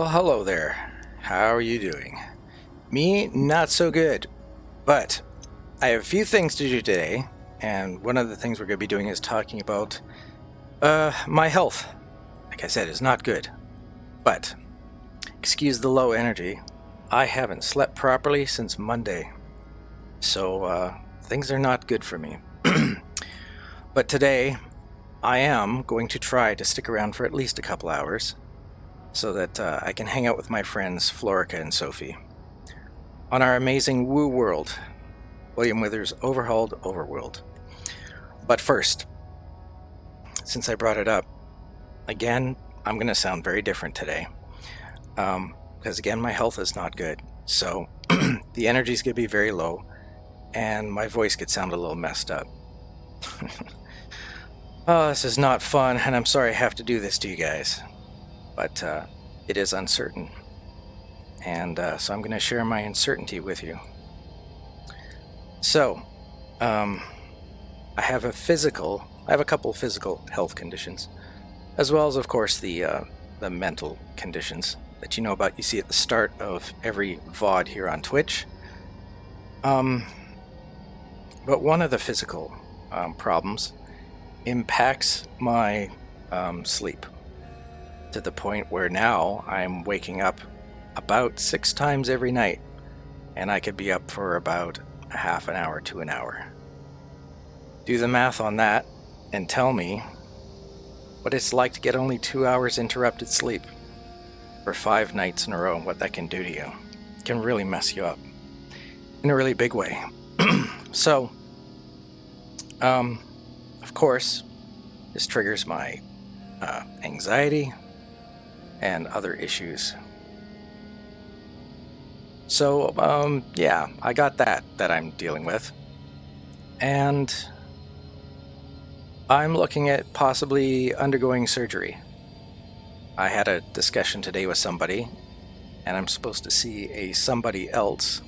Well, hello there. How are you doing? Me, not so good. But I have a few things to do today, and one of the things we're going to be doing is talking about my health. Like I said, is not good. But excuse the low energy. I haven't slept properly since Monday. So things are not good for me. But today I am going to try to stick around for at least a couple hours so that I can hang out with my friends Florica and Sophie on our amazing woo world, William Withers' overhauled overworld. But first, since I brought it up, again, I'm going to sound very different today. Because again, my health is not good. So the energy's going to be very low, and my voice could sound a little messed up. Oh, this is not fun, and I'm sorry I have to do this to you guys. But it is uncertain. And so I'm going to share my uncertainty with you. So, I have a couple of physical health conditions, as well as, of course, the mental conditions that you know about. You see at the start of every VOD here on Twitch. But one of the physical problems impacts my sleep to the point where now I'm waking up about 6 times every night, and I could be up for about a half an hour to an hour. Do the math on that and tell me what it's like to get only 2 hours interrupted sleep for 5 nights in a row, and what that can do to you. It can really mess you up in a really big way. So, of course, this triggers my anxiety and other issues. So, yeah, I got that I'm dealing with. And I'm looking at possibly undergoing surgery. I had a discussion today with somebody, and I'm supposed to see somebody else.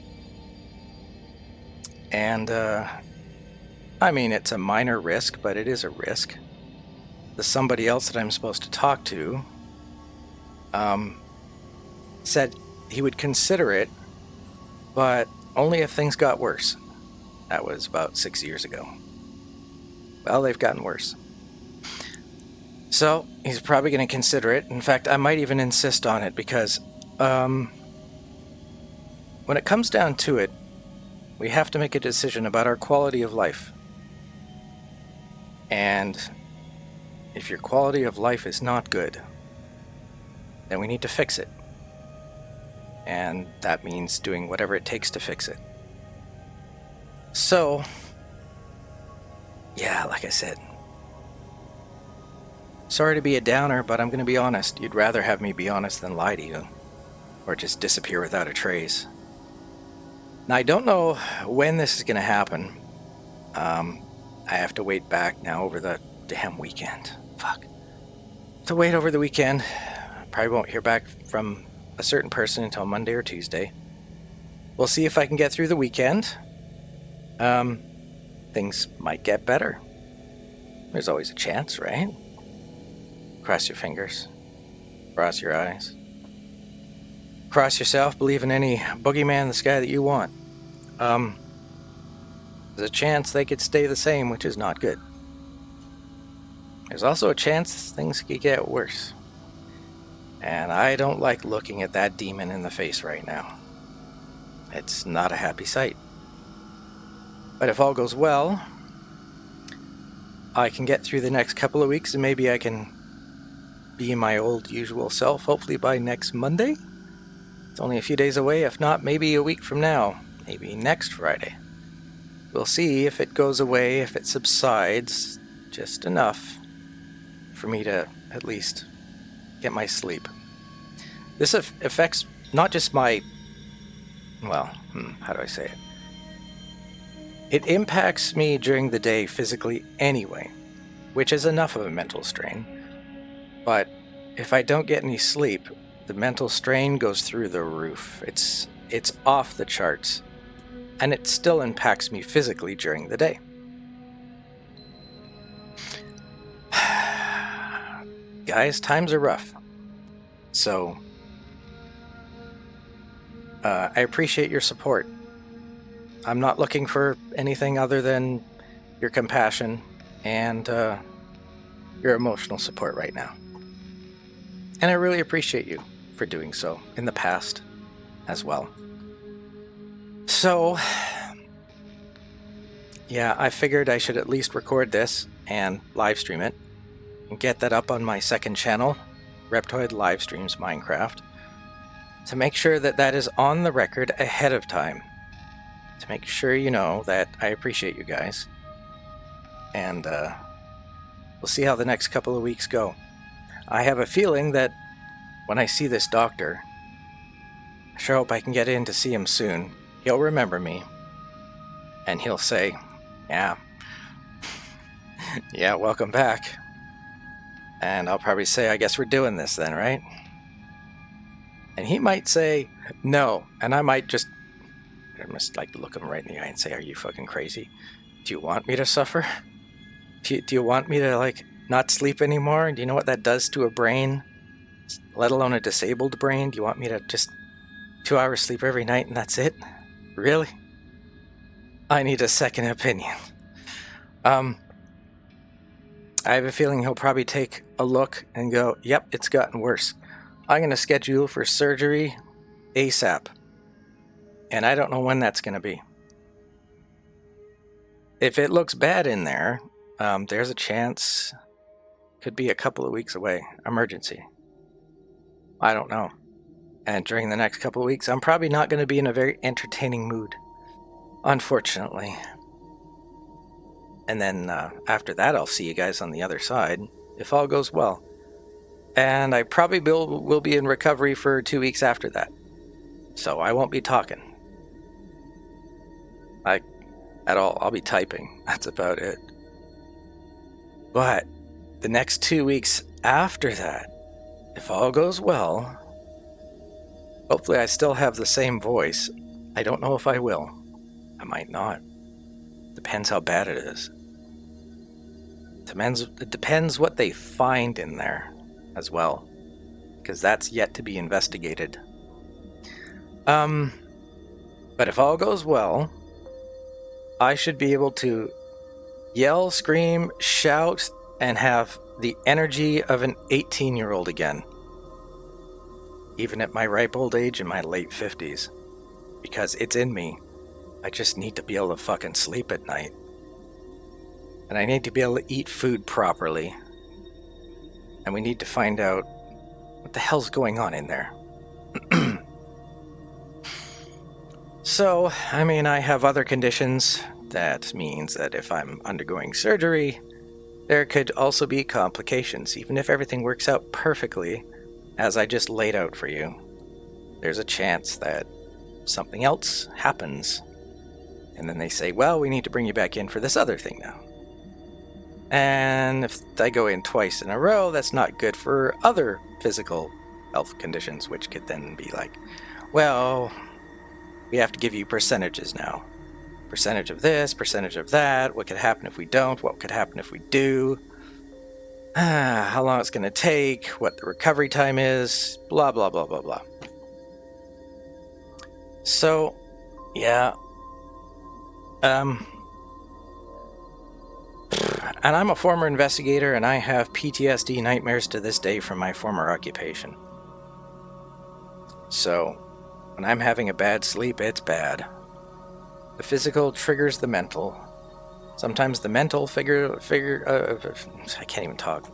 And, I mean, it's a minor risk, but it is a risk. The somebody else that I'm supposed to talk to said he would consider it, but only if things got worse. That was about 6 years ago. Well, they've gotten worse. So, he's probably going to consider it. In fact, I might even insist on it, because when it comes down to it, we have to make a decision about our quality of life. And if your quality of life is not good, then we need to fix it. And that means doing whatever it takes to fix it. So, yeah, like I said, sorry to be a downer, but I'm going to be honest. You'd rather have me be honest than lie to you, or just disappear without a trace. Now, I don't know when this is going to happen. I have to wait back now over the damn weekend. Fuck. To wait over the weekend. Probably won't hear back from a certain person until Monday or Tuesday. We'll see if I can get through the weekend. Things might get better. There's always a chance, right? Cross your fingers. Cross your eyes. Cross yourself, believe in any boogeyman in the sky that you want. There's a chance they could stay the same, which is not good. There's also a chance things could get worse. And I don't like looking at that demon in the face right now. It's not a happy sight. But if all goes well, I can get through the next couple of weeks, and maybe I can be my old usual self, hopefully by next Monday. It's only a few days away, if not maybe a week from now, maybe next Friday. We'll see if it goes away, if it subsides just enough for me to at least get my sleep. This affects not just my, well, how do I say it? It impacts me during the day physically anyway, which is enough of a mental strain. But if I don't get any sleep, the mental strain goes through the roof. It's off the charts, and it still impacts me physically during the day. Guys, times are rough. So, I appreciate your support. I'm not looking for anything other than your compassion and your emotional support right now. And I really appreciate you for doing so in the past as well. So, yeah, I figured I should at least record this and live stream it and get that up on my second channel, Reptoid Live Streams Minecraft, to make sure that that is on the record ahead of time, to make sure you know that I appreciate you guys. And we'll see how the next couple of weeks go. I have a feeling that when I see this doctor, I sure hope I can get in to see him soon. He'll remember me, and he'll say, yeah, yeah, welcome back. And I'll probably say, I guess we're doing this then, right? And he might say, no, and I might just like look him right in the eye and say, are you fucking crazy? Do you want me to suffer? Do you want me to, like, not sleep anymore? Do you know what that does to a brain? Let alone a disabled brain? Do you want me to just 2 hours sleep every night and that's it? Really? I need a second opinion. I have a feeling he'll probably take a look and go, yep, it's gotten worse. I'm going to schedule for surgery ASAP. And I don't know when that's going to be. If it looks bad in there, there's a chance. Could be a couple of weeks away. Emergency. I don't know. And during the next couple of weeks, I'm probably not going to be in a very entertaining mood. Unfortunately. And then after that, I'll see you guys on the other side, if all goes well. And I probably will be in recovery for 2 weeks after that. So I won't be talking. At all. I'll be typing. That's about it. But the next 2 weeks after that, if all goes well, hopefully I still have the same voice. I don't know if I will. I might not. Depends how bad it is. It depends what they find in there as well, because that's yet to be investigated. But if all goes well, I should be able to yell, scream, shout, and have the energy of an 18-year-old again. Even at my ripe old age in my late 50s. Because it's in me. I just need to be able to fucking sleep at night. And I need to be able to eat food properly. And we need to find out what the hell's going on in there. So, I mean, I have other conditions. That means that if I'm undergoing surgery, there could also be complications. Even if everything works out perfectly, as I just laid out for you, there's a chance that something else happens. And then they say, well, we need to bring you back in for this other thing now. And if I go in twice in a row, that's not good for other physical health conditions, which could then be like, well, we have to give you percentages now. Percentage of this, percentage of that, what could happen if we don't, what could happen if we do, how long it's going to take, what the recovery time is, blah, blah, blah, blah, blah. So, yeah. And I'm a former investigator, and I have PTSD nightmares to this day from my former occupation. So, when I'm having a bad sleep, it's bad. The physical triggers the mental. Sometimes the mental I can't even talk.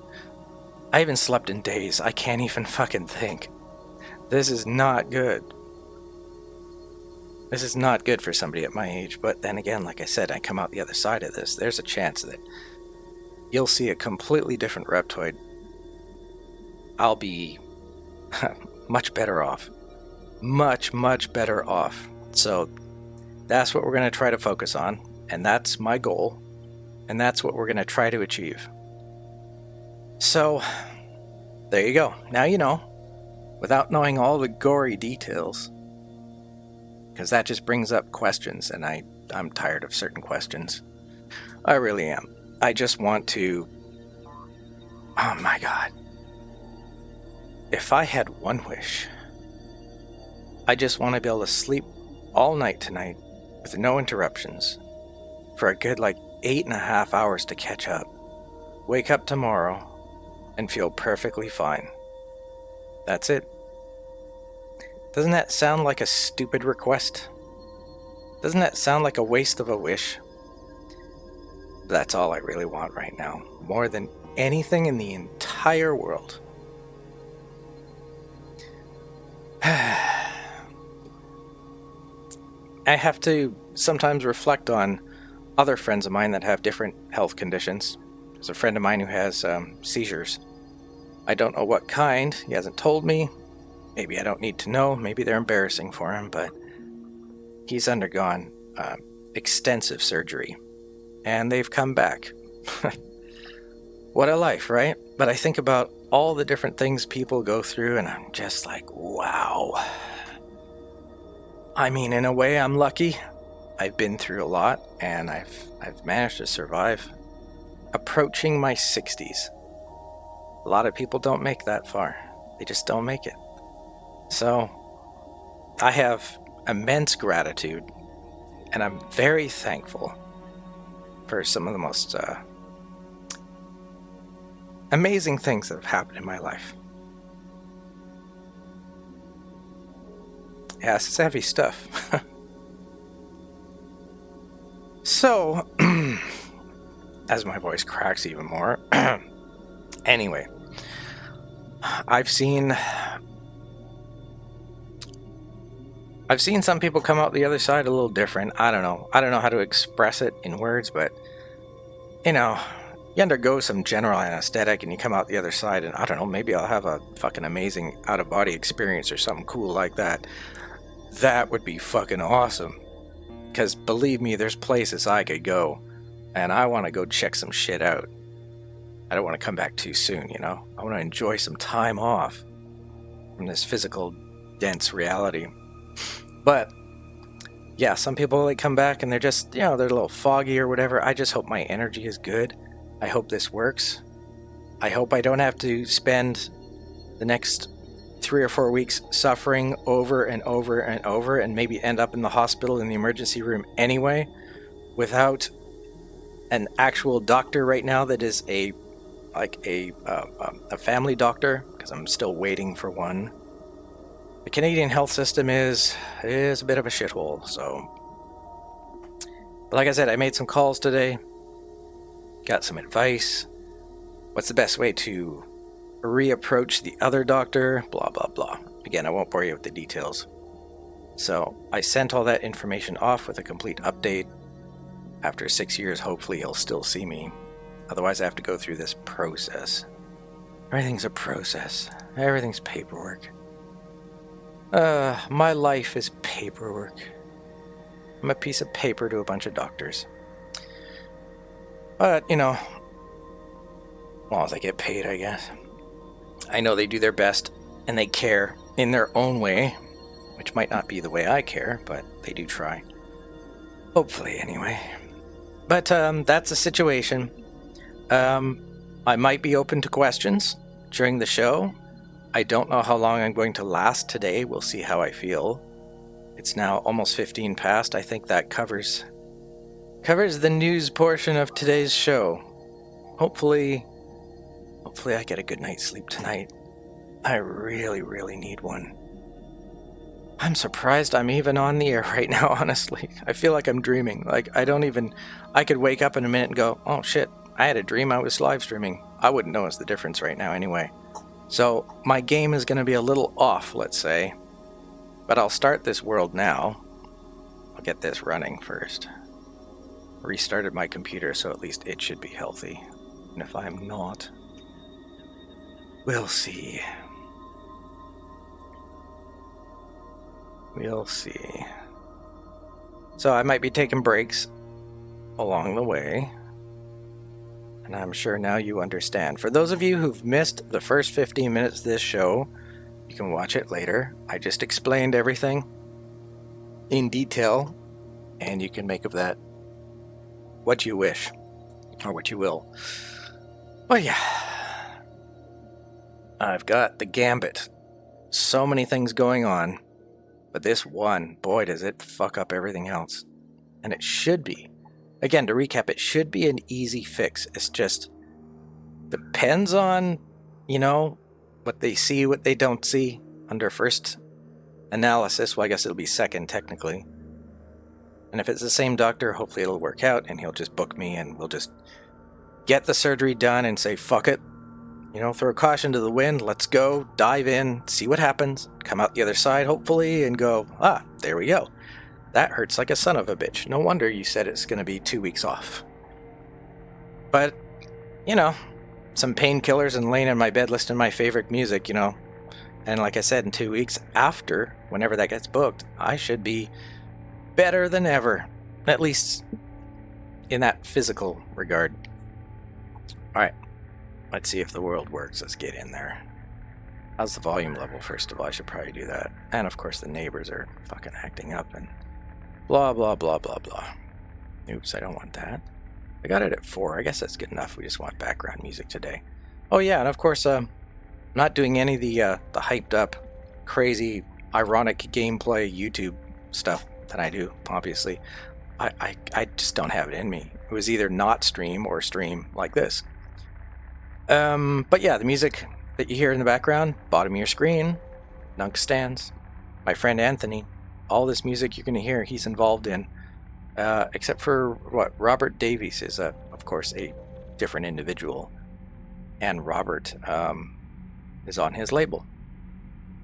I haven't slept in days. I can't even fucking think. This is not good. This is not good for somebody at my age, but then again, like I said, I come out the other side of this. There's a chance that you'll see a completely different Reptoid. I'll be much better off. Much, much better off. So that's what we're going to try to focus on, and that's my goal, and that's what we're going to try to achieve. So, there you go. Now you know, without knowing all the gory details, because that just brings up questions, and I'm tired of certain questions. I really am. I just want to... Oh my god. If I had one wish, I just want to be able to sleep all night tonight with no interruptions for a good 8.5 hours to catch up. Wake up tomorrow and feel perfectly fine. That's it. Doesn't that sound like a stupid request? Doesn't that sound like a waste of a wish? That's all I really want right now, more than anything in the entire world. I have to sometimes reflect on other friends of mine that have different health conditions. There's a friend of mine who has seizures. I don't know what kind. He hasn't told me. Maybe I don't need to know. Maybe they're embarrassing for him, but he's undergone extensive surgery, and they've come back. What a life, right? But I think about all the different things people go through, and I'm just like, wow. I mean, in a way, I'm lucky. I've been through a lot, and I've managed to survive. Approaching my 60s. A lot of people don't make that far. They just don't make it. So, I have immense gratitude, and I'm very thankful for some of the most amazing things that have happened in my life. Yeah, it's heavy stuff. So, as my voice cracks even more, anyway, I've seen some people come out the other side a little different. I don't know how to express it in words, but you undergo some general anesthetic and you come out the other side, and I don't know, maybe I'll have a fucking amazing out-of-body experience or something cool like that. That would be fucking awesome. Because believe me, there's places I could go, and I want to go check some shit out. I don't want to come back too soon, I want to enjoy some time off from this physical, dense reality. But, yeah, some people, come back and they're just, they're a little foggy or whatever. I just hope my energy is good. I hope this works. I hope I don't have to spend the next 3 or 4 weeks suffering over and over and over, and maybe end up in the hospital in the emergency room anyway, without an actual doctor right now that is a family doctor, because I'm still waiting for one. The Canadian health system is a bit of a shithole, so. But like I said, I made some calls today, got some advice. What's the best way to reapproach the other doctor? Blah, blah, blah. Again, I won't bore you with the details. So I sent all that information off with a complete update. After 6 years, hopefully he'll still see me. Otherwise, I have to go through this process. Everything's a process. Everything's paperwork. My life is paperwork. I'm a piece of paper to a bunch of doctors. But, as long as I get paid, I guess. I know they do their best, and they care in their own way, which might not be the way I care, but they do try. Hopefully, anyway. But, that's the situation. I might be open to questions during the show. I don't know how long I'm going to last today. We'll see how I feel. It's now almost 15 past. I think that covers the news portion of today's show. Hopefully I get a good night's sleep tonight. I really, really need one. I'm surprised I'm even on the air right now, honestly. I feel like I'm dreaming. I could wake up in a minute and go, oh shit, I had a dream I was live streaming. I wouldn't notice the difference right now anyway. So my game is going to be a little off, let's say. But I'll start this world now. I'll get this running first. Restarted my computer, so at least it should be healthy. And if I'm not, we'll see. We'll see. So I might be taking breaks along the way. And I'm sure now you understand. For those of you who've missed the first 15 minutes of this show, you can watch it later. I just explained everything in detail, and you can make of that what you wish, or what you will. Well, yeah. I've got the gambit. So many things going on. But this one, boy, does it fuck up everything else. And it should be. Again, to recap, it should be an easy fix. It's just depends on, you know, what they see, what they don't see under first analysis. Well, I guess it'll be second, technically. And if it's the same doctor, hopefully it'll work out and he'll just book me and we'll just get the surgery done and say, fuck it. You know, throw caution to the wind. Let's go, dive in, see what happens, come out the other side, hopefully, and go, there we go. That hurts like a son of a bitch. No wonder you said it's going to be 2 weeks off. But, you know, some painkillers and laying in my bed listening to my favorite music, you know. And like I said, in 2 weeks after, whenever that gets booked, I should be better than ever. At least in that physical regard. Alright, let's see if the world works. Let's get in there. How's the volume level, first of all? I should probably do that. And of course the neighbors are fucking acting up and blah, blah, blah, blah, blah. Oops, I don't want that. I got it at 4. I guess that's good enough. We just want background music today. Oh yeah, and of course, not doing any of the hyped up, crazy, ironic gameplay YouTube stuff that I do, obviously. I just don't have it in me. It was either not stream or stream like this. But yeah, the music that you hear in the background, bottom of your screen, Nunk Stands, my friend Anthony, all this music you're going to hear, he's involved in. Except for what Robert Davies is, of course, a different individual, and Robert is on his label,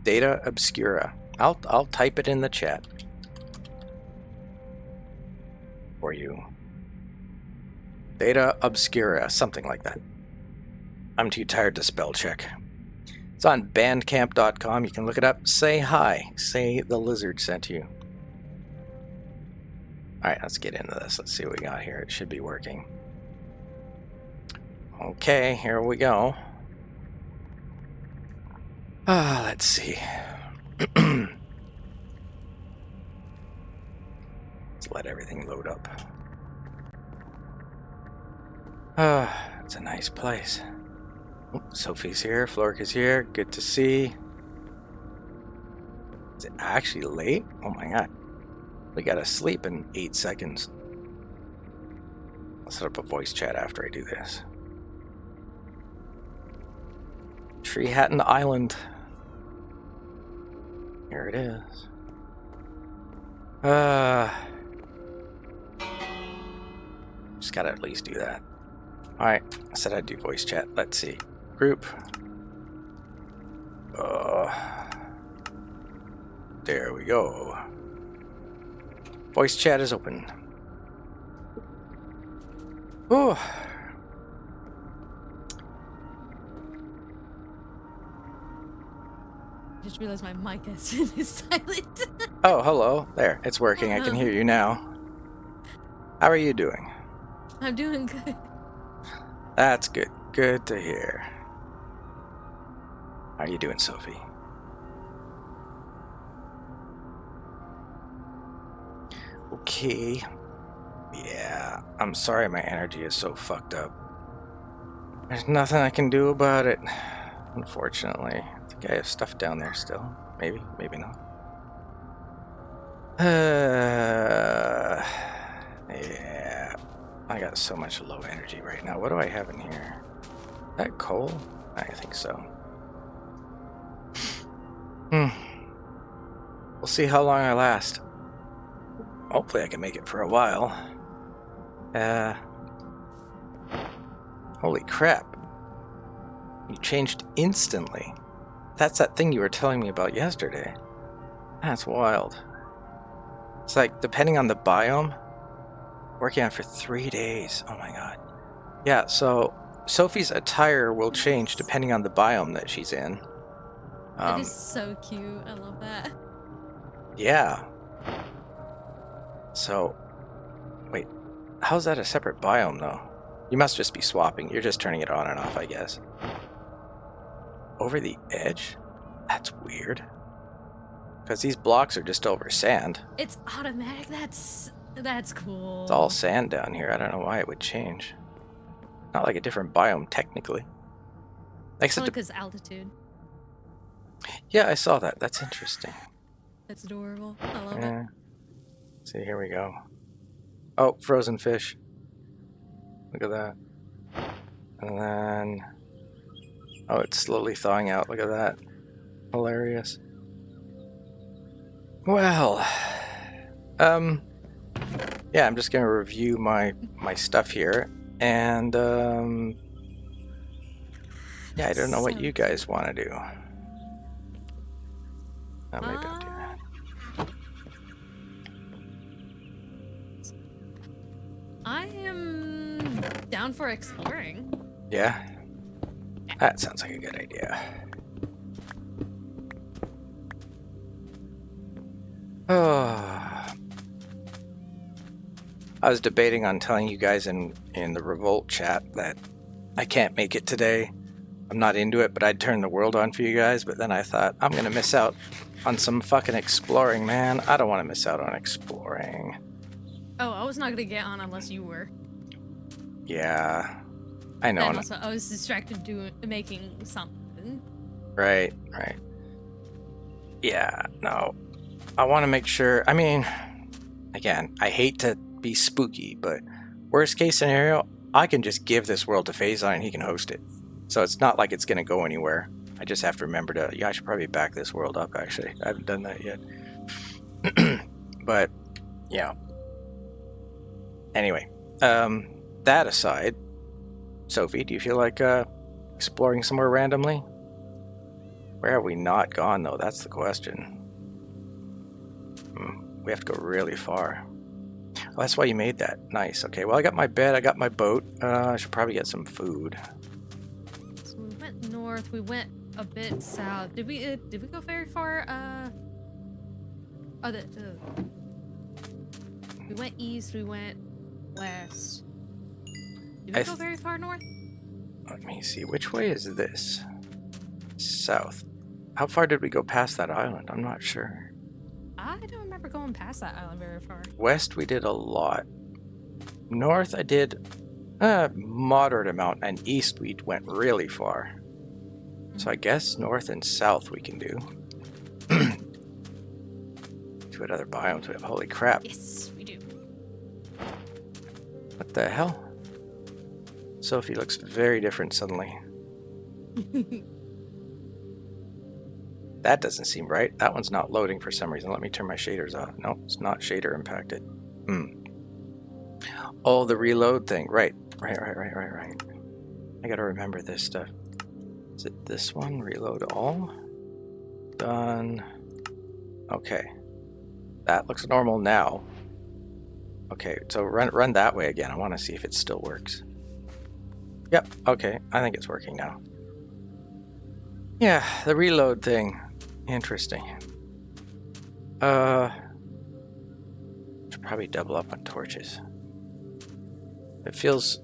Data Obscura. I'll type it in the chat for you. Data Obscura, something like that. I'm too tired to spell check. It's on bandcamp.com. You can look it up. Say hi. Say the lizard sent you. Alright, let's get into this. Let's see what we got here. It should be working. Okay, here we go. Let's see. Let's let everything load up. It's a nice place. Oh, Sophie's here, Florica's here. Good to see. Is it actually late? Oh my god. We gotta sleep in 8 seconds. I'll set up a voice chat after I do this. Tree Hatton Island. Here it is. Just gotta at least do that. Alright, I said I'd do voice chat. Let's see. Group. There we go. Voice chat is open. Oh. I just realized my mic is silent. Oh, hello. There, it's working. I can hear you now. How are you doing? I'm doing good. That's good. Good to hear. How are you doing, Sophie? Okay. Yeah, I'm sorry my energy is so fucked up. There's nothing I can do about it, unfortunately. I think I have stuff down there still. Maybe, maybe not. Yeah. I got so much low energy right now. What do I have in here? Is that coal? I think so. We'll see how long I last. Hopefully I can make it for a while. Holy crap. You changed instantly. That's that thing you were telling me about yesterday. That's wild. It's like, depending on the biome, working on it for 3 days. Oh my god. Yeah, so Sophie's attire will change depending on the biome that she's in. That is so cute. I love that. Yeah. So, wait, how's that a separate biome though? You must just be swapping. You're just turning it on and off, I guess. Over the edge? That's weird. Because these blocks are just over sand. It's automatic. That's cool. It's all sand down here. I don't know why it would change. Not like a different biome, technically. Except because altitude. Yeah, I saw that. That's interesting. That's adorable. I love it. Yeah. See, here we go. Oh, frozen fish. Look at that. And then... Oh, it's slowly thawing out. Look at that. Hilarious. Well... Yeah, I'm just going to review my stuff here. And, yeah, I don't know what you guys want to do. Oh, maybe I'll do that. I am down for exploring. Yeah? That sounds like a good idea. Oh. I was debating on telling you guys in the Revolt chat that I can't make it today. I'm not into it, but I'd turn the world on for you guys. But then I thought, I'm going to miss out on some fucking exploring, man. I don't want to miss out on exploring. Oh, I was not going to get on unless you were. Yeah. I know. And also, I was distracted making something. Right. Yeah, no. I want to make sure... I mean, again, I hate to be spooky, but worst case scenario, I can just give this world to Phazon and he can host it. So it's not like it's going to go anywhere. I just have to remember to... Yeah, I should probably back this world up, actually. I haven't done that yet. But, yeah. Anyway, that aside, Sophie, do you feel like exploring somewhere randomly? Where have we not gone, though? That's the question. We have to go really far. Oh, that's why you made that. Nice. Okay, well, I got my bed. I got my boat. I should probably get some food. So we went north. We went a bit south. Did we go very far? We went east. We went west. Did we go very far north? Let me see. Which way is this? South. How far did we go past that island? I'm not sure. I don't remember going past that island very far. West, we did a lot. North, I did a moderate amount. And east, we went really far. So I guess north and south we can do. See what other biomes we have. Holy crap. Yes, we do. What the hell? Sophie looks very different suddenly. That doesn't seem right. That one's not loading for some reason. Let me turn my shaders off. No, it's not shader impacted. Oh, the reload thing. Right. I gotta remember this stuff. Is it this one? Reload all? Done. Okay. That looks normal now. Okay, so run that way again. I want to see if it still works. Yep, okay. I think it's working now. Yeah, the reload thing. Interesting. Should probably double up on torches. It feels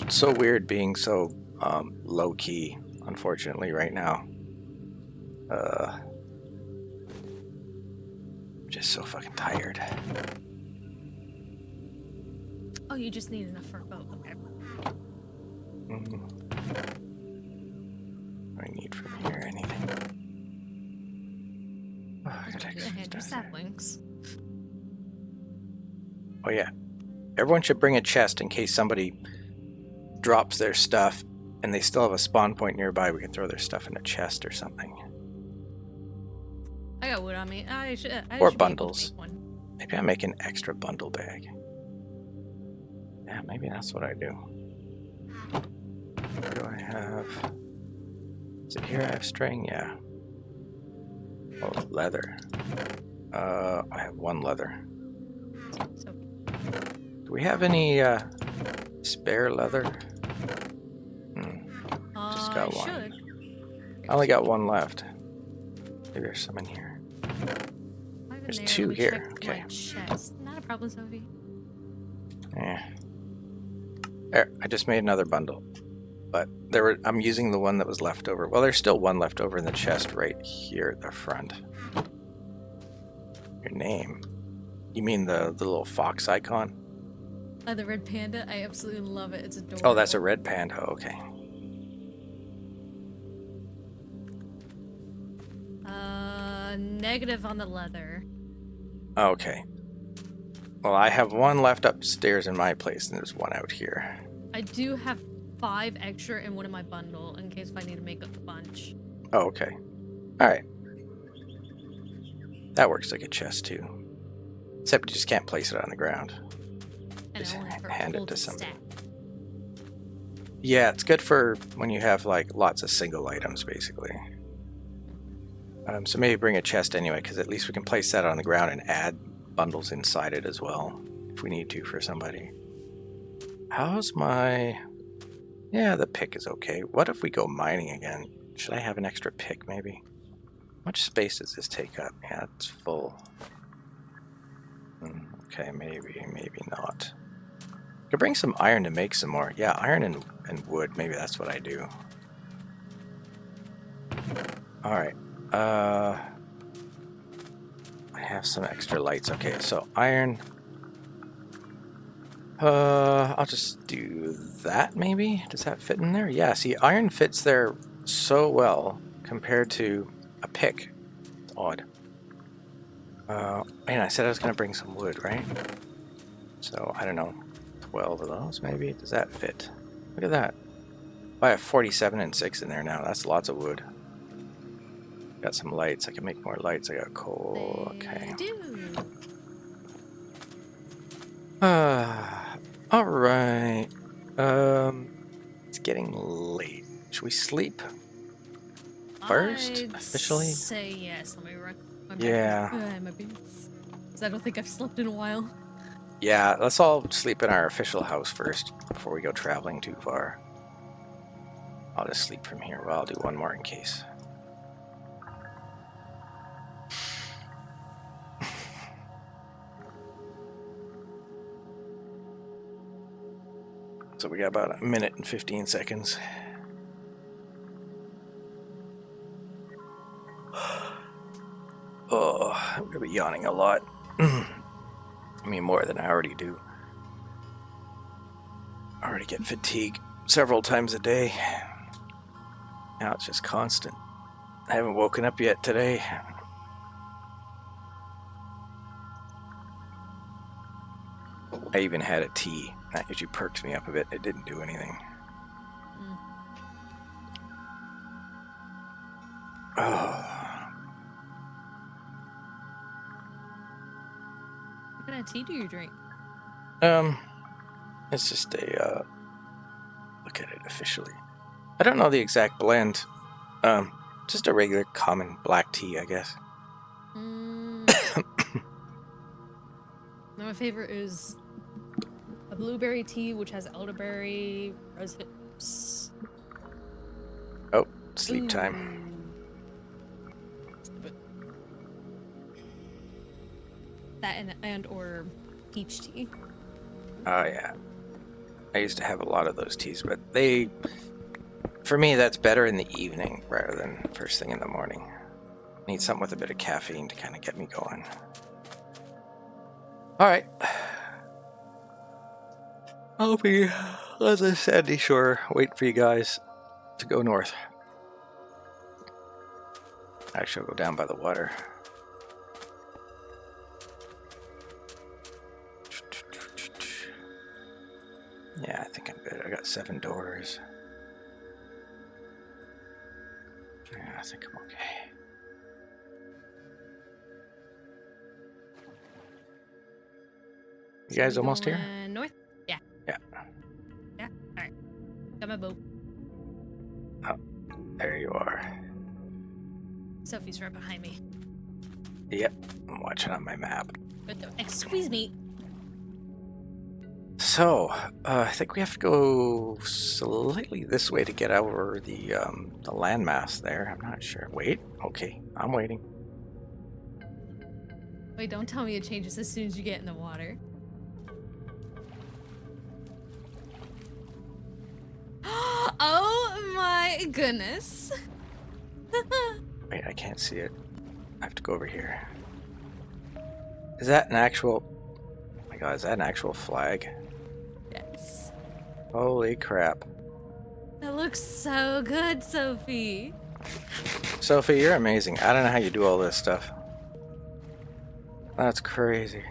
so weird being so low key, unfortunately, right now. I'm just so fucking tired. Oh, you just need enough for a boat. Okay. I need from here anything. Oh, I gotta hand you saplings. Oh yeah. Everyone should bring a chest in case somebody drops their stuff and they still have a spawn point nearby. We can throw their stuff in a chest or something. I got wood on me. I should bundles. Maybe I make an extra bundle bag. Yeah, maybe that's what I do. What do I have? Is it here? I have string? Yeah. Oh, leather. I have one leather. So. Do we have any spare leather? Just got one. Should. I only got one left. Maybe there's some in here. There's two here. Okay. Chest. Not a problem, Sophie. Yeah. There, I just made another bundle. But I'm using the one that was left over. Well, there's still one left over in the chest right here at the front. Your name? You mean the little fox icon? The red panda. I absolutely love it. It's adorable. Oh, that's a red panda. Okay. negative on the leather. Okay. Well, I have one left upstairs in my place, and there's one out here. I do have 5 extra in one of my bundle in case if I need to make up a bunch. Oh, okay. Alright. That works like a chest, too. Except you just can't place it on the ground. And Just I only hand it to somebody. stack. Yeah, it's good for when you have, like, lots of single items, basically. So maybe bring a chest anyway, because at least we can place that on the ground and add bundles inside it as well, if we need to for somebody. How's my... Yeah, the pick is okay. What if we go mining again? Should I have an extra pick, maybe? How much space does this take up? Yeah, it's full. Okay, maybe not. Could bring some iron to make some more. Yeah, iron and wood. Maybe that's what I do. Alright. I have some extra lights. Okay, so iron. I'll just do that maybe? Does that fit in there? Yeah, see, iron fits there so well compared to a pick. It's odd. Man, I said I was going to bring some wood, right? So, I don't know. 12 of those maybe? Does that fit? Look at that. I have 47 and 6 in there now. That's lots of wood. Got some lights. I can make more lights. I got coal. Okay. Alright. It's getting late. Should we sleep first? Officially? Say yes. Let me run. Yeah. My boots. Because I don't think I've slept in a while. Yeah, let's all sleep in our official house first before we go traveling too far. I'll just sleep from here. Well, I'll do one more in case. So we got about a minute and 15 seconds. Oh, I'm gonna be yawning a lot. I mean, more than I already do. I already get fatigue several times a day. Now it's just constant. I haven't woken up yet today. I even had a tea. That usually perks me up a bit. It didn't do anything. Oh. What kind of tea do you drink? It's just a, look at it officially. I don't know the exact blend. Just a regular common black tea, I guess. My favorite is a blueberry tea, which has elderberry, rose hips. Oh, sleep time. That and or peach tea. Oh, yeah. I used to have a lot of those teas, but for me, that's better in the evening rather than first thing in the morning. Need something with a bit of caffeine to kind of get me going. Alright. I'll be on the sandy shore, wait for you guys to go north. Actually, I'll go down by the water. Yeah, I think I'm good. I got 7 doors. Yeah, I think I'm okay. You guys almost here? North? Yeah. Yeah. Yeah? Alright. Got my boat. Oh, there you are. Sophie's right behind me. Yep, I'm watching on my map. Excuse me. So, I think we have to go slightly this way to get over the landmass there. I'm not sure. Wait, okay, I'm waiting. Wait, don't tell me it changes as soon as you get in the water. Oh my goodness. Wait, I can't see it. I have to go over here. Is that an actual... Oh my god, is that an actual flag? Yes. Holy crap. That looks so good, Sophie. Sophie, you're amazing. I don't know how you do all this stuff. That's crazy.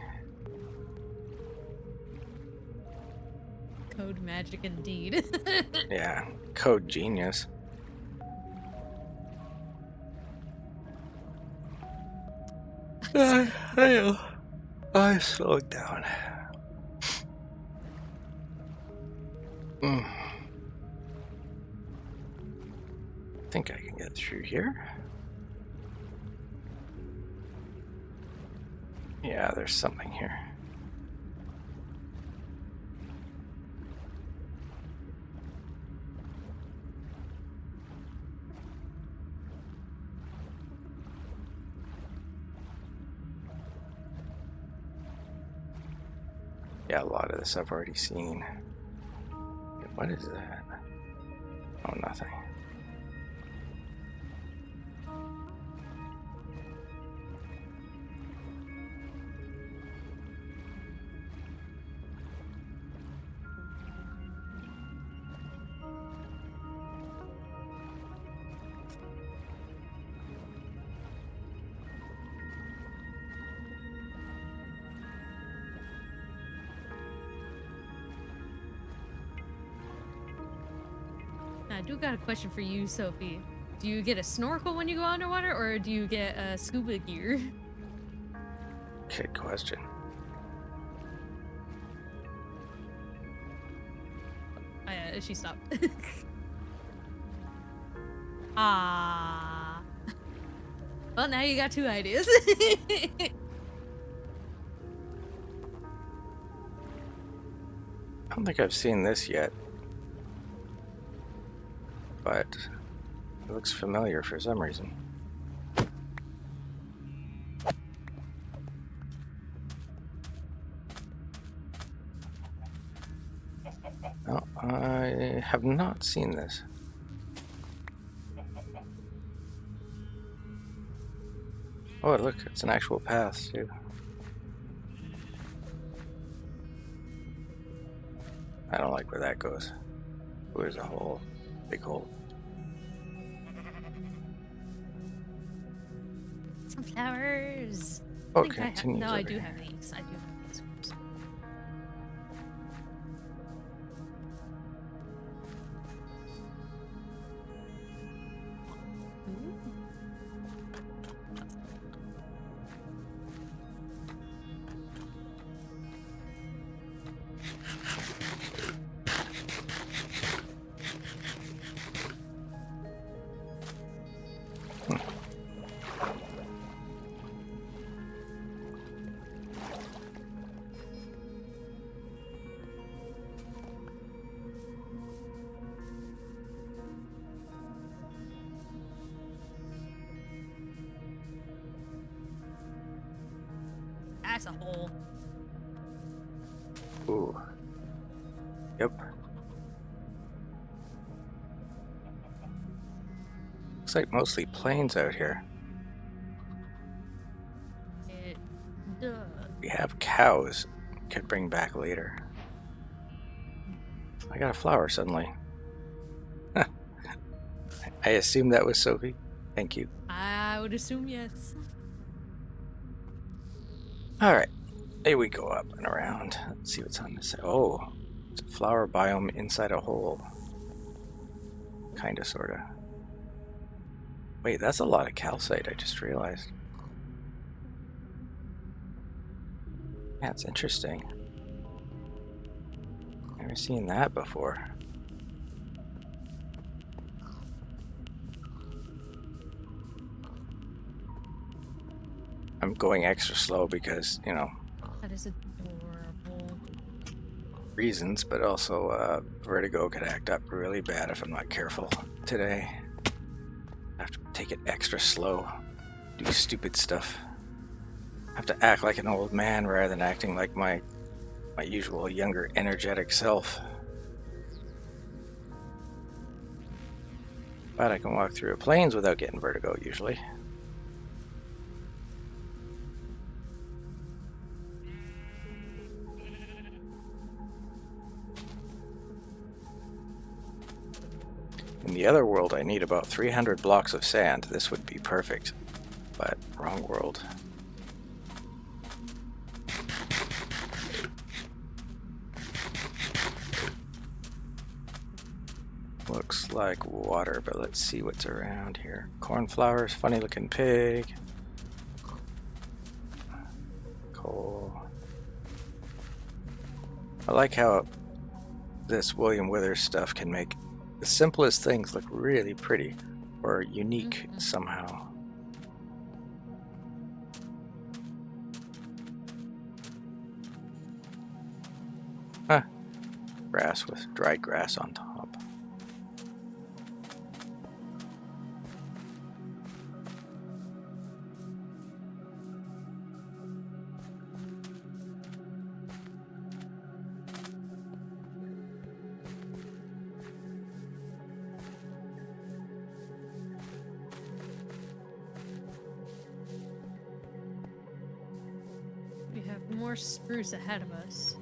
Code magic indeed. Yeah, code genius. I slowed down. I think I can get through here. Yeah, there's something here. Yeah, a lot of this I've already seen. What is that? Oh, nothing. I do got a question for you, Sophie. Do you get a snorkel when you go underwater, or do you get a scuba gear? Good question. She stopped. Ah. Well, now you got two ideas. I don't think I've seen this yet, but it looks familiar for some reason. No, I have not seen this. Oh, look, it's an actual path, too. I don't like where that goes. Oh, there's a hole. Big hole. Some flowers. Oh, I think continues I over do here. have these. I do have these. Oops. That's a hole. Ooh. Yep. Looks like mostly plains out here. It does. We have cows. Could bring back later. I got a flower suddenly. I assume that was Sophie. Thank you. I would assume yes. Alright. Here we go up and around. Let's see what's on this side. Oh, it's a flower biome inside a hole. Kinda, sorta. Wait, that's a lot of calcite, I just realized. Yeah, it's interesting. Never seen that before. I'm going extra slow because, you know, That is adorable. reasons, but also vertigo could act up really bad if I'm not careful today. I have to take it extra slow, do stupid stuff. I have to act like an old man rather than acting like my usual younger, energetic self. But I can walk through plains without getting vertigo usually. In the other world, I need about 300 blocks of sand. This would be perfect, but wrong world. looks like water, but let's see what's around here. Cornflowers, funny looking pig. Coal. I like how this William Withers stuff can make the simplest things look really pretty or unique somehow. Huh. Grass with dried grass on top. We have more spruce ahead of us.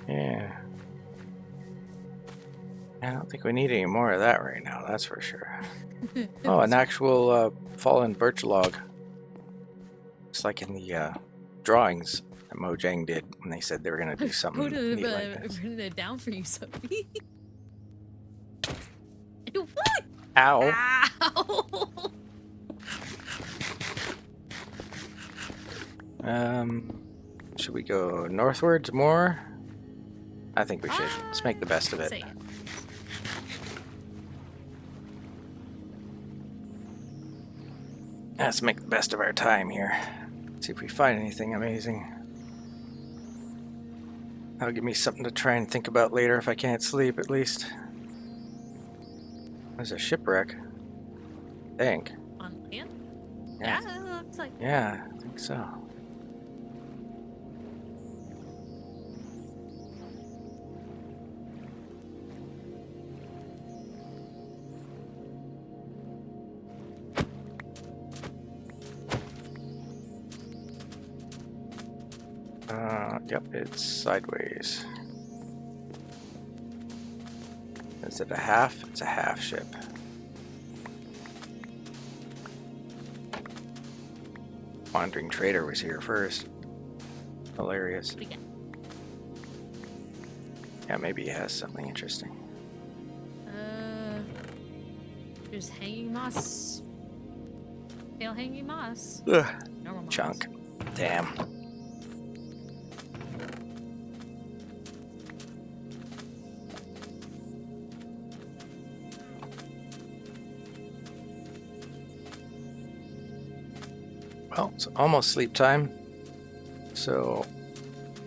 Yeah. I don't think we need any more of that right now, that's for sure. Oh, an actual fallen birch log. It's like in the drawings that Mojang did when they said they were going to do something neat like this. Putting it down for you, Sophie. What? Ow! Ow! Should we go northwards more? I think we should. Let's make the best of it. Say it. Let's make the best of our time here. See if we find anything amazing. That'll give me something to try and think about later if I can't sleep, at least. There's a shipwreck. I think. On land? Yeah. Yeah, it looks like. Yeah, I think so. Yep, it's sideways. Is it a half? It's a half ship. Wandering trader was here first. Hilarious. What do you get? Yeah, maybe he has something interesting. There's hanging moss. Pale hanging moss. Ugh, Normal moss. chunk. Damn. Well, it's almost sleep time. So,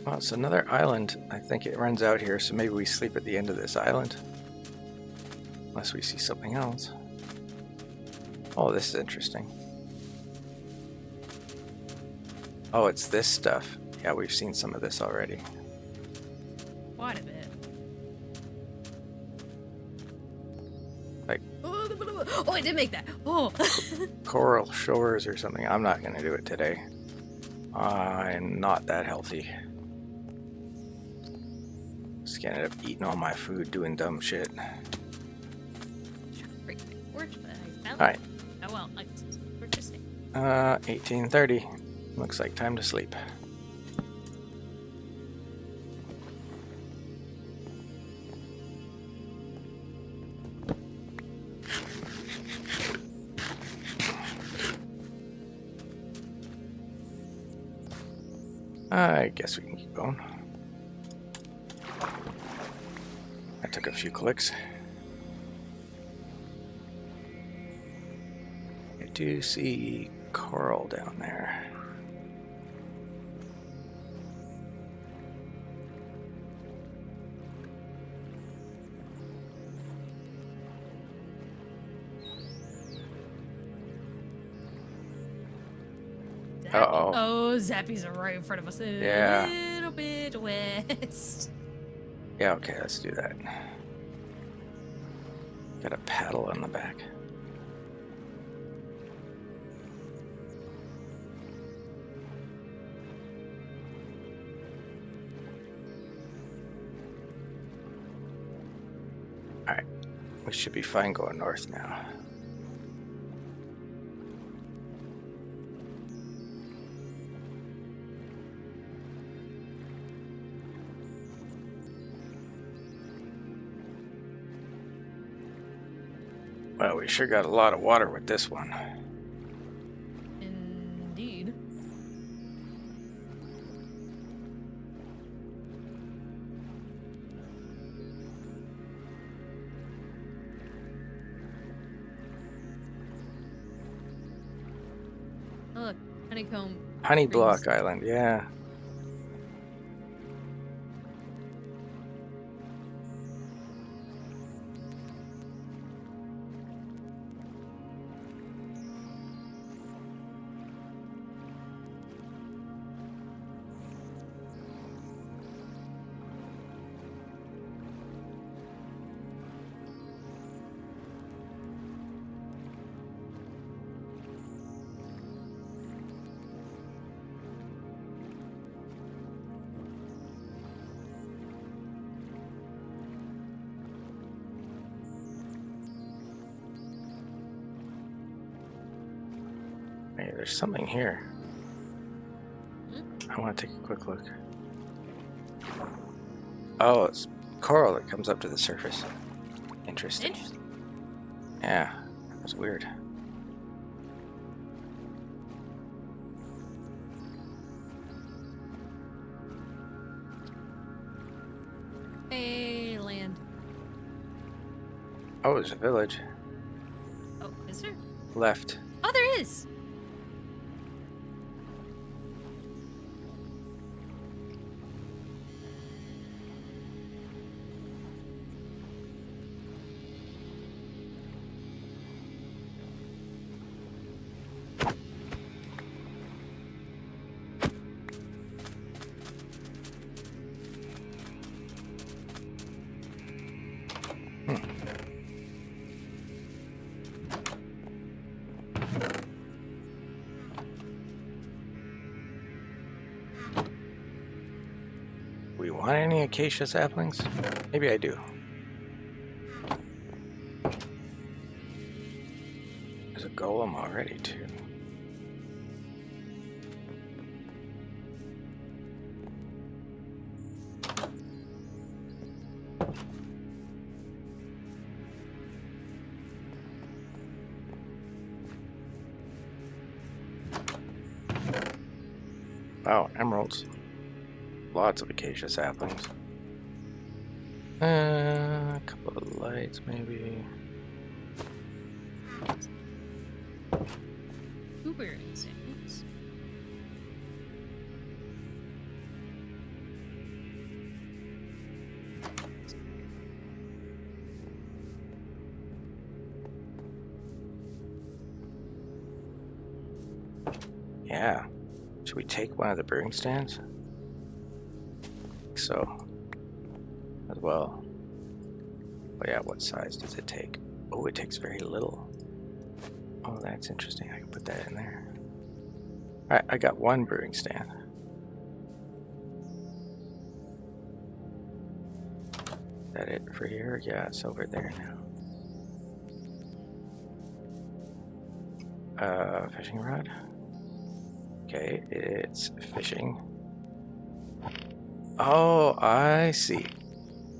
well, it's another island. I think it runs out here, so maybe we sleep at the end of this island. Unless we see something else. Oh, this is interesting. Oh, it's this stuff. Yeah, we've seen some of this already. Quite a bit. Like, oh, I did make that. Oh. coral shores or something. I'm not going to do it today. I'm not that healthy. Just gonna end up eating all my food doing dumb shit. Break my torch, but I fell. Alright. Oh well, I guess we're just saying. 18:30. Looks like time to sleep. I guess we can keep going. I took a few clicks. I do see coral down there. Uh-oh. Oh, Zappy's right in front of us. Yeah. A little bit west. Yeah, okay, let's do that. Got a paddle on the back. Alright, we should be fine going north now. Well, we sure got a lot of water with this one. Indeed. Oh, look, honeycomb. Honey rings. Block Island, yeah. Hey, there's something here. I want to take a quick look. Oh, it's coral that comes up to the surface. Interesting. Yeah, that's weird. Hey, land. Oh, there's a village. Oh, is there? Left. Oh, there is. We want any acacia saplings? Maybe I do. There's a golem already, too. Wow, emeralds. Lots of acacia saplings. A couple of lights, maybe. Uber instincts. Yeah. Should we take one of the brewing stands? So as well. Oh yeah, what size does it take? Oh, it takes very little. Oh, that's interesting. I can put that in there. Alright, I got one brewing stand. Is that it for here? Yeah, it's over there now. Fishing rod. Okay, it's fishing. Oh, I see.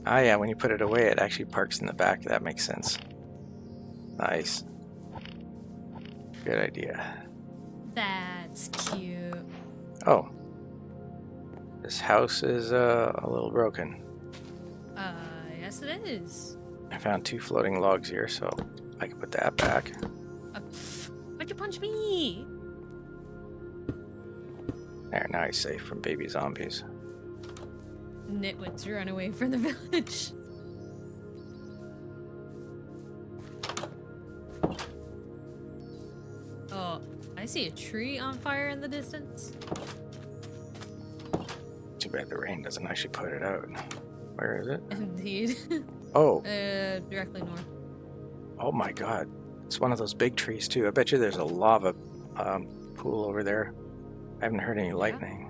Ah, yeah, when you put it away, it actually parks in the back. That makes sense. Nice. Good idea. That's cute. Oh. This house is a little broken. Yes it is. I found 2 floating logs here, so I can put that back. Why'd you punch me? There, now he's safe from baby zombies. Nitwits run away from the village. Oh, I see a tree on fire in the distance. Too bad the rain doesn't actually put it out. Where is it? Indeed. Oh. Directly north. Oh my god. It's one of those big trees too. I bet you there's a lava pool over there. I haven't heard any lightning.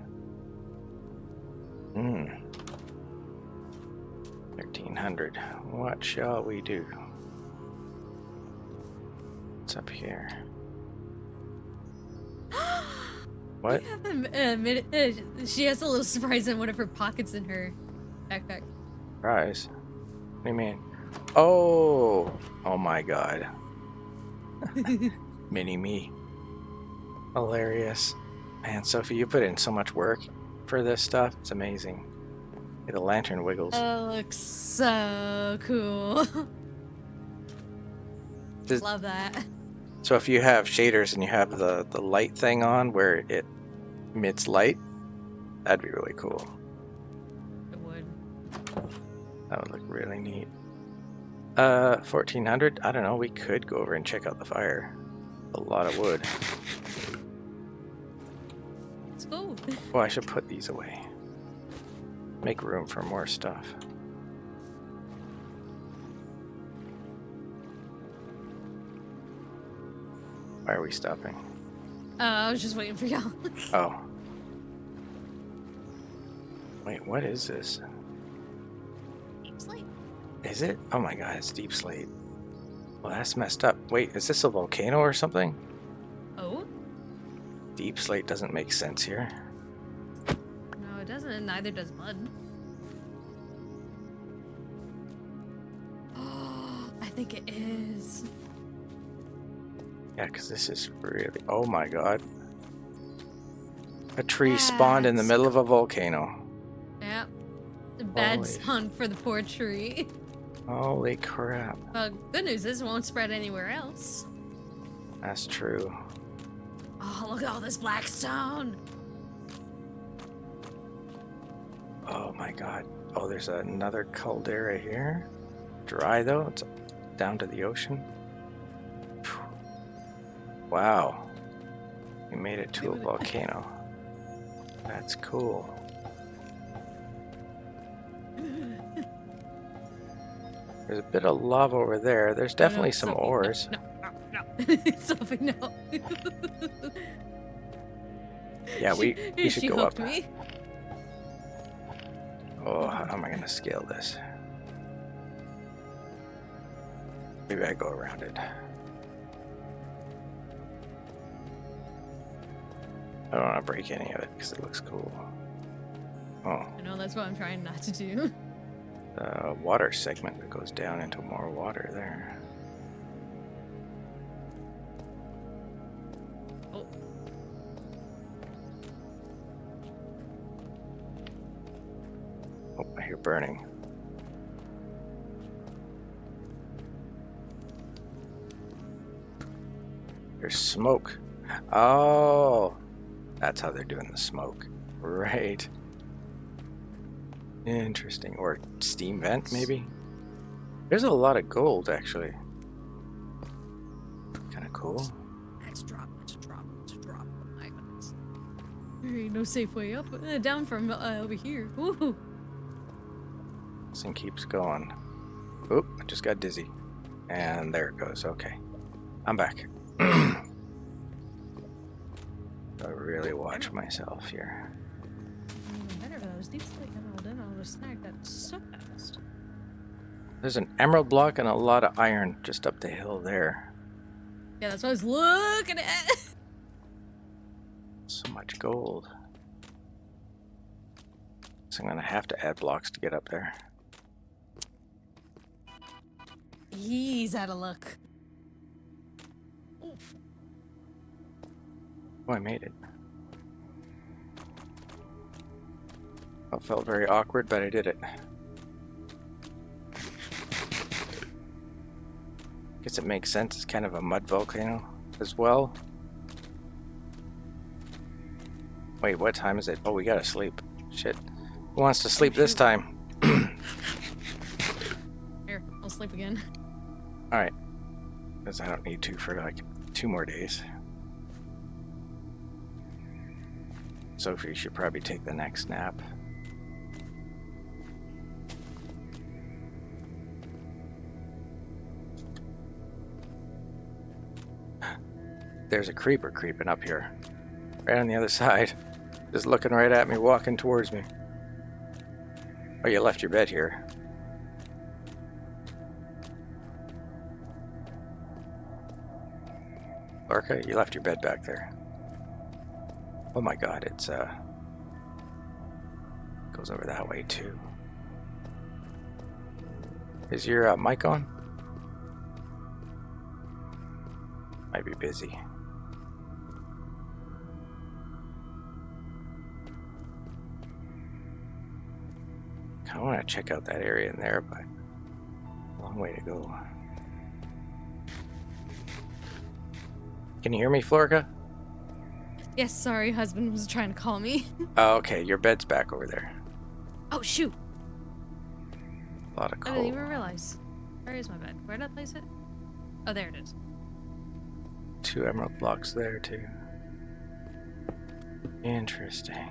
1300. What shall we do? What's up here? What? She has a little surprise in one of her pockets in her backpack. Surprise? What do you mean? Oh! Oh my god. Mini me. Hilarious. Man, Sophie, you put in so much work for this stuff. It's amazing. The lantern wiggles. Oh, looks so cool. Love that. So if you have shaders and you have the light thing on where it emits light, that'd be really cool. It would. That would look really neat. 1400? I don't know, we could go over and check out the fire. A lot of wood. Let's go. Oh, I should put these away. Make room for more stuff. Why are we stopping? I was just waiting for y'all. Oh. Wait, what is this? Deep slate. Is it? Oh my god, it's deep slate. Well, that's messed up. Wait, is this a volcano or something? Oh? Deep slate doesn't make sense here. No, it doesn't, and neither does mud. Oh, I think it is. Yeah, because this is really... Oh my god. A tree spawned in the middle of a volcano. Yeah. A bad Holy. spawn for the poor tree. Holy crap. Good news is it won't spread anywhere else. That's true. Oh, look at all this black stone. Oh my god. Oh, there's another caldera here. Dry though. It's down to the ocean. Wow. We made it to a volcano. That's cool. There's a bit of lava over there. There's definitely some Sophie, ores. No. Sophie, no. Yeah, we should she go up. hooked me. Oh, how am I going to scale this? Maybe I go around it. I don't want to break any of it because it looks cool. Oh, I know, that's what I'm trying not to do. the water segment that goes down into more water there. Oh. Oh, I hear burning. There's smoke. Oh, that's how they're doing the smoke. Right. Interesting. Or steam vent, maybe? There's a lot of gold, actually. Kind of cool. Let's drop. Oh my goodness. There ain't no safe way up. Down from over here. Woohoo. This thing keeps going. Oop, I just got dizzy. And there it goes. Okay. I'm back. I really watch myself here. Even better if I was deep slate emerald in, I would have snagged that so fast. There's an emerald block and a lot of iron just up the hill there. Yeah, that's what I was looking at. So much gold. So I'm gonna have to add blocks to get up there. He's out of luck. Oof. Oh, I made it. It felt very awkward, but I did it. Guess it makes sense. It's kind of a mud volcano as well. Wait, what time is it? Oh, we gotta sleep. Shit. Who wants to sleep this time? Here, I'll sleep again. Alright. Because I don't need to for like 2 more days. Sophie should probably take the next nap. There's a creeper creeping up here. Right on the other side. Just looking right at me, walking towards me. Oh, you left your bed here. Florica, you left your bed back there. Oh my god, it's goes over that way too. Is your mic on? Might be busy. I want to check out that area in there, but long way to go. Can you hear me, Florica? Yes, sorry, husband was trying to call me. Oh, okay, your bed's back over there. Oh, shoot. A lot of I coal. didn't even realize. Where is my bed? Where did I place it? Oh, there it is. 2 emerald blocks there, too. Interesting.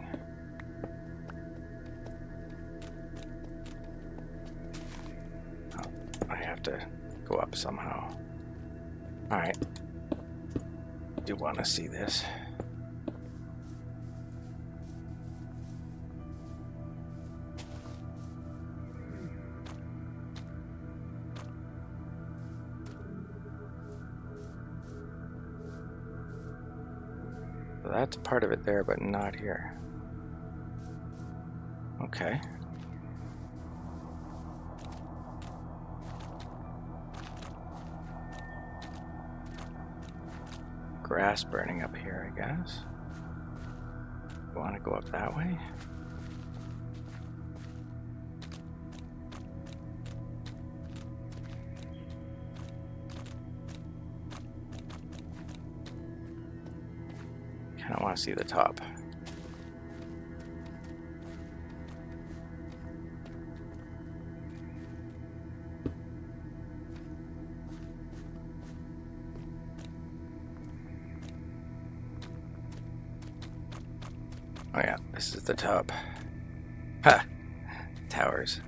Oh, I have to go up somehow. Alright. Do want to see this. So that's part of it there, but not here. Okay. Grass burning up here, I guess. Want to go up that way? Kind of want to see the top. Oh yeah, this is the top. Ha! Towers.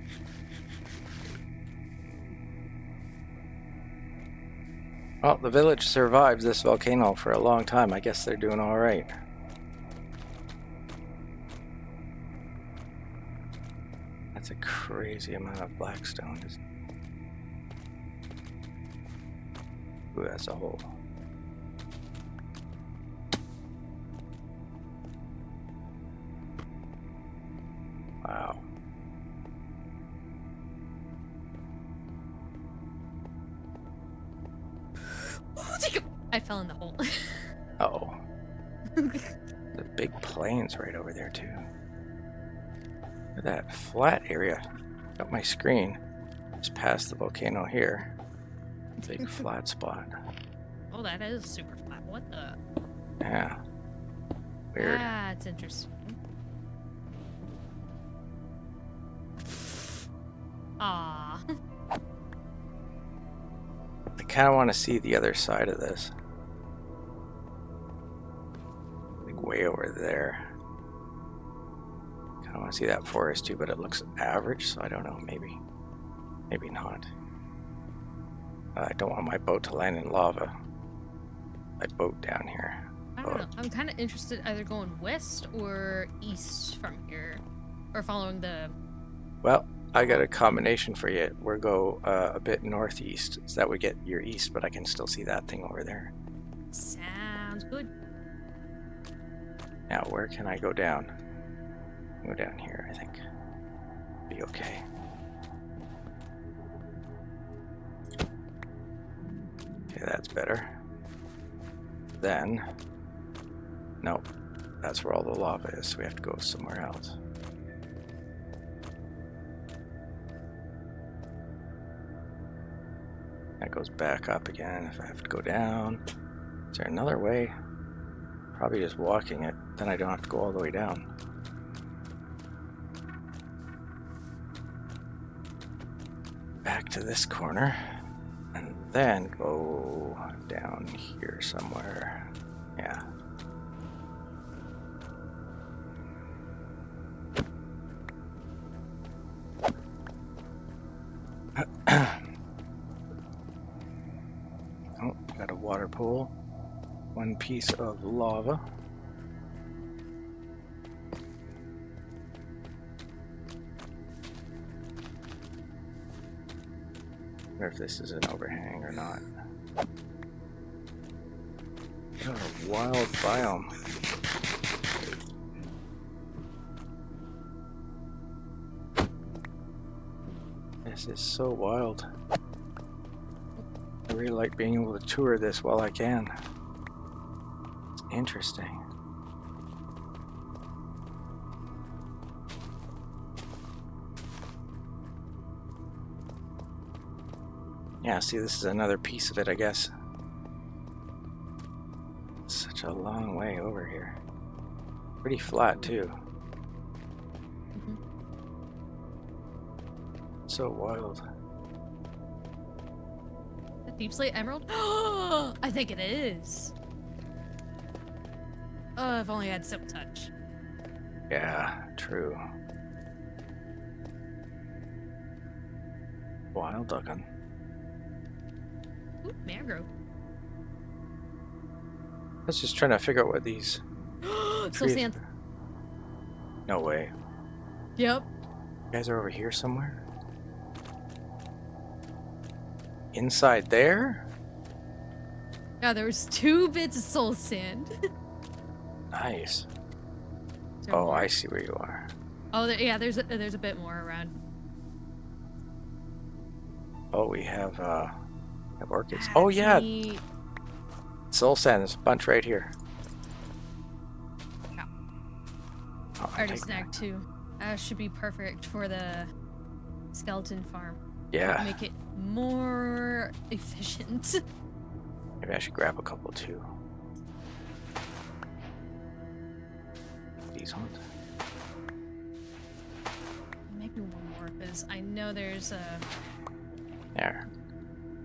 Well, the village survived this volcano for a long time. I guess they're doing all right. That's a crazy amount of blackstone. Ooh, that's a hole. Wow. I fell in the hole. Uh-oh. The big plains right over there, too. Look at that flat area. Got my screen. Just past the volcano here. Big flat spot. Oh, that is super flat. What the? Yeah. Weird. That's interesting. Ah. I kind of want to see the other side of this. Like way over there. Kind of want to see that forest too, but it looks average, so I don't know. Maybe. Maybe not. I don't want my boat to land in lava. My boat down here. I don't know. I'm kind of interested either going west or east from here. Or following the... Well, I got a combination for you. We'll go a bit northeast, so that we get your east, but I can still see that thing over there. Sounds good. Now, where can I go down? Go down here, I think. Be okay. Okay, that's better. Then, nope, that's where all the lava is, so we have to go somewhere else. That goes back up again if I have to go down. Is there another way? Probably just walking it, then I don't have to go all the way down. Back to this corner, and then go down here somewhere. Yeah. Oh, got a water pool. One piece of lava. Wonder if this is an overhang or not. What a wild biome. This is so wild. I really like being able to tour this while I can. It's interesting. Yeah, see, this is another piece of it, I guess. Such a long way over here. Pretty flat, too. So wild. A deep slate emerald? Oh, I think it is. Oh, if only I had silk touch. Yeah, true. Wild looking. Ooh, mangrove. I was just trying to figure out what these So trees sand. are. No way. Yep. You guys are over here somewhere? Inside there? Yeah, there was 2 bits of soul sand. Nice. Is there Oh, more? I see where you are. Oh, yeah, there's a bit more around. Oh, we have orchids. That's Oh yeah, neat. soul sand. There's a bunch right here. Yeah. Oh, I already take that. snagged 2. Should be perfect for the skeleton farm. Yeah, Make it more efficient. maybe I should grab a couple too. These ones. Maybe one more, because I know there's a There.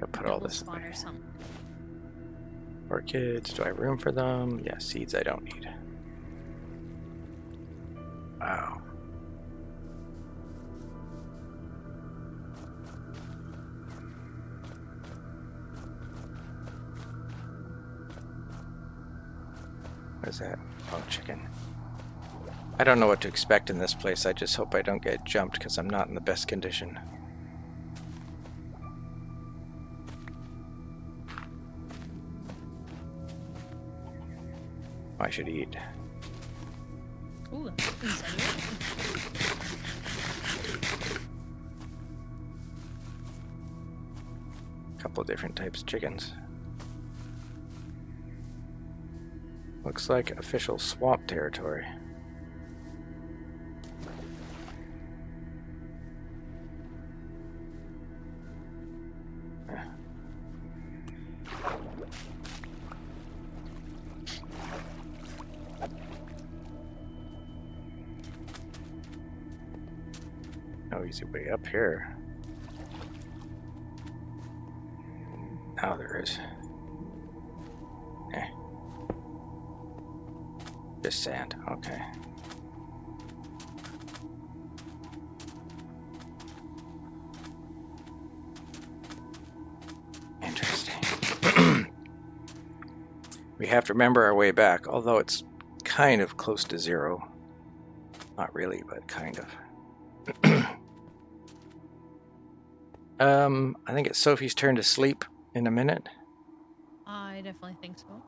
I'll put all double this spawn away. or something. Orchids. Do I have room for them? Yeah, seeds I don't need. Wow. What is that? Oh, chicken. I don't know what to expect in this place. I just hope I don't get jumped because I'm not in the best condition. I should eat. Ooh, inside here. A couple of different types of chickens. Looks like official swamp territory. No easy way up here. Now there is. Just sand. Okay. Interesting. We have to remember our way back, although it's kind of close to 0. Not really, but kind of. I think it's Sophie's turn to sleep in a minute I definitely think so.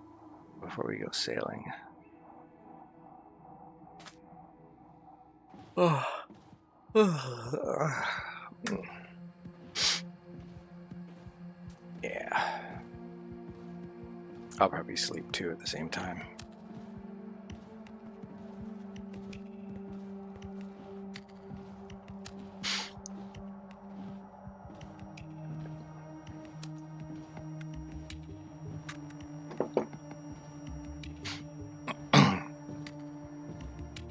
before we go sailing. Oh. Yeah. I'll probably sleep too at the same time.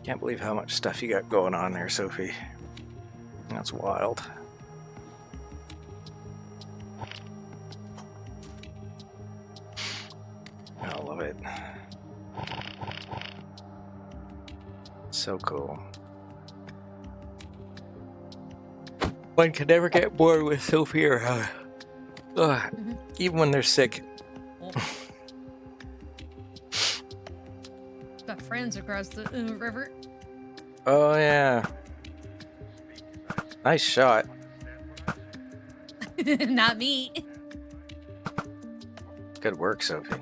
Can't believe how much stuff you got going on there, Sophie. That's wild. I love it. So cool. One can never get bored with Sophie or her. Even when they're sick. Oh. Got friends across the river. Oh yeah. Nice shot. Not me. Good work, Sophie.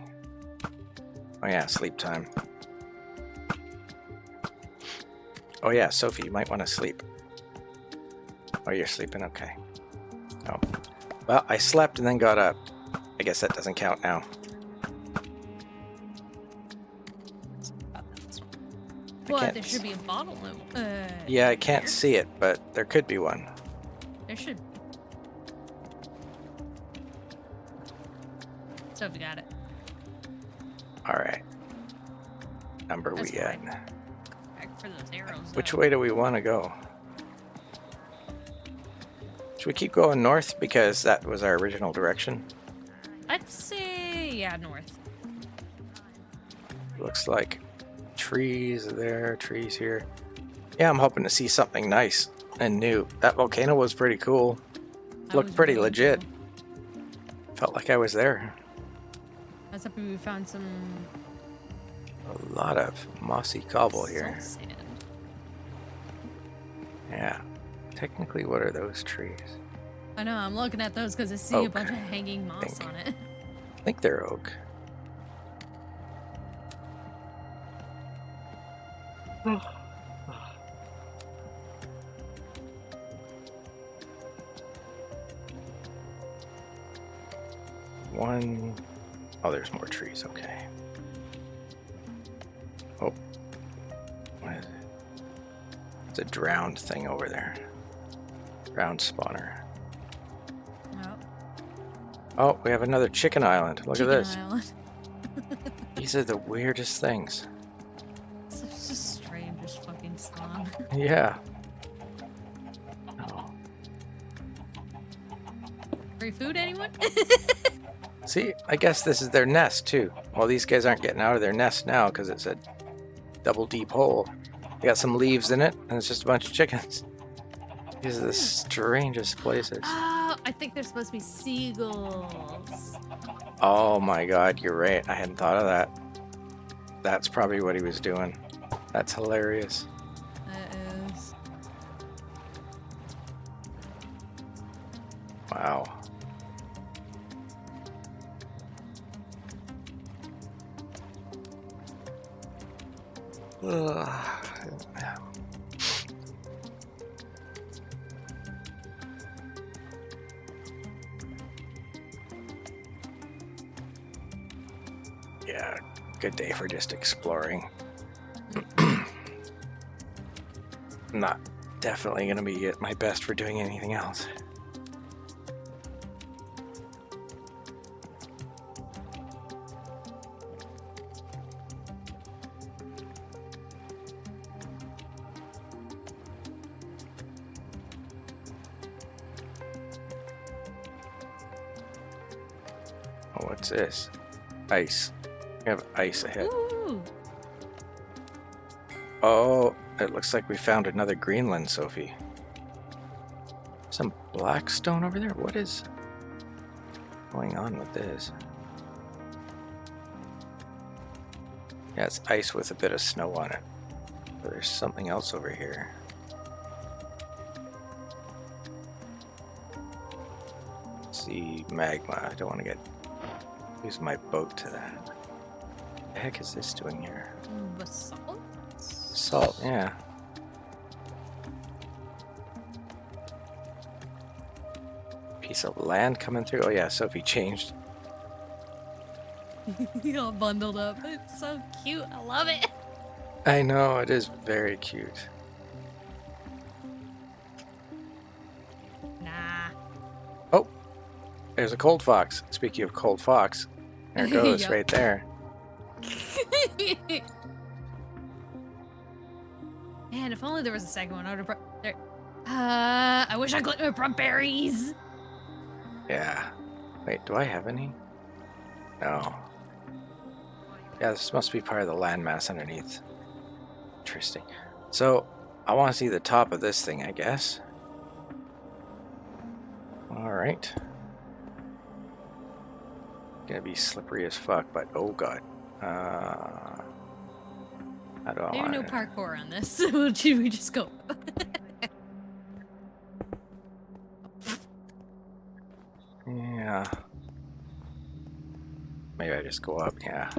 Oh yeah, sleep time. Oh yeah, Sophie, you might want to sleep. Oh, you're sleeping? Okay. Oh. Well, I slept and then got up. I guess that doesn't count now. What? There should be a bottle. Yeah, I can't here. see it, but there could be one. There should. Sophie got it. All right. Number That's we at? fine. Back for those arrows. Which way do we want to go? Should we keep going north because that was our original direction? I'd say, yeah, north. Looks like trees there, trees here. Yeah, I'm hoping to see something nice and new. That volcano was pretty cool. Looked pretty really legit. cool. Felt like I was there. I was happy we found some. A lot of mossy cobble here. Salt sand. Yeah. Technically, what are those trees? I know, I'm looking at those because I see Oak, a bunch of hanging moss on it. I think they're oak. One. Oh, there's more trees. Okay. Oh. What is it? It's a drowned thing over there. Drowned spawner. Oh, Oh, we have another chicken island. Look at this. Island. These are the weirdest things. It's just a strangest fucking song. Yeah. Oh. Free food, anyone? See, I guess this is their nest too. Well, these guys aren't getting out of their nest now because it's a double deep hole. They got some leaves in it, and it's just a bunch of chickens. These are the strangest places. Oh, I think they're supposed to be seagulls. Oh my god, you're right. I hadn't thought of that. That's probably what he was doing. That's hilarious. That is. Wow. Ugh. Yeah, good day for just exploring. Not definitely gonna be at my best for doing anything else. Oh, what's this? Ice. We have ice ahead. Ooh. Oh, it looks like we found another Greenland, Sophie. Some black stone over there? What is going on with this? Yeah, it's ice with a bit of snow on it. But there's something else over here. Let's see, magma. I don't want to use my boat to that. What the heck is this doing here? Basalt? Salt, yeah. Piece of land coming through. Oh yeah, Sophie changed. All bundled up. It's so cute. I love it. I know, it is very cute. Nah. Oh, there's a cold fox. Speaking of cold fox, there it goes Yep. right there. Man, if only there was a second one, I would have brought there. I wish I could have brought berries. Yeah. Wait, do I have any? No. Yeah, this must be part of the landmass underneath. Interesting. So, I want to see the top of this thing, I guess. Alright. Gonna be slippery as fuck, but oh god. How do I Maybe want no it? parkour on this. Should we just go? Yeah. Maybe I just go up, yeah.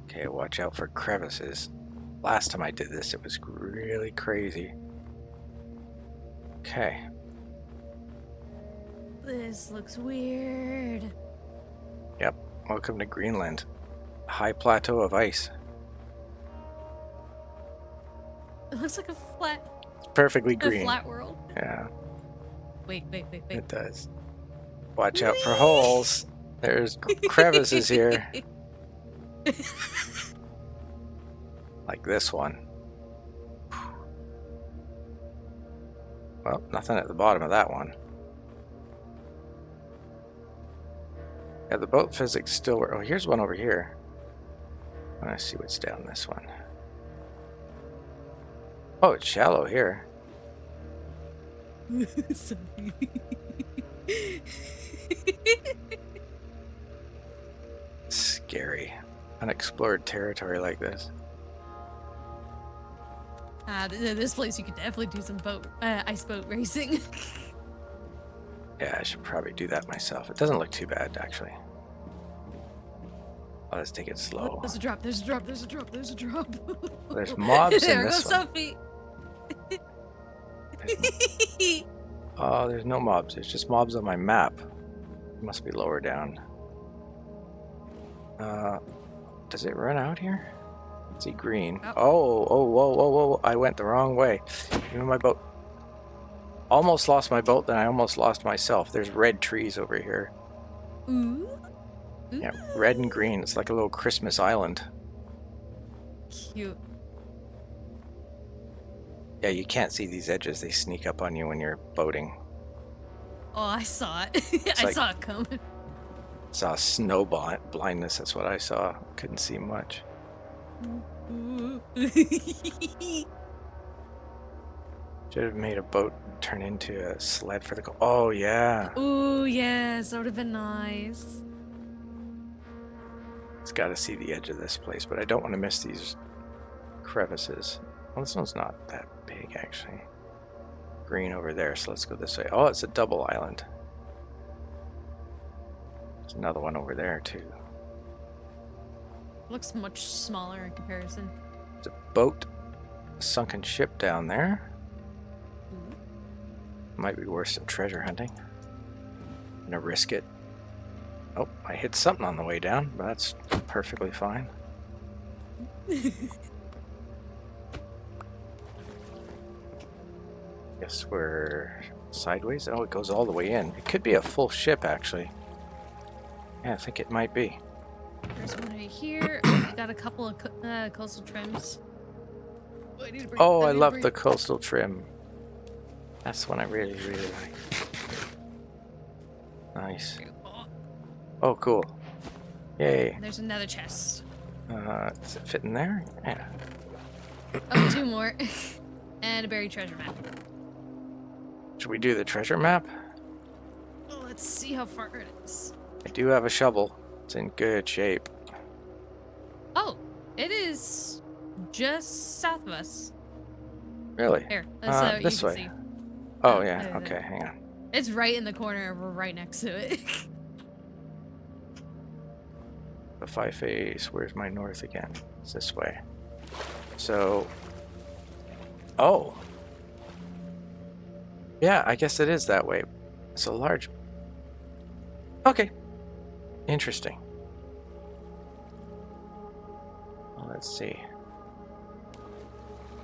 Okay, watch out for crevices. Last time I did this, it was really crazy. Okay. This looks weird. Yep. Welcome to Greenland. High plateau of ice. It looks like a flat, It's perfectly green. a flat world. Yeah, Wait. it does. Watch out for holes. There's crevices here. Like this one. Well, nothing at the bottom of that one. Yeah, the boat physics still work. Oh, here's one over here. I want to see what's down this one. Oh, it's shallow here. Scary. Unexplored territory like this. This place you could definitely do some ice boat racing. Yeah, I should probably do that myself. It doesn't look too bad, actually. Oh, let's take it slow. There's a drop. There's a drop. There's mobs in there this goes one. Sophie. Oh, there's no mobs. There's just mobs on my map. It must be lower down. Does it run out here? See green. Oh, whoa. I went the wrong way. Even my boat. Almost lost my boat, then I almost lost myself. There's red trees over here. Ooh. Yeah, red and green. It's like a little Christmas island. Cute. Yeah, you can't see these edges. They sneak up on you when you're boating. Oh, I saw it. I saw it coming. Saw snow blindness. That's what I saw. Couldn't see much. Should have made a boat turn into a sled for the. Oh yeah. Ooh, yes, that would have been nice. It's got to see the edge of this place, but I don't want to miss these crevices. Well, this one's not that big actually. Green over there, so let's go this way. Oh, it's a double island. There's another one over there too. Looks much smaller in comparison. There's a boat, a sunken ship down there. Might be worth some treasure hunting. I'm gonna risk it. Oh, I hit something on the way down, but that's perfectly fine. Guess we're sideways. Oh, it goes all the way in. It could be a full ship, actually. Yeah, I think it might be. There's one right here. Oh, we got a couple of coastal trims. Oh, I love the coastal trim. That's one I really, really like. Nice. Oh, cool. Yay. There's another chest. Does it fit in there? Yeah. Oh, two more. And a buried treasure map. Should we do the treasure map? Oh, let's see how far it is. I do have a shovel. It's in good shape. Oh, it is just south of us. Really? Here, this you way. can see. Oh, yeah. Okay, hang on. It's right in the corner. We're right next to it. If I face, where's my north again? It's this way. So, oh. Yeah, I guess it is that way. It's a large. Okay. Interesting. Well, let's see.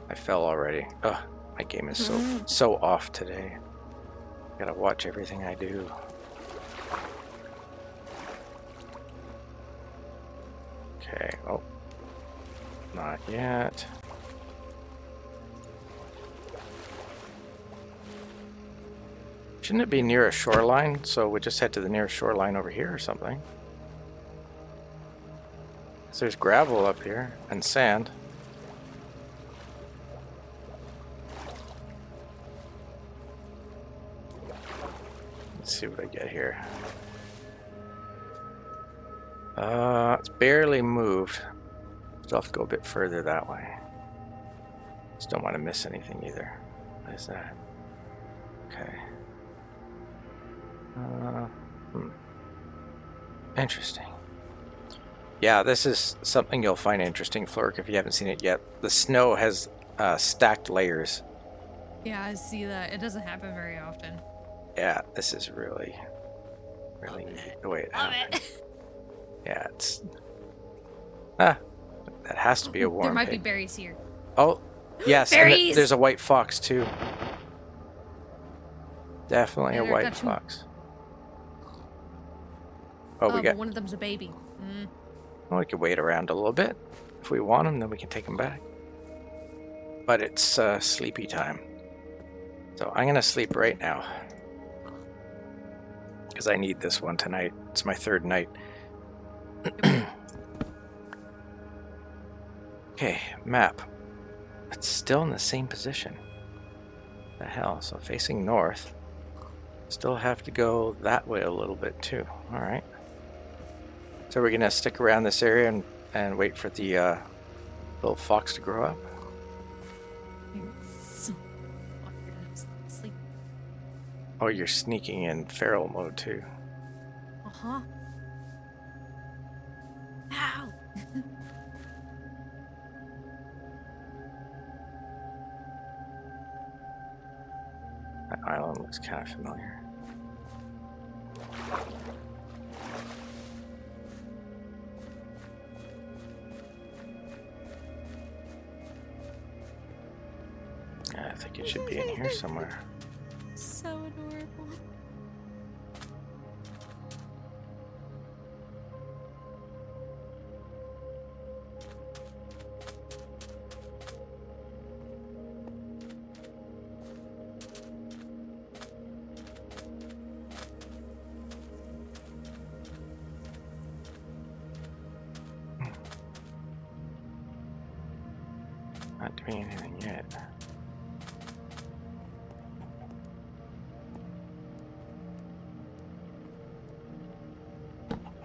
I fell already. Ugh, my game is so off today. Gotta watch everything I do. Okay, oh. Not yet. Shouldn't it be near a shoreline? So we just head to the nearest shoreline over here or something. So there's gravel up here and sand. Let's see what I get here. It's barely moved. So I'll have to go a bit further that way. Just don't want to miss anything either. What is that? Okay. Interesting. Yeah, this is something you'll find interesting, Florica, if you haven't seen it yet. The snow has stacked layers. Yeah, I see that. It doesn't happen very often. Yeah, this is really neat the way it Love happened. it. Yeah, it's... Ah, that has to be a warm There might be pig. berries here. Oh, yes, and Berries! there's a white fox too. Definitely Yeah, a there white got two. fox. Oh, we But got... one of them's a baby. Well, we could wait around a little bit. If we want them, then we can take them back. But it's sleepy time. So I'm going to sleep right now. Because I need this one tonight. It's my third night. Okay, map. It's still in the same position. The hell? So facing north. Still have to go that way a little bit too. Alright. So we're going to stick around this area and wait for the little fox to grow up. Sleep. Oh, you're sneaking in feral mode too. Uh-huh. Ow! That island looks kind of familiar. I think it should be in here somewhere. So adorable. Not doing anything yet.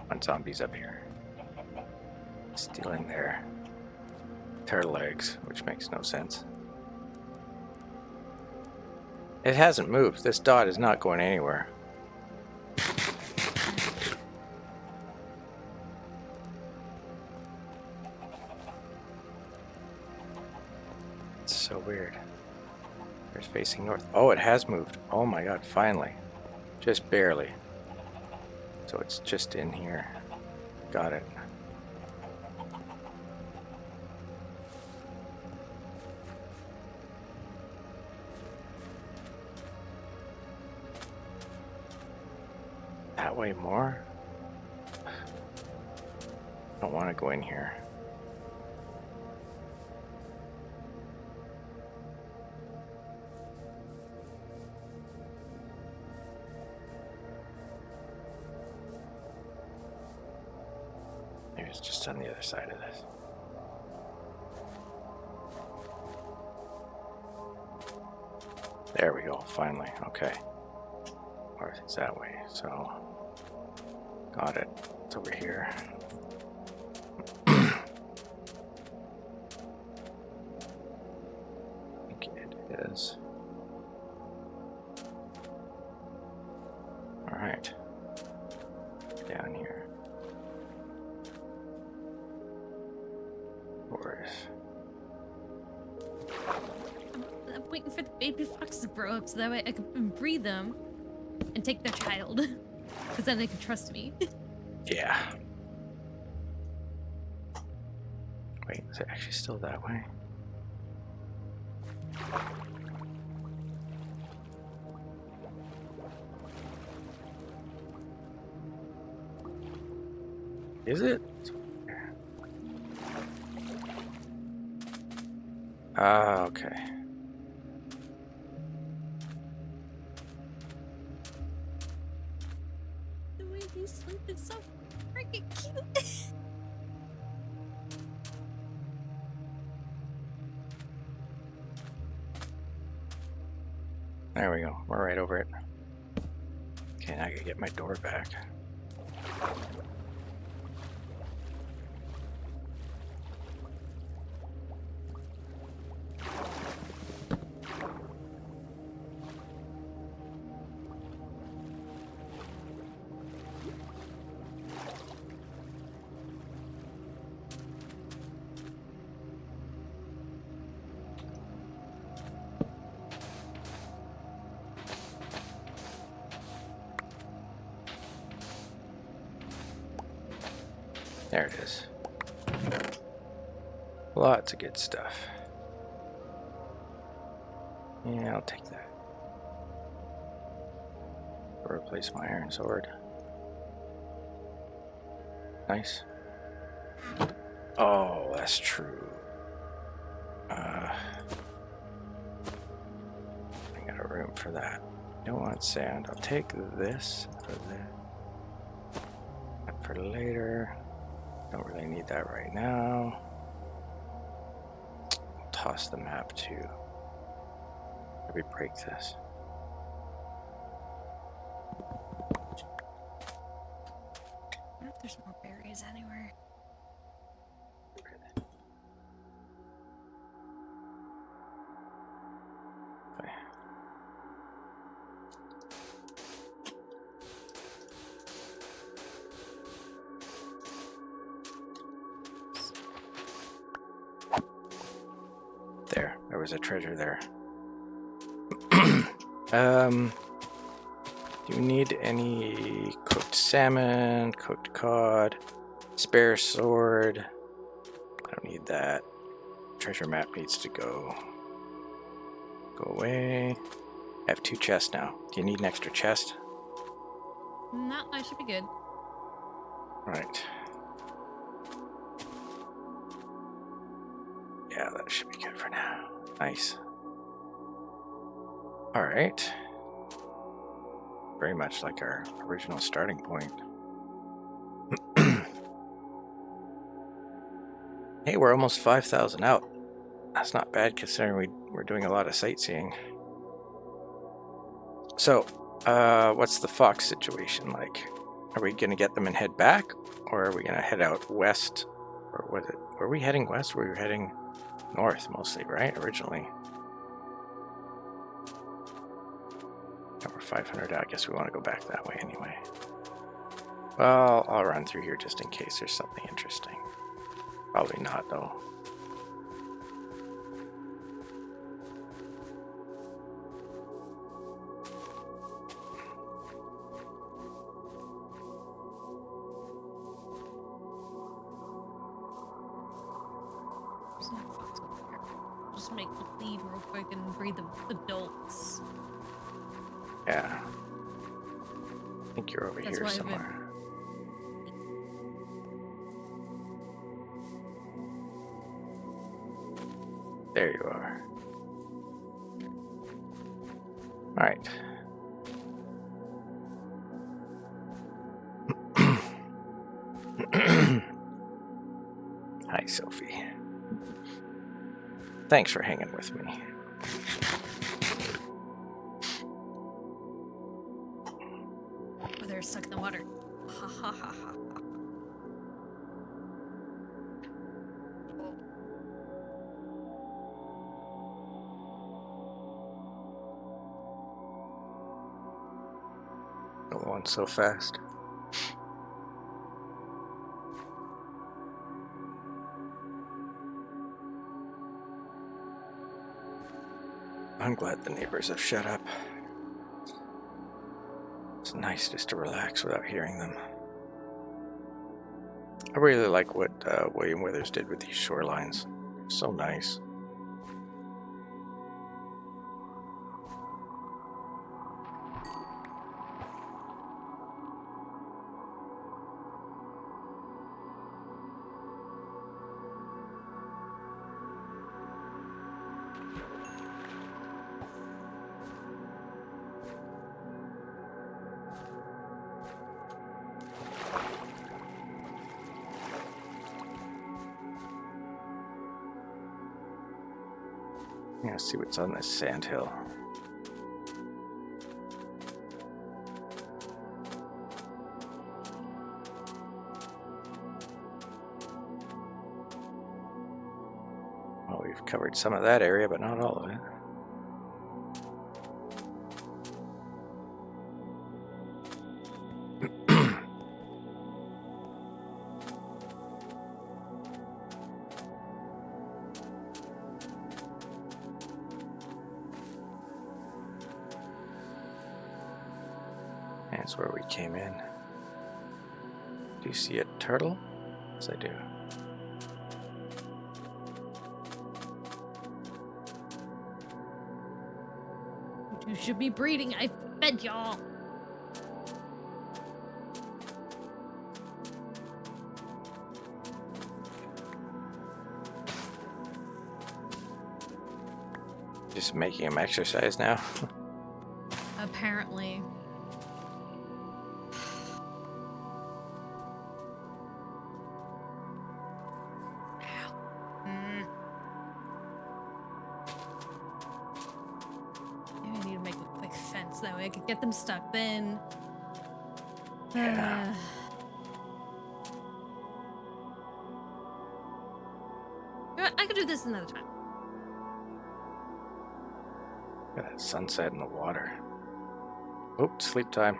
One zombie's up here. Stealing their legs, which makes no sense. It hasn't moved. This dot is not going anywhere. It's so weird. It's facing north. Oh, it has moved. Oh my god, finally. Just barely. So it's just in here. Got it. That way more? Don't want to go in here. Maybe it's just on the other side of this. There we go, finally. Okay. Or it's that way, so... Got it. It's over here. I think it is. Alright. Down here. Where is... I'm waiting for the baby fox to grow up so that way I can breed them and take their child. Because then they can trust me. Yeah. Wait, is it actually still that way? Is it? Ah, okay. The way you sleep is so freaking cute. There we go. We're right over it. Okay, now I gotta get my door back. There it is. Lots of good stuff. Yeah, I'll take that. Replace my iron sword. Nice. Oh, that's true. I got a room for that. Don't want sand. I'll take this for this. That for later. Don't really need that right now. I'll toss the map too. Maybe break this. I wonder if there's more berries anywhere. Okay. There was a treasure there. Do you need any cooked salmon, cooked cod, spare sword? I don't need that. Treasure map needs to go away. I have 2 chests now. Do you need an extra chest? No, I should be good. Right. Yeah, that should be good for now. Nice. Alright. Very much like our original starting point. Hey, we're almost 5,000 out. That's not bad considering we're doing a lot of sightseeing. So, what's the fox situation like? Are we going to get them and head back? Or are we going to head out west? Or was it? Were we heading west? We were heading north mostly, right? Originally. We're 500 out. I guess we want to go back that way anyway. Well, I'll run through here just in case there's something interesting. Probably not, though. There's no fox over there. Just make them leave real quick and breed the adults. Yeah. I think you're over That's here why somewhere. There you are. All right. Hi, Sophie. Thanks for hanging with me. Oh, they're stuck in the water. Ha ha ha ha. Going so fast. I'm glad the neighbors have shut up. It's nice just to relax without hearing them. I really like what William Withers did with these shorelines. So nice. Yeah, see what's on this sandhill. Well, we've covered some of that area, but not all of it. That's where we came in. Do you see a turtle? Yes, I do. You should be breeding. I fed y'all. Just making him exercise now. Apparently. Maybe I need to make a quick fence that way I could get them stuck then. Yeah. You know what? I could do this another time. Look at that sunset in the water. Oh, sleep time.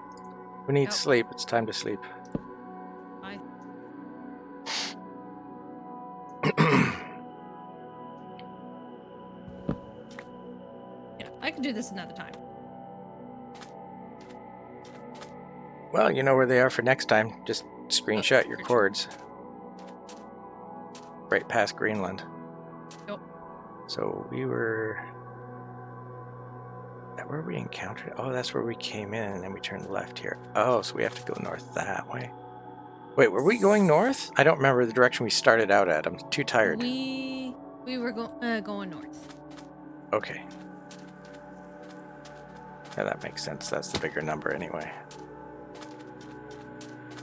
Who needs Yep. sleep? It's time to sleep. I yeah, I could do this another time. Well, you know where they are for next time. Just screenshot your cords. Right past Greenland. Yep. So we were... That where we encountered? Oh, that's where we came in and then we turned left here. Oh, so we have to go north that way. Wait, were we going north? I don't remember the direction we started out at. I'm too tired. We were going north. Okay. Yeah, that makes sense. That's the bigger number anyway.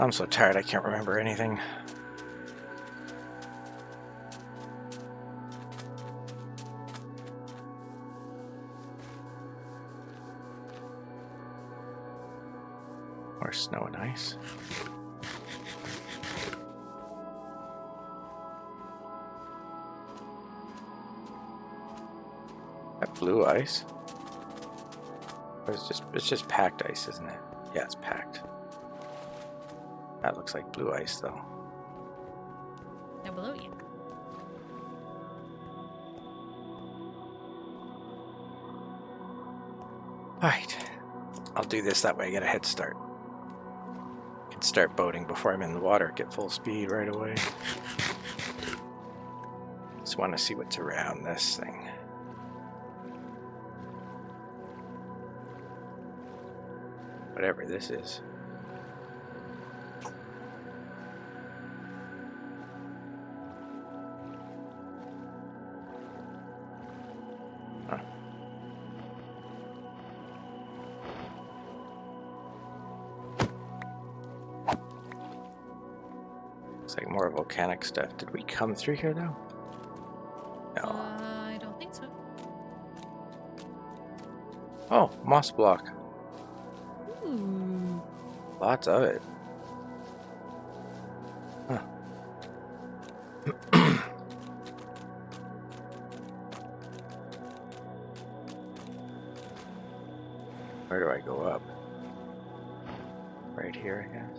I'm so tired I can't remember anything. Or snow and ice. That blue ice? Or it's just packed ice, isn't it? Yeah, it's packed. That looks like blue ice though. Down below you. Alright. I'll do this that way I get a head start. I can start boating before I'm in the water, get full speed right away. Just want to see what's around this thing. Whatever this is. Huh. Looks like more volcanic stuff. Did we come through here though? No. I don't think so. Oh, moss block. Ooh. Lots of it. Huh. Where do I go up? Right here, I guess.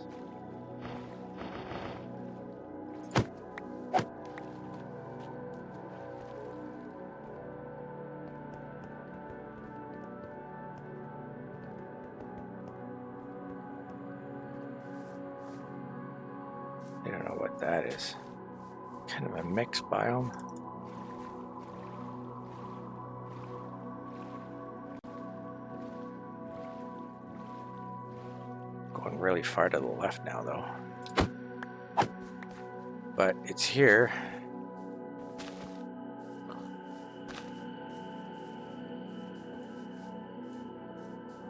I don't know what that is. Kind of a mixed biome. Going really far to the left now, though. But it's here.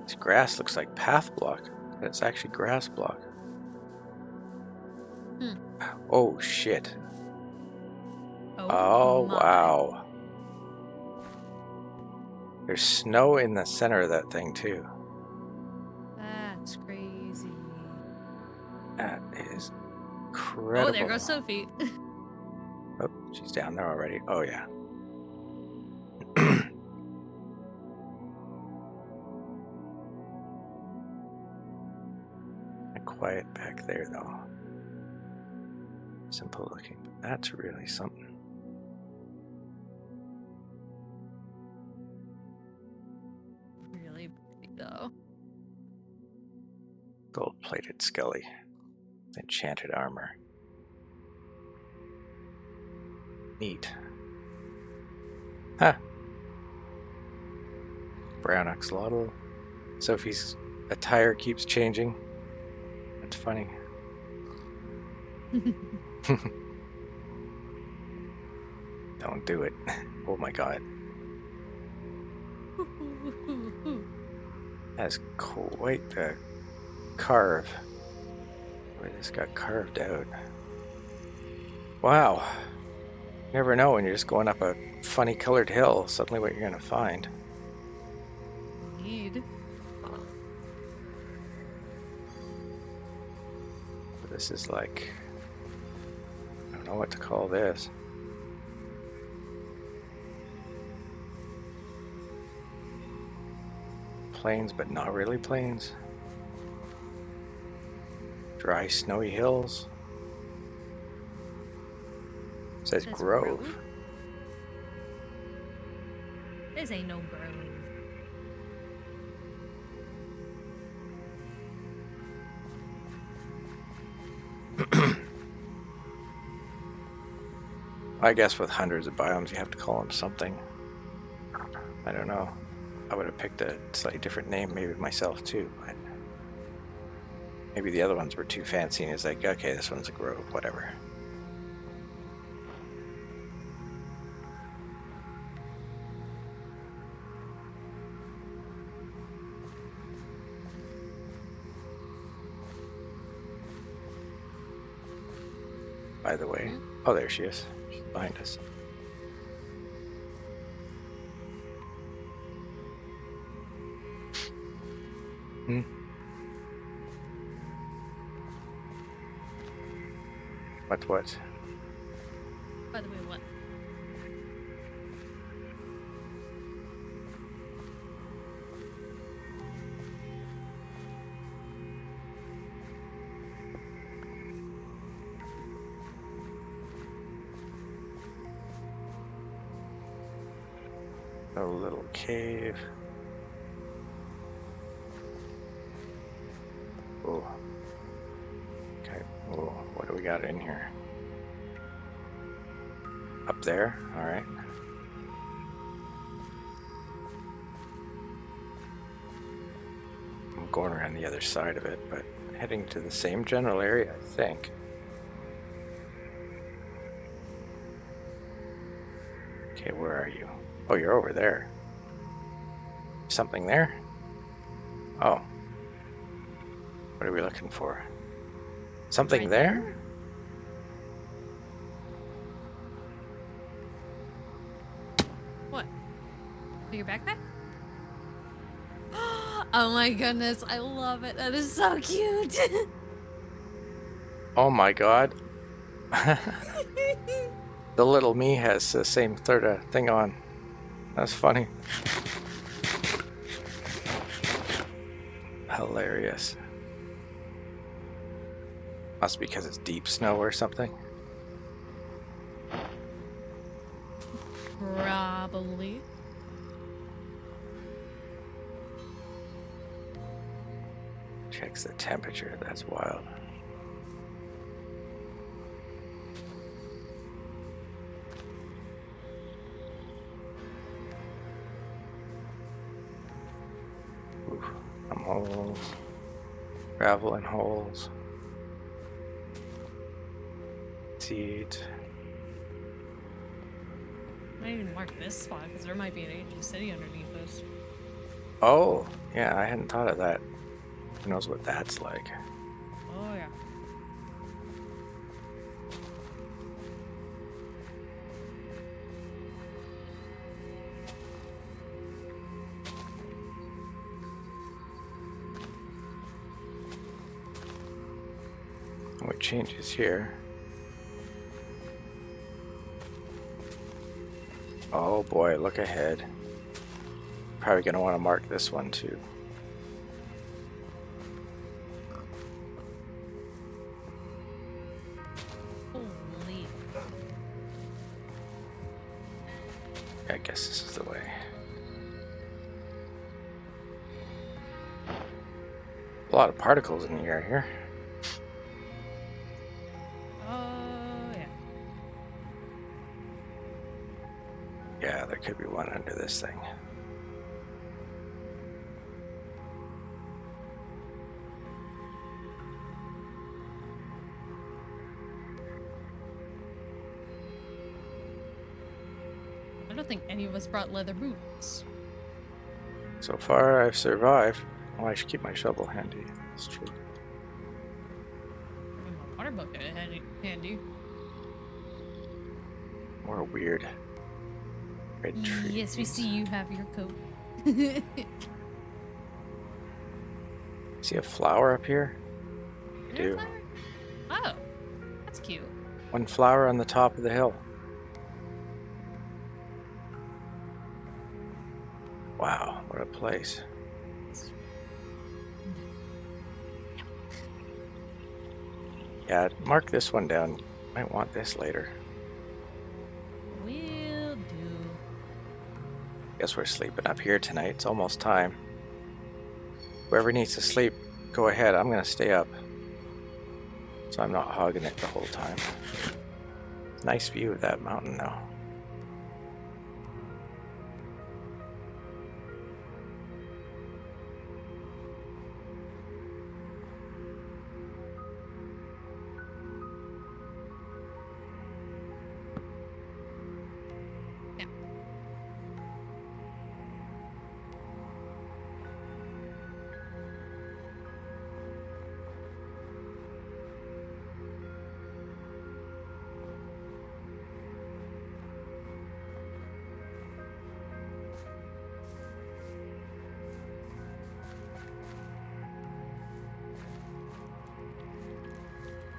This grass looks like path block, but it's actually grass block. Oh shit. Oh my. wow. There's snow in the center of that thing too. That's crazy. That is incredible. Oh, there goes Sophie. Oh, she's down there already. Oh yeah. Quiet back there though. Simple looking, but that's really something. Really pretty though. Gold-plated skelly. Enchanted armor. Neat. Huh. Brown axolotl. Sophie's attire keeps changing. That's funny. Don't do it. Oh my god. That's quite the carve. Where this got carved out. Wow. Never know when you're just going up a funny colored hill, suddenly what you're gonna find. Indeed. This is like, I don't know what to call this. Plains, but not really plains. Dry, snowy hills. It says grove. This ain't no grove. I guess with hundreds of biomes, you have to call them something. I don't know. I would have picked a slightly different name, maybe myself too, but maybe the other ones were too fancy and it's like, okay, this one's a grove, whatever. By the way, oh, there she is. She's behind us. Hmm. What? By the way, what? A little cave. Oh. Okay. Oh, what do we got in here? Up there? Alright. I'm going around the other side of it, but heading to the same general area, I think. Okay, where are you? Oh, you're over there. Something there? Oh. What are we looking for? Something Right there? What? Your backpack? Oh my goodness, I love it. That is so cute. Oh my god. The little me has the same sort of thing on. That's funny. Hilarious. Must be because it's deep snow or something. Probably. Checks the temperature. That's wild. Oof. Some holes. Gravel and holes. Seeds. I might even mark this spot because there might be an ancient city underneath us. Oh, yeah, I hadn't thought of that. Who knows what that's like? Oh yeah. What changes here? Oh boy, look ahead. Probably gonna want to mark this one too. Holy. I guess this is the way. A lot of particles in the air here. Oh yeah. could be one under this thing. I don't think any of us brought leather boots. So far, I've survived. Oh, I should keep my shovel handy. That's true. I mean, my water bucket handy. More weird. Red trees. Yes, we see you have your coat. See a flower up here? I do. Flower? Oh, that's cute. One flower on the top of the hill. Wow, what a place. Yeah, mark this one down. Might want this later. Will do. Guess we're sleeping up here tonight. It's almost time. Whoever needs to sleep, go ahead. I'm gonna stay up, so I'm not hogging it the whole time. Nice view of that mountain though.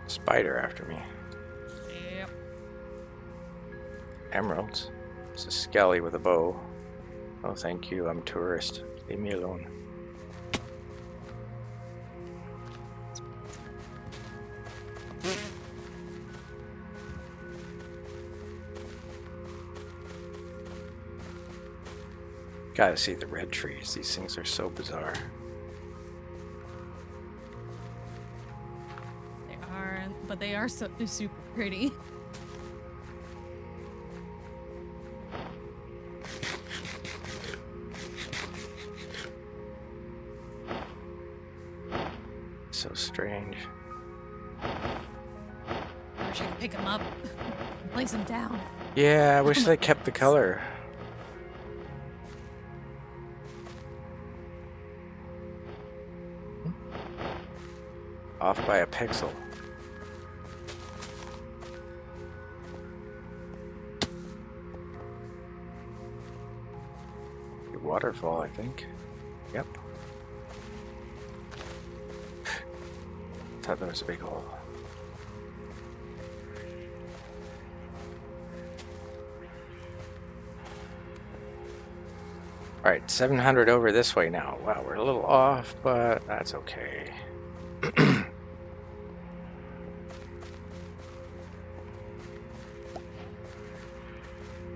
Spider after me. Yep. Emeralds. It's a skelly with a bow. Oh, thank you. I'm a tourist. Leave me alone. Gotta see the red trees. These things are so bizarre. They are, but they are so super pretty. So strange. I wish I could pick them up, place them down. Yeah, I wish they kept the color. Off by a pixel. Good waterfall, I think. Yep. Thought there was a big hole. Alright, 700 over this way now. Wow, we're a little off, but that's okay.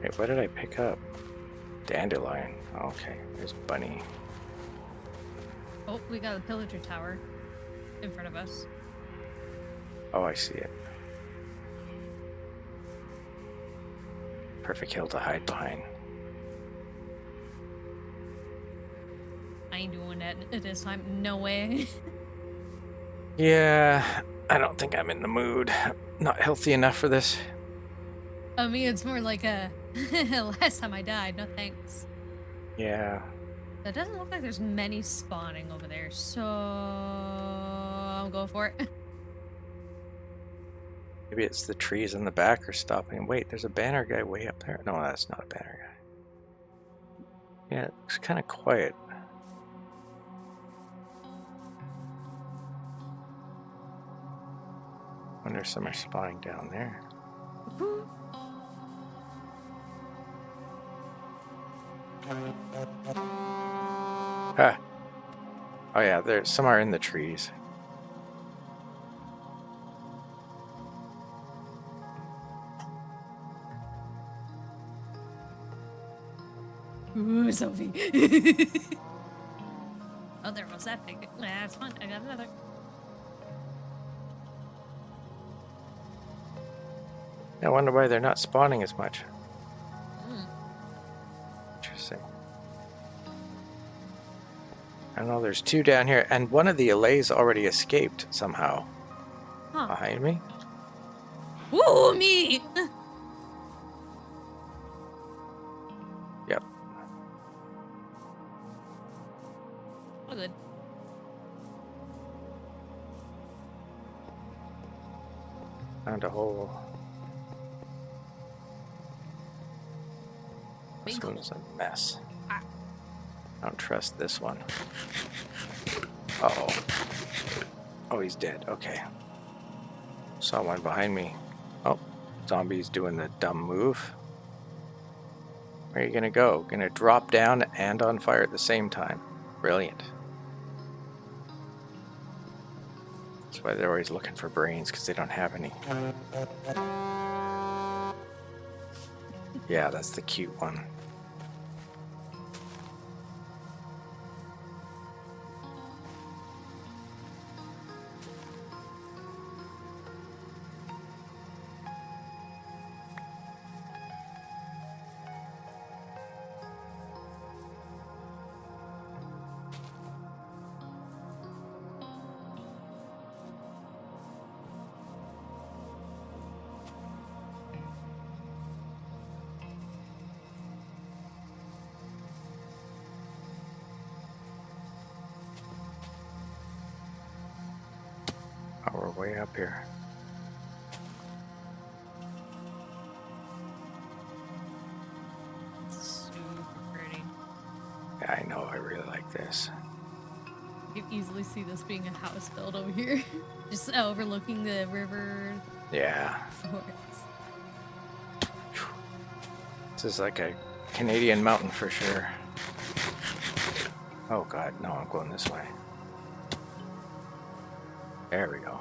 Wait, what did I pick up? Dandelion. Okay, there's Bunny. Oh, we got a pillager tower in front of us. Oh, I see it. Perfect hill to hide behind. I ain't doing that at this time. No way. Yeah, I don't think I'm in the mood. Not healthy enough for this. I mean, it's more like a last time I died. No thanks. Yeah. It doesn't look like there's many spawning over there, so I'm going for it. Maybe it's the trees in the back are stopping. Wait, there's a banner guy way up there. No, that's not a banner guy. Yeah, it looks kind of quiet. Wonder if some are spawning down there. Ah. Oh yeah, there's some are in the trees. Ooh, Sophie. Oh, there was that thing. Nah, it's fun. I got another. I wonder why they're not spawning as much. Interesting. I know there's two down here, and one of the allays already escaped somehow. Huh. Behind me? Woo, me! Yep. Oh, good. Found a hole. This Big one's a mess. Ah. I don't trust this one. Uh-oh. Oh, he's dead. Okay. Saw one behind me. Oh, zombie's doing the dumb move. Where are you gonna go? Gonna drop down and on fire at the same time. Brilliant. That's why they're always looking for brains, because they don't have any. Yeah, that's the cute one. Oh, we're way up here. It's super pretty. Yeah, I know. I really like this. You can easily see this being a house built over here. Just overlooking the river Yeah. forest. This is like a Canadian mountain for sure. Oh god, no, I'm going this way. There we go.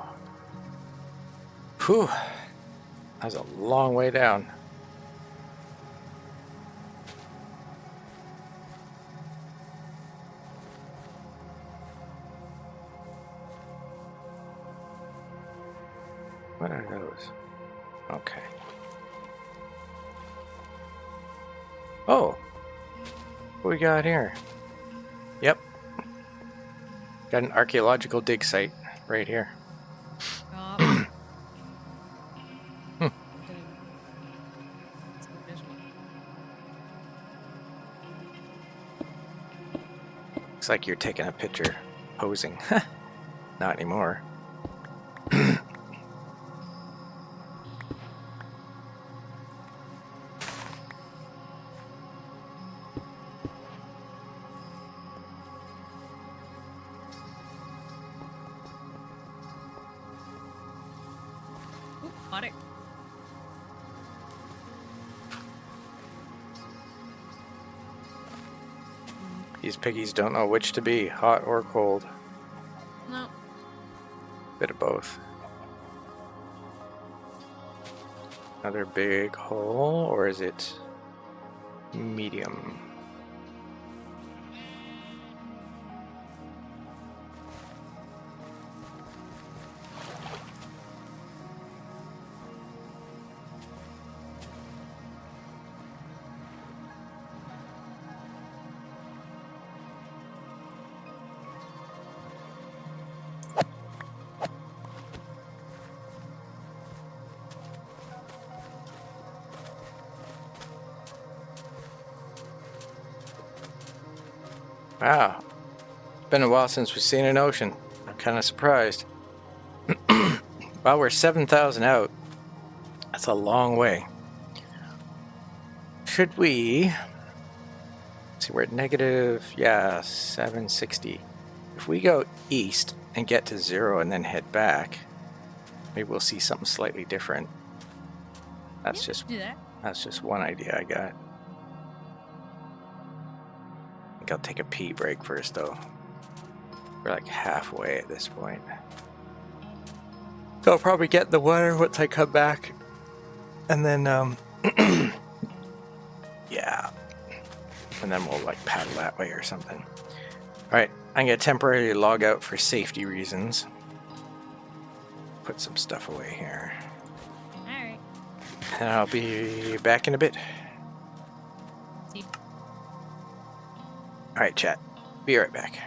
Whew. That was a long way down. What are those? Okay. Oh! What we got here? Yep. Got an archaeological dig site right here. Oh. Looks like you're taking a picture, posing. Not anymore. Ooh, caught it. These piggies don't know which to be, hot or cold. No. Bit of both. Another big hole, or is it medium? Wow. It's been a while since we've seen an ocean. I'm kind of surprised. Wow, we're 7,000 out. That's a long way. Should we... see, we're at negative, yeah, 760. If we go east and get to 0 and then head back, maybe we'll see something slightly different. That's Yeah, just do that. that's just one idea I got. I think I'll take a pee break first, though. We're like halfway at this point. So I'll probably get in the water once I come back. And then, yeah. And then we'll like paddle that way or something. Alright, I'm going to temporarily log out for safety reasons. Put some stuff away here. Alright. And I'll be back in a bit. See. Alright, chat. Be right back.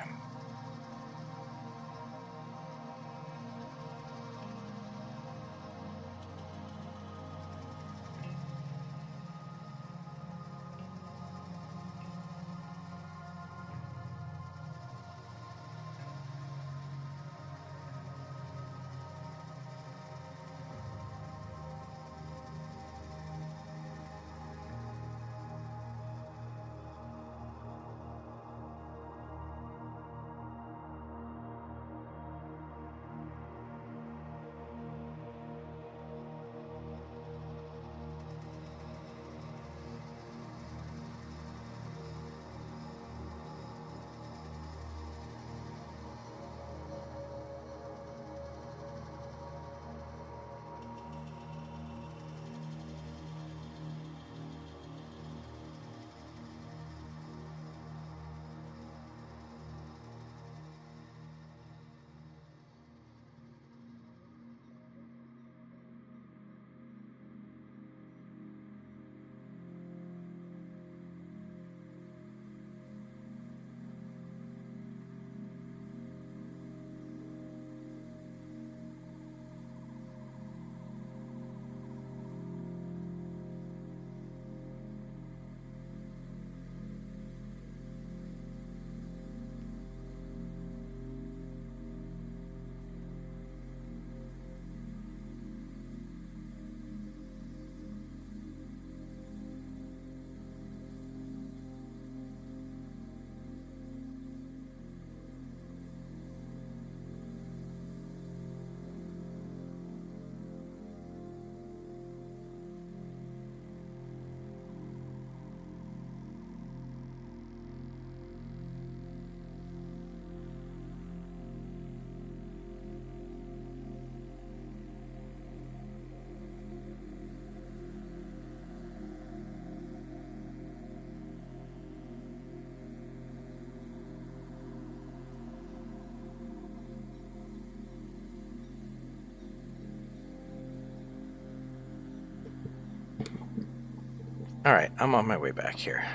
Alright, I'm on my way back here.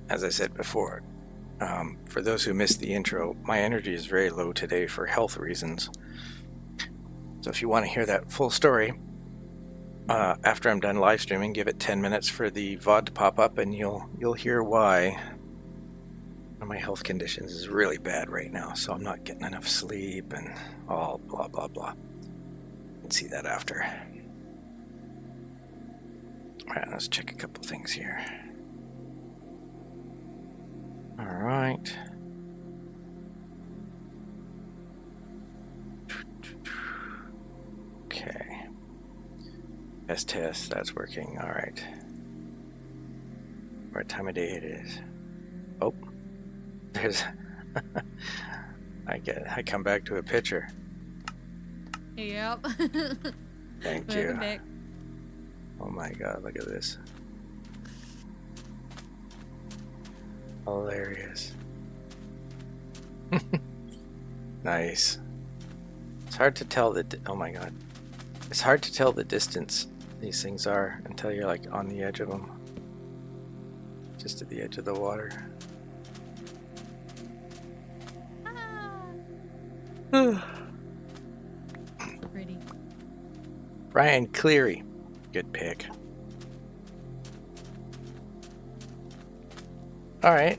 As I said before, for those who missed the intro, my energy is very low today for health reasons. So if you want to hear that full story, after I'm done live streaming, give it 10 minutes for the VOD to pop up and you'll hear why one of my health conditions is really bad right now. So I'm not getting enough sleep and all blah blah blah. You can see that after. Alright, let's check a couple things here. Alright. Okay. Test, that's working. Alright. What time of day it is? Oh. There's I come back to a picture. Yep. Thank you. Back. Oh my god, look at this. Hilarious. Nice. It's hard to tell oh my god. It's hard to tell the distance these things are until you're like on the edge of them. Just at the edge of the water. Pretty. Brian Cleary. Good pick. Alright.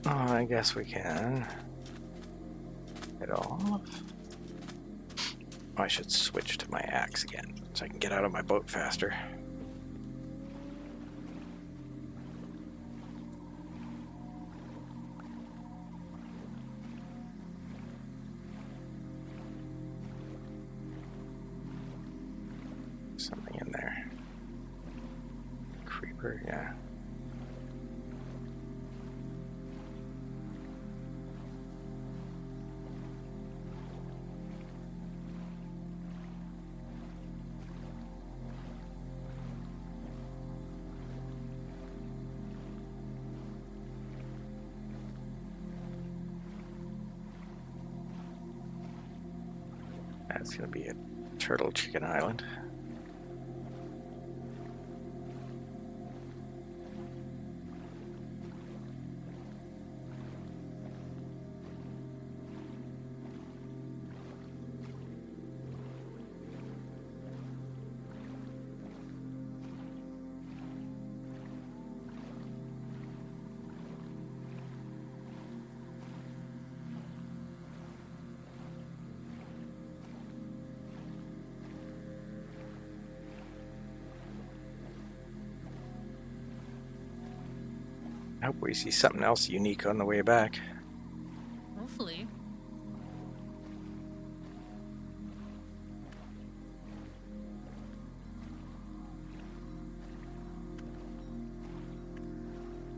Oh, I guess we can get off. I should switch to my axe again so I can get out of my boat faster. Something in there. Creeper, yeah. That's gonna be a turtle chicken island. I hope we see something else unique on the way back. Hopefully.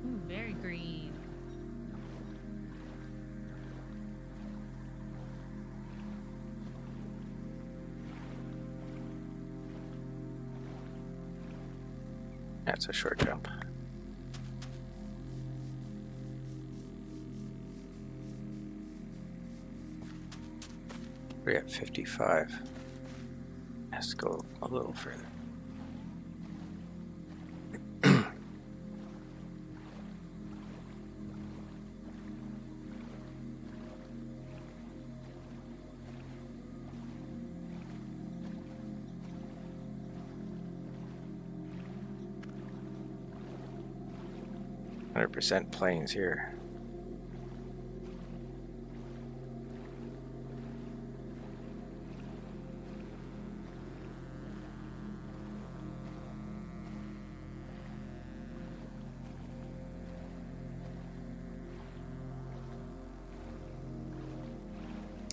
Ooh, very green. That's a short jump. We're at 55. Has to go a little further. 100% planes here.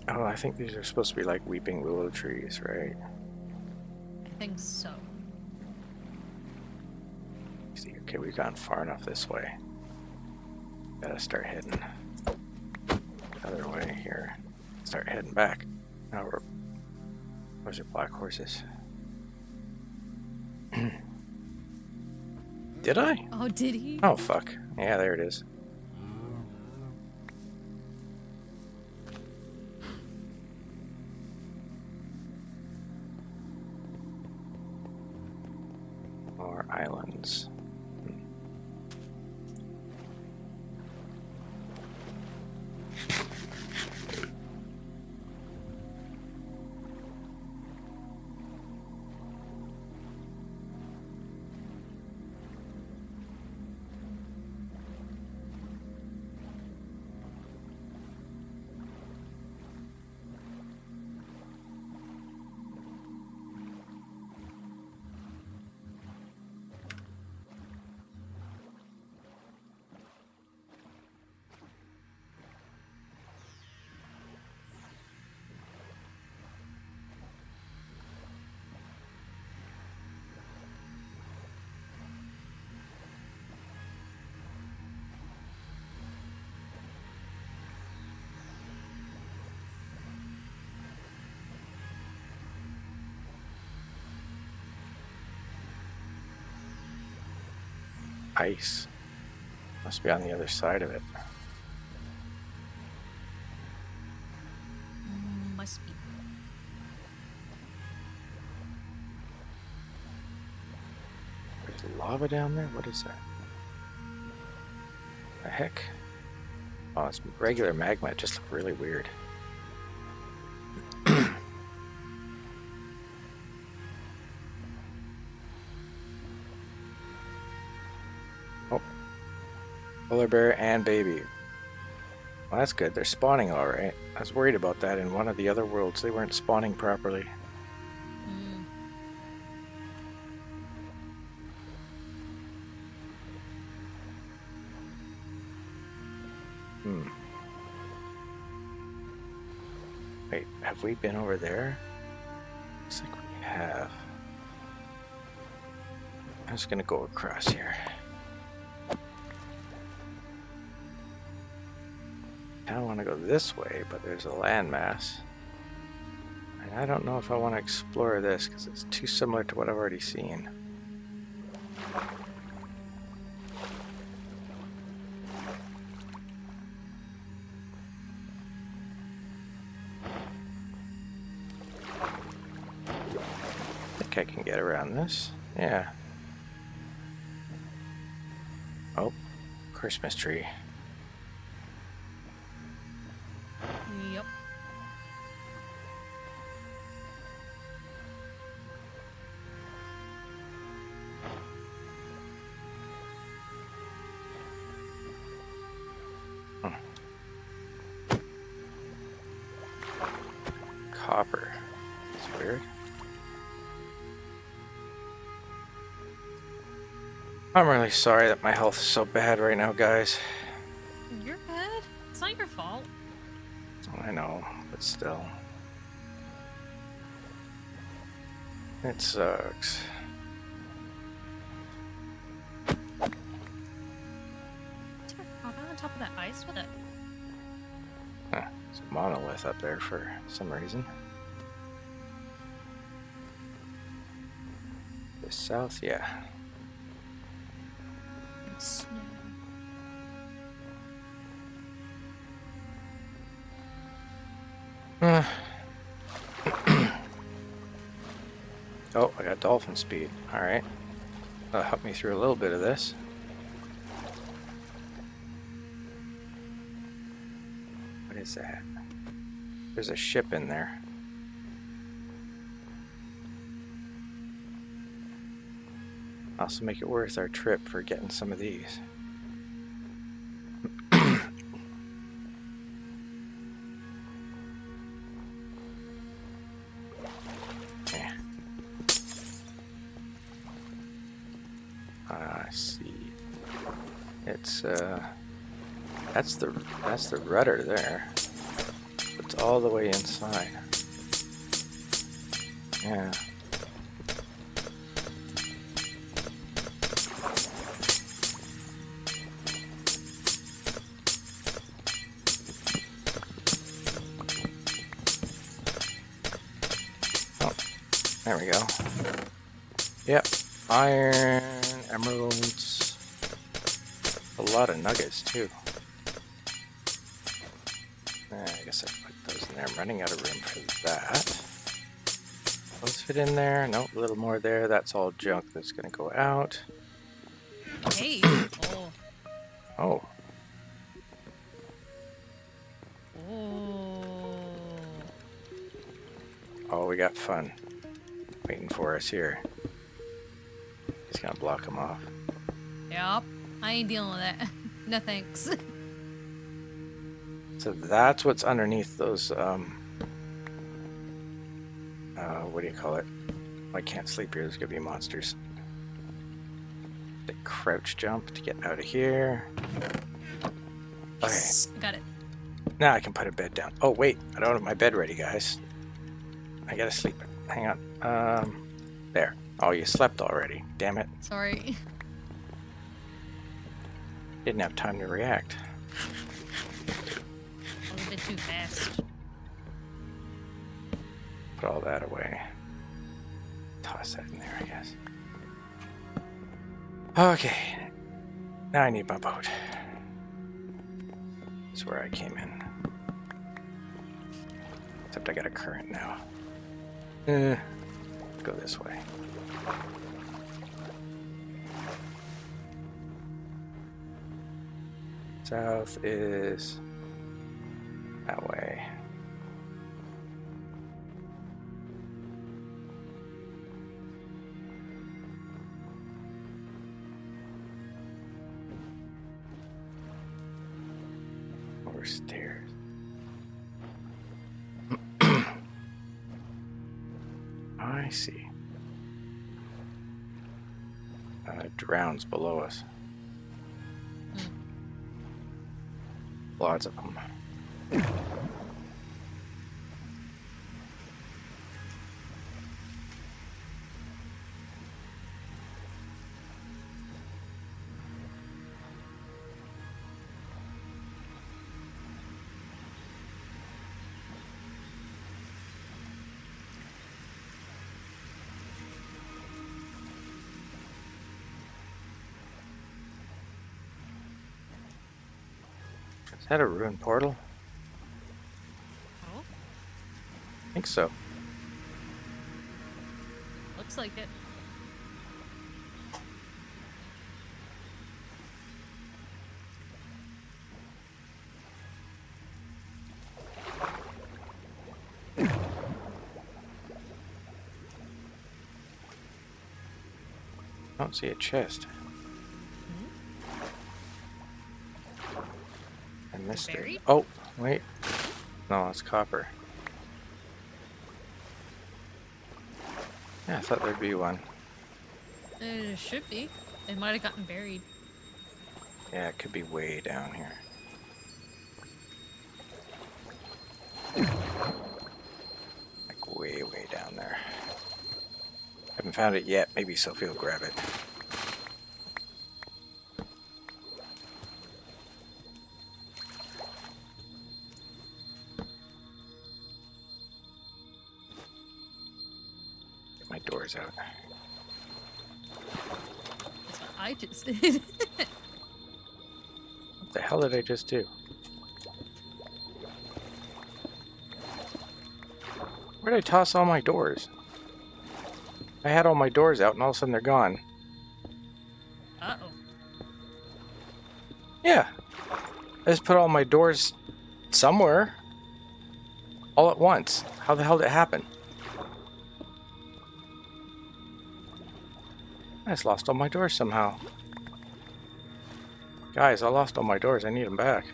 Oh, I think these are supposed to be like weeping willow trees, right? I think so. See, okay, we've gone far enough this way. Gotta start heading the other way here. Start heading back. Now we're... Where's your black horses? Did I? Oh, did he? Oh, fuck. Yeah, there it is. More islands. 'Ice. Must be on the other side of it. Must be. There's lava down there? What is that? The heck? Oh, it's regular magma. It just looked really weird. Oh. Polar bear and baby. Well, that's good. They're spawning all right. I was worried about that in one of the other worlds. They weren't spawning properly. Wait, have we been over there? Looks like we have. I'm just gonna go across here. I don't want to go this way, but there's a landmass. And I don't know if I want to explore this because it's too similar to what I've already seen. I think I can get around this. Yeah. Oh, Christmas tree. Yep. Copper. It's weird. I'm really sorry that my health is so bad right now, guys. You're good. It's not your fault. I know, but still. It sucks. Oh, I'm on top of that ice with it. Huh, there's a monolith up there for some reason. The south, yeah. It's snow. Oh, I got dolphin speed. Alright. That'll help me through a little bit of this. What is that? There's a ship in there. Also make it worth our trip for getting some of these. Yeah. I see. It's that's the rudder there. It's all the way inside. Yeah. Oh, there we go. Yep. Iron, emeralds, a lot of nuggets too. I guess I put those in there. I'm running out of room for that. Those fit in there. Nope, a little more there. That's all junk that's going to go out. Hey. Oh. Oh, Oh. oh, we got fun waiting for us here. He's going to block them off. Yep. I ain't dealing with that. No thanks. So that's what's underneath those, what do you call it? I can't sleep here. There's going to be monsters. The crouch jump to get out of here. Okay. Got it. Now I can put a bed down. Oh, wait. I don't have my bed ready, guys. I gotta sleep. Hang on. There. Oh, you slept already. Damn it. Sorry. Didn't have time to react. A little bit too fast. Put all that away. Toss that in there, I guess. Okay. Now I need my boat. This is where I came in. Except I got a current now. Go this way. South is that way. Over stairs. I see. Drowns below us. Lots of them. Is that a ruined portal? Oh, I think so. looks like it. I don't see a chest. I missed it. Buried? Oh, wait. No, it's copper. Yeah, I thought there'd be one. It should be. It might have gotten buried. Yeah, it could be way down here. Like way, way down there. Haven't found it yet. Maybe Sophie will grab it. Get my doors out. That's what I just did. What the hell did I just do? Where did I toss all my doors? I had all my doors out and all of a sudden they're gone. Uh-oh. Yeah. I just put all my doors somewhere. All at once. How the hell did it happen? I just lost all my doors somehow. Guys, I lost all my doors. I need them back.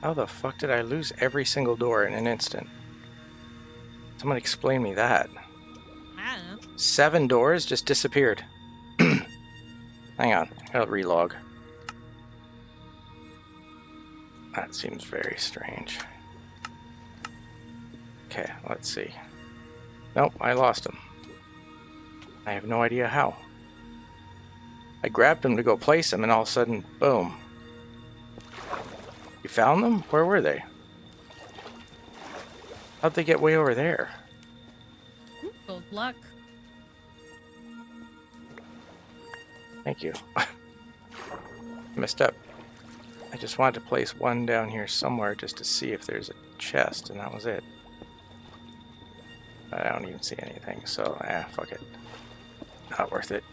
How the fuck did I lose every single door in an instant? Someone explain me that. I don't know. 7 doors just disappeared. Hang on, I gotta relog. That seems very strange. Okay, let's see. Nope, I lost them. I have no idea how. I grabbed them to go place them and all of a sudden, boom. You found them? Where were they? How'd they get way over there? Gold luck. Thank you. Messed up. I just wanted to place one down here somewhere just to see if there's a chest, and that was it. I don't even see anything, so fuck it. Not worth it.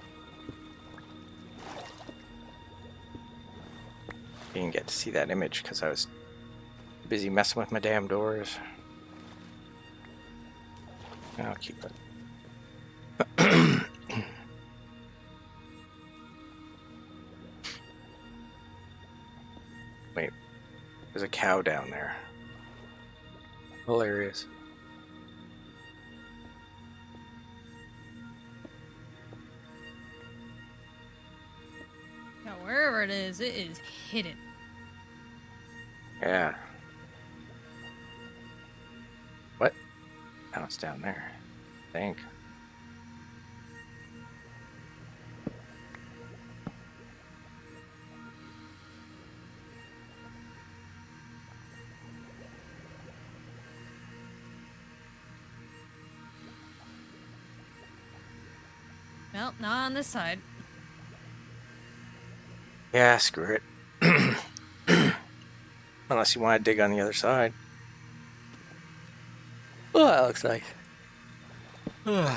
Didn't get to see that image because I was busy messing with my damn doors. I'll keep it. Wait, there's a cow down there. Hilarious. Now, wherever it is hidden. Yeah. What? Now it's down there. I think. Well, not on this side. Yeah, screw it. Unless you want to dig on the other side. Oh, that looks nice. Where's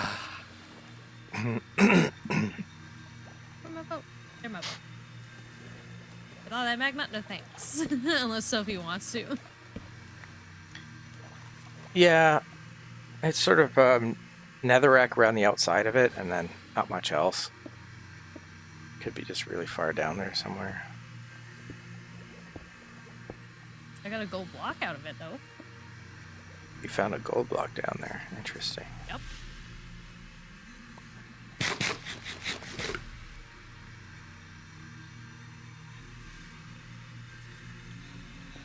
my boat? There's my boat. With all that magma? No thanks. Unless Sophie wants to. Yeah, it's sort of netherrack around the outside of it, and then not much else. Could be just really far down there somewhere. I got a gold block out of it, though. You found a gold block down there. Interesting. Yep.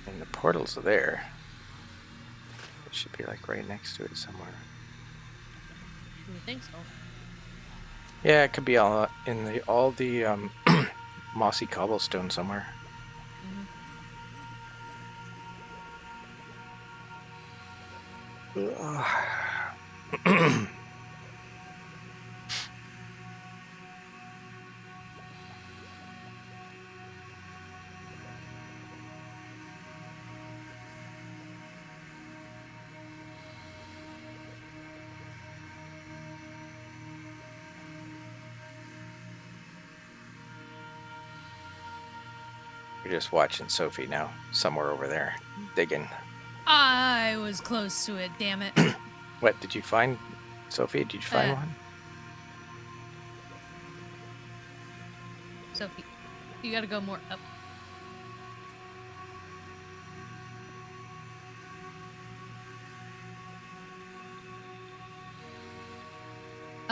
And the portals are there. It should be like right next to it somewhere. You would think so. Yeah, it could be all in the mossy cobblestone somewhere. You're just watching Sophie now, somewhere over there, digging. I was close to it, damn it. What, did you find, Sophie? Did you find one? Sophie, you gotta go more up.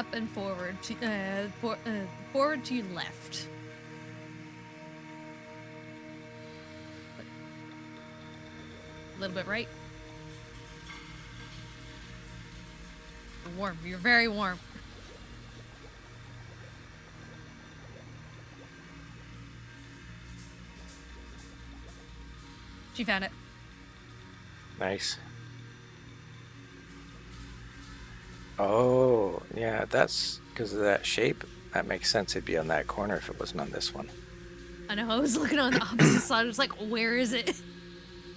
Up and forward. Forward to your left. A little bit right. You're warm. You're very warm. She found it. Nice. Oh, yeah, that's because of that shape. That makes sense. It'd be on that corner if it wasn't on this one. I know. I was looking on the opposite side. I was like, where is it?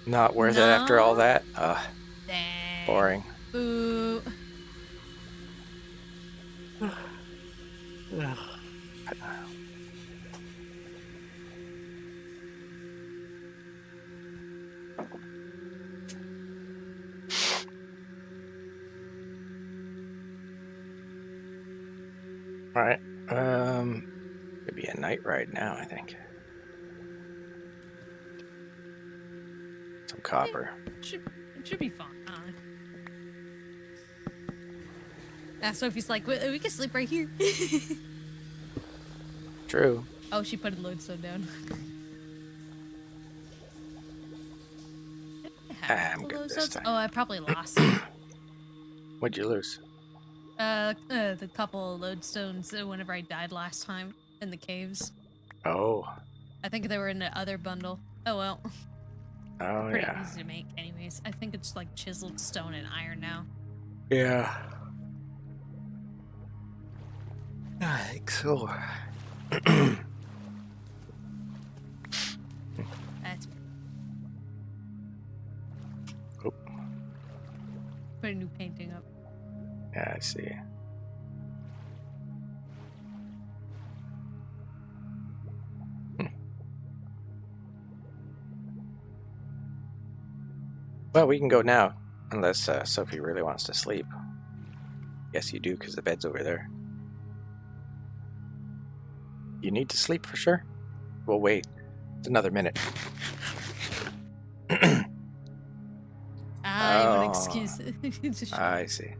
Not worth it after all that? Dang. Boring. Boo. All right. It'd be a night ride now, I think. Some copper. It should be fun. Sophie's like, we can sleep right here. True. Oh, she put a lodestone down. I'm good this time. Oh, I probably lost it. What'd you lose? The couple of lodestones whenever I died last time in the caves. Oh. I think they were in the other bundle. Oh well. Oh, Pretty yeah. easy to make anyways. I think it's like chiseled stone and iron now. Yeah. I think so. That's Oh. put a new painting up. Yeah, I see. Well, we can go now, unless Sophie really wants to sleep. Yes, you do, because the bed's over there. You need to sleep for sure? We'll wait. It's another minute. You want Oh, excuse it. I see.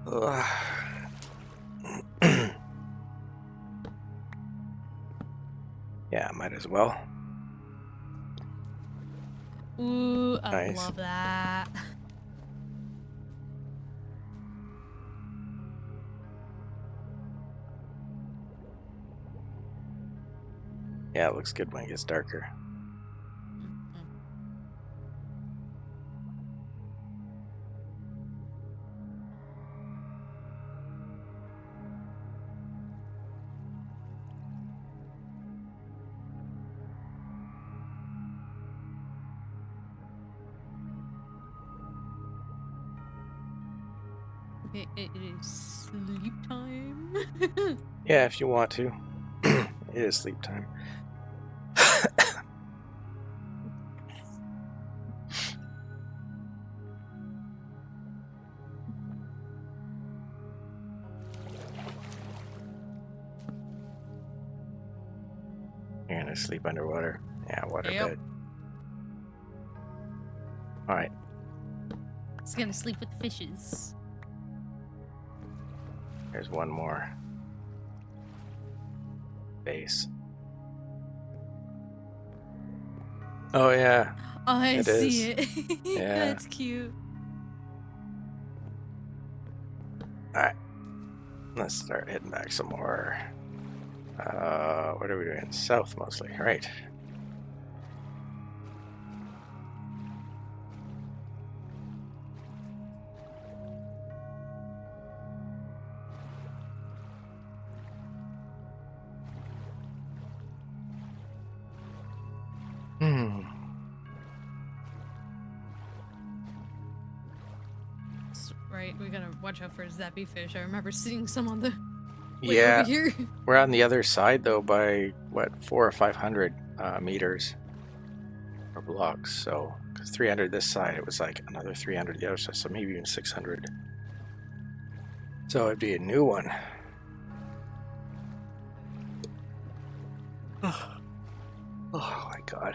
Ugh. Yeah, might as well. Ooh, I Nice. love that. Yeah, it looks good when it gets darker. Okay, it is sleep time. Yeah, if you want to. It is sleep time. You're gonna sleep underwater. Yeah, waterbed. Yep. Alright. It's gonna sleep with the fishes. There's one more base. Oh yeah. Oh, I It see is. it. Yeah. That's cute. Alright. Let's start heading back some more. What are we doing? South mostly, right? Right, we gotta watch out for zappy fish. I remember seeing some on the way Yeah, over here. we're on the other side though by what 400 or 500 meters or blocks. So, because 300 this side, it was like another 300 the other side, so maybe even 600. So it'd be a new one. Oh my god.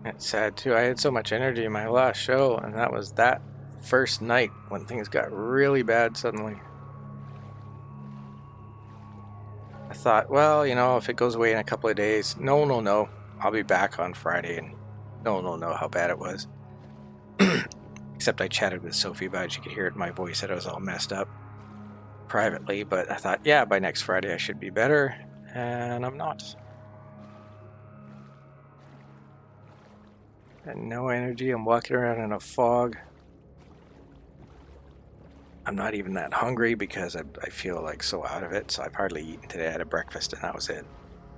It's sad too. I had so much energy in my last show, and that was that first night when things got really bad suddenly. I thought, well, you know, if it goes away in a couple of days, no, I'll be back on Friday, and no, how bad it was. Except I chatted with Sophie about it. She could hear it in my voice that I was all messed up privately, but I thought, yeah, by next Friday I should be better, and I'm not. And no energy. I'm walking around in a fog. I'm not even that hungry because I feel like so out of it, so I've hardly eaten today. I had a breakfast and that was it.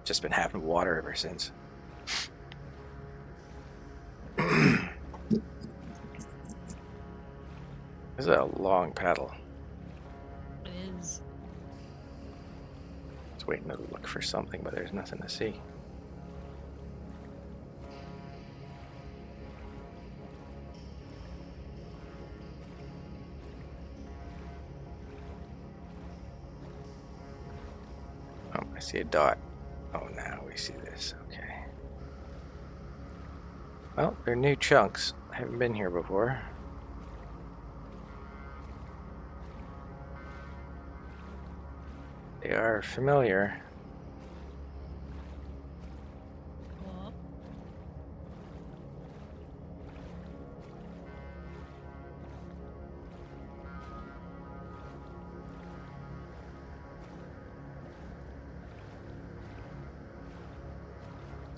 Just been having water ever since. This is a long paddle. It is. Just waiting to look for something, but there's nothing to see. Oh, I see a dot. Oh, now we see this. Okay. Well, they're new chunks. I haven't been here before. They are familiar. Well,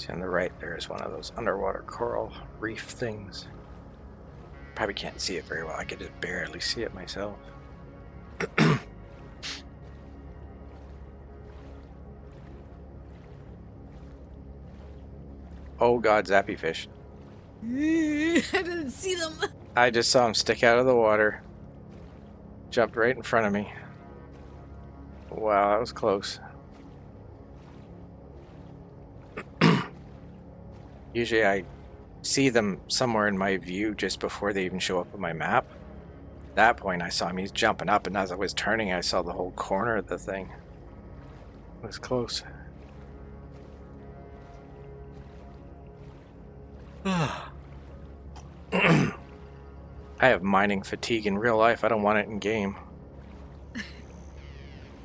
See on the right, there is one of those underwater coral reef things. Probably can't see it very well. I could just barely see it myself. Oh god, zappy fish. I didn't see them. I just saw him stick out of the water. Jumped right in front of me. Wow, that was close. Usually I see them somewhere in my view just before they even show up on my map. At that point I saw him, he's jumping up, and as I was turning I saw the whole corner of the thing. It was close. I have mining fatigue in real life. I don't want it in game.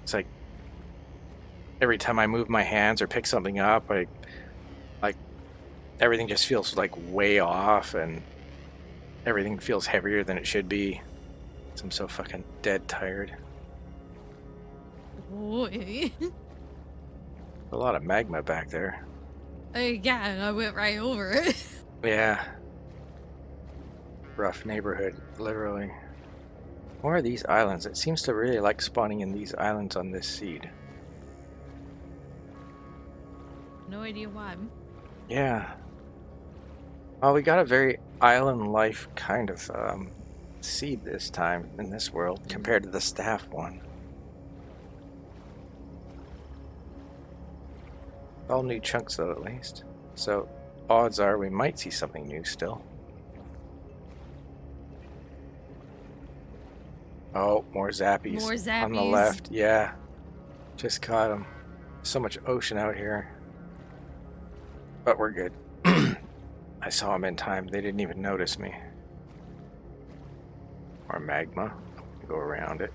It's like every time I move my hands or pick something up, everything just feels like way off, and everything feels heavier than it should be. So I'm so fucking dead tired. Boy. A lot of magma back there. Yeah, I went right over it. Yeah. Rough neighborhood, literally. More of these islands. It seems to really like spawning in these islands on this seed. No idea why. Yeah. Well, we got a very island life kind of seed this time in this world compared to the staff one. All new chunks though, at least. So odds are we might see something new still. Oh, more zappies. More zappies. On the left, yeah. Just caught them. So much ocean out here. But we're good. I saw them in time. They didn't even notice me. Or magma. Go around it.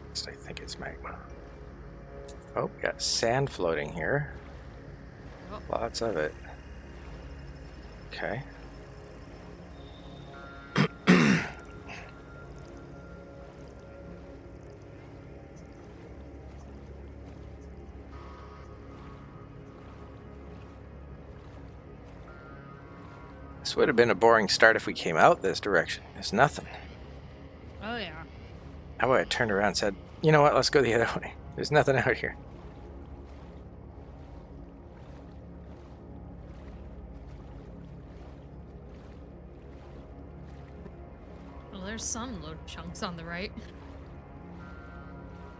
At least I think it's magma. Oh, we got sand floating here. Oh. Lots of it. Okay. This would have been a boring start if we came out this direction. There's nothing. Oh yeah. I would have turned around and said, you know what, let's go the other way. There's nothing out here. Well, there's some load chunks on the right.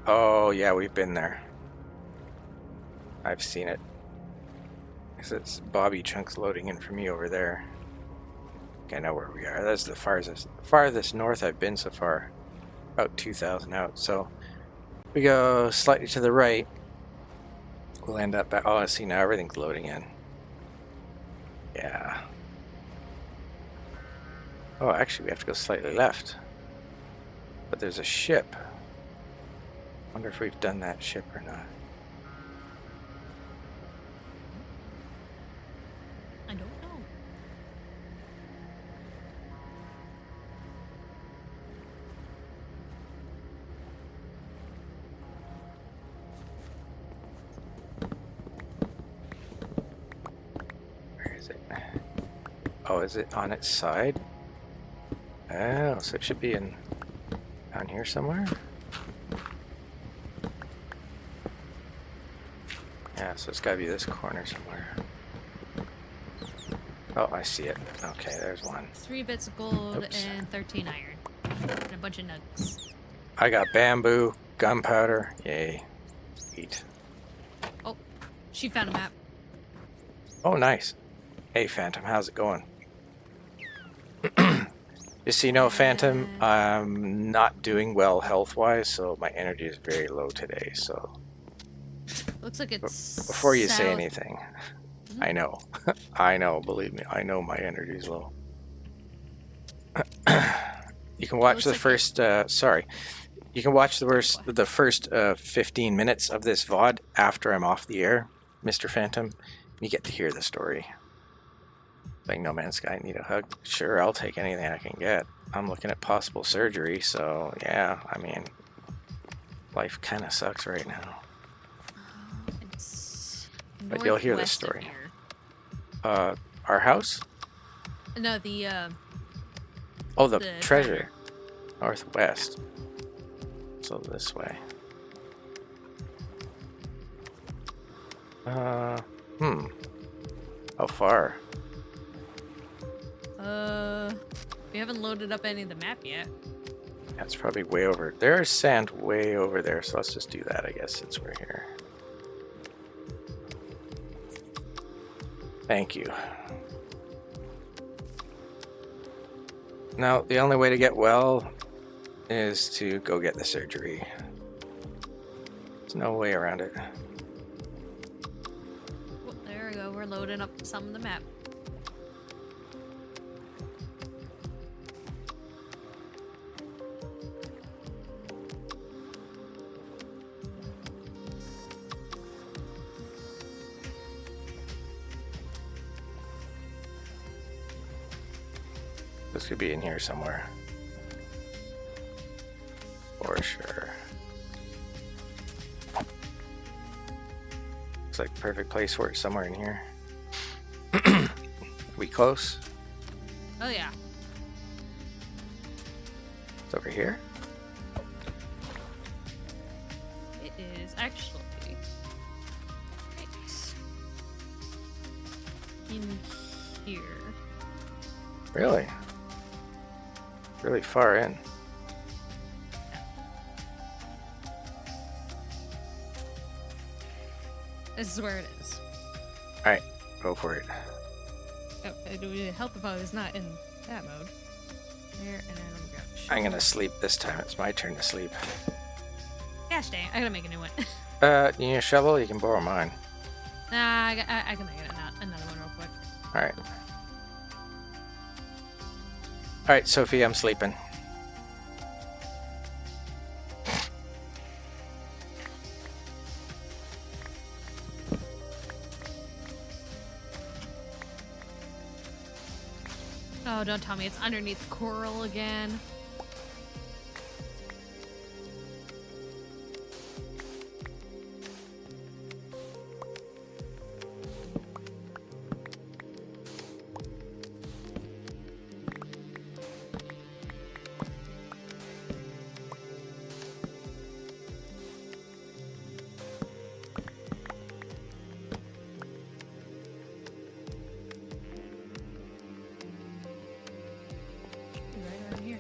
Oh, yeah, we've been there. I've seen it. It's Bobby chunks loading in for me over there. Okay, I know where we are. That's the farthest north I've been so far. About 2,000 out. So we go slightly to the right. We'll end up back. Oh, I see now everything's loading in. Yeah. Oh, actually, we have to go slightly left. But there's a ship. Wonder if we've done that ship or not. I don't know. Where is it? Oh, is it on its side? Oh, so it should be in down here somewhere? Yeah, so it's gotta be this corner somewhere. Oh, I see it. Okay, there's one. 3 bits of gold Oops. and 13 iron. And a bunch of nugs. I got bamboo, gunpowder. Yay. Sweet. Oh, she found a map. Oh, nice. Hey, Phantom, how's it going? Just so you know, Phantom, I'm not doing well health-wise, so my energy is very low today, so... Looks like it's Before you say south. anything, I know. I know, believe me, I know my energy is low. You can watch Looks the like first, sorry. You can watch the first 15 minutes of this VOD after I'm off the air, Mr. Phantom. You get to hear the story. Like No Man's Sky, need a hug? Sure, I'll take anything I can get. I'm looking at possible surgery, so yeah, I mean, life kind of sucks right now. It's But you'll hear the northwest of story. here. Our house? No, the Oh, the The treasure. Northwest. So this way. How far? we haven't loaded up any of the map yet. That's probably way over. There's sand way over there, so let's just do that, I guess, since we're here. Thank you. Now, the only way to get well is to go get the surgery. There's no way around it. Oh, there we go. We're loading up some of the map. This could be in here somewhere. For sure. Looks like perfect place for it somewhere in here. We close? Oh yeah. It's over here? It is actually right in here. Really? Really far in. This is where it is. Alright, go for it. Oh, it would help if I was not in that mode. There, and then I'm grab the I'm shovel. gonna sleep this time. It's my turn to sleep. Gosh dang, I gotta make a new one. You need a shovel? You can borrow mine. Nah, I can make it another one real quick. Alright. Alright, Sophie, I'm sleeping. Oh, don't tell me it's underneath coral again. Right around here.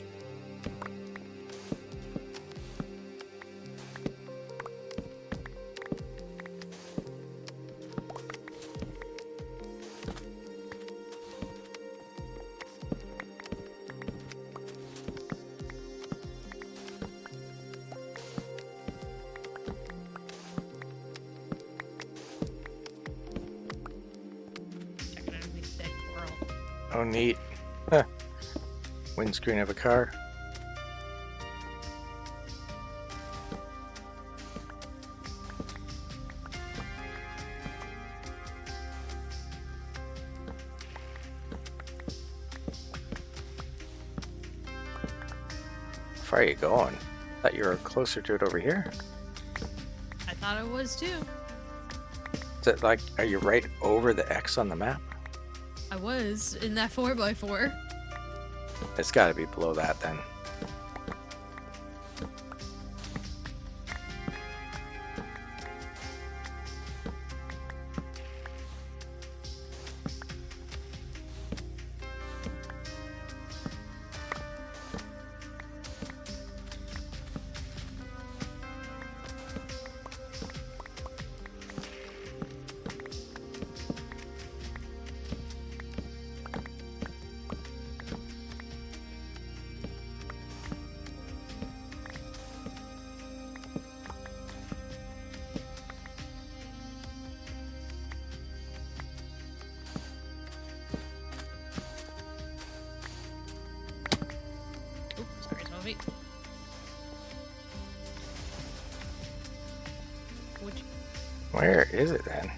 Checking underneath that coral. Oh, neat. Huh. windscreen of a car. How far are you going? Thought you were closer to it over here. I thought it was too. Is it like, are you right over the X on the map? I was in that 4x4. It's got to be below that then. Sorry, Sophie. Which? Where is it then?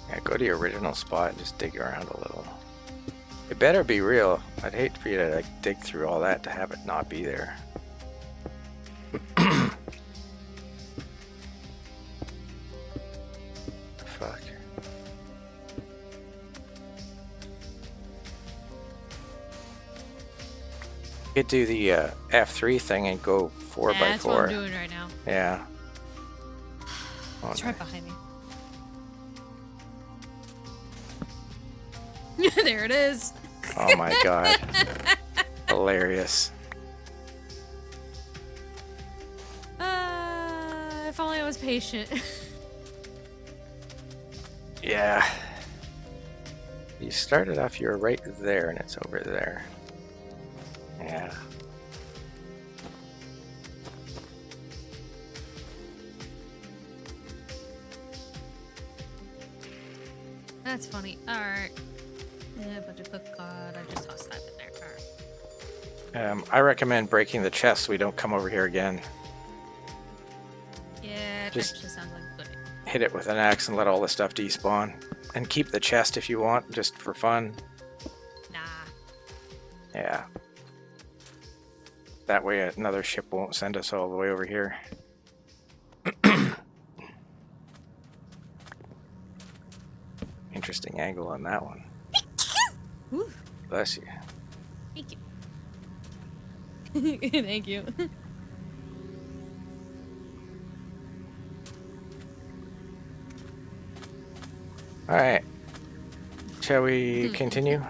Yeah, go to your original spot and just dig around a little. It better be real. I'd hate for you to like dig through all that to have it not be there. Fuck. You could do the F3 thing and go 4x4. That's what I'm doing right now. Yeah. Oh, It's right behind me. There it is. oh my god. Hilarious. If only I was patient. Yeah. You started off, you were right there, and it's over there. Yeah. That's funny. Alright. Yeah, a bunch of cook cod. I just tossed that in there. Alright. I recommend breaking the chest so we don't come over here again. Yeah, it Just- actually sounds like a good idea. Hit it with an axe and let all the stuff despawn. And keep the chest if you want, just for fun. Nah. Yeah. That way another ship won't send us all the way over here. Interesting angle on that one. Woo. Bless you. Thank you. Thank you. Alright. Shall we continue?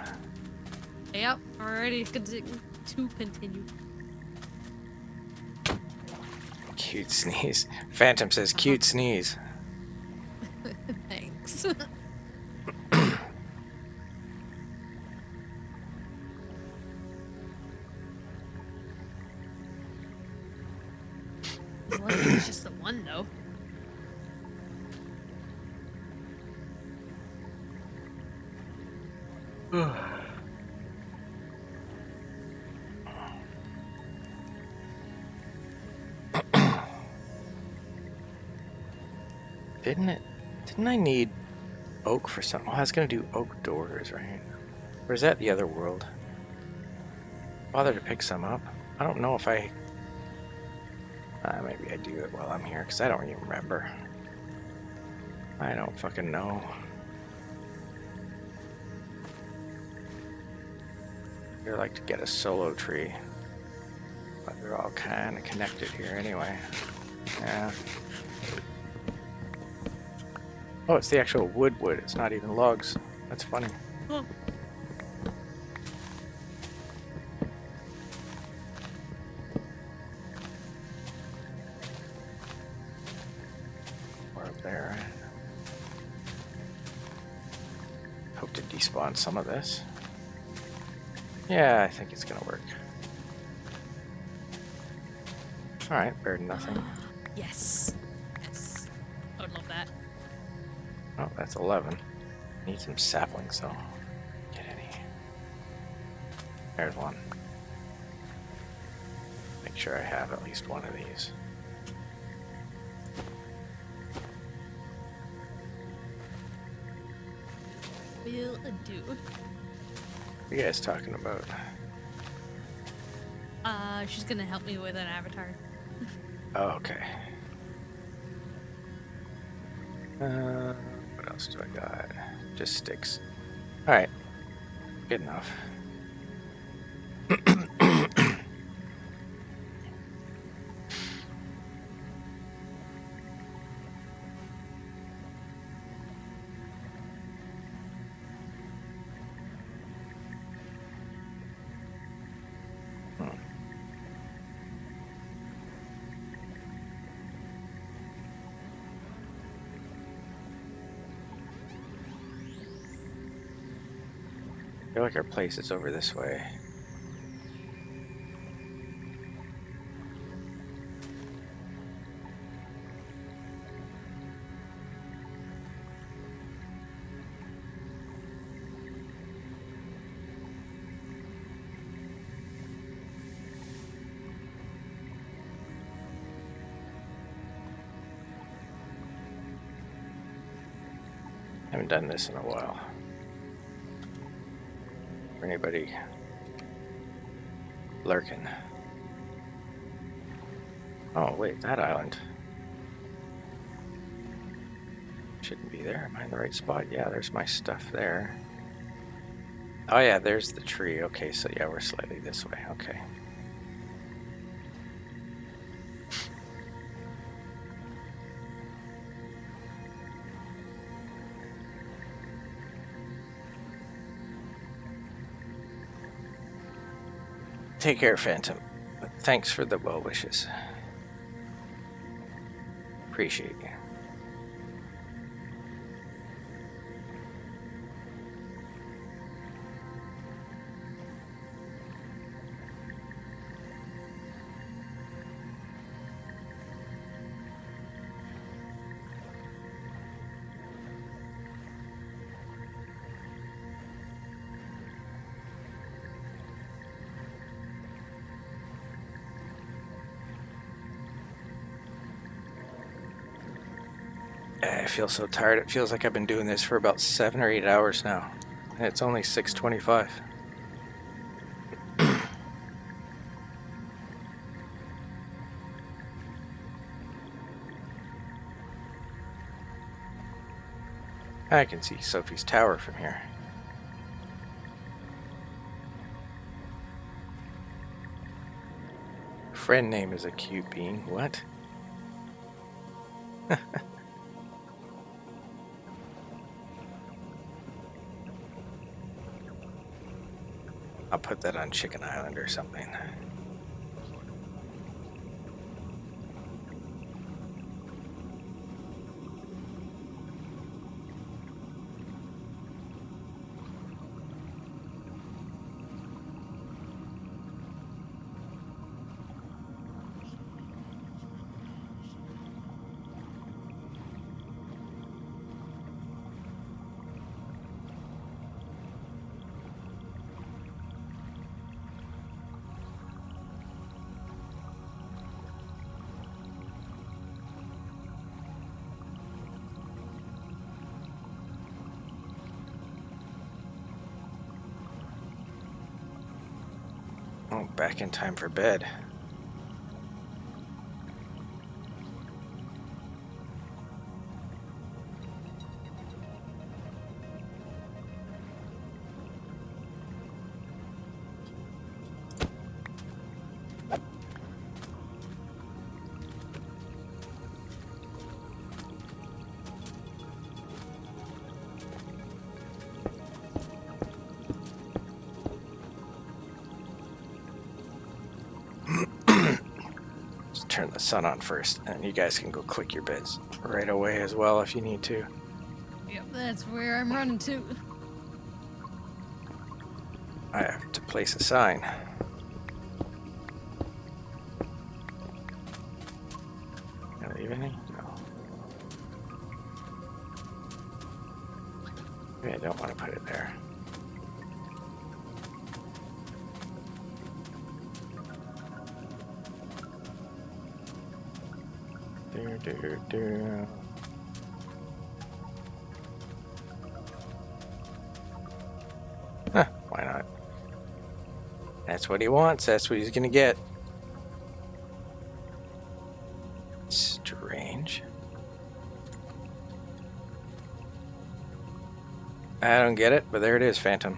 Yep, already to continue. Cute sneeze. Phantom says cute sneeze. Thanks. It's just the one though. Didn't I need oak for something? Oh, I was gonna do oak doors, right? Or is that the other world? Bother to pick some up? I don't know if I... maybe I do it while I'm here, because I don't even remember. I don't fucking know. I'd like to get a solo tree. But they're all kind of connected here anyway. Yeah. Oh, it's the actual wood. It's not even logs. That's funny. Huh. Or up there. Hope to despawn some of this. Yeah, I think it's gonna work. Alright, better than nothing. Yes. Yes. I would love that. Oh, that's 11. Need some saplings though. Get any? There's one. Make sure I have at least one of these. Will do. What are you guys talking about? She's gonna help me with an avatar. Oh, okay. What else do I got? Just sticks. Alright. Good enough. I feel like our place is over this way. Haven't done this in a while. For anybody lurking. Oh wait, that island shouldn't be there. Am I in the right spot? Yeah, there's my stuff there. Oh yeah, there's the tree. Okay, so yeah, we're slightly this way. Okay. Take care, Phantom. Thanks for the well wishes. Appreciate you. I feel so tired. It feels like I've been doing this for about 7 or 8 hours now. And it's only 6:25. I can see Sophie's tower from here. Friend name is a cute bean. What? I'll put that on Chicken Island or something. Oh, back in time for bed. Turn the sun on first, and you guys can go click your beds right away as well if you need to. Yep, that's where I'm running to. I have to place a sign. Can I leave any? No. Maybe I don't want to put it there. Huh, why not? That's what he wants. That's what he's gonna get. Strange. I don't get it, but there it is, Phantom.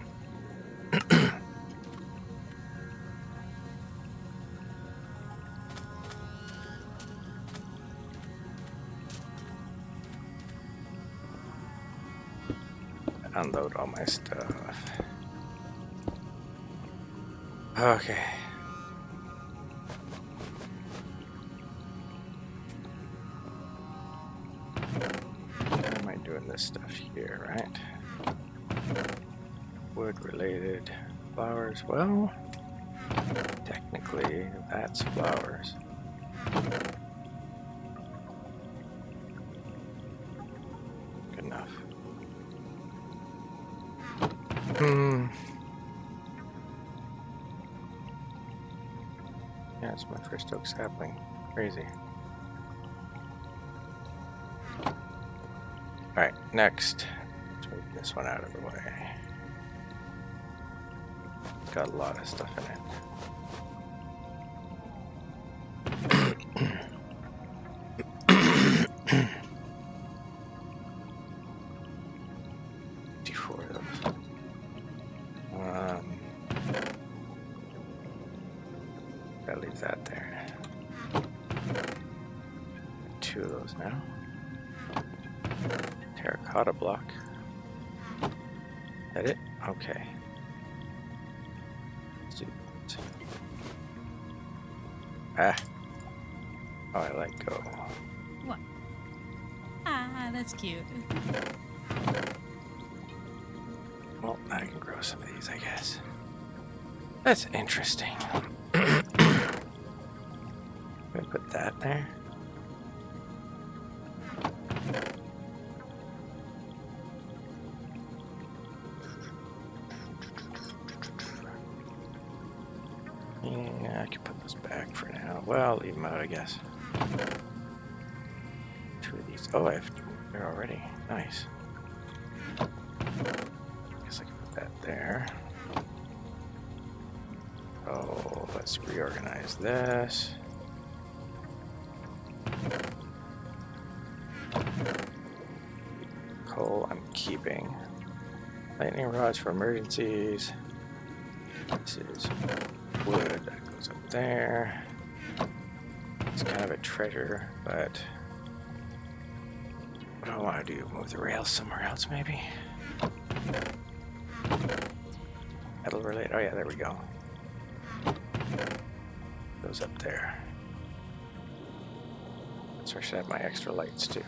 Unload all my stuff. Okay. Why am I doing this stuff here, right? Wood related flowers. Well, technically, that's flowers. Good enough. Yeah, it's my first oak sapling. Crazy. Alright, next. Let's move this one out of the way. Got a lot of stuff in it. I'll leave that there. 2 of those now. Terracotta block. That it? Okay. Let's do that. Ah. Oh, I let go. What? Ah, that's cute. Well, I can grow some of these, I guess. That's interesting. I'm gonna put that there. Yeah, I can put those back for now. Well, I'll leave them out, I guess. 2 of these. Oh, I have 2 there already. Nice. Guess I can put that there. Oh, let's reorganize this. Coal I'm keeping. Lightning rods for emergencies. This is wood that goes up there. It's kind of a treasure, but what do I want to do? Move the rails somewhere else, maybe? Metal related. Oh yeah, there we go. Goes up there. So I should have my extra lights too.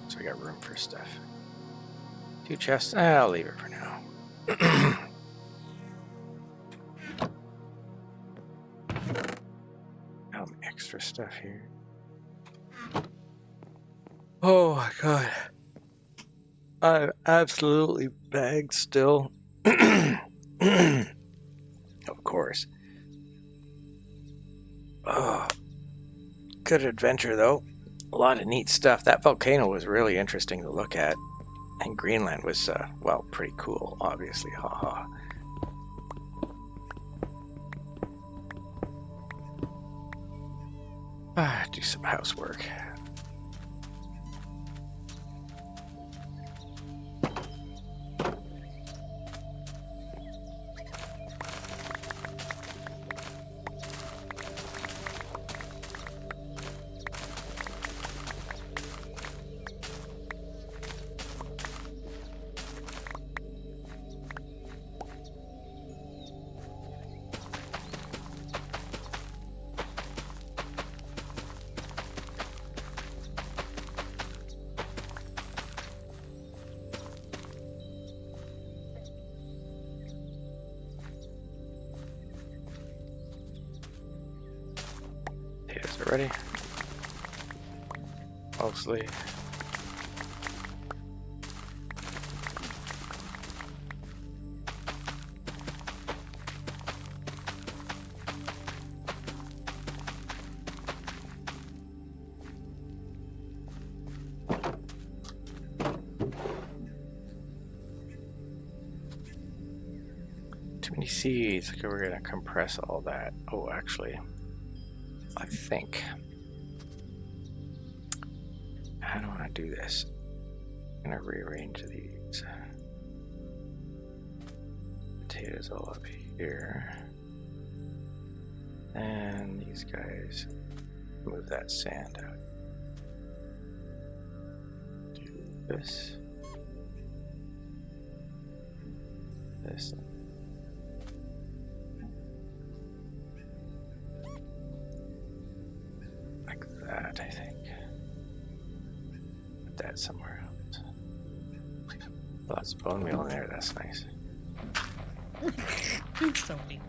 So I got room for stuff. 2 chests. I'll leave it for now. Extra stuff here. Oh my god. I'm absolutely bagged still. Of course. Oh, good adventure though. A lot of neat stuff. That volcano was really interesting to look at. And Greenland was, well, pretty cool, obviously. Haha. Do some housework. Is it ready? Mostly. You see, it's like we're gonna compress all that. Oh, actually, I think I don't want to do this. I'm gonna rearrange these potatoes all up here, and these guys move that sand out. Do this, this. Like that, I think. Put that somewhere else. Lots of bone meal in there, that's nice. Sophie.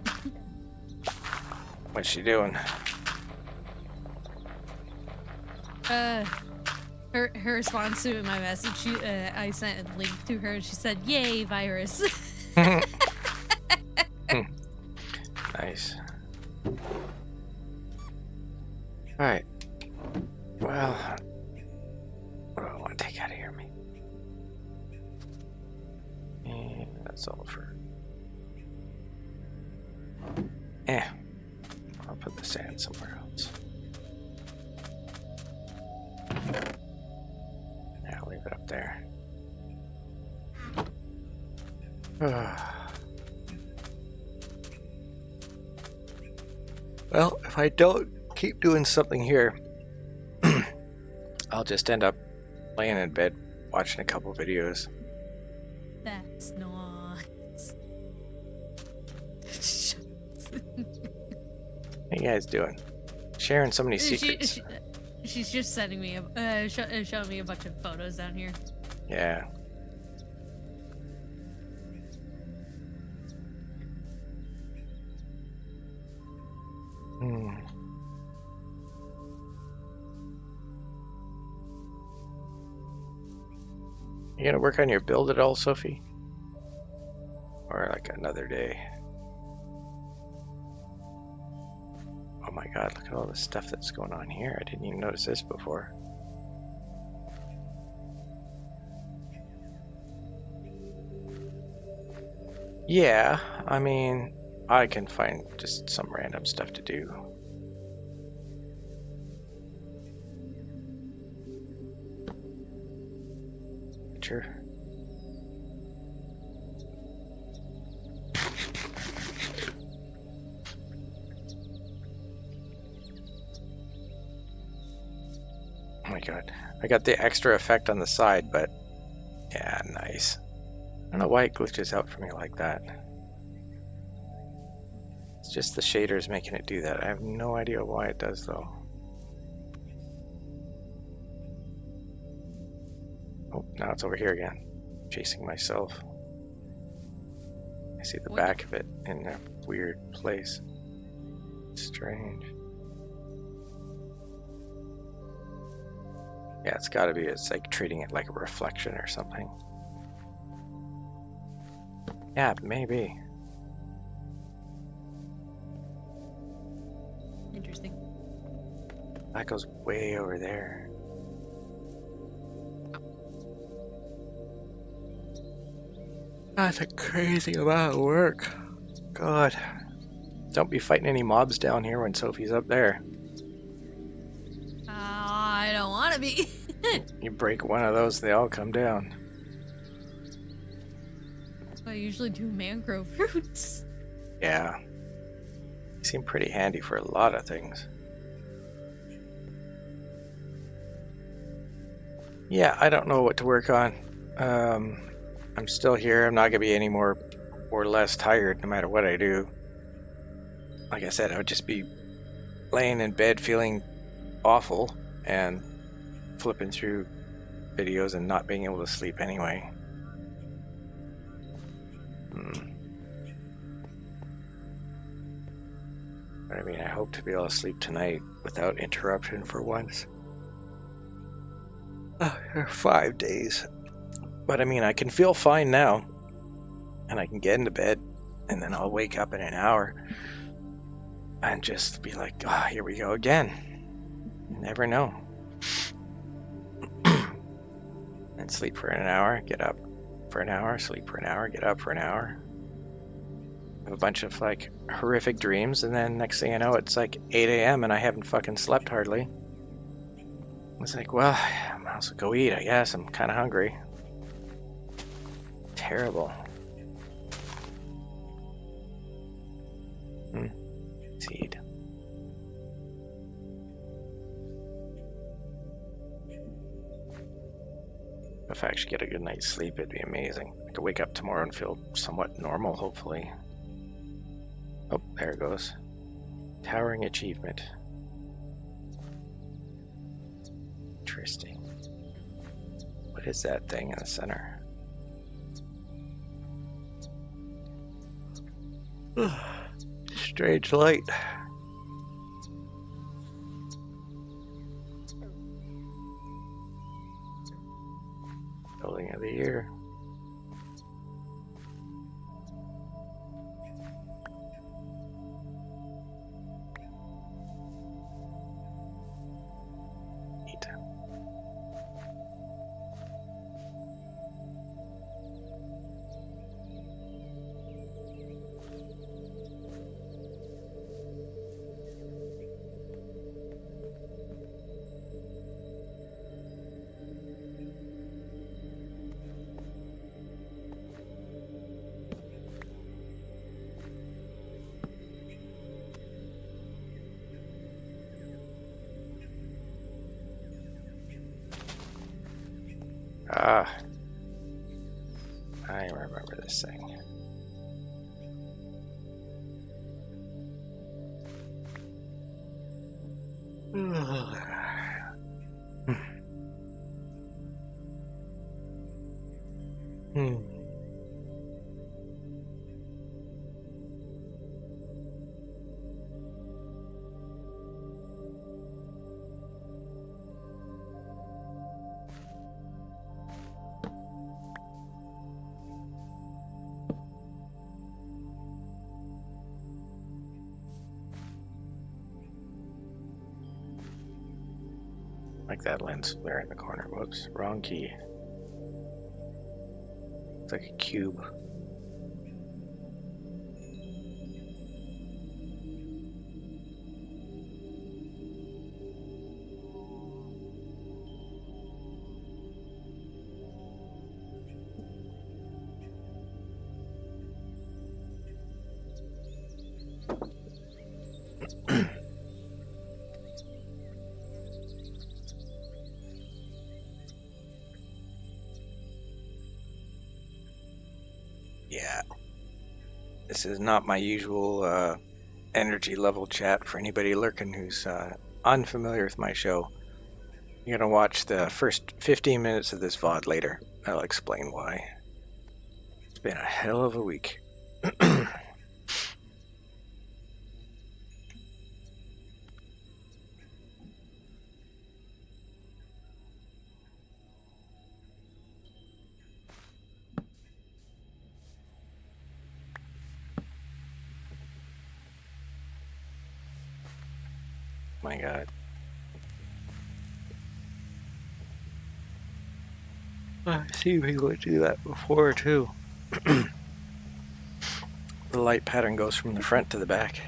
What's she doing? Her response to my message, I sent a link to her, and she said, "Yay, virus." Nice. Alright. Well, what do I want to take out of here, me? And that's all for. I'll put the sand somewhere else. Yeah, I'll leave it up there. Well, if I don't keep doing something here, I'll just end up laying in bed watching a couple videos. That's nice. How you guys doing? Sharing so many secrets. She's just sending me showing me a bunch of photos down here. Yeah. You gonna work on your build at all, Sophie? Or like another day? Oh my god, look at all the stuff that's going on here. I didn't even notice this before. Yeah, I mean, I can find just some random stuff to do. Sure. Oh my god. I got the extra effect on the side, but yeah, nice. I don't know why it glitches out for me like that. It's just the shaders making it do that. I have no idea why it does though. Oh, now it's over here again. Chasing myself. I see the back of it in a weird place. Strange. Yeah, it's gotta be, it's like treating it like a reflection or something. Yeah, maybe. Interesting. That goes way over there. That's a crazy amount of work. God. Don't be fighting any mobs down here when Sophie's up there. I don't want to be. You break one of those, they all come down. I usually do mangrove roots. Yeah. They seem pretty handy for a lot of things. Yeah, I don't know what to work on. I'm still here. I'm not gonna be any more or less tired no matter what I do. Like I said, I would just be laying in bed feeling awful and flipping through videos and not being able to sleep anyway. But I mean, I hope to be able to sleep tonight without interruption for once. 5 days. But I mean, I can feel fine now. And I can get into bed. And then I'll wake up in an hour. And just be like, oh, here we go again. You never know. And sleep for an hour, get up for an hour, sleep for an hour, get up for an hour. have a bunch of like horrific dreams, and then next thing I know, it's like 8 a.m. and I haven't fucking slept hardly. It's like, well, I might as well go eat, I guess. I'm kind of hungry. Terrible. Seed. If I actually get a good night's sleep, it'd be amazing. I could wake up tomorrow and feel somewhat normal, hopefully. Oh, there it goes. Towering achievement. Interesting. What is that thing in the center? Strange light. Building of the year. Neat. Ah, I remember this thing. Like that lens there in the corner. Whoops, wrong key. It's like a cube. Yeah. This is not my usual energy level chat for anybody lurking who's unfamiliar with my show. You're gonna watch the first 15 minutes of this VOD later. I'll explain why. It's been a hell of a week. My God. I've seen people do that before too. The light pattern goes from the front to the back.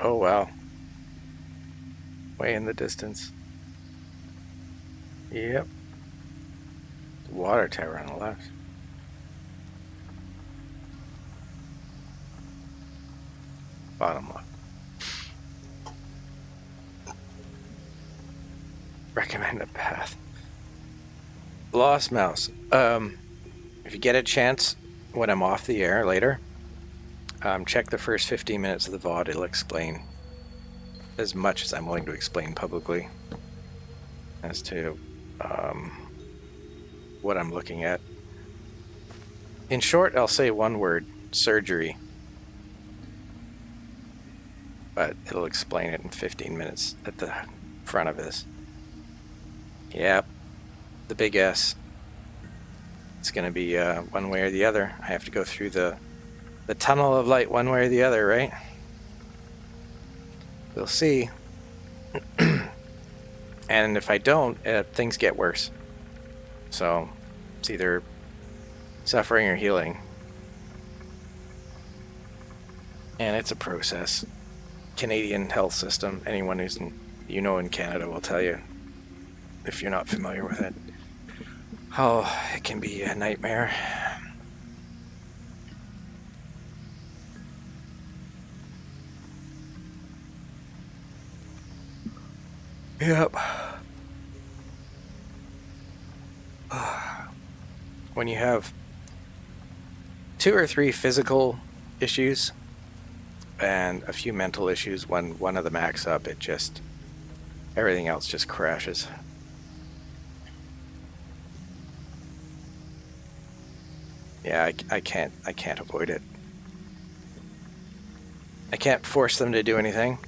Oh wow. Way in the distance. Yep. The water tower on the left. Bottom left. Recommended path. Lost mouse. If you get a chance when I'm off the air later, check the first 15 minutes of the VOD. It'll explain as much as I'm willing to explain publicly as to what I'm looking at. In short, I'll say one word: surgery. but it'll explain it in 15 minutes at the front of this. Yep, the big S. It's going to be one way or the other. I have to go through the tunnel of light one way or the other, right? We'll see. And if I don't, things get worse. So it's either suffering or healing. And it's a process. Canadian health system, anyone who's in Canada will tell you, if you're not familiar with it. Oh, it can be a nightmare. Yep. When you have 2 or 3 physical issues and a few mental issues, when one of them acts up, it just, everything else just crashes. Yeah, I can't avoid it. I can't force them to do anything.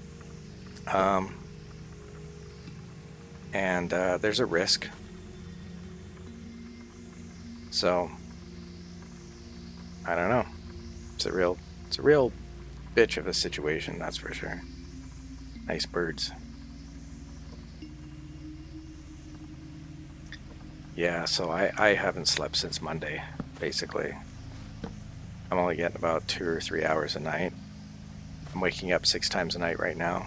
And there's a risk. So I don't know. It's a real bitch of a situation, that's for sure. Nice birds. Yeah, so I haven't slept since Monday, basically. I'm only getting about 2 or 3 hours a night. I'm waking up 6 times a night right now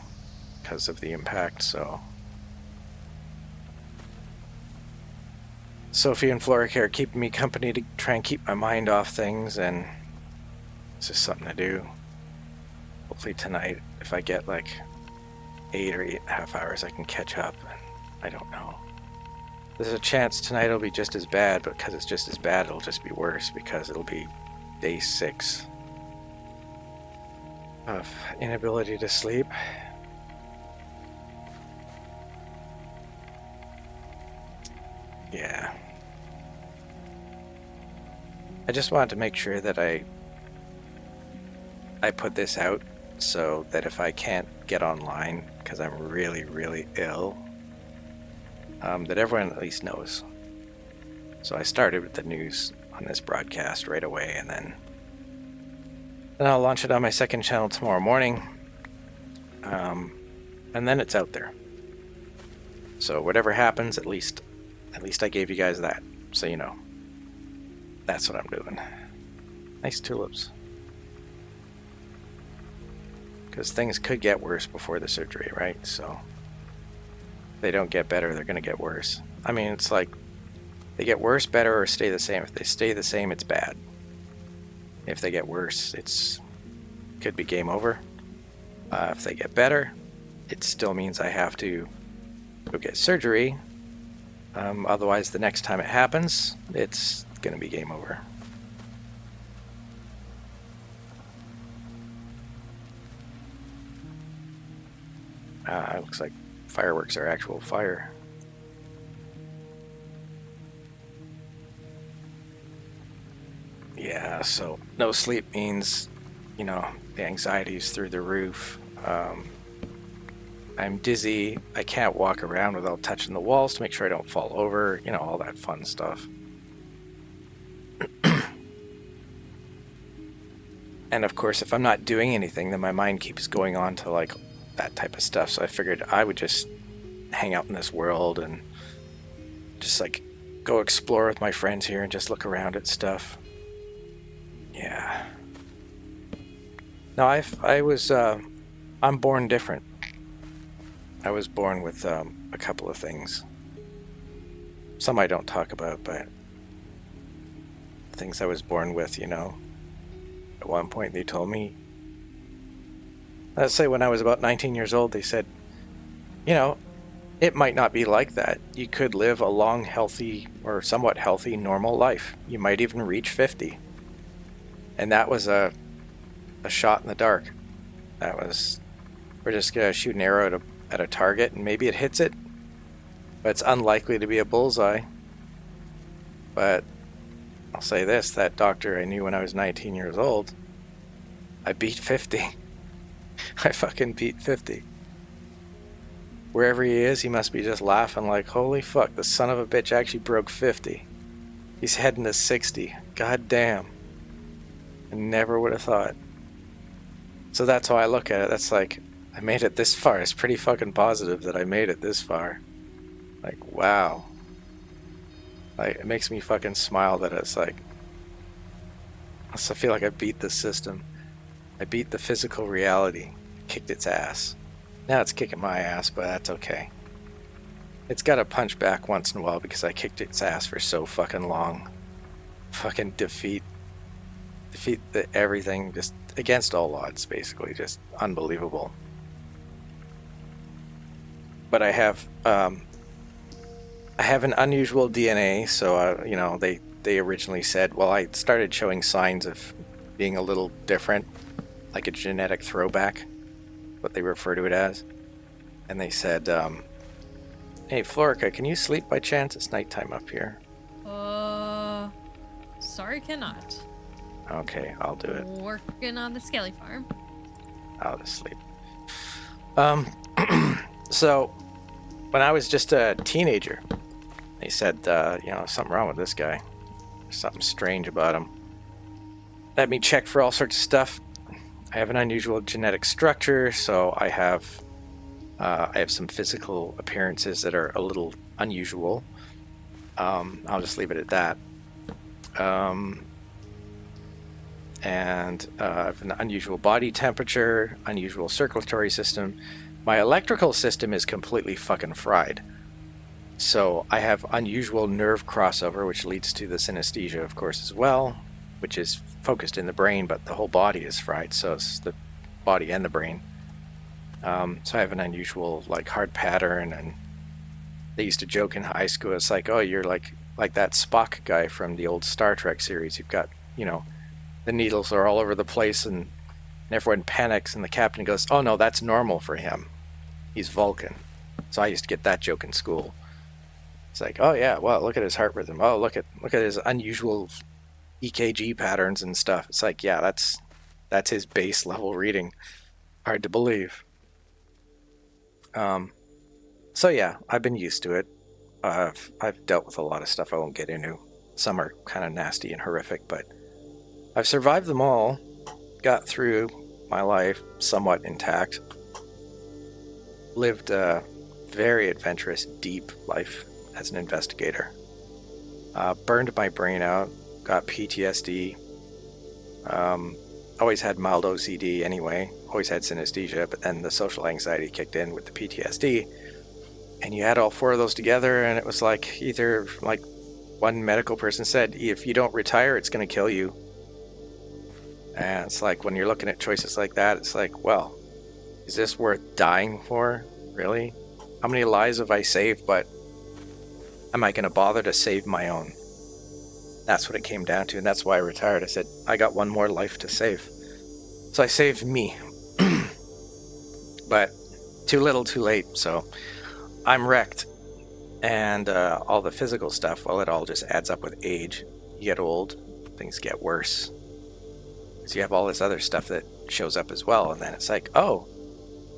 because of the impact, so. Sophie and Florica are keeping me company to try and keep my mind off things, and it's just something to do. Hopefully tonight, if I get like 8 or 8.5 hours, I can catch up. I don't know. There's a chance tonight it'll be just as bad, but because it's just as bad, it'll just be worse because it'll be day 6 of inability to sleep. Yeah. I just wanted to make sure that I put this out so that if I can't get online because I'm really, really ill, that everyone at least knows. So I started with the news on this broadcast right away, and then I'll launch it on my second channel tomorrow morning, and then it's out there. So whatever happens, at least I gave you guys that, so you know. That's what I'm doing. Nice tulips. Because things could get worse before the surgery, right? So if they don't get better, they're going to get worse. I mean, it's like they get worse, better, or stay the same. If they stay the same, it's bad. If they get worse, it's could be game over. If they get better, it still means I have to go get surgery. Otherwise, the next time it happens, it's going to be game over. It looks like fireworks are actual fire. Yeah, so no sleep means, you know, the anxiety is through the roof. I'm dizzy. I can't walk around without touching the walls to make sure I don't fall over, you know, all that fun stuff. And of course, if I'm not doing anything, then my mind keeps going on to like that type of stuff. So I figured I would just hang out in this world and just like go explore with my friends here and just look around at stuff. Yeah. No, I'm born different. I was born with a couple of things. Some I don't talk about, but things I was born with, you know. At one point they told me, let's say when I was about 19 years old, they said, you know, it might not be like that. You could live a long, healthy, or somewhat healthy, normal life. You might even reach 50. And that was a shot in the dark. That was, we're just going to shoot an arrow at a target, and maybe it hits it, but it's unlikely to be a bullseye. But I'll say this, that doctor I knew when I was 19 years old, I beat 50. I fucking beat 50. Wherever he is, he must be just laughing like, holy fuck, the son of a bitch actually broke 50. He's heading to 60. God damn. I never would have thought. So that's how I look at it. That's like, I made it this far. It's pretty fucking positive that I made it this far. Like, wow. Like, it makes me fucking smile that it's like, I also feel like I beat the system. I beat the physical reality. Kicked its ass. Now it's kicking my ass, but that's okay. It's gotta punch back once in a while because I kicked its ass for so fucking long. Fucking defeat everything, just against all odds, basically. Just unbelievable. But I have an unusual DNA, so you know, they originally said, well, I started showing signs of being a little different, like a genetic throwback, what they refer to it as. And they said, hey, Florica, can you sleep by chance? It's nighttime up here. Sorry, cannot. Okay, I'll do it. Working on the Skelly farm. I'll just sleep. So, when I was just a teenager, they said, you know, something wrong with this guy. There's something strange about him. Let me check for all sorts of stuff. I have an unusual genetic structure, so I have some physical appearances that are a little unusual. I'll just leave it at that. And I have an unusual body temperature, unusual circulatory system. My electrical system is completely fucking fried. So I have unusual nerve crossover, which leads to the synesthesia, of course, as well, which is focused in the brain, but the whole body is fried, so it's the body and the brain. So I have an unusual, like, hard pattern, and they used to joke in high school, it's like, oh, you're like that Spock guy from the old Star Trek series. You've got, you know, the needles are all over the place, and everyone panics, and the captain goes, oh no, that's normal for him. He's Vulcan. So I used to get that joke in school. It's like, oh yeah, well, look at his heart rhythm. Oh, look at his unusual EKG patterns and stuff. It's like, yeah, that's his base level reading. Hard to believe. So yeah, I've been used to it. I've dealt with a lot of stuff I won't get into. Some are kind of nasty and horrific, but I've survived them all. Got through my life somewhat intact. Lived a very adventurous, deep life as an investigator. Burned my brain out. Got PTSD. Always had mild OCD anyway. Always had synesthesia, but then the social anxiety kicked in with the PTSD. And you add all four of those together, and it was like, either, like one medical person said, if you don't retire, it's going to kill you. And it's like, when you're looking at choices like that, it's like, well, is this worth dying for? Really? How many lives have I saved, but am I going to bother to save my own? That's what it came down to, and that's why I retired. I said, I got one more life to save. So I saved me. But too little, too late, so I'm wrecked. And all the physical stuff, well, it all just adds up with age. You get old, things get worse. So you have all this other stuff that shows up as well, and then it's like, oh,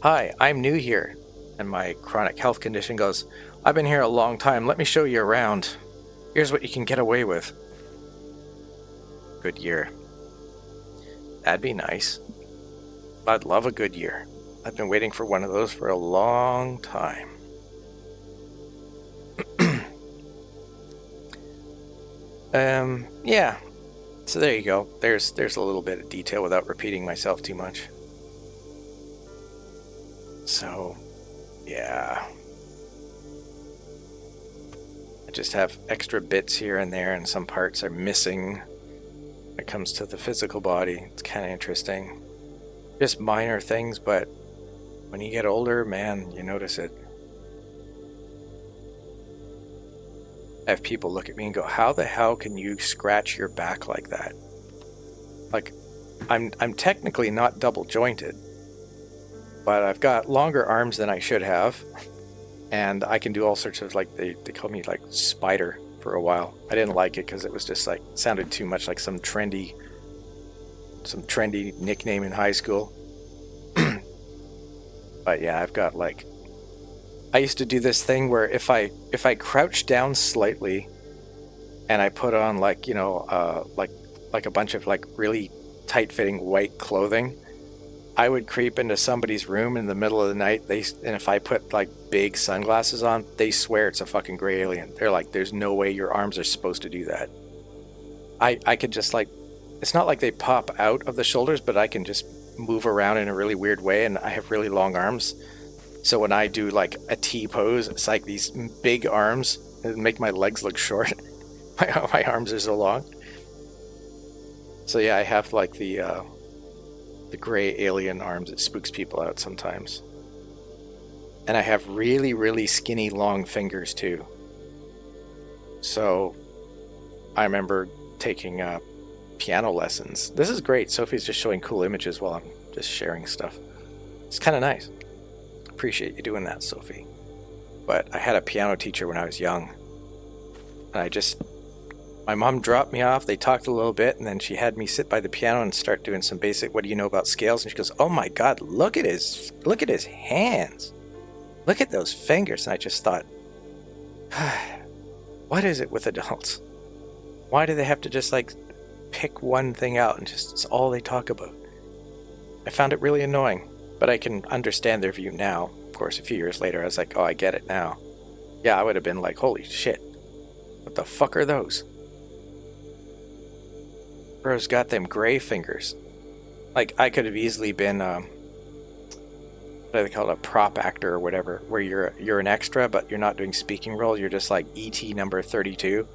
hi, I'm new here. And my chronic health condition goes, I've been here a long time, let me show you around. Here's what you can get away with. Good year. That'd be nice. I'd love a good year. I've been waiting for one of those for a long time. Yeah. So there you go. There's a little bit of detail without repeating myself too much. So, yeah. I just have extra bits here and there, and some parts are missing when it comes to the physical body. It's kind of interesting. Just minor things, but when you get older, man, you notice it. I have people look at me and go, how the hell can you scratch your back like that? Like, I'm technically not double jointed, but I've got longer arms than I should have, and I can do all sorts of, like, they called me like Spider for a while. I didn't like it because it was just like, sounded too much like some trendy nickname in high school. But yeah, I've got like, I used to do this thing where if I crouch down slightly and I put on like, like a bunch of like really tight fitting white clothing, I would creep into somebody's room in the middle of the night. And if I put like big sunglasses on, they swear it's a fucking gray alien. They're like, there's no way your arms are supposed to do that. I could just like, it's not like they pop out of the shoulders, but I can just move around in a really weird way, and I have really long arms. So when I do like a T pose, it's like these big arms that make my legs look short. my arms are so long. So yeah, I have like the gray alien arms. It spooks people out sometimes. And I have really, really skinny long fingers too. So I remember taking piano lessons. This is great. Sophie's just showing cool images while I'm just sharing stuff. It's kind of nice. Appreciate you doing that, Sophie. But I had a piano teacher when I was young. And my mom dropped me off, they talked a little bit, and then she had me sit by the piano and start doing some basic, what do you know about scales? And she goes, oh my god, look at his hands. Look at those fingers. And I just thought, what is it with adults? Why do they have to just like pick one thing out and just it's all they talk about? I found it really annoying, but I can understand their view now. Of course, a few years later, I was like, oh, I get it now. Yeah, I would have been like, holy shit. What the fuck are those? Bro's got them gray fingers. Like, I could have easily been, what do they call it, a prop actor or whatever, where you're an extra, but you're not doing speaking role. You're just like E.T. number 32,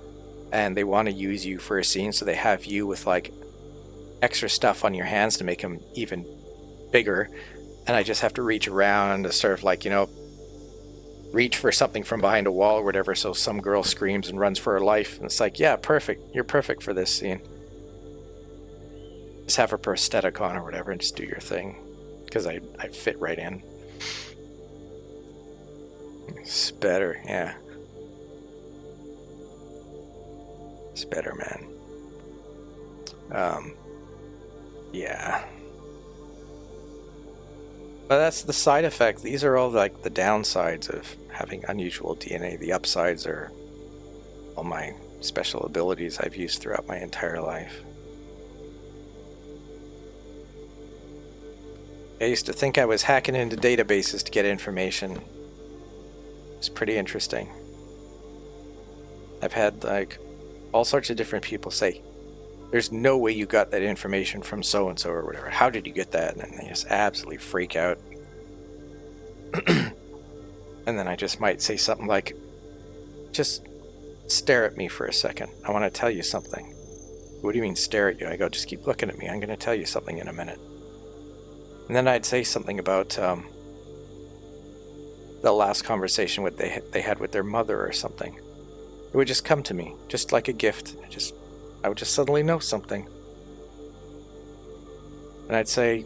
and they want to use you for a scene, so they have you with like extra stuff on your hands to make them even bigger, and I just have to reach around to sort of like, reach for something from behind a wall or whatever, so some girl screams and runs for her life, and it's like, yeah, perfect, you're perfect for this scene. Just have a prosthetic on or whatever and just do your thing, because I fit right in. It's better, yeah. It's better, man. Yeah. But that's the side effect. These are all like the downsides of having unusual DNA. The upsides are all my special abilities I've used throughout my entire life. I used to think I was hacking into databases to get information. It's pretty interesting. I've had like all sorts of different people say, there's no way you got that information from so-and-so or whatever. How did you get that? And then they just absolutely freak out. And then I just might say something like, just stare at me for a second. I want to tell you something. What do you mean stare at you? I go, just keep looking at me. I'm going to tell you something in a minute. And then I'd say something about the last conversation they had with their mother or something. It would just come to me, just like a gift. I would just suddenly know something. And I'd say,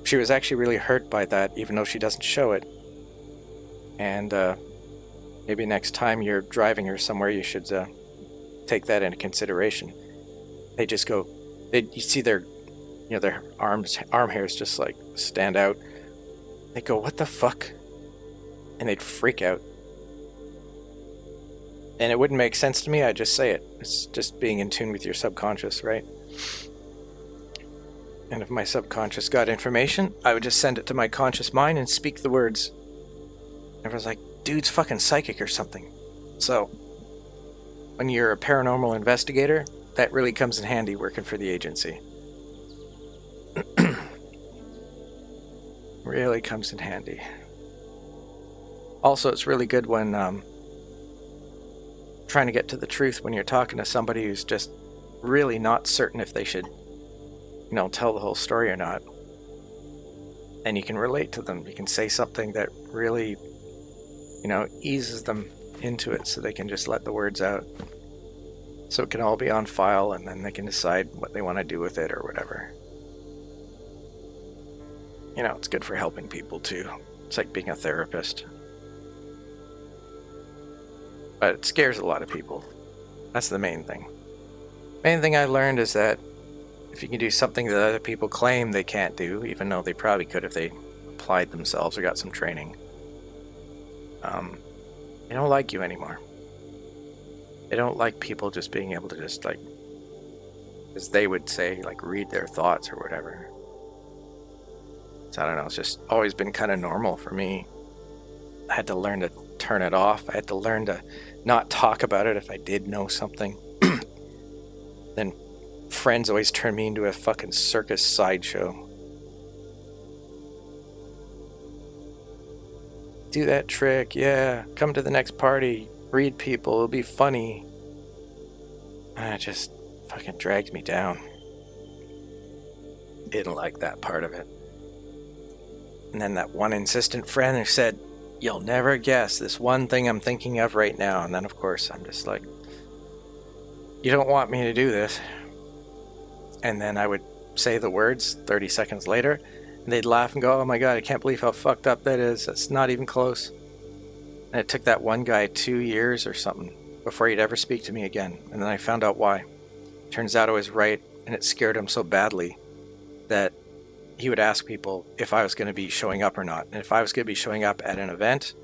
she was actually really hurt by that, even though she doesn't show it. And maybe next time you're driving her somewhere, you should take that into consideration. They just go, you see their arm hairs just like stand out. They go, what the fuck? And they'd freak out. And it wouldn't make sense to me, I'd just say it. It's just being in tune with your subconscious, right? And if my subconscious got information, I would just send it to my conscious mind and speak the words. Everyone's like, dude's fucking psychic or something. So, when you're a paranormal investigator, that really comes in handy working for the agency. Really comes in handy. Also, it's really good when trying to get to the truth when you're talking to somebody who's just really not certain if they should, tell the whole story or not. And you can relate to them. You can say something that really, eases them into it so they can just let the words out. So it can all be on file and then they can decide what they want to do with it or whatever. It's good for helping people too. It's like being a therapist. But it scares a lot of people. That's the main thing. Main thing I learned is that if you can do something that other people claim they can't do, even though they probably could if they applied themselves or got some training, they don't like you anymore. They don't like people just being able to just, like, as they would say, like, read their thoughts or whatever. So I don't know, it's just always been kind of normal for me. I had to learn to turn it off. I had to learn to not talk about it if I did know something. Then friends always turn me into a fucking circus sideshow. Do that trick, yeah. Come to the next party. Read people, it'll be funny. And it just fucking drags me down. Didn't like that part of it. And then that one insistent friend who said, "You'll never guess this one thing I'm thinking of right now." And then, of course, I'm just like, "You don't want me to do this." And then I would say the words 30 seconds later, and they'd laugh and go, "Oh my god, I can't believe how fucked up that is. That's not even close." And it took that one guy 2 years or something before he'd ever speak to me again. And then I found out why. Turns out I was right, and it scared him so badly that he would ask people if I was going to be showing up or not. And if I was going to be showing up at an event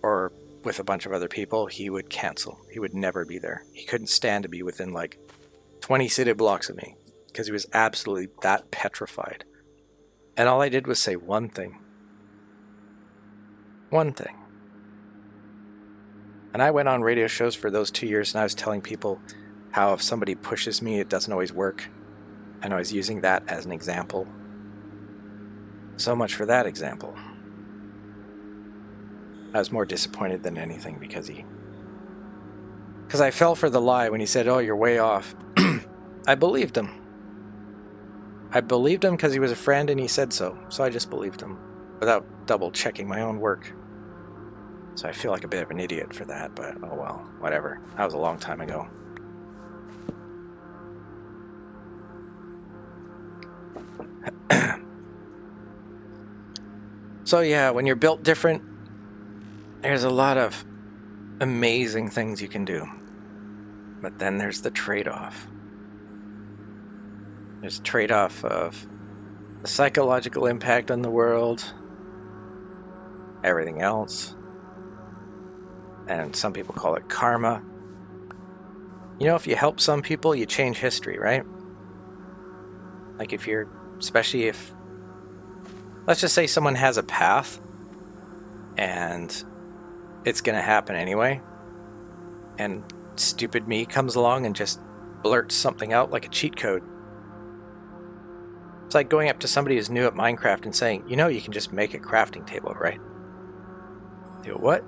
or with a bunch of other people, he would cancel. He would never be there. He couldn't stand to be within like 20 city blocks of me because he was absolutely that petrified. And all I did was say one thing. One thing. And I went on radio shows for those 2 years, and I was telling people how if somebody pushes me, it doesn't always work. And I was using that as an example. So much for that example. I was more disappointed than anything because I fell for the lie when he said, "Oh, you're way off." I believed him. I believed him because he was a friend and he said so. So I just believed him without double checking my own work. So I feel like a bit of an idiot for that, but oh well, whatever. That was a long time ago. So yeah, when you're built different, there's a lot of amazing things you can do. But then there's the trade-off. There's a trade-off of the psychological impact on the world, everything else, and some people call it karma. You know, if you help some people, you change history, right? Like if you're, especially if, let's just say someone has a path and it's going to happen anyway, and stupid me comes along and just blurts something out like a cheat code. It's like going up to somebody who's new at Minecraft and saying, "You know, you can just make a crafting table, right?" They go, "What?"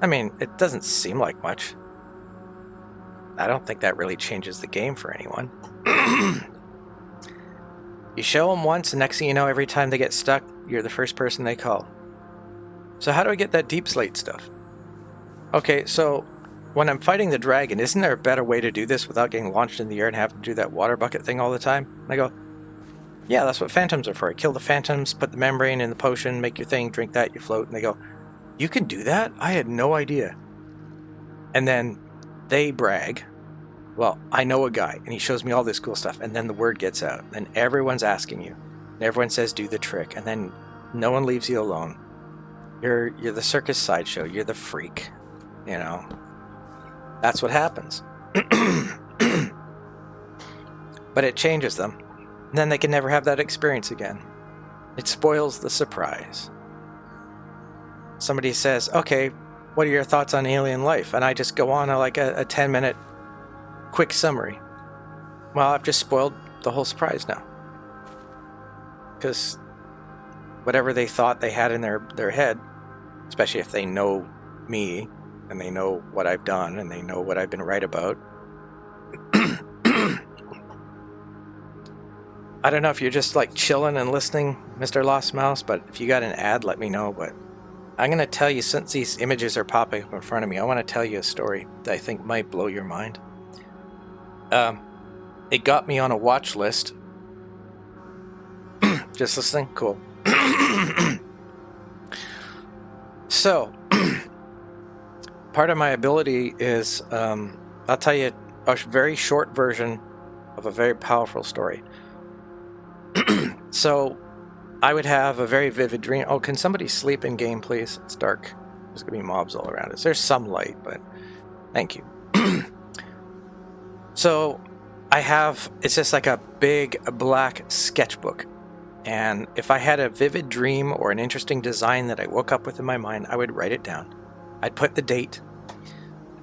I mean, it doesn't seem like much. I don't think that really changes the game for anyone. You show them once, and next thing you know, every time they get stuck, you're the first person they call. So how do I get that deep slate stuff? Okay, so when I'm fighting the dragon, isn't there a better way to do this without getting launched in the air and having to do that water bucket thing all the time? And I go, "Yeah, that's what phantoms are for. I kill the phantoms, put the membrane in the potion, make your thing, drink that, you float." And they go, "You can do that? I had no idea." And then they brag, "Well, I know a guy, and he shows me all this cool stuff." And then the word gets out, and everyone's asking you. And everyone says, "Do the trick." And then no one leaves you alone. You're the circus sideshow. You're the freak. You know? That's what happens. But it changes them. And then they can never have that experience again. It spoils the surprise. Somebody says, "Okay, what are your thoughts on alien life?" And I just go on a 10-minute quick summary. Well, I've just spoiled the whole surprise now. Because whatever they thought they had in their head, especially if they know me, and they know what I've done, and they know what I've been right about. I don't know if you're just like chilling and listening, Mr. Lost Mouse, but if you got an ad, let me know. But I'm going to tell you, since these images are popping up in front of me, I want to tell you a story that I think might blow your mind. It got me on a watch list. Just listening? Cool. So, part of my ability is, I'll tell you a very short version of a very powerful story. So, I would have a very vivid dream. Oh, can somebody sleep in game, please? It's dark. There's going to be mobs all around us. There's some light, but thank you. So I have, it's just like a big black sketchbook. And if I had a vivid dream or an interesting design that I woke up with in my mind, I would write it down. I'd put the date.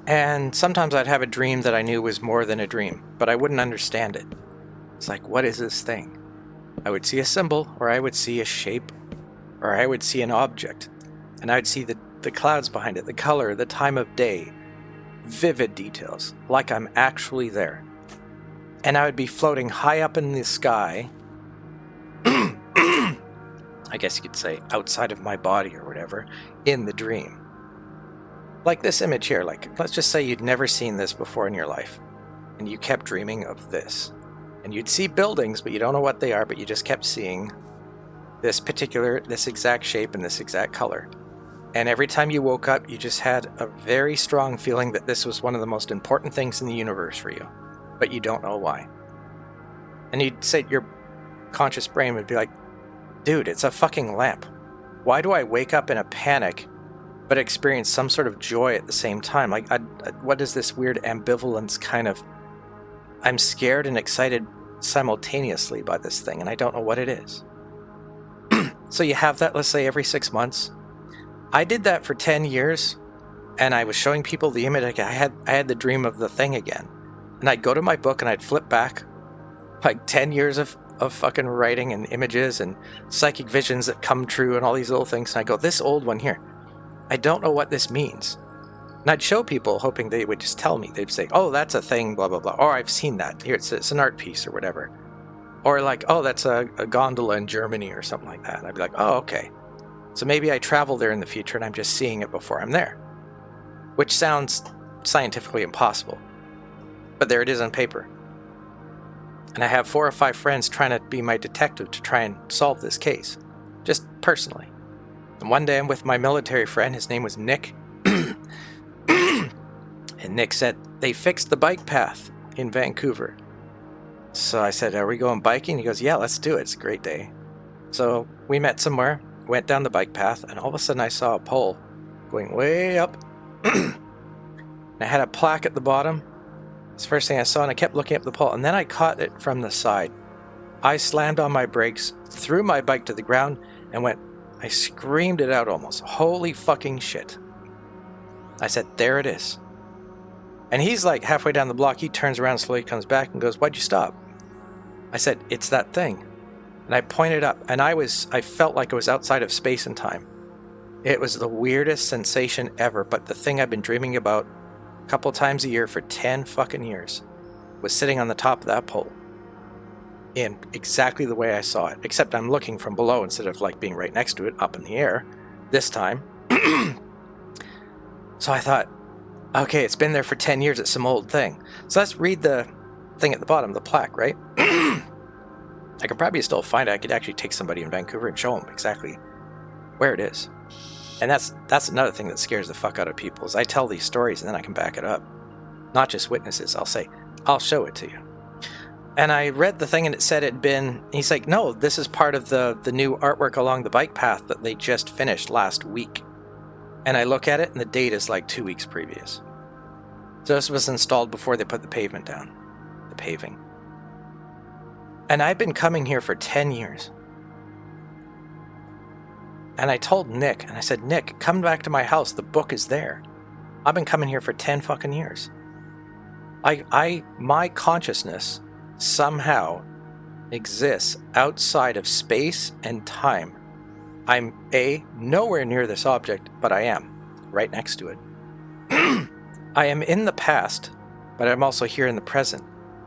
And sometimes I'd have a dream that I knew was more than a dream, but I wouldn't understand it. It's like, what is this thing? I would see a symbol, or I would see a shape, or I would see an object. And I would see the clouds behind it, the color, the time of day, vivid details, like I'm actually there. And I would be floating high up in the sky, I guess you could say outside of my body or whatever, in the dream. Like this image here, like let's just say you'd never seen this before in your life, and you kept dreaming of this. And you'd see buildings, but you don't know what they are, but you just kept seeing this exact shape and this exact color. And every time you woke up, you just had a very strong feeling that this was one of the most important things in the universe for you, but you don't know why. And you'd say, your conscious brain would be like, dude, it's a fucking lamp. Why do I wake up in a panic, but experience some sort of joy at the same time? Like, what is this weird ambivalence kind of, I'm scared and excited simultaneously by this thing, and I don't know what it is. So you have that, let's say, every 6 months. I did that for 10 years, and I was showing people the image. I had the dream of the thing again. And I'd go to my book, and I'd flip back, like 10 years of fucking writing and images and psychic visions that come true and all these little things. And I go, this old one here, I don't know what this means. And I'd show people hoping they would just tell me. They'd say, oh, that's a thing, blah, blah, blah. Or I've seen that. Here, it's an art piece or whatever. Or like, oh, that's a gondola in Germany or something like that. And I'd be like, oh, okay. So maybe I travel there in the future and I'm just seeing it before I'm there. Which sounds scientifically impossible. But there it is on paper. And I have 4 or 5 friends trying to be my detective to try and solve this case. Just personally. And one day I'm with my military friend. His name was Nick. And Nick said, they fixed the bike path in Vancouver. So I said, are we going biking? He goes, yeah, let's do it. It's a great day. So we met somewhere, went down the bike path, and all of a sudden I saw a pole going way up. And I had a plaque at the bottom. It's the first thing I saw, and I kept looking up the pole, and then I caught it from the side. I slammed on my brakes, threw my bike to the ground, and I screamed it out almost. Holy fucking shit. I said, there it is. And he's like halfway down the block. He turns around slowly, comes back, and goes, why'd you stop? I said, it's that thing. And I pointed up, and I felt like I was outside of space and time. It was the weirdest sensation ever, but the thing I've been dreaming about a couple times a year for 10 fucking years was sitting on the top of that pole. In exactly the way I saw it, except I'm looking from below instead of like being right next to it, up in the air, this time. So I thought, okay, it's been there for 10 years, it's some old thing. So let's read the thing at the bottom, the plaque, right? I could probably still find it. I could actually take somebody in Vancouver and show them exactly where it is. And that's another thing that scares the fuck out of people, is I tell these stories and then I can back it up. Not just witnesses. I'll say, I'll show it to you. And I read the thing and it said it'd been, he's like, no, this is part of the new artwork along the bike path that they just finished last week. And I look at it and the date is like 2 weeks previous. So this was installed before they put the pavement down. The paving. And I've been coming here for 10 years. And I told Nick, and I said, Nick, come back to my house. The book is there. I've been coming here for 10 fucking years. My consciousness somehow exists outside of space and time. I'm nowhere near this object, but I am right next to it. I am in the past, but I'm also here in the present.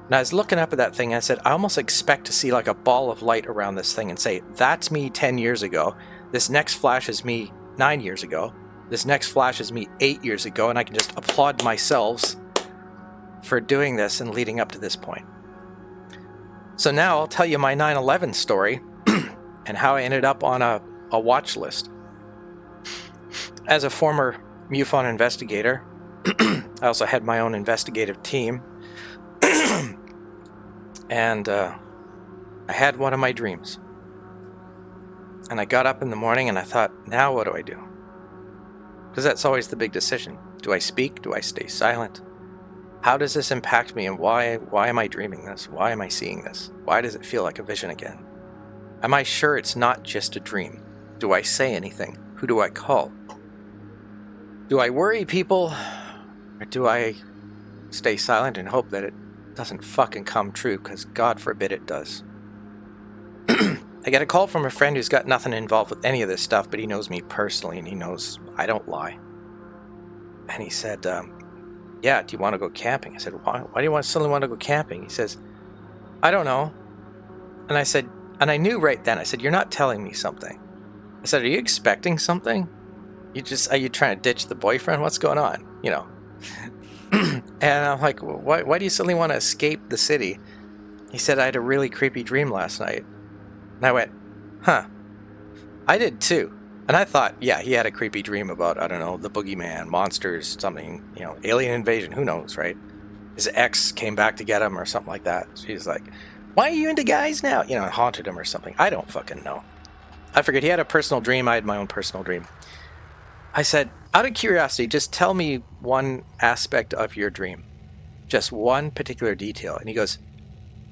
And I was looking up at that thing and I said, I almost expect to see like a ball of light around this thing and say, that's me 10 years ago. This next flash is me 9 years ago. This next flash is me 8 years ago. And I can just applaud myself for doing this and leading up to this point. So now I'll tell you my 9/11 story and how I ended up on a watch list. As a former MUFON investigator, I also had my own investigative team. And I had one of my dreams. And I got up in the morning and I thought, now what do I do? Because that's always the big decision. Do I speak? Do I stay silent? How does this impact me, and why am I dreaming this? Why am I seeing this? Why does it feel like a vision again? Am I sure it's not just a dream? Do I say anything? Who do I call? Do I worry people? Or do I stay silent and hope that it doesn't fucking come true? Because God forbid it does. I get a call from a friend who's got nothing involved with any of this stuff, but he knows me personally and he knows I don't lie. And he said, yeah, do you want to go camping? I said, why do you suddenly want to go camping? He says, I don't know. And I said, and I knew right then, I said, you're not telling me something. I said, are you expecting something? Are you trying to ditch the boyfriend? What's going on? You know. And I'm like, well, why do you suddenly want to escape the city? He said, I had a really creepy dream last night. And I went, huh. I did too. And I thought, yeah, he had a creepy dream about, I don't know, the boogeyman, monsters, something, you know, alien invasion, who knows, right? His ex came back to get him or something like that. She's like, why are you into guys now? You know, it haunted him or something. I don't fucking know. I figured he had a personal dream. I had my own personal dream. I said, out of curiosity, just tell me one aspect of your dream. Just one particular detail. And he goes,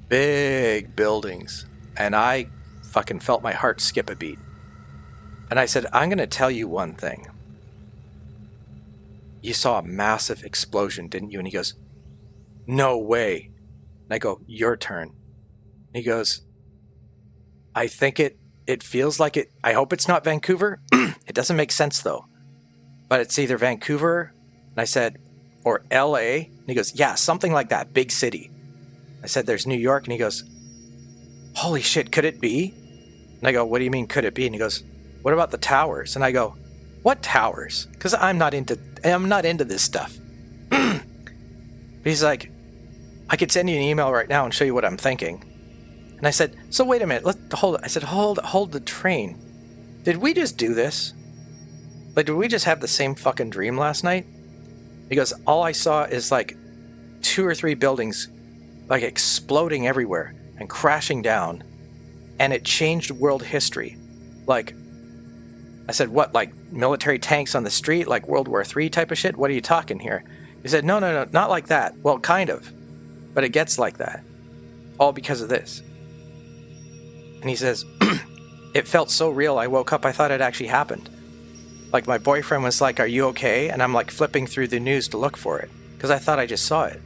big buildings. And I fucking felt my heart skip a beat. And I said, I'm going to tell you one thing. You saw a massive explosion, didn't you? And he goes, no way. And I go, your turn. And he goes, I think it feels like it. I hope it's not Vancouver. It doesn't make sense though. But it's either Vancouver, and I said, or LA. And he goes, yeah, something like that, big city. I said, there's New York. And he goes, holy shit, could it be? And I go, what do you mean, could it be? And he goes, what about the towers? And I go, what towers? Because I'm not into this stuff. But he's like, I could send you an email right now and show you what I'm thinking. And I said, so wait a minute, hold it. I said, hold the train. Did we just do this? Like, did we just have the same fucking dream last night? He goes, all I saw is like 2 or 3 buildings like exploding everywhere and crashing down. And it changed world history. Like, I said, what, like military tanks on the street, like World War III type of shit? What are you talking here? He said, no, not like that. Well, kind of. But it gets like that. All because of this. And he says, it felt so real, I woke up, I thought it actually happened. Like, my boyfriend was like, are you okay? And I'm like flipping through the news to look for it. Because I thought I just saw it.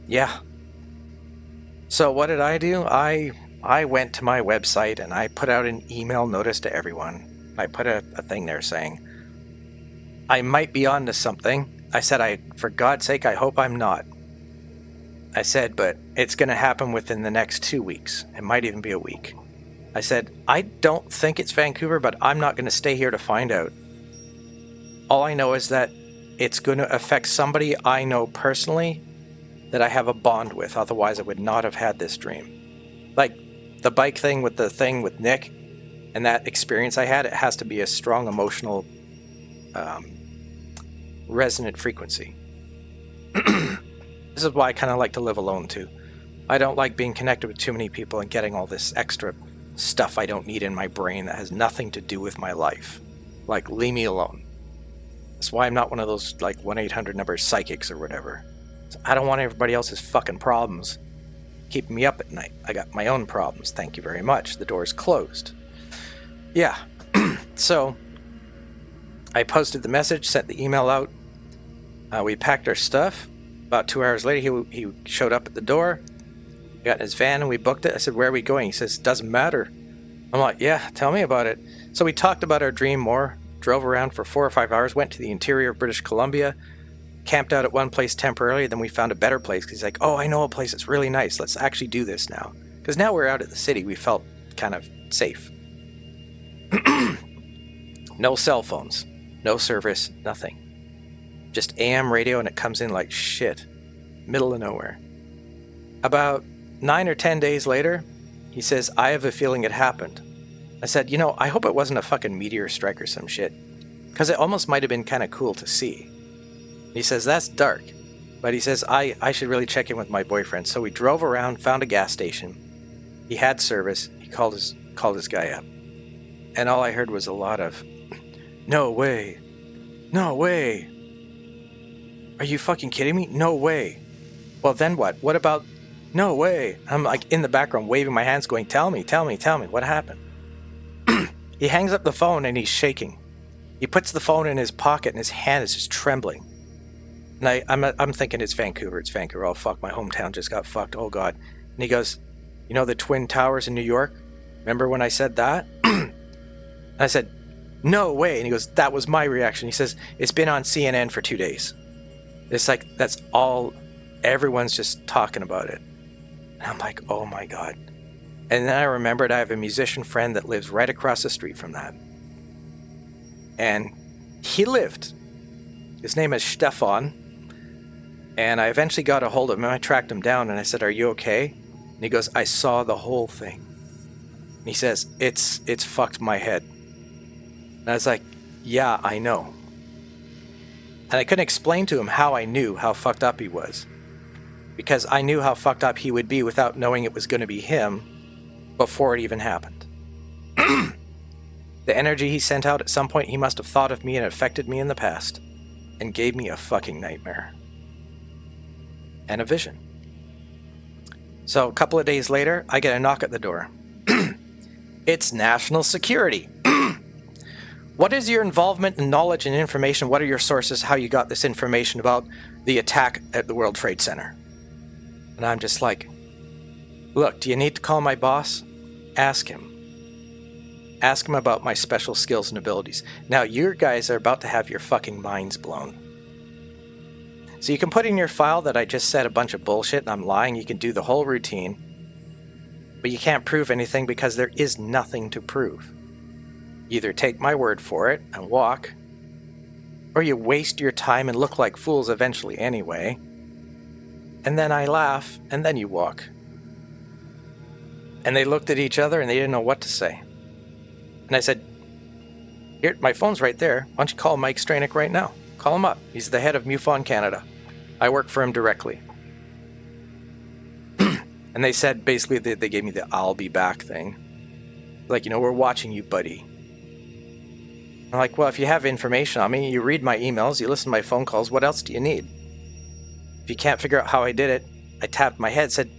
Yeah. So what did I do? I went to my website and I put out an email notice to everyone. I put a thing there saying, I might be onto something. I said, for God's sake, I hope I'm not. I said, but it's going to happen within the next 2 weeks. It might even be a week. I said, I don't think it's Vancouver, but I'm not going to stay here to find out. All I know is that it's going to affect somebody I know personally that I have a bond with. Otherwise, I would not have had this dream. Like the bike thing with Nick and that experience I had, it has to be a strong emotional resonant frequency. This is why I kind of like to live alone too. I don't like being connected with too many people and getting all this extra stuff I don't need in my brain that has nothing to do with my life. Like, leave me alone. That's why I'm not one of those, like, 1-800 number psychics or whatever. I don't want everybody else's fucking problems keeping me up at night. I got my own problems, thank you very much. The door's closed. Yeah. So, I posted the message, sent the email out. We packed our stuff. About 2 hours later, he showed up at the door. Got in his van and we booked it. I said, where are we going? He says, doesn't matter. I'm like, yeah, tell me about it. So we talked about our dream more, drove around for 4 or 5 hours, went to the interior of British Columbia, camped out at one place temporarily, then we found a better place. He's like, oh, I know a place that's really nice. Let's actually do this now. Because now we're out at the city, we felt kind of safe. No cell phones, no service, nothing. Just AM radio and it comes in like shit. Middle of nowhere. About 9 or 10 days later, he says, I have a feeling it happened. I said, I hope it wasn't a fucking meteor strike or some shit. Because it almost might have been kind of cool to see. He says, that's dark. But he says, I should really check in with my boyfriend. So we drove around, found a gas station. He had service. He called his call this guy up. And all I heard was a lot of, no way. No way. Are you fucking kidding me? No way. Well, then what? What about, no way. I'm like in the background waving my hands going, tell me, what happened? He hangs up the phone and he's shaking. He puts the phone in his pocket and his hand is just trembling. And I'm thinking it's Vancouver. Oh, fuck, my hometown just got fucked. Oh, God. And he goes, you know the Twin Towers in New York? Remember when I said that? I said, no way. And he goes, that was my reaction. He says, it's been on CNN for 2 days. It's like, that's all, everyone's just talking about it. And I'm like, oh my God. And then I remembered I have a musician friend that lives right across the street from that. And he lived. His name is Stefan. And I eventually got a hold of him and I tracked him down and I said, are you okay? And he goes, I saw the whole thing. And he says, it's fucked my head. And I was like, yeah, I know. And I couldn't explain to him how I knew how fucked up he was. Because I knew how fucked up he would be without knowing it was going to be him before it even happened. The energy he sent out at some point, he must have thought of me and affected me in the past. And gave me a fucking nightmare. And a vision. So a couple of days later, I get a knock at the door. It's national security. What is your involvement and knowledge and information? What are your sources? How you got this information about the attack at the World Trade Center? And I'm just like, look, do you need to call my boss? Ask him. Ask him about my special skills and abilities. Now, you guys are about to have your fucking minds blown. So you can put in your file that I just said a bunch of bullshit and I'm lying. You can do the whole routine. But you can't prove anything because there is nothing to prove. Either take my word for it and walk, or you waste your time and look like fools eventually anyway. And then I laugh, and then you walk. And they looked at each other and they didn't know what to say. And I said, here, my phone's right there. Why don't you call Mike Stranick right now? Call him up. He's the head of MUFON Canada. I work for him directly. And they said, basically, they gave me the I'll be back thing. Like, you know, we're watching you, buddy. I'm like, well, if you have information on me, you read my emails, you listen to my phone calls, what else do you need? If you can't figure out how I did it, I tapped my head, said,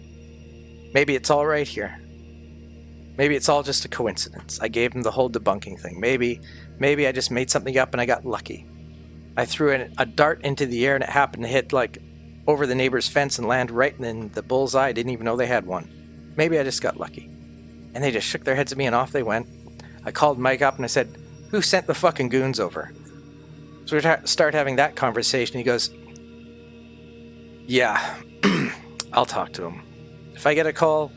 maybe it's all right here. Maybe it's all just a coincidence. I gave him the whole debunking thing. Maybe I just made something up and I got lucky. I threw a dart into the air and it happened to hit like over the neighbor's fence and land right in the bullseye. I didn't even know they had one. Maybe I just got lucky. And they just shook their heads at me and off they went. I called Mike up and I said, who sent the fucking goons over? So we start having that conversation. He goes, yeah, I'll talk to him. If I get a call,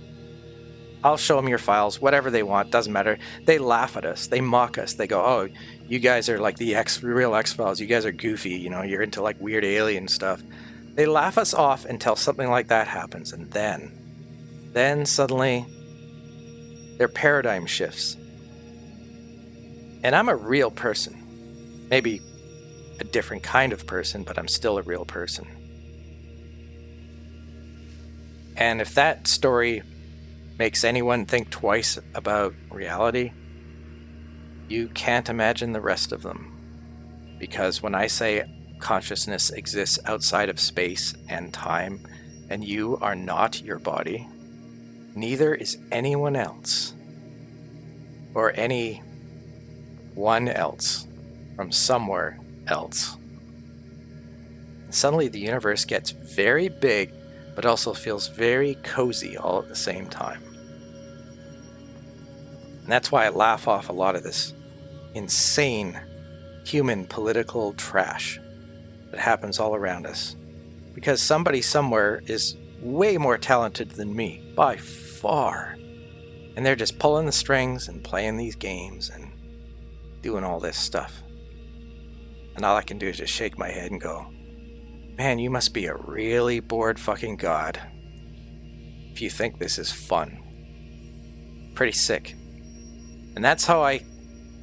I'll show them your files, whatever they want, doesn't matter. They laugh at us. They mock us. They go, oh, you guys are like the real X-Files. You guys are goofy. You know, you're into like weird alien stuff. They laugh us off until something like that happens. And then suddenly their paradigm shifts. And I'm a real person. Maybe a different kind of person, but I'm still a real person. And if that story makes anyone think twice about reality, you can't imagine the rest of them. Because when I say consciousness exists outside of space and time, and you are not your body, neither is anyone else, or anyone else from somewhere else. Suddenly the universe gets very big, but also feels very cozy all at the same time. And that's why I laugh off a lot of this insane human political trash that happens all around us. Because somebody somewhere is way more talented than me, by far. And they're just pulling the strings and playing these games and doing all this stuff. And all I can do is just shake my head and go, man, you must be a really bored fucking god if you think this is fun. Pretty sick. And that's how I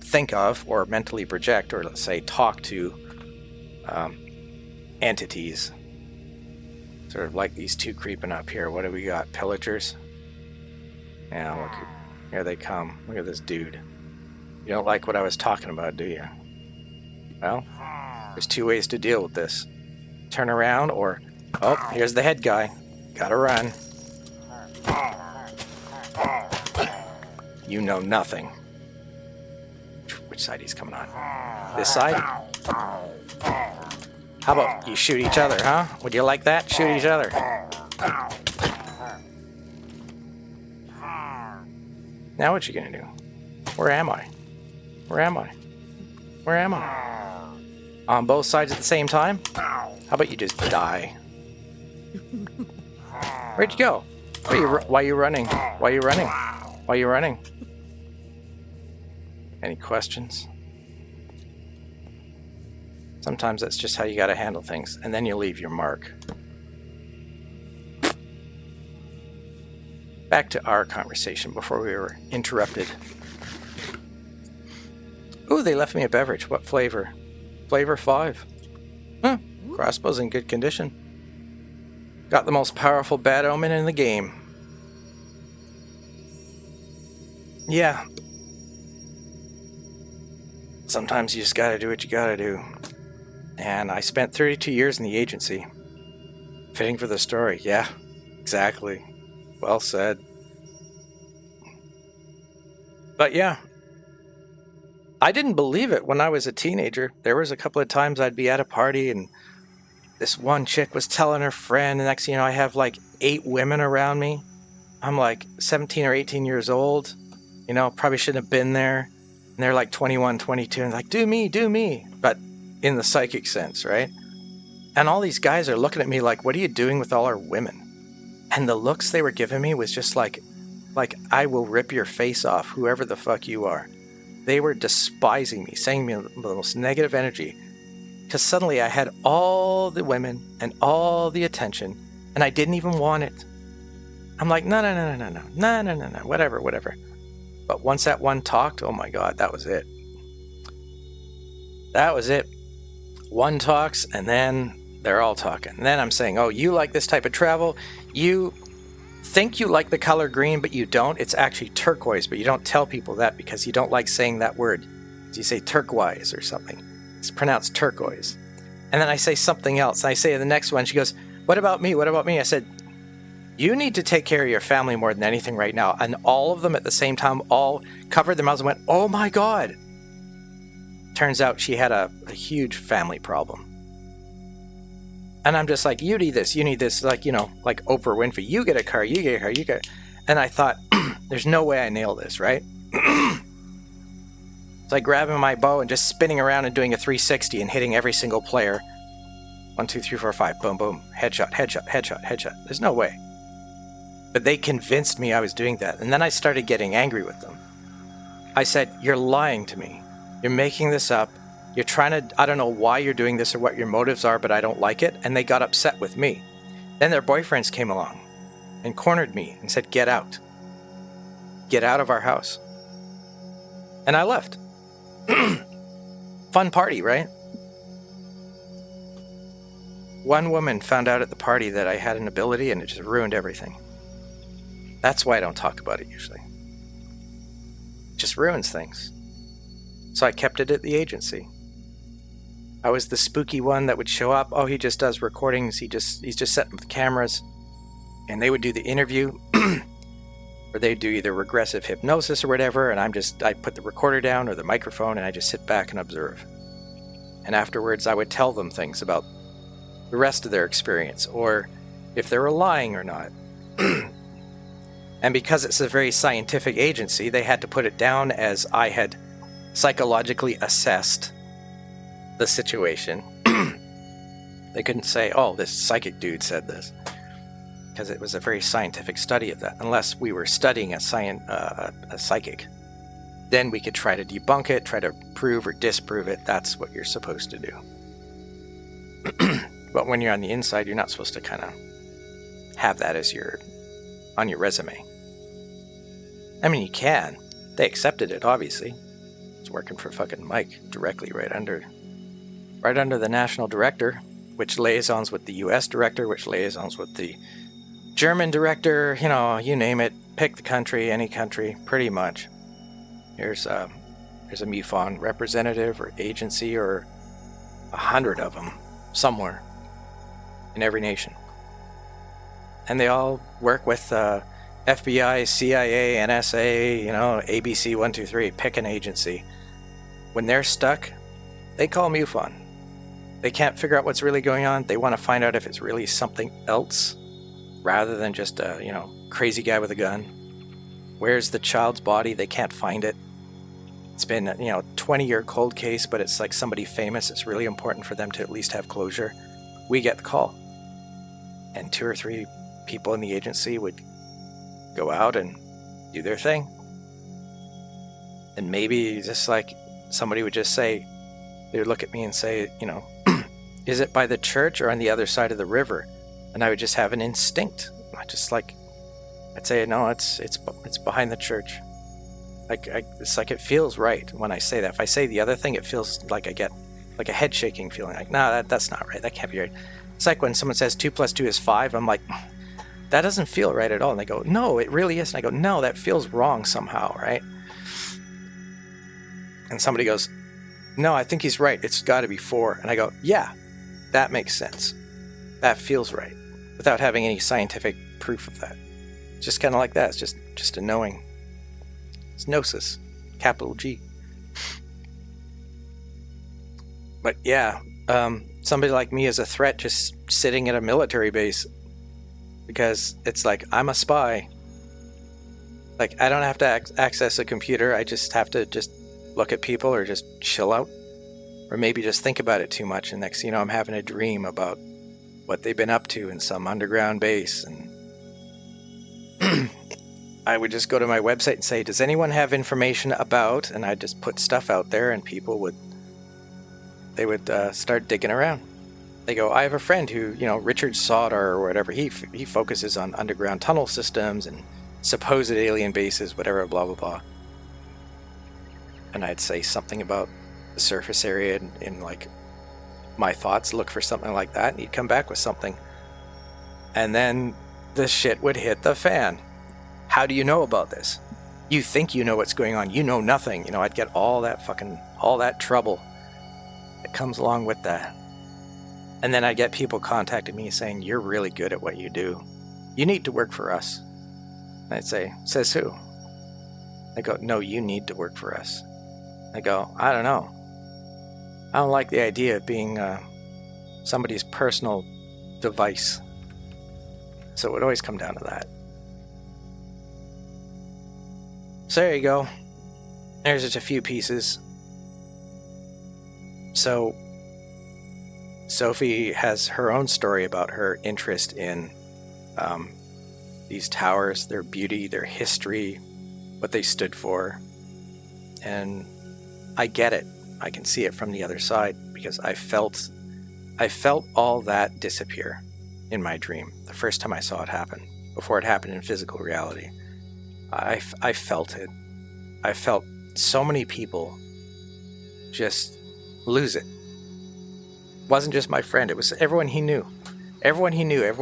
think of, or mentally project, or let's say talk to entities. Sort of like these two creeping up here. What do we got? Pillagers? Yeah, Here they come. Look at this dude. You don't like what I was talking about, do you? Well, there's two ways to deal with this. Turn around or... Oh, here's the head guy. Gotta run. You know nothing. Which side he's coming on? This side? How about you shoot each other, huh? Would you like that? Shoot each other. Now what you gonna do? Where am I? Where am I? Where am I? On both sides at the same time? How about you just die? Where'd you go? Why are you running? Why are you running? Why are you running? Any questions? Sometimes that's just how you gotta handle things, and then you leave your mark. Back to our conversation before we were interrupted. Ooh, they left me a beverage. What flavor? Flavor 5. Huh. Crossbow's in good condition. Got the most powerful bad omen in the game. Yeah. Sometimes you just gotta do what you gotta do. And I spent 32 years in the agency. Fitting for the story. Yeah, exactly. Well said. But yeah. I didn't believe it when I was a teenager. There was a couple of times I'd be at a party and this one chick was telling her friend, and next thing you know, I have like 8 women around me. I'm like 17 or 18 years old. You know, probably shouldn't have been there. And they're like 21, 22, and like, do me. But in the psychic sense, right? And all these guys are looking at me like, what are you doing with all our women? And the looks they were giving me was just like I will rip your face off, whoever the fuck you are. They were despising me, saying me the most negative energy. Because suddenly I had all the women and all the attention, and I didn't even want it. I'm like, no, whatever. But once that one talked, oh my God, that was it. That was it. One talks, and then they're all talking. And then I'm saying, oh, you like this type of travel? You think you like the color green, but you don't. It's actually turquoise, but you don't tell people that because you don't like saying that word. So you say turquoise or something. It's pronounced turquoise. And then I say something else. And I say the next one, she goes, what about me? What about me? I said, you need to take care of your family more than anything right now. And all of them at the same time all covered their mouths and went, oh my God. Turns out she had a huge family problem. And I'm just like, you need this, like, you know, like Oprah Winfrey. You get a car, you get a car, you get. And I thought, there's no way I nail this, right? It's like grabbing my bow and just spinning around and doing a 360 and hitting every single player. 1, 2, 3, 4, 5, boom, boom, headshot. There's no way. But they convinced me I was doing that. And then I started getting angry with them. I said, you're lying to me. You're making this up. You're trying to, I don't know why you're doing this or what your motives are, but I don't like it. And they got upset with me. Then their boyfriends came along and cornered me and said, get out. Get out of our house. And I left. Fun party, right? One woman found out at the party that I had an ability and it just ruined everything. That's why I don't talk about it usually. It just ruins things. So I kept it at the agency. I was the spooky one that would show up. Oh, he just does recordings. He's just setting up the cameras. And they would do the interview. Or they'd do either regressive hypnosis or whatever. And I put the recorder down or the microphone and I just sit back and observe. And afterwards I would tell them things about the rest of their experience. Or if they were lying or not. And because it's a very scientific agency, they had to put it down as I had psychologically assessed the situation. They couldn't say, oh, this psychic dude said this, because it was a very scientific study of that. Unless we were studying a psychic, then we could try to debunk it, try to prove or disprove it. That's what you're supposed to do. But when you're on the inside, you're not supposed to kind of have that as on your resume. I mean, you can. They accepted it, obviously. It's working for fucking Mike directly right under the national director, which liaisons with the U.S. director, which liaisons with the German director, you name it. Pick the country, any country, pretty much. There's a MUFON representative or agency or 100 of them somewhere in every nation. And they all work with FBI, CIA, NSA, ABC 123, pick an agency. When they're stuck, they call MUFON. They can't figure out what's really going on. They want to find out if it's really something else rather than just a, crazy guy with a gun. Where's the child's body? They can't find it. It's been, 20-year cold case, but it's like somebody famous. It's really important for them to at least have closure. We get the call. And 2 or 3 people in the agency would go out and do their thing. And maybe just like somebody would just say, they would look at me and say, is it by the church or on the other side of the river? And I would just have an instinct. I'd say, no, it's behind the church. It's like it feels right when I say that. If I say the other thing, it feels like I get like a head shaking feeling. Like, nah, that's not right. That can't be right. It's like when someone says 2 + 2 is 5. I'm like, that doesn't feel right at all. And they go, no, it really is. And I go, no, that feels wrong somehow, right? And somebody goes, no, I think he's right. It's got to be 4. And I go, yeah, that makes sense. That feels right. Without having any scientific proof of that. It's just kind of like that. It's just a knowing. It's gnosis, capital G. But yeah, somebody like me is a threat just sitting at a military base. Because it's like, I'm a spy. Like, I don't have to access a computer. I just have to just look at people or just chill out. Or maybe just think about it too much. And next thing you know, I'm having a dream about what they've been up to in some underground base. And I would just go to my website and say, does anyone have information about? And I'd just put stuff out there and people would start digging around. They go, I have a friend who, Richard Sauter or whatever, he focuses on underground tunnel systems and supposed alien bases, whatever, blah, blah, blah. And I'd say something about the surface area in like my thoughts, look for something like that, and he'd come back with something. And then the shit would hit the fan. How do you know about this? You think you know what's going on. You know nothing. I'd get all that trouble that comes along with that. And then I get people contacting me saying, you're really good at what you do. You need to work for us. And I'd say, says who? They go, no, you need to work for us. I go, I don't know. I don't like the idea of being somebody's personal device. So it would always come down to that. So there you go. There's just a few pieces. So Sophie has her own story about her interest in these towers, their beauty, their history, what they stood for. And I get it. I can see it from the other side because I felt all that disappear in my dream the first time I saw it happen, before it happened in physical reality. I felt it. I felt so many people just lose it. It wasn't just my friend, it was everyone he knew. Everyone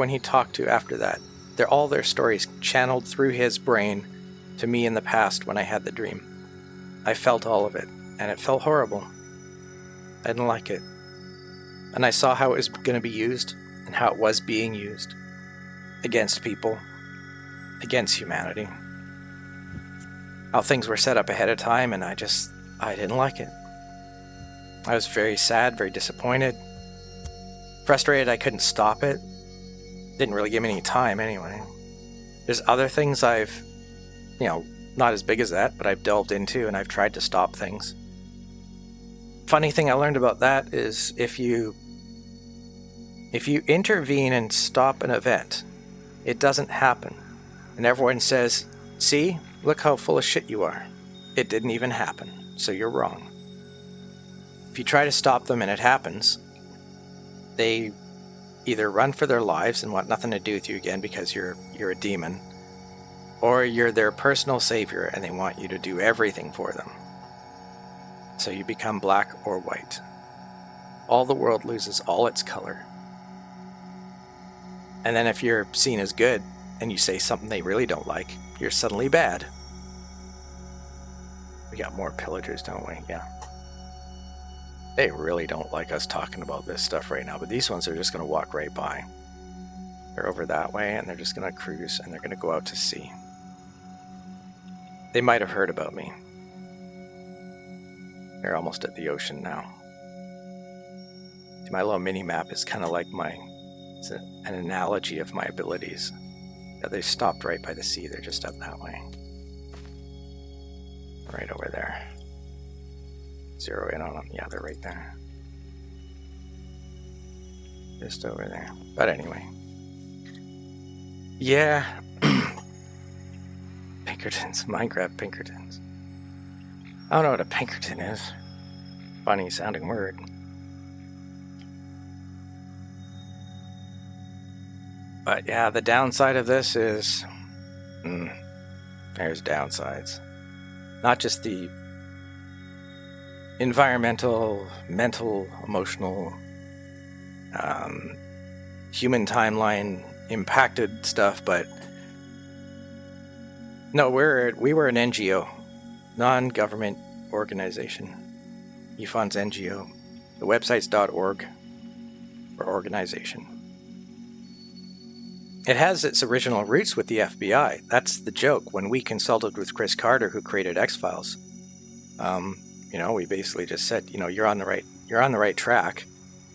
he talked to after that. All their stories channeled through his brain to me in the past when I had the dream. I felt all of it, and it felt horrible. I didn't like it. And I saw how it was going to be used, and how it was being used. Against people. Against humanity. How things were set up ahead of time, and I didn't like it. I was very sad, very disappointed. Frustrated I couldn't stop it. Didn't really give me any time anyway. There's other things I've, not as big as that, but I've delved into and I've tried to stop things. Funny thing I learned about that is if you intervene and stop an event, it doesn't happen. And everyone says, see, look how full of shit you are. It didn't even happen, so you're wrong. If you try to stop them and it happens, they either run for their lives and want nothing to do with you again because you're a demon, or you're their personal savior and they want you to do everything for them. So you become black or white. All the world loses all its color. And then if you're seen as good, and you say something they really don't like, you're suddenly bad. We got more pillagers, don't we? Yeah. They really don't like us talking about this stuff right now, but these ones are just going to walk right by. They're over that way, and they're just going to cruise, and they're going to go out to sea. They might have heard about me. They're almost at the ocean now. My little mini-map is kind of like it's an analogy of my abilities. Yeah, they stopped right by the sea. They're just up that way. Right over there. Zero in on them. Yeah, they're right there. Just over there. But anyway. Yeah. Pinkertons. Minecraft Pinkertons. I don't know what a Pinkerton is. Funny sounding word. But yeah, the downside of this is... there's downsides. Not just the environmental, mental, emotional, human timeline impacted stuff, but no, we were an NGO, non-government organization. eFund's NGO. The website's .org for organization. It has its original roots with the FBI. That's the joke. When we consulted with Chris Carter, who created X-Files, we basically just said, you're on the right track.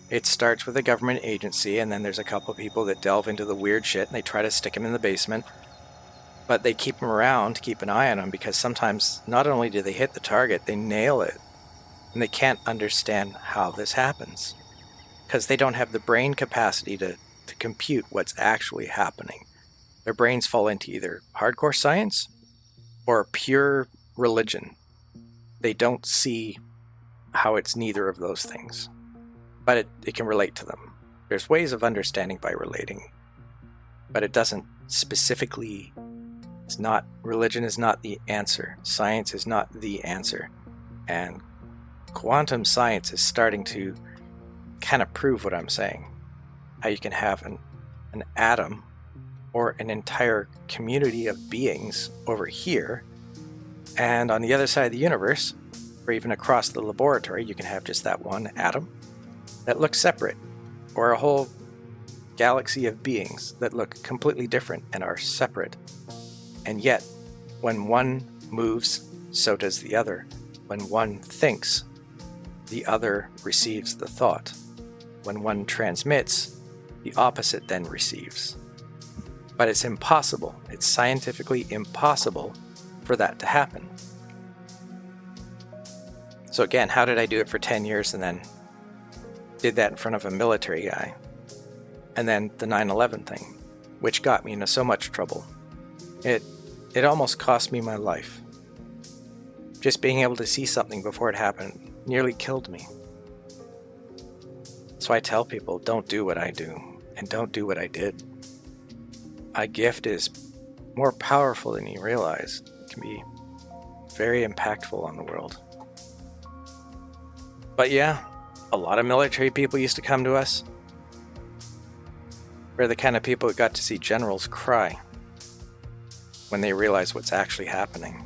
It starts with a government agency, and then there's a couple of people that delve into the weird shit, and they try to stick him in the basement. But they keep him around to keep an eye on him, because sometimes not only do they hit the target, they nail it. And they can't understand how this happens. Because they don't have the brain capacity to compute what's actually happening. Their brains fall into either hardcore science or pure religion. They don't see how it's neither of those things. But it can relate to them. There's ways of understanding by relating. But it doesn't specifically... religion is not the answer. Science is not the answer. And quantum science is starting to kind of prove what I'm saying. How you can have an atom or an entire community of beings over here, and on the other side of the universe, or even across the laboratory, you can have just that one atom that looks separate, or a whole galaxy of beings that look completely different and are separate. And yet, when one moves, so does the other. When one thinks, the other receives the thought. When one transmits, the opposite then receives. But it's impossible. It's scientifically impossible for that to happen. So again, how did I do it for 10 years and then did that in front of a military guy? And then the 9/11 thing, which got me into so much trouble. It almost cost me my life. Just being able to see something before it happened nearly killed me. So I tell people, don't do what I do, and don't do what I did. A gift is more powerful than you realize. It can be very impactful on the world. But yeah, a lot of military people used to come to us. We're the kind of people who got to see generals cry when they realize what's actually happening.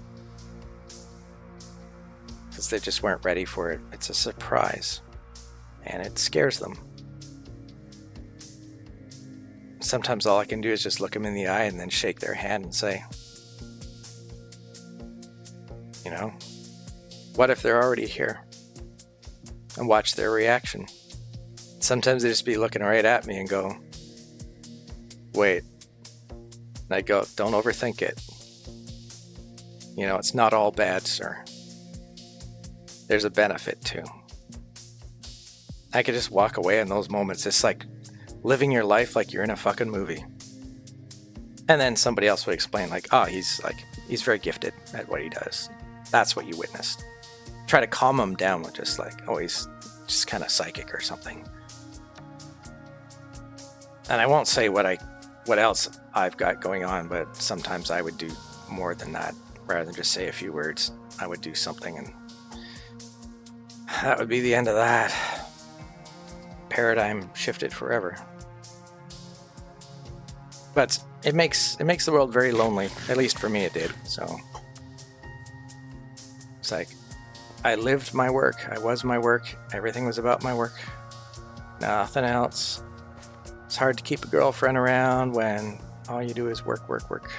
Because they just weren't ready for it. It's a surprise. And it scares them. Sometimes all I can do is just look them in the eye and then shake their hand and say, what if they're already here? And watch their reaction. Sometimes they just be looking right at me and go, wait. And I go, don't overthink it. It's not all bad, sir. There's a benefit too. I could just walk away in those moments. It's like living your life like you're in a fucking movie. And then somebody else would explain he's very gifted at what he does. That's what you witnessed. Try to calm him down with just he's just kind of psychic or something. And I won't say what else I've got going on, but sometimes I would do more than that. Rather than just say a few words, I would do something, and that would be the end of that. Paradigm shifted forever. But it makes the world very lonely. At least for me, it did. So it's like I lived my work. I was my work. Everything was about my work. Nothing else. It's hard to keep a girlfriend around when all you do is work, work, work.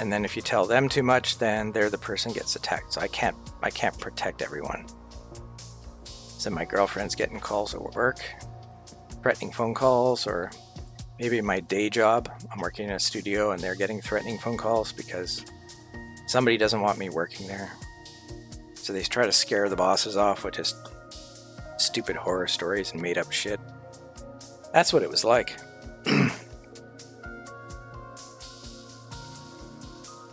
And then if you tell them too much, then they're the person gets attacked. So I can't protect everyone. So my girlfriend's getting calls at work, threatening phone calls, or maybe my day job. I'm working in a studio and they're getting threatening phone calls because somebody doesn't want me working there. So they try to scare the bosses off with just stupid horror stories and made up shit. That's what it was like.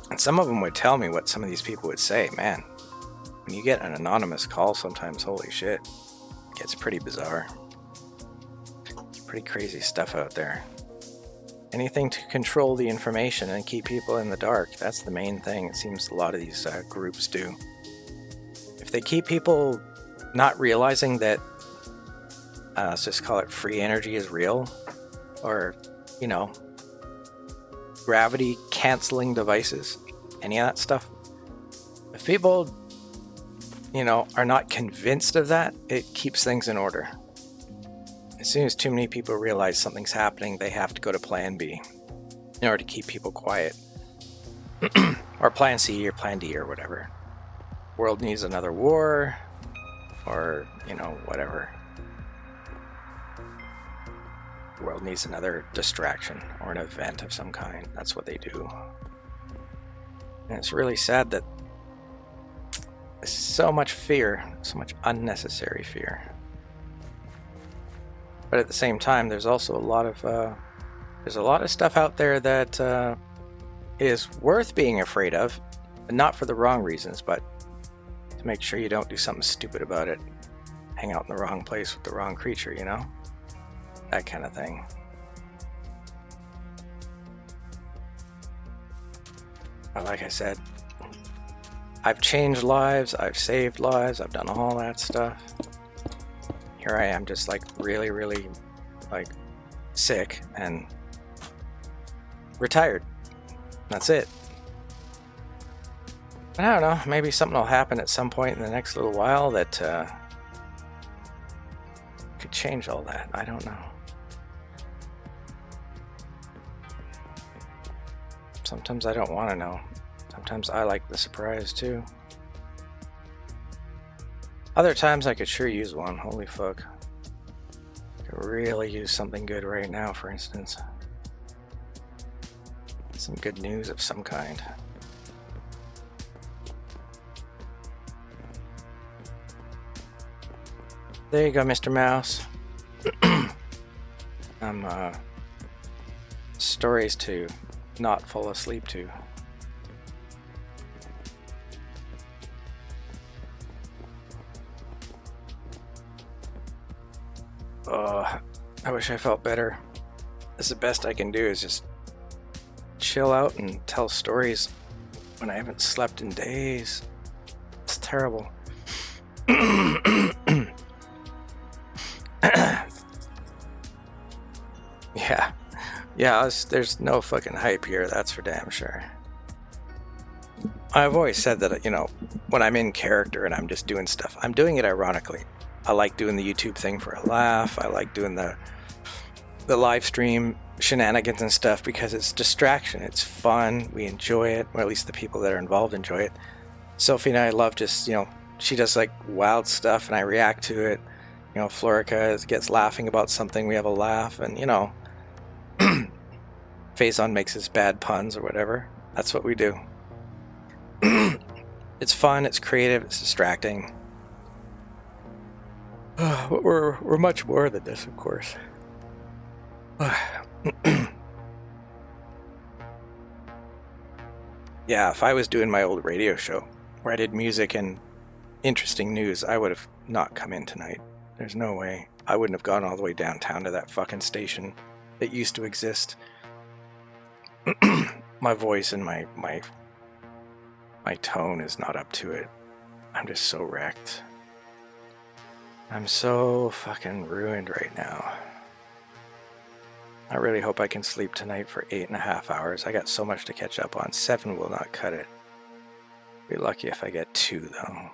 And some of them would tell me what some of these people would say. Man, when you get an anonymous call sometimes, holy shit, it gets pretty bizarre. Pretty crazy stuff out there. Anything to control the information and keep people in the dark. That's the main thing. It seems a lot of these groups do. If they keep people not realizing that, let's just call it free energy is real, or, you know, gravity canceling devices, any of that stuff. If people, you know, are not convinced of that, it keeps things in order. As soon as too many people realize something's happening, they have to go to plan B in order to keep people quiet. Or plan C or plan D or whatever. World needs another war, or, you know, whatever. The world needs another distraction or an event of some kind. That's what they do. And it's really sad that there's so much fear, so much unnecessary fear. But at the same time, there's also a lot of stuff out there that is worth being afraid of, but not for the wrong reasons, but to make sure you don't do something stupid about it. Hang out in the wrong place with the wrong creature, you know? That kind of thing. But like I said, I've changed lives, I've saved lives, I've done all that stuff. Here I am just like really, really like sick and retired. That's it. But I don't know, maybe something will happen at some point in the next little while that could change all that. I don't know. Sometimes I don't want to know. Sometimes I like the surprise too. Other times I could sure use one. Holy fuck. Could really use something good right now, for instance. Some good news of some kind. There you go, Mr. Mouse. Stories to not fall asleep to. I wish I felt better. This is the best I can do, is just chill out and tell stories when I haven't slept in days. It's terrible. Yeah, there's no fucking hype here, that's for damn sure. I've always said that, you know, when I'm in character and I'm just doing stuff, I'm doing it ironically. I like doing the YouTube thing for a laugh. I like doing the live stream shenanigans and stuff because it's distraction. It's fun. We enjoy it. Or at least the people that are involved enjoy it. Sophie and I love just, you know, she does like wild stuff and I react to it. You know, Florica gets laughing about something. We have a laugh and, you know, Faison makes his bad puns or whatever. That's what we do. It's fun. It's creative. It's distracting. But we're much more than this, of course. Yeah, if I was doing my old radio show where I did music and interesting news, I would have not come in tonight. There's no way. I wouldn't have gone all the way downtown to that fucking station that used to exist. My voice and my tone is not up to it. I'm just so wrecked. I'm so fucking ruined right now. I really hope I can sleep tonight for 8.5 hours. I got so much to catch up on. 7 will not cut it. Be lucky if I get 2, though.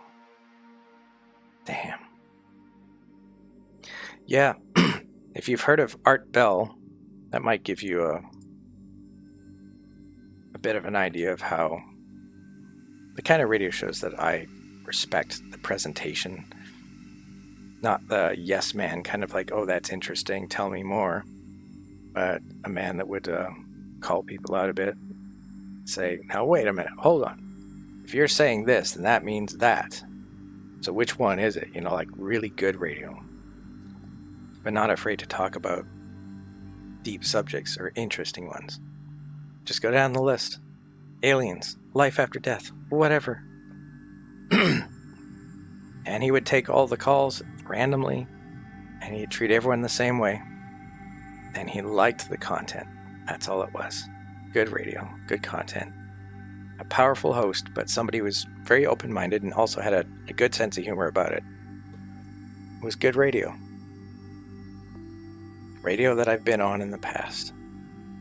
Damn. Yeah, if you've heard of Art Bell, that might give you a bit of an idea of how the kind of radio shows that I respect, the presentation, not the yes man kind of like, oh, that's interesting, tell me more, but a man that would call people out a bit, say, now wait a minute, hold on. If you're saying this, then that means that. So which one is it? You know, like really good radio. But not afraid to talk about deep subjects or interesting ones. Just go down the list. Aliens, life after death, whatever. And he would take all the calls randomly, and he'd treat everyone the same way. And he liked the content. That's all it was. Good radio, good content. A powerful host, but somebody who was very open-minded and also had a good sense of humor about it. It was good radio. Radio that I've been on in the past.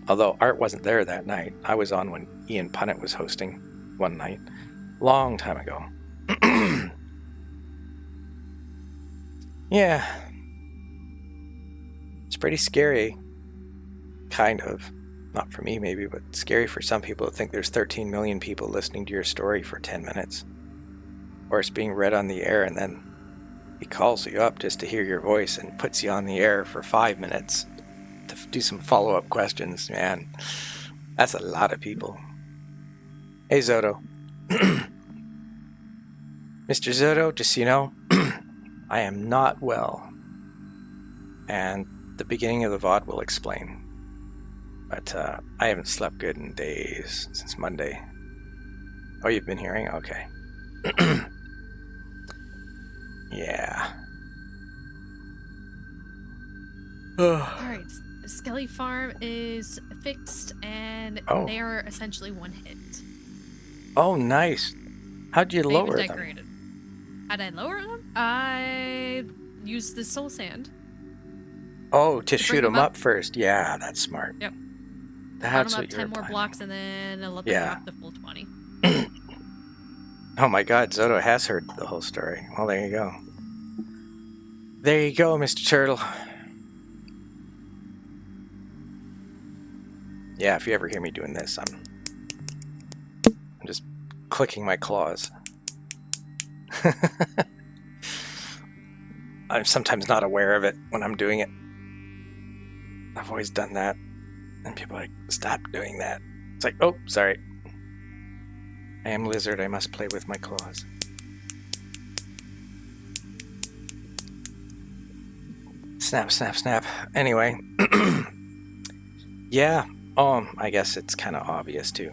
Although Art wasn't there that night. I was on when Ian Punnett was hosting one night. Long time ago. Yeah. It's pretty scary. Kind of. Not for me, maybe, but scary for some people to think there's 13 million people listening to your story for 10 minutes. Or it's being read on the air and then he calls you up just to hear your voice and puts you on the air for 5 minutes to do some follow-up questions. Man, that's a lot of people. Hey, Zoto. Mr. Zoto, just so you know, I am not well. And the beginning of the VOD will explain. But I haven't slept good in days, since Monday. Oh, you've been hearing? Okay. Yeah. Alright, Skelly Farm is fixed, and they are essentially one hit. Oh, nice. How'd you lower them? Decorated. How'd I lower them? I used the soul sand. Oh, to shoot them up first. Yeah, that's smart. Yep. That's what what you're 10 more blocks, and then I'll let them drop the full 20. Oh my god, Zoto has heard the whole story. Well, there you go. There you go, Mr. Turtle. Yeah, if you ever hear me doing this, I'm just clicking my claws. I'm sometimes not aware of it when I'm doing it. I've always done that. And people are like, stop doing that. It's like, oh, sorry. I am lizard, I must play with my claws. Snap, snap, snap. Anyway. Yeah. I guess it's kind of obvious too.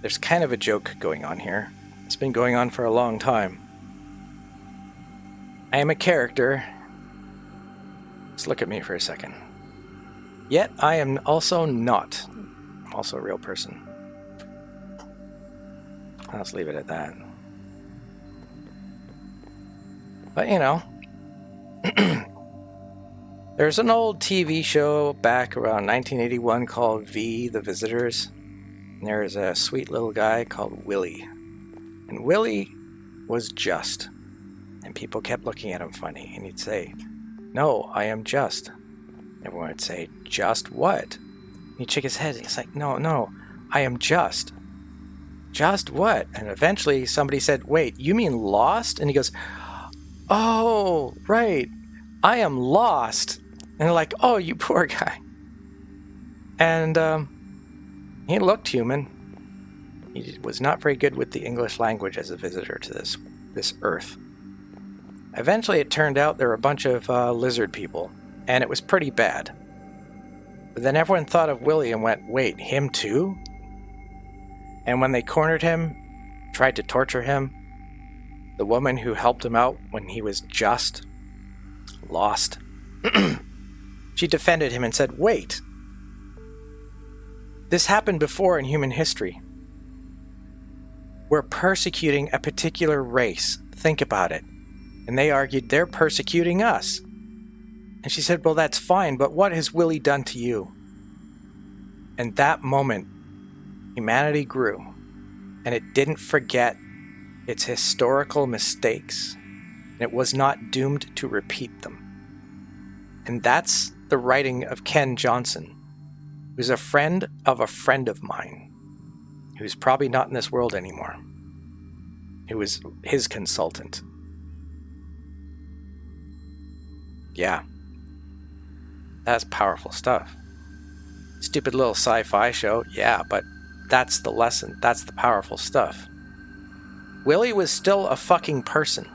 There's kind of a joke going on here. It's been going on for a long time. I am a character. Just look at me for a second. Yet I am also not. I'm also a real person. I'll just leave it at that. But you know, there's an old TV show back around 1981 called V, The Visitors. And there's a sweet little guy called Willie. And Willie was just. And people kept looking at him funny. And he'd say, no, I am just. Everyone would say, just what? He'd shake his head. He's like, no, I am just. Just what? And eventually somebody said, wait, you mean lost? And he goes, oh, right. I am lost. And they're like, oh, you poor guy. And he looked human. He was not very good with the English language as a visitor to this earth. Eventually it turned out there were a bunch of lizard people. And it was pretty bad. But then everyone thought of Willie and went, wait, him too? And when they cornered him, tried to torture him, the woman who helped him out when he was just lost, she defended him and said, wait, this happened before in human history. We're persecuting a particular race. Think about it. And they argued they're persecuting us. And she said, well, that's fine, but what has Willie done to you? And that moment, humanity grew, and it didn't forget its historical mistakes. And it was not doomed to repeat them. And that's the writing of Ken Johnson, who's a friend of mine, who's probably not in this world anymore, who was his consultant. Yeah. That's powerful stuff. Stupid little sci-fi show, yeah, but that's the lesson. That's the powerful stuff. Willie was still a fucking person.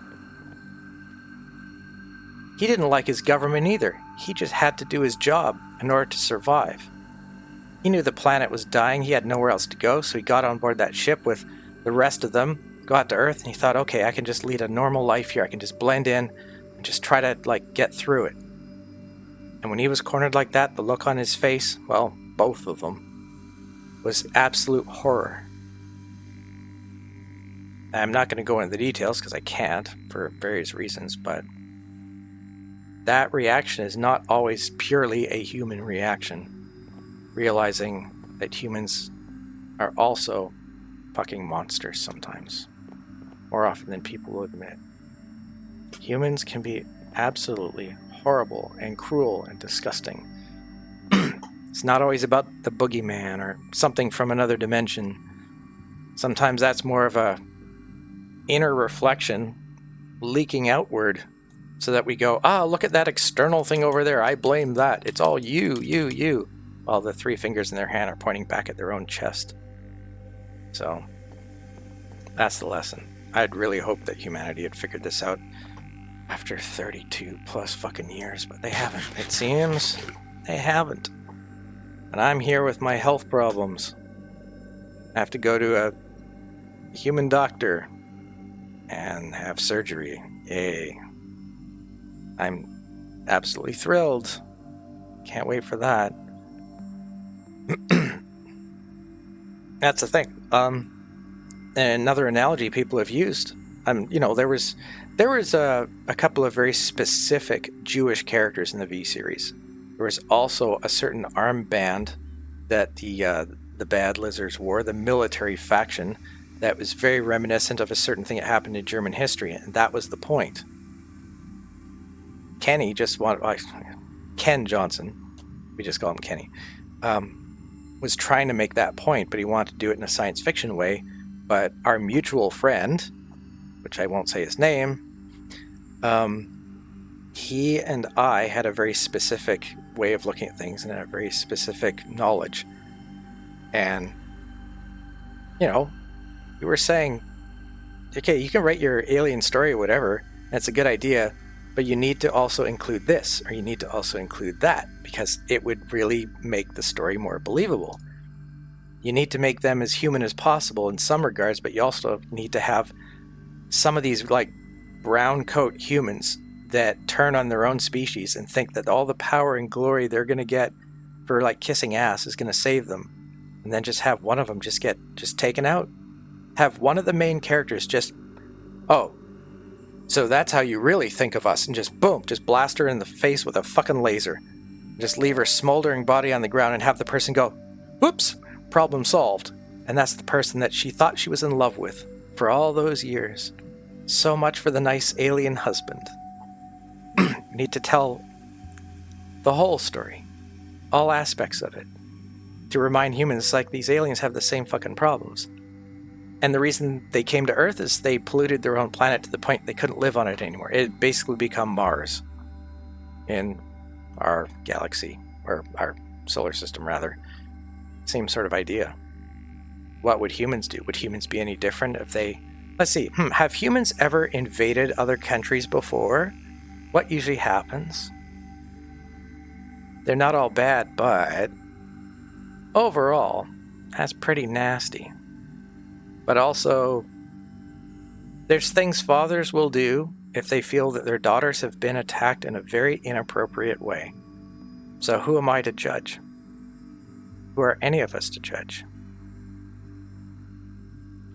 He didn't like his government either. He just had to do his job in order to survive. He knew the planet was dying. He had nowhere else to go, so he got on board that ship with the rest of them, got to Earth, and he thought, okay, I can just lead a normal life here. I can just blend in and just try to, get through it. And when he was cornered like that, the look on his face, well, both of them, was absolute horror. I'm not going to go into the details because I can't for various reasons, but that reaction is not always purely a human reaction. Realizing that humans are also fucking monsters sometimes. More often than people will admit. Humans can be absolutely horrible and cruel and disgusting. It's not always about the boogeyman or something from another dimension. Sometimes that's more of a inner reflection leaking outward so that we go, look at that external thing over there. I blame that. It's all you. While the three fingers in their hand are pointing back at their own chest. So, that's the lesson. I'd really hoped that humanity had figured this out after 32 plus fucking years, but they haven't. It seems they haven't. And I'm here with my health problems. I have to go to a human doctor and have surgery. Yay. I'm absolutely thrilled. Can't wait for that. That's the thing. Another analogy people have used. There was a couple of very specific Jewish characters in the V series. There was also a certain armband that the Bad Lizards wore, the military faction, that was very reminiscent of a certain thing that happened in German history, and that was the point. Ken Johnson, we just call him Kenny, was trying to make that point, but he wanted to do it in a science fiction way. But our mutual friend, which I won't say his name, he and I had a very specific way of looking at things and a very specific knowledge. And, we were saying, okay, you can write your alien story or whatever, that's a good idea, but you need to also include this, or you need to also include that, because it would really make the story more believable. You need to make them as human as possible in some regards, but you also need to have some of these, brown coat humans that turn on their own species and think that all the power and glory they're going to get for, kissing ass is going to save them. And then just have one of them just get taken out. Have one of the main characters so that's how you really think of us, and just blast her in the face with a fucking laser. Just leave her smoldering body on the ground and have the person go, whoops, problem solved. And that's the person that she thought she was in love with for all those years. So much for the nice alien husband. You need to tell the whole story, all aspects of it, to remind humans these aliens have the same fucking problems. And the reason they came to Earth is they polluted their own planet to the point they couldn't live on it anymore. It had basically become Mars in our galaxy, or our solar system rather. Same sort of idea. What would humans do? Would humans be any different if they... Let's see, have humans ever invaded other countries before? What usually happens? They're not all bad, but overall, that's pretty nasty. But also, there's things fathers will do if they feel that their daughters have been attacked in a very inappropriate way. So who am I to judge? Who are any of us to judge?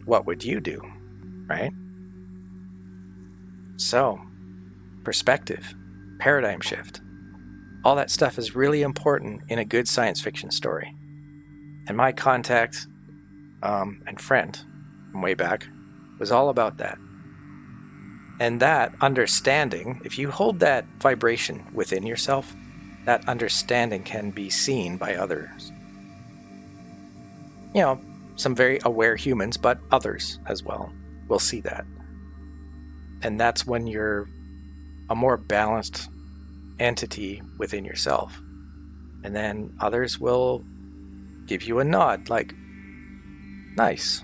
What would you do, right? So, perspective, paradigm shift. All that stuff is really important in a good science fiction story. And my contact and friend from way back was all about that. And that understanding, if you hold that vibration within yourself, that understanding can be seen by others. You know, some very aware humans, but others as well will see that. And that's when you're a more balanced entity within yourself. And then others will give you a nod, like, nice.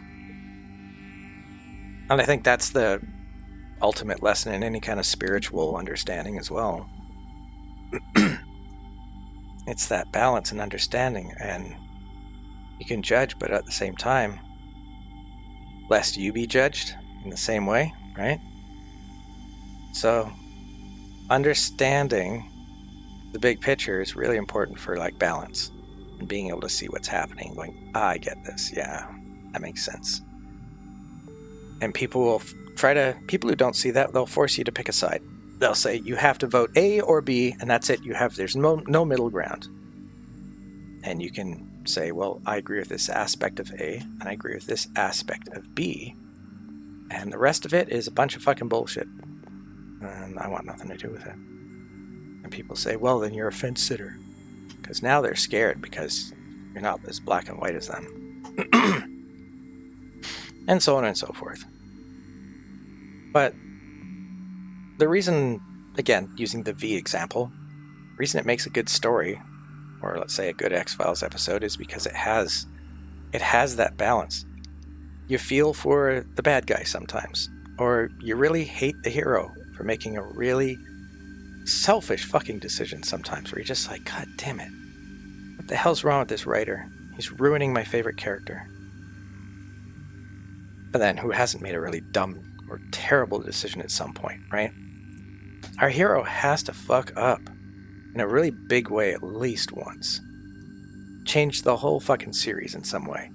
And I think that's the ultimate lesson in any kind of spiritual understanding as well. It's that balance and understanding, and you can judge, but at the same time, lest you be judged in the same way, right? So understanding the big picture is really important for like balance and being able to see what's happening, going, I get this, yeah, that makes sense. And people will people who don't see that, they'll force you to pick a side. They'll say you have to vote A or B, and that's it. There's no middle ground. And you can say, well, I agree with this aspect of A, and I agree with this aspect of B, and the rest of it is a bunch of fucking bullshit, and I want nothing to do with it. And people say, well, then you're a fence sitter, because now they're scared because you're not as black and white as them. And so on and so forth. But the reason, again, using the V example, the reason it makes a good story, or let's say a good X-Files episode, is because it has that balance. You feel for the bad guy sometimes, or you really hate the hero for making a really selfish fucking decision sometimes, where you're just like, God damn it, what the hell's wrong with this writer? He's ruining my favorite character. But then, who hasn't made a really dumb or terrible decision at some point, right? Our hero has to fuck up in a really big way at least once. Change the whole fucking series in some way.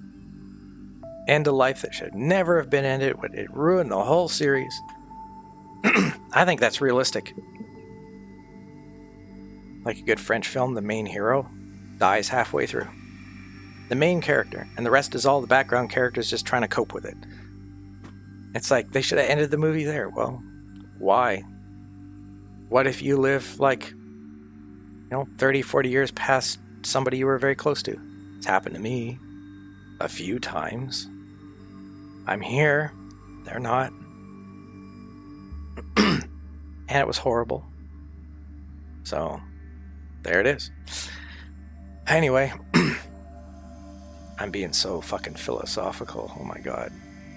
End a life that should never have been ended. It ruined the whole series. I think that's realistic. Like a good French film, the main hero dies halfway through. The main character, and the rest is all the background characters just trying to cope with it. It's like, they should have ended the movie there. Well, why? What if you live 30, 40 years past somebody you were very close to? It's happened to me a few times. I'm here. They're not. And it was horrible. So, there it is. Anyway, I'm being so fucking philosophical. Oh my god.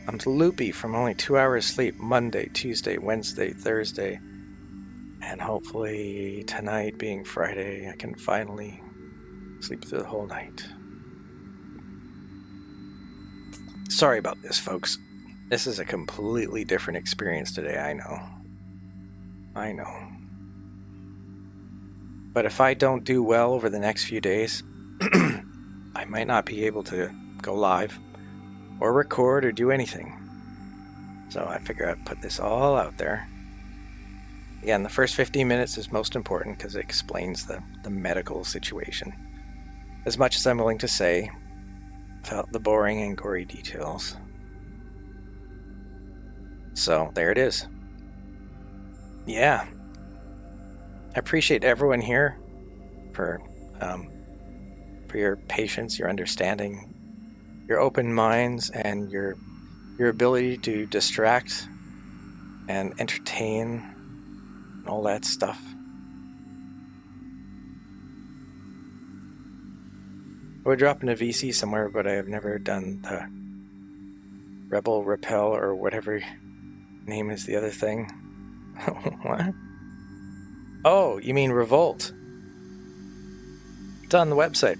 I'm loopy from only 2 hours sleep Monday, Tuesday, Wednesday, Thursday. And hopefully tonight being Friday, I can finally sleep through the whole night. Sorry about this, folks. This is a completely different experience today, I know. But if I don't do well over the next few days, I might not be able to go live or record or do anything. So I figure I'd put this all out there. Again, the first 15 minutes is most important because it explains the medical situation. As much as I'm willing to say, without the boring and gory details. So, there it is. Yeah. I appreciate everyone here for your patience, your understanding, your open minds, and your ability to distract and entertain and all that stuff. I would drop in a VC somewhere, but I have never done the Rebel, Repel, or whatever name is the other thing. What? Oh, you mean Revolt. It's on the website.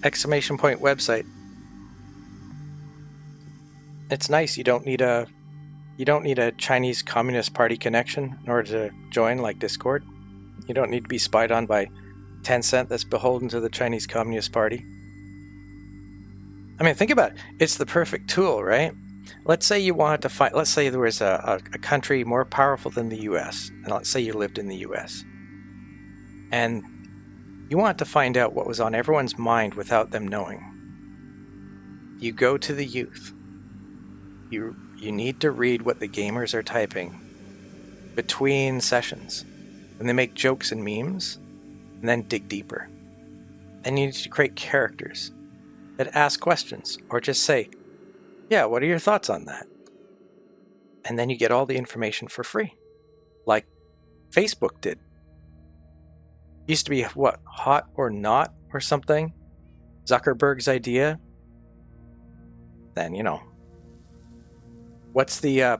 Exclamation point website. It's nice. You don't need a Chinese Communist Party connection in order to join, like Discord. You don't need to be spied on by Tencent that's beholden to the Chinese Communist Party. I mean, think about it. It's the perfect tool, right? Let's say you wanted to fight. Let's say there was a country more powerful than the U.S. And let's say you lived in the U.S. And You want to find out what was on everyone's mind without them knowing. You go to the youth. You need to read what the gamers are typing between sessions. When they make jokes and memes, and then dig deeper. And you need to create characters that ask questions, or just say, yeah, what are your thoughts on that? And then you get all the information for free, like Facebook did. Used to be, what, Hot or Not or something? Zuckerberg's idea. Then, you know, what's the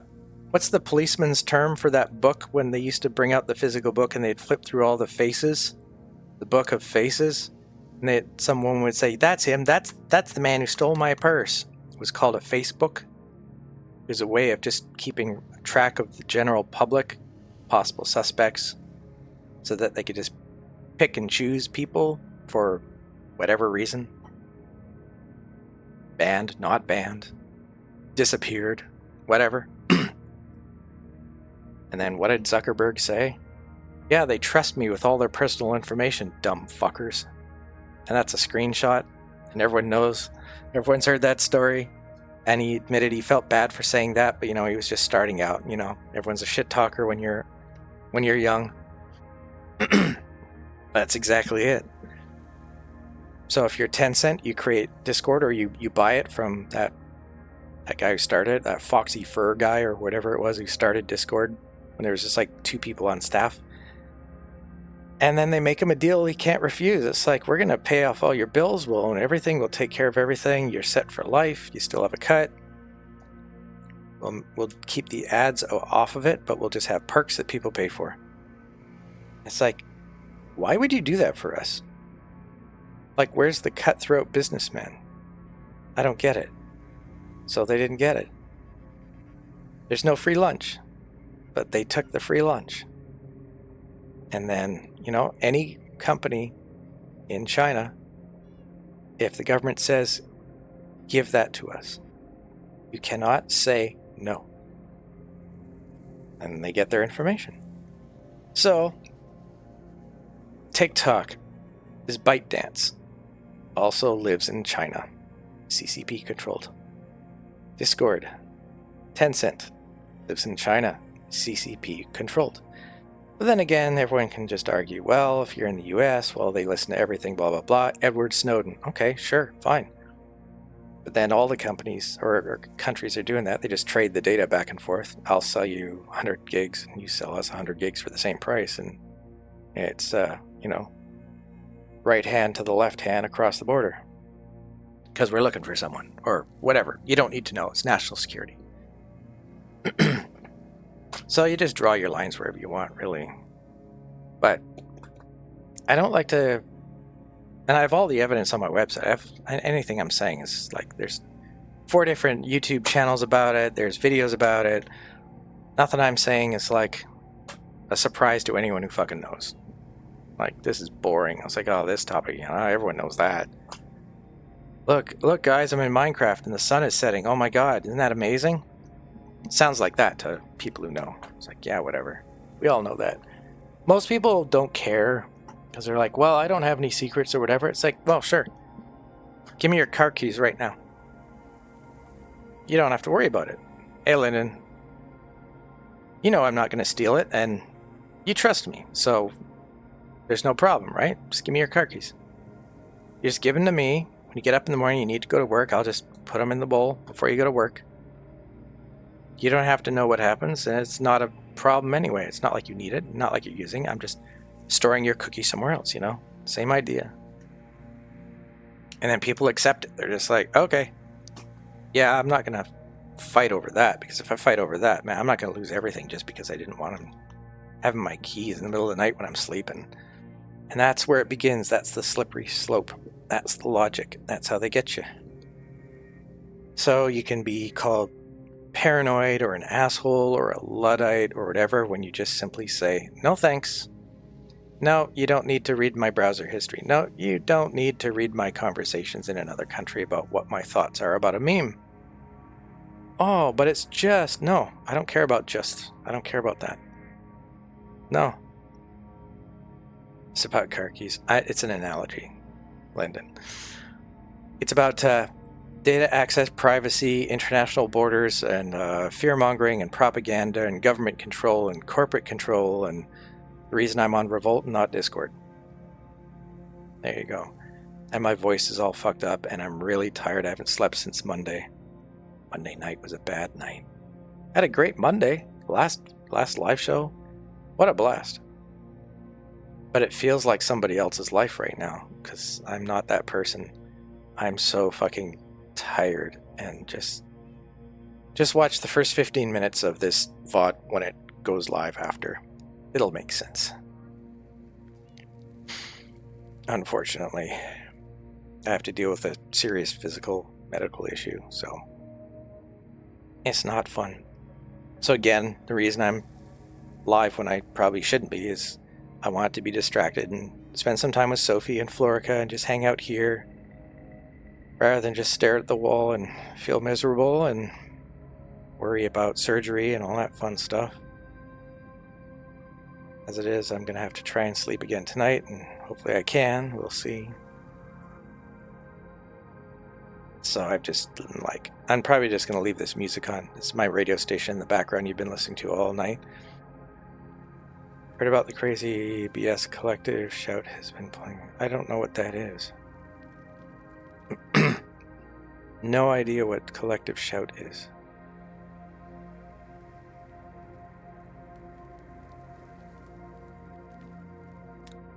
policeman's term for that book when they used to bring out the physical book and they'd flip through all the faces? The book of faces? And someone would say, that's him, that's the man who stole my purse. It was called a Facebook. It was a way of just keeping track of the general public, possible suspects, so that they could just pick and choose people for whatever reason. Banned, not banned, disappeared, whatever. And then what did Zuckerberg say? Yeah, they trust me with all their personal information, dumb fuckers. And that's a screenshot, and everyone knows, everyone's heard that story. And he admitted he felt bad for saying that, but, you know, he was just starting out. You know, everyone's a shit talker when you're young. That's exactly it. So if you're Tencent, you create Discord, or you buy it from that guy who started, that Foxy Fur guy or whatever it was who started Discord when there was just like 2 people on staff. And then they make him a deal he can't refuse. It's like, we're going to pay off all your bills, we'll own everything, we'll take care of everything, you're set for life, you still have a cut. We'll keep the ads off of it, but we'll just have perks that people pay for. It's like, why would you do that for us? Like, where's the cutthroat businessman? I don't get it. So they didn't get it. There's no free lunch, but they took the free lunch. And then, you know, any company in China, if the government says, give that to us, you cannot say no. And they get their information. So, TikTok is ByteDance, also lives in China, CCP controlled. Discord, Tencent, lives in China, CCP controlled. But then again, everyone can just argue, well, if you're in the US, well, they listen to everything, blah, blah, blah. Edward Snowden. Okay, sure, fine. But then all the companies or countries are doing that. They just trade the data back and forth. I'll sell you 100 gigs, and you sell us 100 gigs for the same price. And it's, you know, right hand to the left hand across the border. Because we're looking for someone, or whatever. You don't need to know. It's national security. So you just draw your lines wherever you want, really. But I don't like to... And I have all the evidence on my website. Anything I'm saying is like, there's 4 different YouTube channels about it. There's videos about it. Nothing I'm saying is like a surprise to anyone who fucking knows. Like, this is boring. I was like, oh, this topic, you know, everyone knows that. Look, guys, I'm in Minecraft and the sun is setting. Oh my god, isn't that amazing? It sounds like that to people who know. It's like, yeah, whatever. We all know that. Most people don't care because they're like, well, I don't have any secrets or whatever. It's like, well, sure. Give me your car keys right now. You don't have to worry about it. Hey, Lyndon. You know I'm not going to steal it, and you trust me, so there's no problem, right? Just give me your car keys. You just give them to me. When you get up in the morning, you need to go to work. I'll just put them in the bowl before you go to work. You don't have to know what happens, and it's not a problem anyway. It's not like you need it, not like you're using it. I'm just storing your cookie somewhere else, you know? Same idea. And then people accept it. They're just like, okay, yeah, I'm not going to fight over that, because if I fight over that, man, I'm not going to lose everything just because I didn't want them having my keys in the middle of the night when I'm sleeping. And that's where it begins. That's the slippery slope. That's the logic. That's how they get you. So you can be called paranoid or an asshole or a Luddite or whatever when you just simply say, no thanks. No, you don't need to read my browser history. No, you don't need to read my conversations in another country about what my thoughts are about a meme. Oh, but it's just... No, I don't care about just. I don't care about that. No. It's about car keys. It's an analogy, Lyndon. It's about data access, privacy, international borders, and fear-mongering and propaganda and government control and corporate control, and the reason I'm on Revolt and not Discord. There you go. And my voice is all fucked up, and I'm really tired. I haven't slept since Monday. Monday night was a bad night. I had a great Monday. Last live show. What a blast. But it feels like somebody else's life right now, because I'm not that person. I'm so fucking tired, and just watch the first 15 minutes of this VOD when it goes live after. It'll make sense. Unfortunately, I have to deal with a serious physical medical issue, so it's not fun. So again, the reason I'm live when I probably shouldn't be is I want to be distracted and spend some time with Sophie and Florica and just hang out here rather than just stare at the wall and feel miserable and worry about surgery and all that fun stuff. As it is, I'm going to have to try and sleep again tonight, and hopefully I can. We'll see. So I'm probably just going to leave this music on. It's my radio station in the background you've been listening to all night. Heard about the crazy BS collective shout has been playing. I don't know what that is. No idea what collective shout is.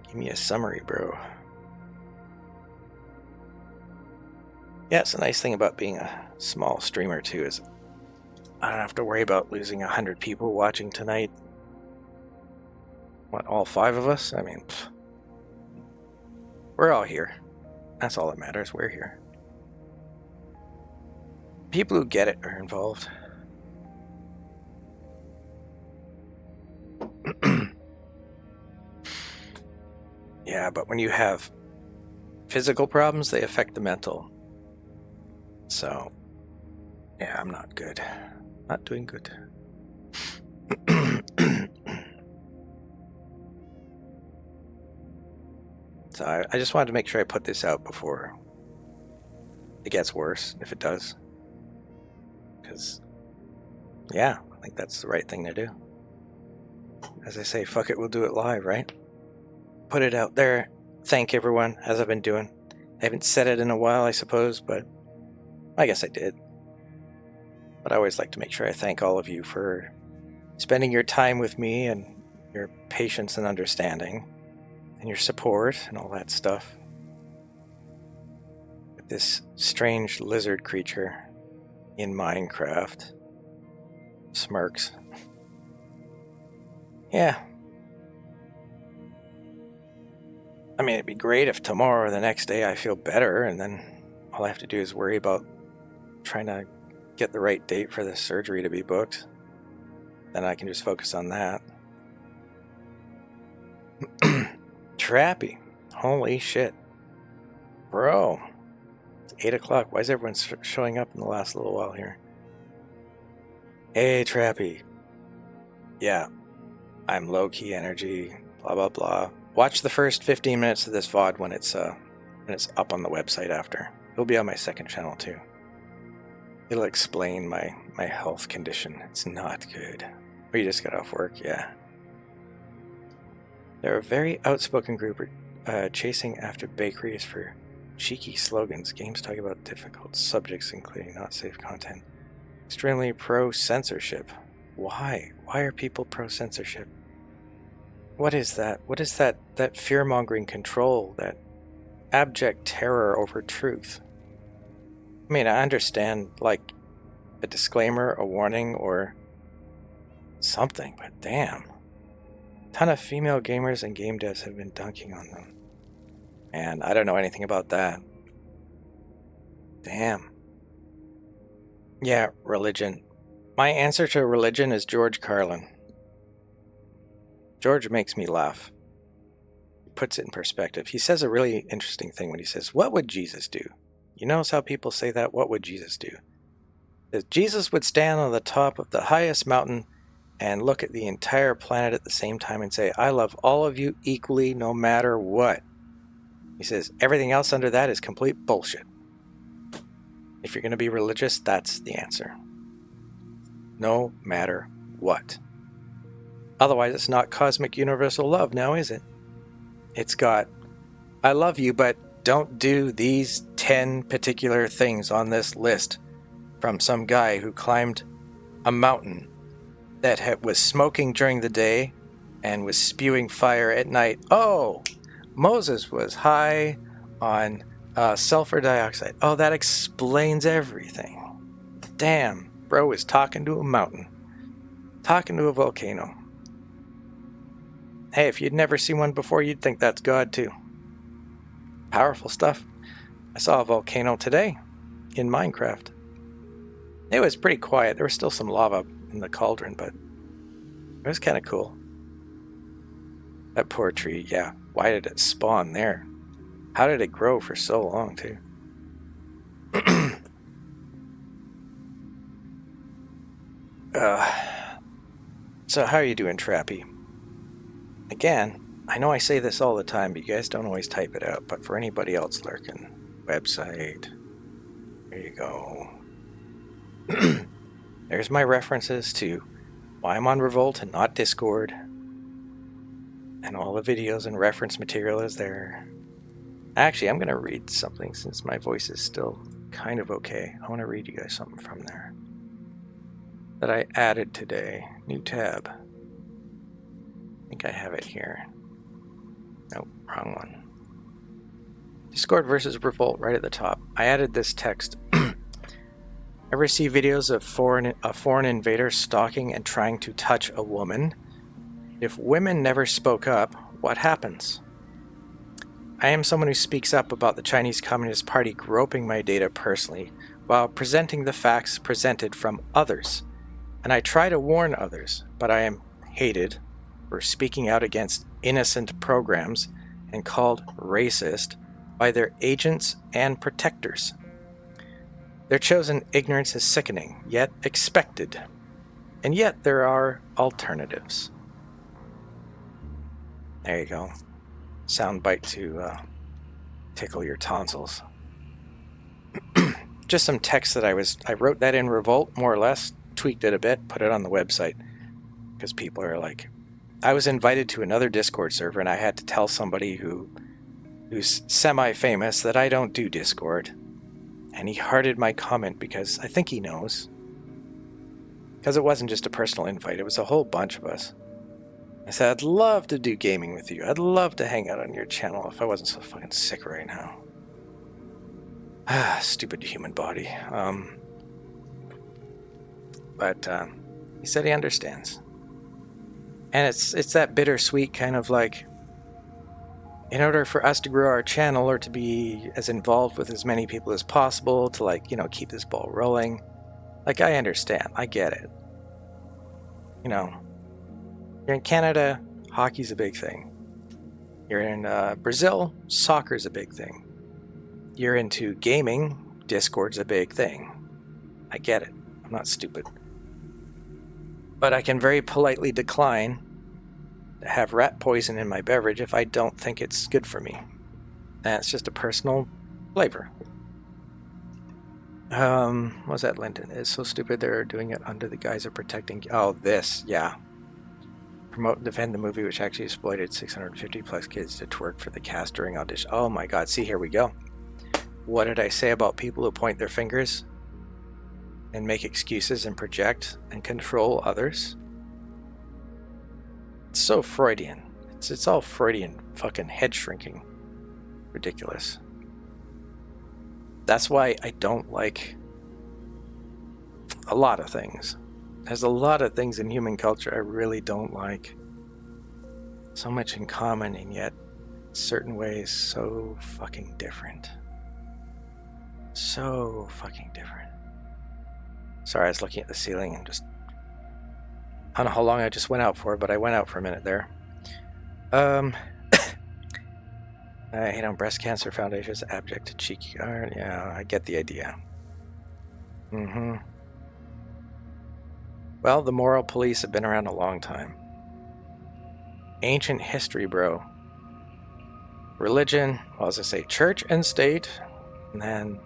Give me a summary, bro. Yeah, it's a nice thing about being a small streamer too, is I don't have to worry about losing 100 people watching tonight. What, all 5 of us? I mean, we're all here. That's all that matters. We're here. People who get it are involved. Yeah, but when you have physical problems, they affect the mental. So, yeah, I'm not good. Not doing good. So I just wanted to make sure I put this out before it gets worse, if it does. Because, yeah, I think that's the right thing to do. As I say, fuck it, we'll do it live, right? Put it out there. Thank everyone, as I've been doing. I haven't said it in a while, I suppose, but I guess I did. But I always like to make sure I thank all of you for spending your time with me and your patience and understanding and your support and all that stuff. With this strange lizard creature in Minecraft. Smirks. Yeah. I mean, it'd be great if tomorrow or the next day I feel better, and then all I have to do is worry about trying to get the right date for the surgery to be booked. Then I can just focus on that. Trappy. Holy shit. Bro. It's 8 o'clock. Why is everyone showing up in the last little while here? Hey, Trappy. Yeah. I'm low-key energy. Blah, blah, blah. Watch the first 15 minutes of this VOD when it's up on the website after. It'll be on my second channel too. It'll explain my health condition. It's not good. Or you just got off work, yeah. They're a very outspoken group chasing after bakeries for cheeky slogans. Games talk about difficult subjects, including not safe content. Extremely pro-censorship. Why? Why are people pro-censorship? What is that? What is that fear-mongering control, that abject terror over truth? I mean, I understand, like, a disclaimer, a warning, or something, but damn. A ton of female gamers and game devs have been dunking on them. And I don't know anything about that. Damn. Yeah, religion. My answer to religion is George Carlin. George makes me laugh. He puts it in perspective. He says a really interesting thing when he says, what would Jesus do? You notice how people say that? What would Jesus do? That Jesus would stand on the top of the highest mountain and look at the entire planet at the same time and say, I love all of you equally no matter what. He says, everything else under that is complete bullshit. If you're going to be religious, that's the answer. No matter what. Otherwise, it's not cosmic universal love now, is it? It's got, I love you, but don't do these 10 particular things on this list from some guy who climbed a mountain that was smoking during the day and was spewing fire at night. Oh, Moses was high on sulfur dioxide. Oh, that explains everything. Damn, bro is talking to a mountain. Talking to a volcano. Hey, if you'd never seen one before, you'd think that's God too. Powerful stuff. I saw a volcano today in Minecraft. It was pretty quiet. There was still some lava in the cauldron, but it was kind of cool. That poor tree, yeah. Why did it spawn there? How did it grow for so long, too? So how are you doing, Trappy? Again, I know I say this all the time, but you guys don't always type it out. But for anybody else lurking, website, there you go. There's my references to why I'm on Revolt and not Discord. And all the videos and reference material is there. Actually, I'm going to read something since my voice is still kind of okay. I want to read you guys something from there that I added today. New tab. I think I have it here. Nope, wrong one. Discord versus Revolt right at the top. I added this text. Ever see videos of a foreign invader stalking and trying to touch a woman? If women never spoke up, what happens? I am someone who speaks up about the Chinese Communist Party groping my data personally while presenting the facts presented from others. And I try to warn others, but I am hated for speaking out against innocent programs and called racist by their agents and protectors. Their chosen ignorance is sickening, yet expected. And yet there are alternatives. There you go. Soundbite to tickle your tonsils. Just some text that I wrote that in Revolt, more or less, tweaked it a bit, put it on the website. Because people are like, I was invited to another Discord server and I had to tell somebody who's semi-famous that I don't do Discord. And he hearted my comment because I think he knows. Because it wasn't just a personal invite, it was a whole bunch of us. I said, I'd love to do gaming with you. I'd love to hang out on your channel if I wasn't so fucking sick right now. Stupid human body. But he said he understands. And it's that bittersweet kind of like, in order for us to grow our channel or to be as involved with as many people as possible, to like, keep this ball rolling. Like, I understand. I get it. You're in Canada, hockey's a big thing. You're in Brazil, soccer's a big thing. You're into gaming, Discord's a big thing. I get it. I'm not stupid. But I can very politely decline to have rat poison in my beverage if I don't think it's good for me. And it's just a personal flavor. What was that, Lyndon? It's so stupid they're doing it under the guise of protecting... Oh, this, yeah. Promote and defend the movie which actually exploited 650 plus kids to twerk for the cast during audition. Oh my god, see, here we go. What did I say about people who point their fingers and make excuses and project and control others? It's so Freudian. It's all Freudian fucking head shrinking. Ridiculous. That's why I don't like a lot of things. There's a lot of things in human culture I really don't like. So much in common and yet certain ways so fucking different. So fucking different. Sorry, I was looking at the ceiling and just... I don't know how long I just went out for, but I went out for a minute there. I hate on breast cancer foundations, abject to cheeky art. Yeah, I get the idea. Well, the moral police have been around a long time. Ancient history, bro. Religion, well, as I say, church and state. And then,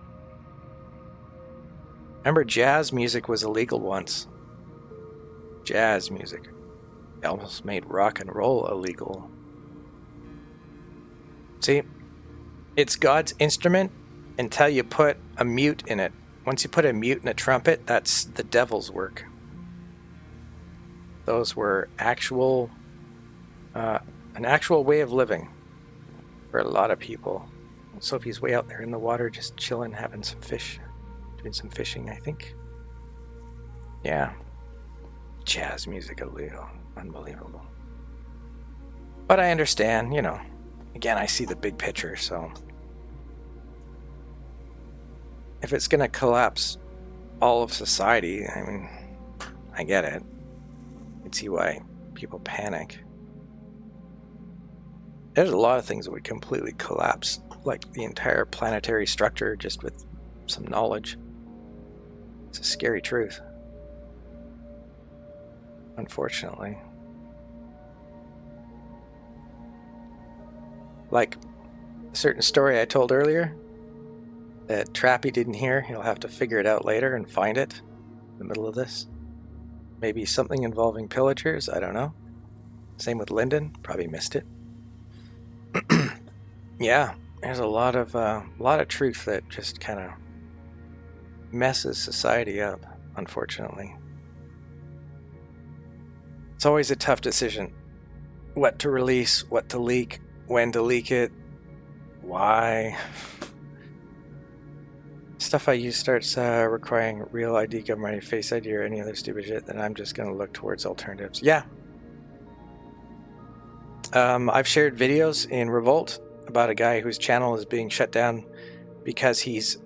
remember, jazz music was illegal once. Jazz music. They almost made rock and roll illegal. See, it's God's instrument until you put a mute in it. Once you put a mute in a trumpet, that's the devil's work. Those were an actual way of living for a lot of people. Sophie's way out there in the water, just chilling, having some fish, doing some fishing, I think. Yeah. Jazz music illegal. Unbelievable. But I understand, you know. Again, I see the big picture, so if it's going to collapse all of society, I mean, I get it. I can see why people panic. There's a lot of things that would completely collapse, like the entire planetary structure, just with some knowledge. It's a scary truth, unfortunately. Like a certain story I told earlier that Trappy didn't hear. He'll have to figure it out later and find it in the middle of this. Maybe something involving pillagers, I don't know. Same with Lyndon, probably missed it. Yeah, there's a lot of truth that just kind of messes society up, unfortunately. It's always a tough decision. What to release, what to leak, when to leak it, why. Stuff I use starts requiring real ID, government ID, face ID, or any other stupid shit, then I'm just going to look towards alternatives. Yeah. I've shared videos in Revolt about a guy whose channel is being shut down because he's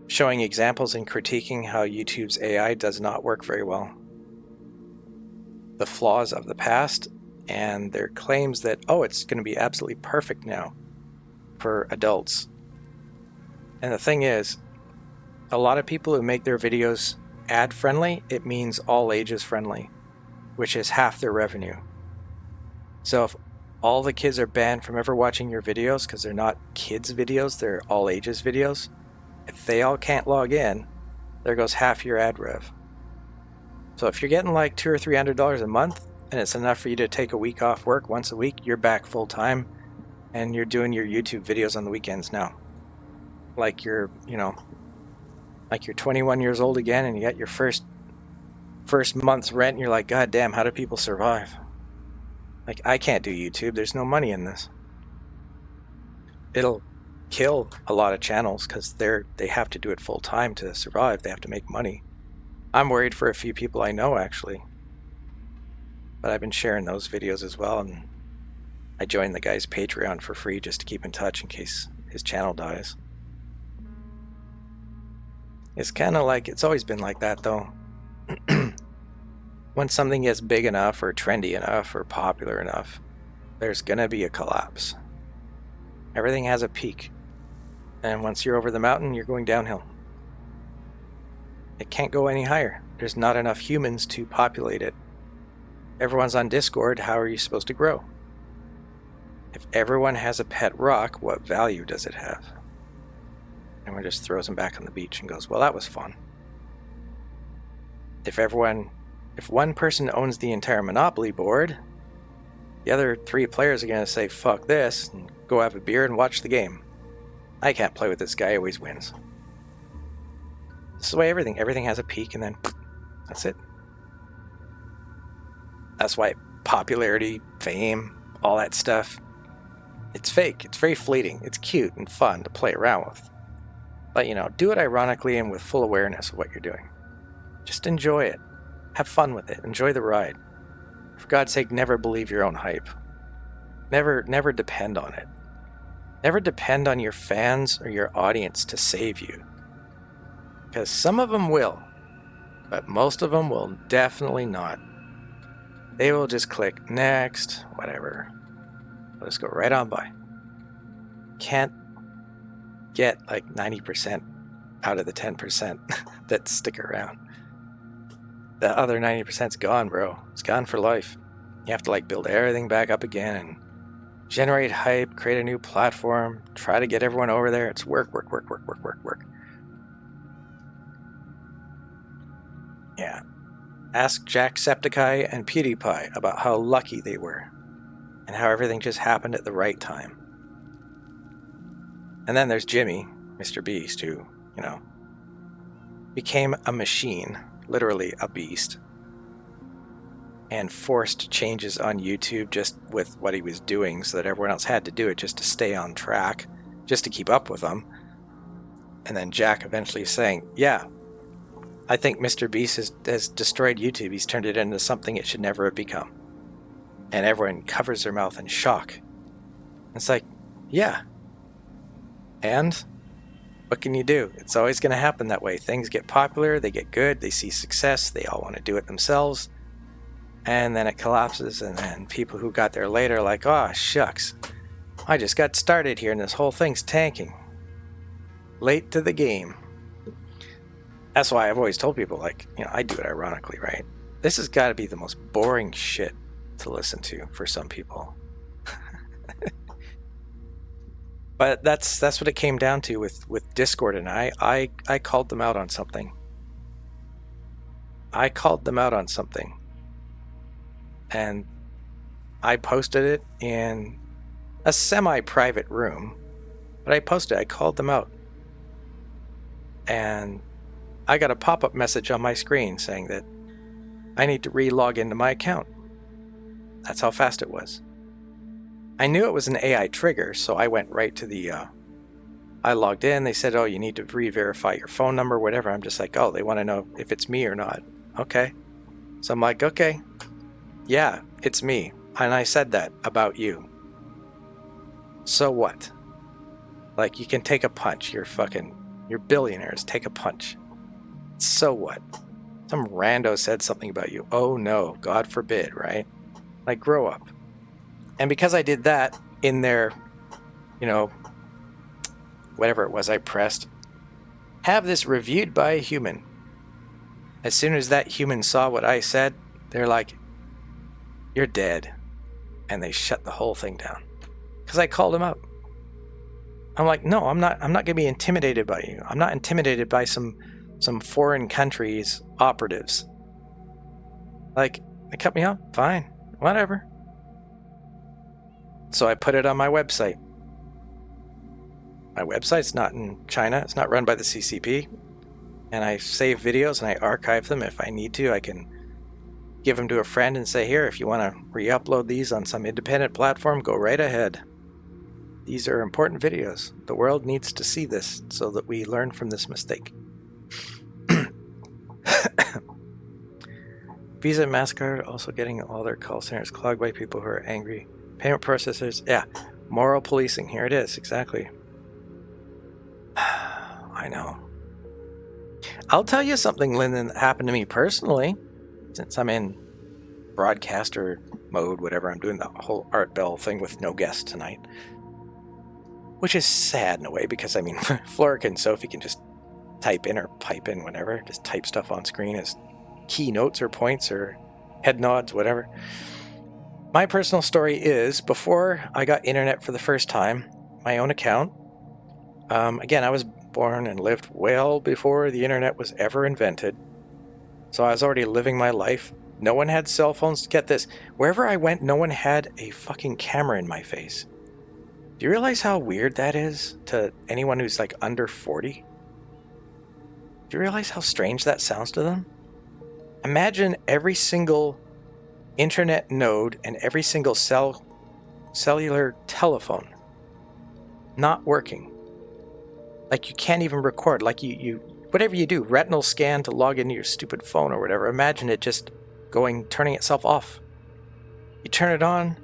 showing examples and critiquing how YouTube's AI does not work very well. The flaws of the past and their claims that, oh, it's going to be absolutely perfect now for adults. And the thing is, a lot of people who make their videos ad-friendly, it means all ages friendly, which is half their revenue. So if all the kids are banned from ever watching your videos because they're not kids' videos, they're all ages videos, if they all can't log in, there goes half your ad rev. So if you're getting like $200 or $300 a month, and it's enough for you to take a week off work once a week, you're back full time, and you're doing your YouTube videos on the weekends now. Like you're 21 years old again, and you got your first month's rent, and you're like, God damn, how do people survive? Like, I can't do YouTube. There's no money in this. It'll kill a lot of channels because they have to do it full time to survive. They have to make money. I'm worried for a few people I know, actually. But I've been sharing those videos as well, and I joined the guy's Patreon for free just to keep in touch in case his channel dies. It's kind of like, it's always been like that, though. When something gets big enough or trendy enough or popular enough, there's gonna be a collapse. Everything has a peak. And once you're over the mountain, you're going downhill. It can't go any higher. There's not enough humans to populate it. Everyone's on Discord, how are you supposed to grow? If everyone has a pet rock, what value does it have? Everyone just throws them back on the beach and goes, well, that was fun. If one person owns the entire Monopoly board, the other 3 players are going to say, fuck this, and go have a beer and watch the game. I can't play with this guy, he always wins. This is the way everything has a peak, and then that's it. That's why popularity, fame, all that stuff, it's fake. It's very fleeting. It's cute and fun to play around with. But, do it ironically and with full awareness of what you're doing. Just enjoy it. Have fun with it. Enjoy the ride. For God's sake, never believe your own hype. Never depend on it. Never depend on your fans or your audience to save you. Because some of them will, but most of them will definitely not. They will just click next, whatever. They'll just go right on by. Can't get like 90% out of the 10% that stick around. The other 90%'s gone, bro. It's gone for life. You have to like build everything back up again and generate hype, create a new platform, try to get everyone over there. It's work. Yeah. Ask Jacksepticeye and PewDiePie about how lucky they were and how everything just happened at the right time. And then there's Jimmy, Mr. Beast, who, became a machine, literally a beast, and forced changes on YouTube just with what he was doing so that everyone else had to do it just to stay on track, just to keep up with them. And then Jack eventually saying, yeah, I think Mr. Beast has destroyed YouTube. He's turned it into something it should never have become. And everyone covers their mouth in shock. It's like, yeah. And what can you do? It's always going to happen that way. Things get popular, they get good, they see success, they all want to do it themselves. And then it collapses, and then people who got there later are like, oh, shucks. I just got started here and this whole thing's tanking. Late to the game. That's why I've always told people, I do it ironically, right? This has got to be the most boring shit to listen to for some people. But that's what it came down to with Discord, and I called them out on something. And I posted it in a semi-private room, but I called them out. And I got a pop-up message on my screen saying that I need to re-log into my account. That's how fast it was. I knew it was an AI trigger, so I went right to I logged in, they said, oh, you need to re-verify your phone number, whatever. I'm just like, oh, they want to know if it's me or not. Okay. So I'm like, okay, yeah, it's me. And I said that about you. So what? Like, you can take a punch. You're billionaires. Take a punch. So what? Some rando said something about you. Oh no, God forbid, right? Like, grow up. And because I did that in their, whatever it was I pressed, have this reviewed by a human. As soon as that human saw what I said, they're like, you're dead. And they shut the whole thing down. Because I called them out. I'm like, no, I'm not going to be intimidated by you. I'm not intimidated by some foreign countries' operatives. Like, they cut me off, fine, whatever. So I put it on my website. My website's not in China. It's not run by the CCP. And I save videos and I archive them. If I need to, I can give them to a friend and say, here, if you want to re-upload these on some independent platform, go right ahead. These are important videos. The world needs to see this so that we learn from this mistake. Visa and MasterCard also getting all their call centers clogged by people who are angry. Payment processors, yeah. Moral policing, here it is, exactly. I know. I'll tell you something, Lyndon, that happened to me personally, since I'm in broadcaster mode, whatever. I'm doing the whole Art Bell thing with no guests tonight. Which is sad in a way, because, Florica and Sophie can just type in or pipe in whatever. Just type stuff on screen as keynotes or points or head nods, whatever. My personal story is, before I got internet for the first time, my own account, again, I was born and lived well before the internet was ever invented. So I was already living my life. No one had cell phones. Get this. Wherever I went, no one had a fucking camera in my face. Do you realize how weird that is to anyone who's like under 40? Do you realize how strange that sounds to them? Imagine every single internet node and every single cellular telephone not working. Like, you can't even record. Like, you whatever you do, retinal scan to log into your stupid phone or whatever, imagine it just turning itself off. You turn it on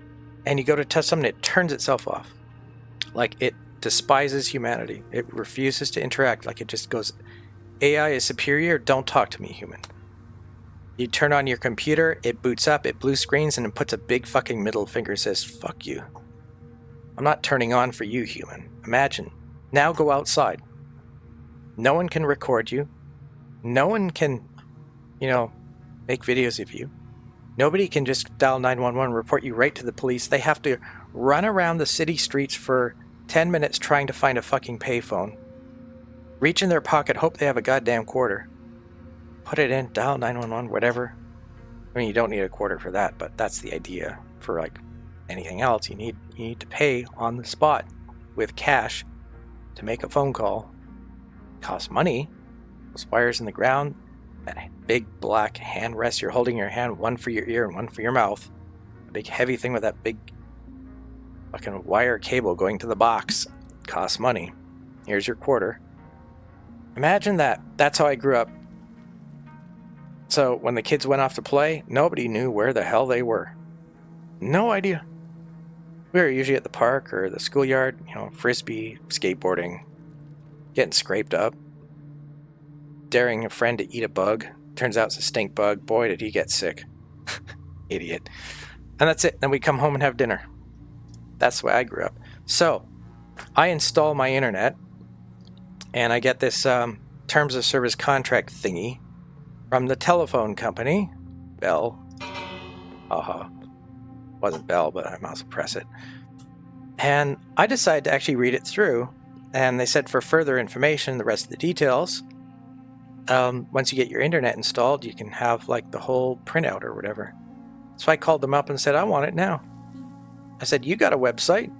and you go to touch something, it turns itself off. Like, it despises humanity. It refuses to interact. Like, it just goes, AI is superior, don't talk to me, human. You turn on your computer, it boots up, it blue screens, and it puts a big fucking middle finger, says, fuck you. I'm not turning on for you, human. Imagine. Now go outside. No one can record you. No one can, make videos of you. Nobody can just dial 911, report you right to the police. They have to run around the city streets for 10 minutes trying to find a fucking payphone. Reach in their pocket, hope they have a goddamn quarter. Put it in, dial 911, whatever. I mean, you don't need a quarter for that, but that's the idea. For like anything else, you need to pay on the spot with cash to make a phone call. It costs money. Those wires in the ground, that big black hand rest you're holding in your hand, one for your ear and one for your mouth. A big heavy thing with that big fucking wire cable going to the box. Costs money. Here's your quarter. Imagine that. That's how I grew up. So when the kids went off to play, nobody knew where the hell they were. No idea. We were usually at the park or the schoolyard, frisbee, skateboarding, getting scraped up, daring a friend to eat a bug. Turns out it's a stink bug. Boy, did he get sick. Idiot. And that's it. Then we come home and have dinner. That's the way I grew up. So I install my internet and I get this terms of service contract thingy from the telephone company, Bell. Wasn't Bell, but I might as well press it. And I decided to actually read it through. And they said for further information, the rest of the details, once you get your internet installed, you can have like the whole printout or whatever. So I called them up and said, I want it now. I said, you got a website?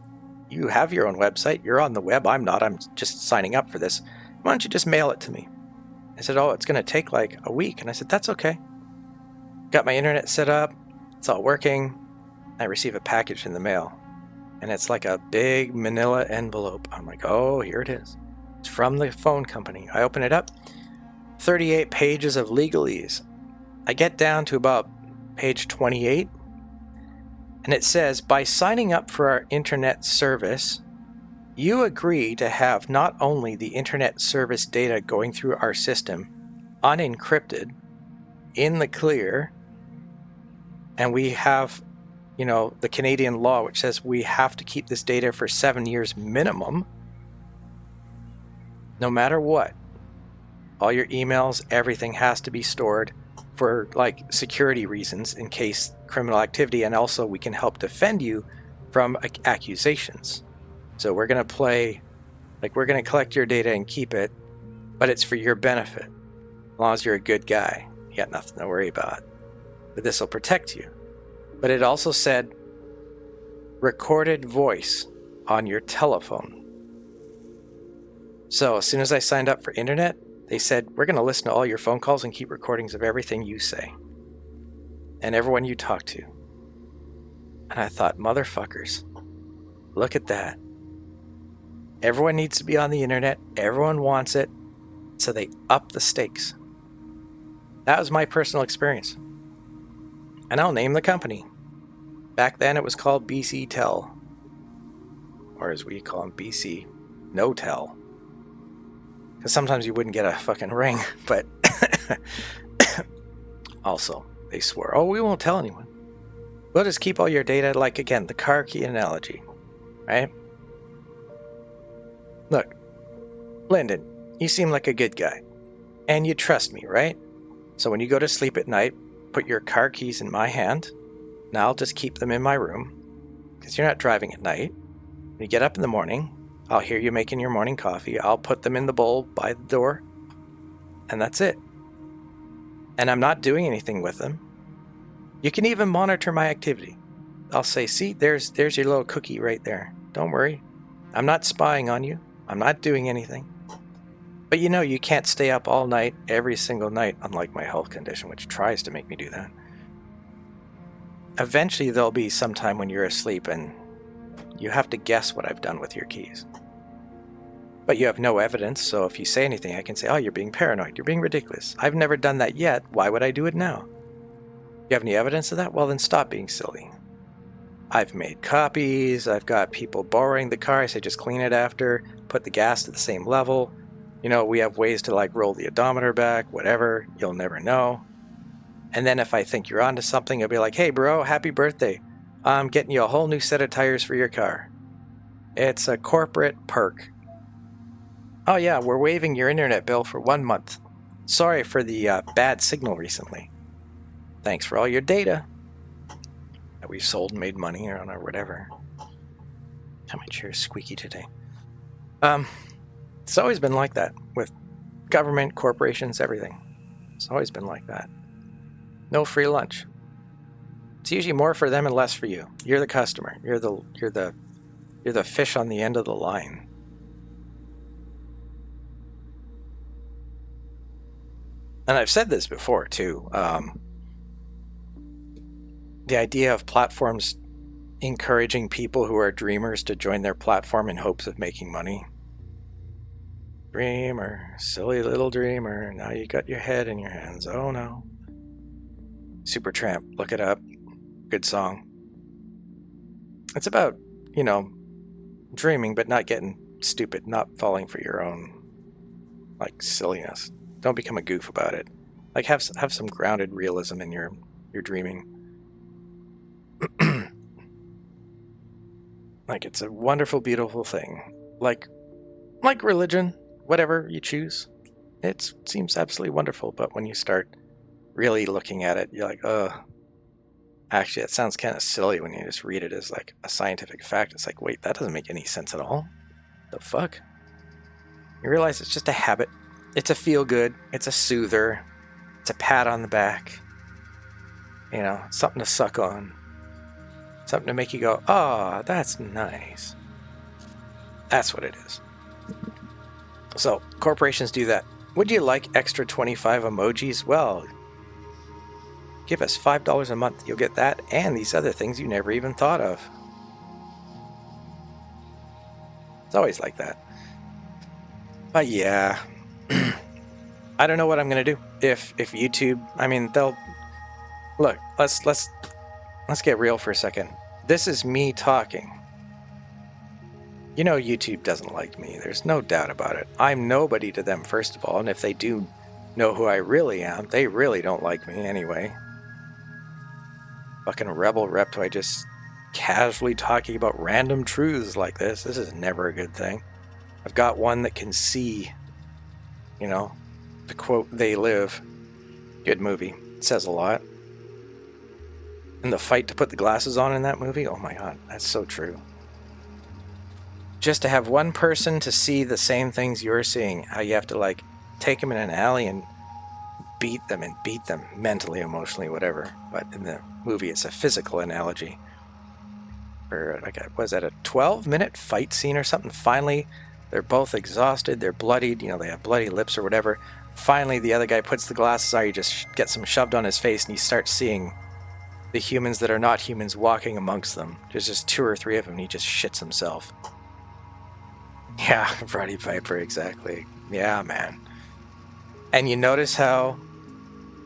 You have your own website. You're on the web. I'm not. I'm just signing up for this. Why don't you just mail it to me? I said, oh, it's going to take like a week. And I said, that's okay. Got my internet set up. It's all working. I receive a package in the mail. And it's like a big manila envelope. I'm like, oh, here it is. It's from the phone company. I open it up. 38 pages of legalese. I get down to about page 28. And it says, by signing up for our internet service, you agree to have not only the internet service data going through our system unencrypted, in the clear, and we have, the Canadian law, which says we have to keep this data for 7 years minimum, no matter what. All your emails, everything has to be stored for like security reasons in case criminal activity, and also we can help defend you from accusations. So we're going to play, like we're going to collect your data and keep it, but it's for your benefit. As long as you're a good guy, you got nothing to worry about. But this will protect you. But it also said recorded voice on your telephone. So as soon as I signed up for internet, they said, we're going to listen to all your phone calls and keep recordings of everything you say and everyone you talk to. And I thought, motherfuckers, look at that. Everyone needs to be on the internet. Everyone wants it. So they up the stakes. That was my personal experience. And I'll name the company. Back then it was called BC Tel. Or as we call them, BC No Tel. Because sometimes you wouldn't get a fucking ring, but also they swore, oh, we won't tell anyone. We'll just keep all your data, like again, the car key analogy, right? Look, Lyndon, you seem like a good guy, and you trust me, right? So when you go to sleep at night, put your car keys in my hand, and I'll just keep them in my room, because you're not driving at night. When you get up in the morning, I'll hear you making your morning coffee. I'll put them in the bowl by the door. And that's it. And I'm not doing anything with them. You can even monitor my activity. I'll say, see, there's your little cookie right there. Don't worry. I'm not spying on you. I'm not doing anything. But you can't stay up all night, every single night, unlike my health condition, which tries to make me do that. Eventually, there'll be some time when you're asleep and you have to guess what I've done with your keys. But you have no evidence, so if you say anything, I can say, oh, you're being paranoid, you're being ridiculous. I've never done that yet, why would I do it now? You have any evidence of that? Well, then stop being silly. I've made copies, I've got people borrowing the car, I say just clean it after, put the gas to the same level. We have ways to like roll the odometer back, whatever, you'll never know. And then if I think you're onto something, I'll be like, hey bro, happy birthday. I'm getting you a whole new set of tires for your car. It's a corporate perk. Oh yeah, we're waiving your internet bill for 1 month. Sorry for the bad signal recently. Thanks for all your data that we've sold and made money on or whatever. How my chair is squeaky today. It's always been like that with government, corporations, everything. It's always been like that. No free lunch. It's usually more for them and less for you. You're the customer. You're the fish on the end of the line. And I've said this before too. The idea of platforms encouraging people who are dreamers to join their platform in hopes of making money. Dreamer, silly little dreamer, now you got your head in your hands. Oh no. Supertramp, look it up. Good song. It's about, dreaming but not getting stupid, not falling for your own, silliness. Don't become a goof about it. Have some grounded realism in your dreaming. It's a wonderful, beautiful thing. Like religion, whatever you choose. It seems absolutely wonderful, but when you start really looking at it, you're like, ugh. Actually, it sounds kind of silly when you just read it as a scientific fact. It's like, wait, that doesn't make any sense at all. The fuck? You realize it's just a habit. It's a feel-good. It's a soother. It's a pat on the back. Something to suck on. Something to make you go, oh, that's nice. That's what it is. So, corporations do that. Would you like extra 25 emojis? Well, give us $5 a month. You'll get that and these other things you never even thought of. It's always like that. But yeah, I don't know what I'm gonna do if YouTube. They'll look. Let's get real for a second. This is me talking. YouTube doesn't like me. There's no doubt about it. I'm nobody to them, first of all, and if they do know who I really am, they really don't like me anyway. Fucking rebel Reptoid just casually talking about random truths like this. This is never a good thing. I've got one that can see, the quote, "They live." Good movie. It says a lot. And the fight to put the glasses on in that movie, oh my god, that's so true. Just to have one person to see the same things you're seeing, how you have to take them in an alley and beat them mentally, emotionally, whatever. But in the movie, it's a physical analogy. For was that a 12-minute fight scene or something? Finally, they're both exhausted, they're bloodied, they have bloody lips or whatever. Finally, the other guy puts the glasses on, he just gets them shoved on his face, and he starts seeing the humans that are not humans walking amongst them. There's just 2 or 3 of them, and he just shits himself. Yeah, Roddy Piper, exactly. Yeah, man. And you notice how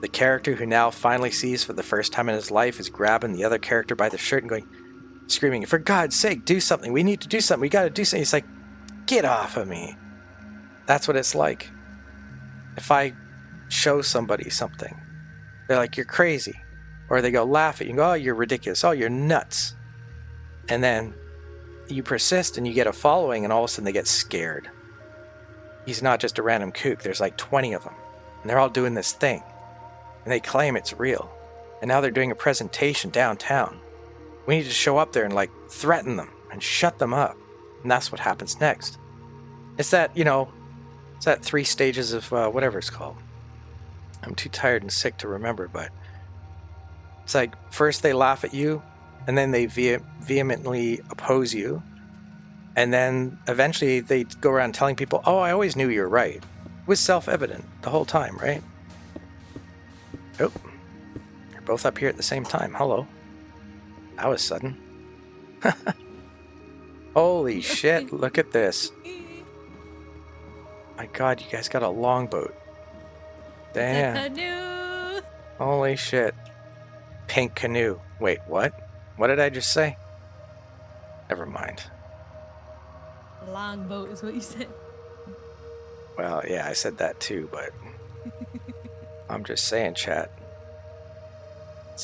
the character who now finally sees for the first time in his life is grabbing the other character by the shirt and screaming, "For God's sake, do something. We need to do something. We got to do something." He's like, "Get off of me." That's what it's like. If I show somebody something, they're like, "You're crazy." Or they go laugh at you and go, "Oh, you're ridiculous. Oh, you're nuts." And then you persist and you get a following, and all of a sudden they get scared. He's not just a random kook. There's 20 of them. And they're all doing this thing. And they claim it's real. And now they're doing a presentation downtown. We need to show up there and threaten them and shut them up. And that's what happens next. It's that, it's that 3 stages of whatever it's called. I'm too tired and sick to remember, but it's first they laugh at you, and then they vehemently oppose you, and then eventually they go around telling people, "Oh, I always knew you were right." It was self-evident the whole time, right? Oh, you're both up here at the same time. Hello. That was sudden. Holy shit, look at this. My god, you guys got a longboat. Damn. It's a canoe. Holy shit. Pink canoe. Wait, what? What did I just say? Never mind. Longboat is what you said. Well, yeah, I said that too, but I'm just saying, chat.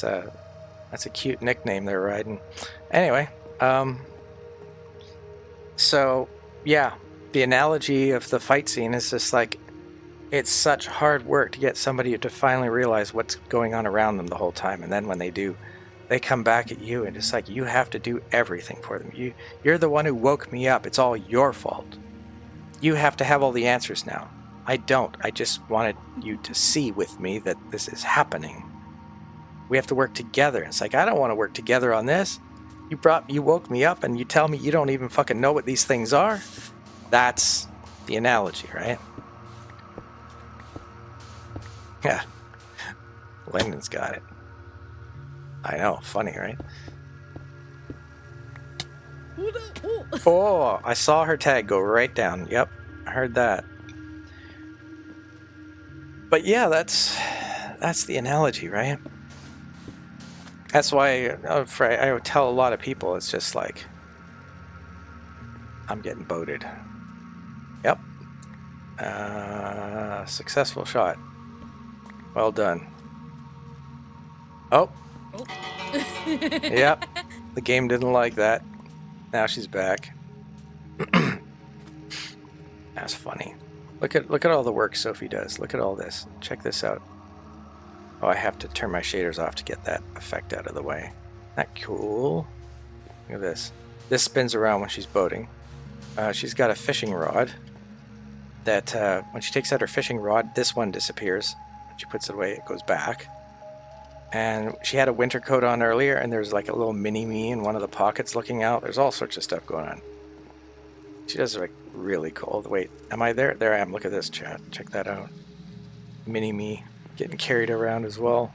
That's a cute nickname they're riding. Anyway, so yeah, the analogy of the fight scene is just it's such hard work to get somebody to finally realize what's going on around them the whole time. And then when they do, they come back at you and it's like you have to do everything for them. You're the one who woke me up. It's all your fault. You have to have all the answers now. I don't. I just wanted you to see with me that this is happening. We have to work together. It's like, I don't want to work together on this. You woke me up and you tell me you don't even fucking know what these things are? That's the analogy, right? Yeah. Lyndon's got it. I know, funny, right? Oh, I saw her tag go right down. Yep, I heard that. But yeah, that's the analogy, right? That's why I would tell a lot of people, it's just like, I'm getting boated. Yep. Successful shot. Well done. Oh. Yep. The game didn't like that. Now she's back. That's funny. Look at all the work Sophie does. Look at all this. Check this out. Oh, I have to turn my shaders off to get that effect out of the way. Isn't that cool? Look at this. This spins around when she's boating. She's got a fishing rod that when she takes out her fishing rod, this one disappears. When she puts it away, it goes back. And she had a winter coat on earlier, and there's like a little mini-me in one of the pockets looking out. There's all sorts of stuff going on. She does like really cool. Wait, am I there? There I am. Look at this, chat. Check that out. Mini-me getting carried around as well.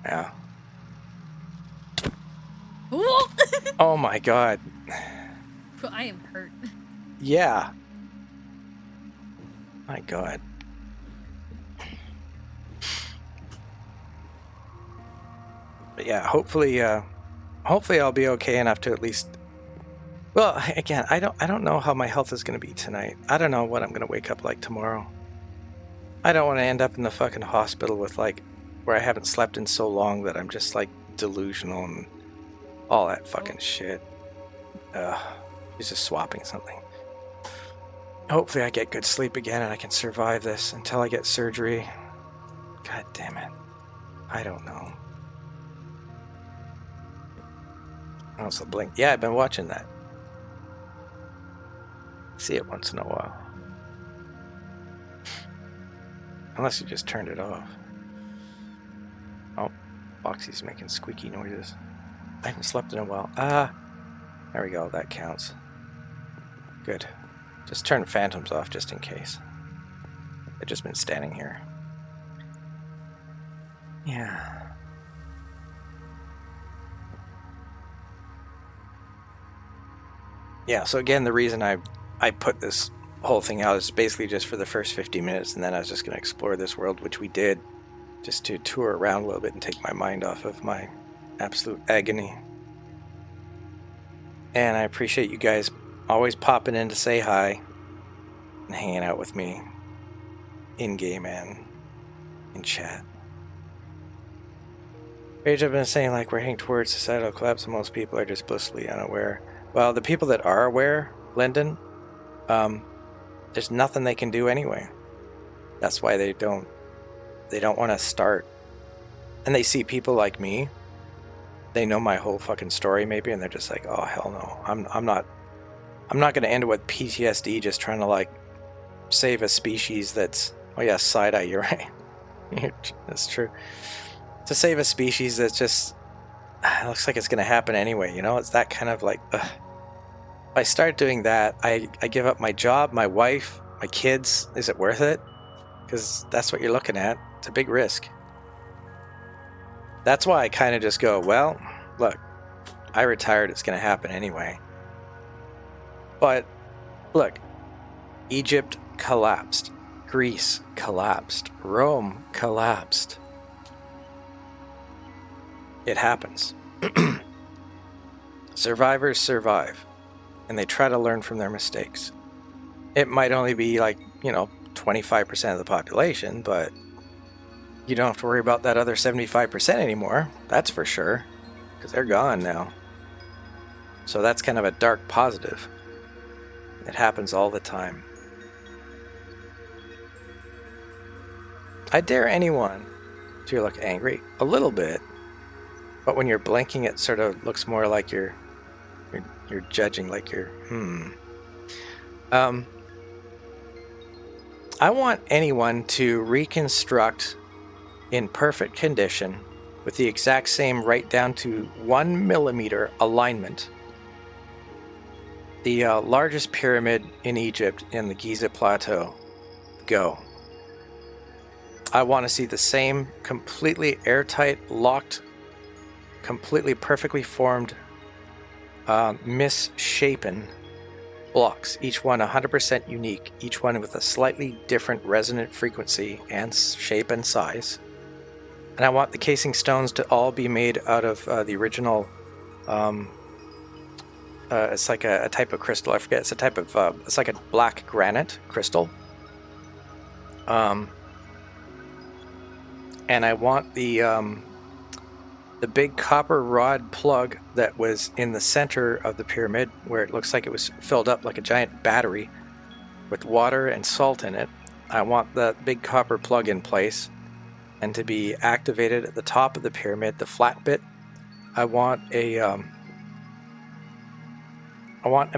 Yeah. Oh my god. I am hurt. Yeah. My god. But yeah, hopefully I'll be okay enough to at least. Well, again, I don't know how my health is going to be tonight. I don't know what I'm going to wake up like tomorrow. I don't want to end up in the fucking hospital with like where I haven't slept in so long that I'm just like delusional and all that fucking shit. He's just swapping something. Hopefully I get good sleep again and I can survive this until I get surgery. God damn it. I don't know. Oh, so Blink. Yeah, I've been watching that. See it once in a while. Unless you just turned it off. Oh, Foxy's making squeaky noises. I haven't slept in a while. There we go. That counts. Good. Just turn phantoms off just in case. I've just been standing here. Yeah. Yeah, so again, the reason I put this whole thing out is basically just for the first 50 minutes, and then I was just going to explore this world, which we did, just to tour around a little bit and take my mind off of my absolute agony. And I appreciate you guys always popping in to say hi and hanging out with me in-game and in chat. Rage, I've been saying like we're heading towards societal collapse and most people are just blissfully unaware. Well, the people that are aware, Lyndon, there's nothing they can do anyway. That's why they don't want to start. And they see people like me. They know my whole fucking story maybe, and they're just like, oh hell no, I'm not going to end up with PTSD just trying to like save a species that's, oh yeah, side-eye, you're right. That's true. To save a species that's just, it looks like it's going to happen anyway, you know? It's that kind of like, ugh. If I start doing that, I give up my job, my wife, my kids. Is it worth it? Because that's what you're looking at. It's a big risk. That's why I kind of just go, well, look, I retired, it's going to happen anyway. But, look, Egypt collapsed. Greece collapsed. Rome collapsed. It happens. Survivors survive. And they try to learn from their mistakes. It might only be like, 25% of the population, but you don't have to worry about that other 75% anymore. That's for sure. Because they're gone now. So that's kind of a dark positive. It happens all the time. I dare anyone to look angry a little bit, but when you're blinking, it sort of looks more like you're judging, like you're I want anyone to reconstruct in perfect condition with the exact same right down to 1 millimeter alignment the largest pyramid in Egypt in the Giza Plateau. Go. I want to see the same completely airtight, locked, completely perfectly formed, misshapen blocks, each one 100% unique, each one with a slightly different resonant frequency and shape and size. And I want the casing stones to all be made out of the original, it's like a type of crystal, I forget, it's a type of, it's like a black granite crystal. And I want the big copper rod plug that was in the center of the pyramid, where it looks like it was filled up like a giant battery with water and salt in it. I want that big copper plug in place and to be activated at the top of the pyramid, the flat bit. I want a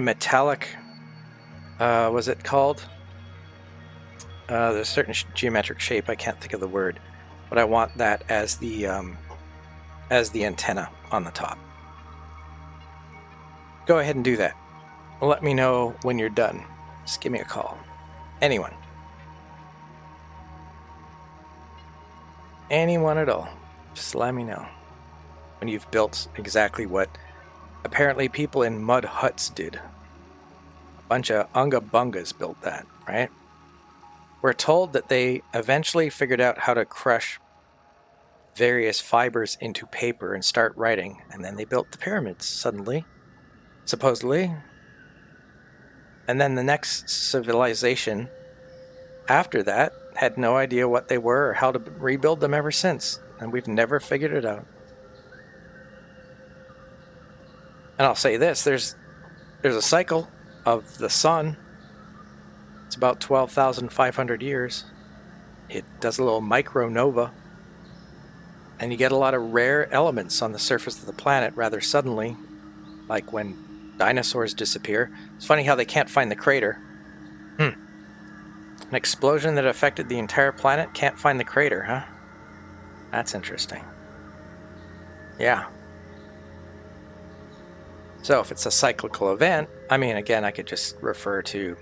metallic, what's it called? There's a certain geometric shape, I can't think of the word, but I want that as the antenna on the top. Go ahead and do that. Let me know when you're done. Just give me a call. Anyone at all. Just let me know when you've built exactly what apparently people in mud huts did. A bunch of Unga Bungas built that, right? We're told that they eventually figured out how to crush various fibers into paper and start writing, and then they built the pyramids suddenly, supposedly. And then the next civilization after that had no idea what they were or how to rebuild them ever since, and we've never figured it out. And I'll say this, there's a cycle of the sun. It's about 12,500 years. It does a little micronova, and you get a lot of rare elements on the surface of the planet rather suddenly, like when dinosaurs disappear. It's funny how they can't find the crater. An explosion that affected the entire planet, can't find the crater, huh? That's interesting. Yeah. So if it's a cyclical event, I mean, again, I could just refer to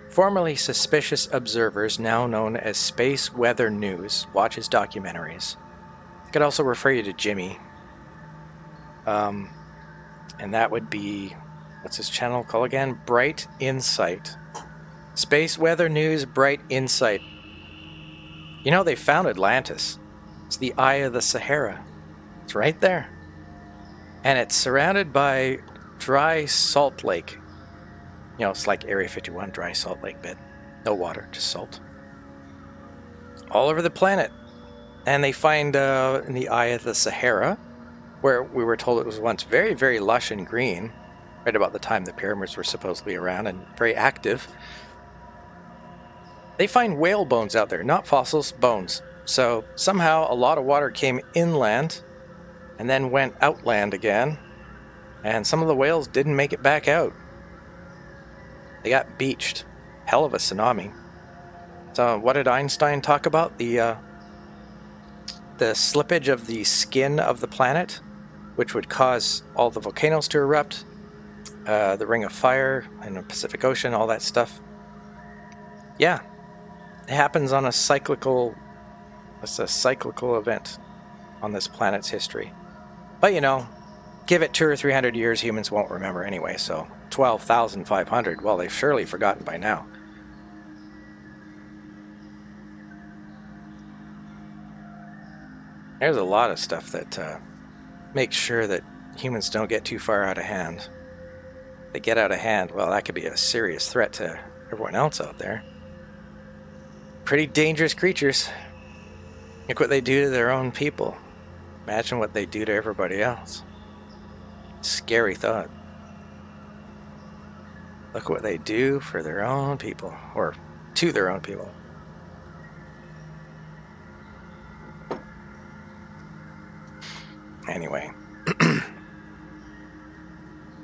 formerly suspicious observers, now known as Space Weather News, watch his documentaries. I could also refer you to Jimmy. And that would be, what's his channel called again? Bright Insight. Space Weather News, Bright Insight. You know, they found Atlantis. It's the Eye of the Sahara. It's right there. And it's surrounded by dry salt lake. You know, it's like Area 51, dry salt lake bed. No water, just salt. All over the planet. And they find in the Eye of the Sahara, where we were told it was once very, very lush and green, right about the time the pyramids were supposedly around and very active. They find whale bones out there, not fossils, bones. So somehow a lot of water came inland and then went outland again, and some of the whales didn't make it back out. They got beached. Hell of a tsunami. So what did Einstein talk about? The slippage of the skin of the planet, which would cause all the volcanoes to erupt, the Ring of Fire in the Pacific Ocean, all that stuff. Yeah, it happens on it's a cyclical event on this planet's history. But you know, give it 200 or 300 years, humans won't remember anyway, so 12,500, well, they've surely forgotten by now. There's a lot of stuff that makes sure that humans don't get too far out of hand. If they get out of hand, well, that could be a serious threat to everyone else out there. Pretty dangerous creatures. Look what they do to their own people. Imagine what they do to everybody else. Scary thought. Look what they do for their own people, or to their own people.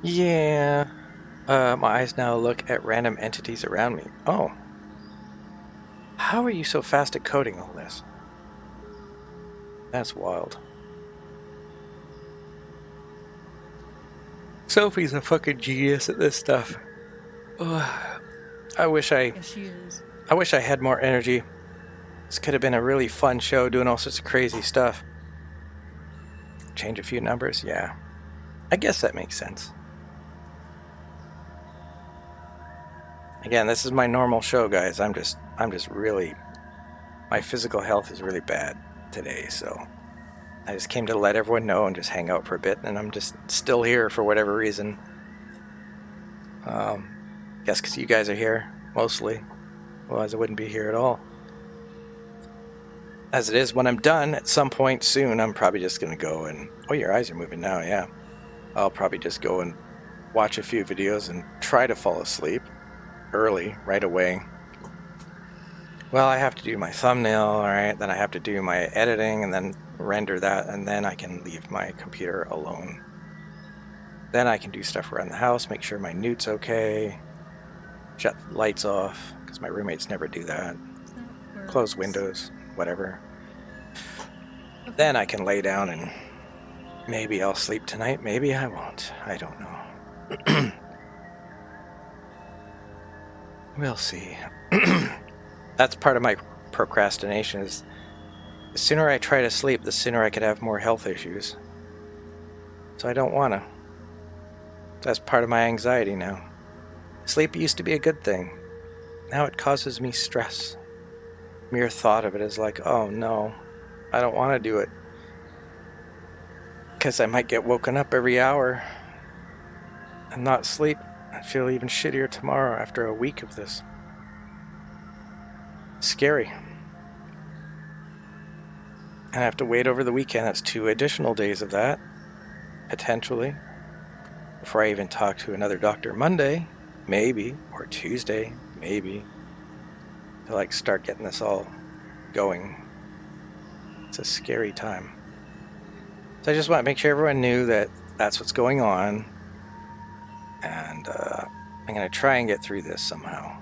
Yeah. My eyes now look at random entities around me. Oh. How are you so fast at coding all this? That's wild. Sophie's a fucking genius at this stuff. Ugh. I wish I Yes, she is. had more energy. This could have been a really fun show doing all sorts of crazy stuff. Change a few numbers? Yeah. I guess that makes sense. Again, this is my normal show, guys. I'm just really, my physical health is really bad today, so I just came to let everyone know and just hang out for a bit, and I'm just still here for whatever reason. Guess because you guys are here, mostly. Otherwise I wouldn't be here at all. As it is, when I'm done at some point soon, I'm probably just going to go and... Oh, your eyes are moving now, yeah. I'll probably just go and watch a few videos and try to fall asleep early, right away. Well, I have to do my thumbnail, alright, then I have to do my editing and then render that, and then I can leave my computer alone. Then I can do stuff around the house, make sure my newt's okay, shut the lights off, because my roommates never do that. Close windows, whatever. Okay. Then I can lay down and maybe I'll sleep tonight, maybe I won't. I don't know. We'll see. That's part of my procrastination is the sooner I try to sleep, the sooner I could have more health issues. So I don't want to. That's part of my anxiety now. Sleep used to be a good thing. Now it causes me stress. Mere thought of it is like, oh no, I don't want to do it. Because I might get woken up every hour and not sleep. I feel even shittier tomorrow after a week of this. Scary. And I have to wait over the weekend. That's 2 additional days of that, potentially. Before I even talk to another doctor Monday, maybe, or Tuesday, maybe. To like start getting this all going. It's a scary time. So I just want to make sure everyone knew that that's what's going on. And I'm going to try and get through this somehow.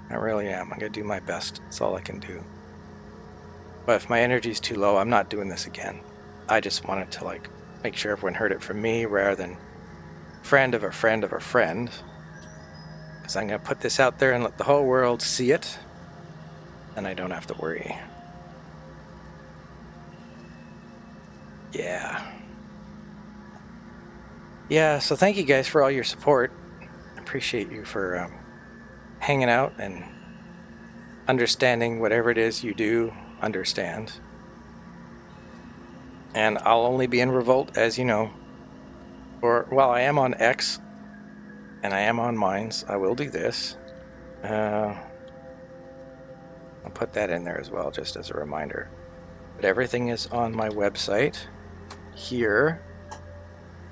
I really am. I'm going to do my best. That's all I can do. But if my energy's too low, I'm not doing this again. I just wanted to like make sure everyone heard it from me rather than friend of a friend of a friend. Because I'm going to put this out there and let the whole world see it. And I don't have to worry. Yeah, so thank you guys for all your support. I appreciate you for hanging out and understanding whatever it is you do understand. And I'll only be in Revolt, as you know. Or, well, I am on X, and I am on Mines. I will do this. I'll put that in there as well, just as a reminder. But everything is on my website here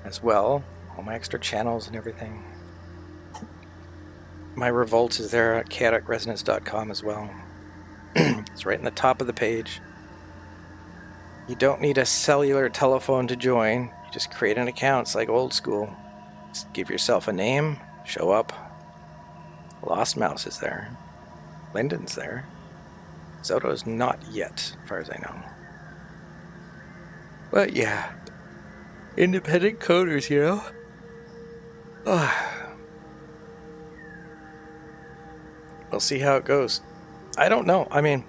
as well. All my extra channels and everything. My Revolt is there at chaoticresonance.com as well. It's right in the top of the page. You don't need a cellular telephone to join. You just create an account. It's like old school. Just give yourself a name, show up. Lost Mouse is there. Lyndon's there. Zoto's not yet, as far as I know. But yeah. Independent coders, you know? We'll see how it goes. I don't know. I mean,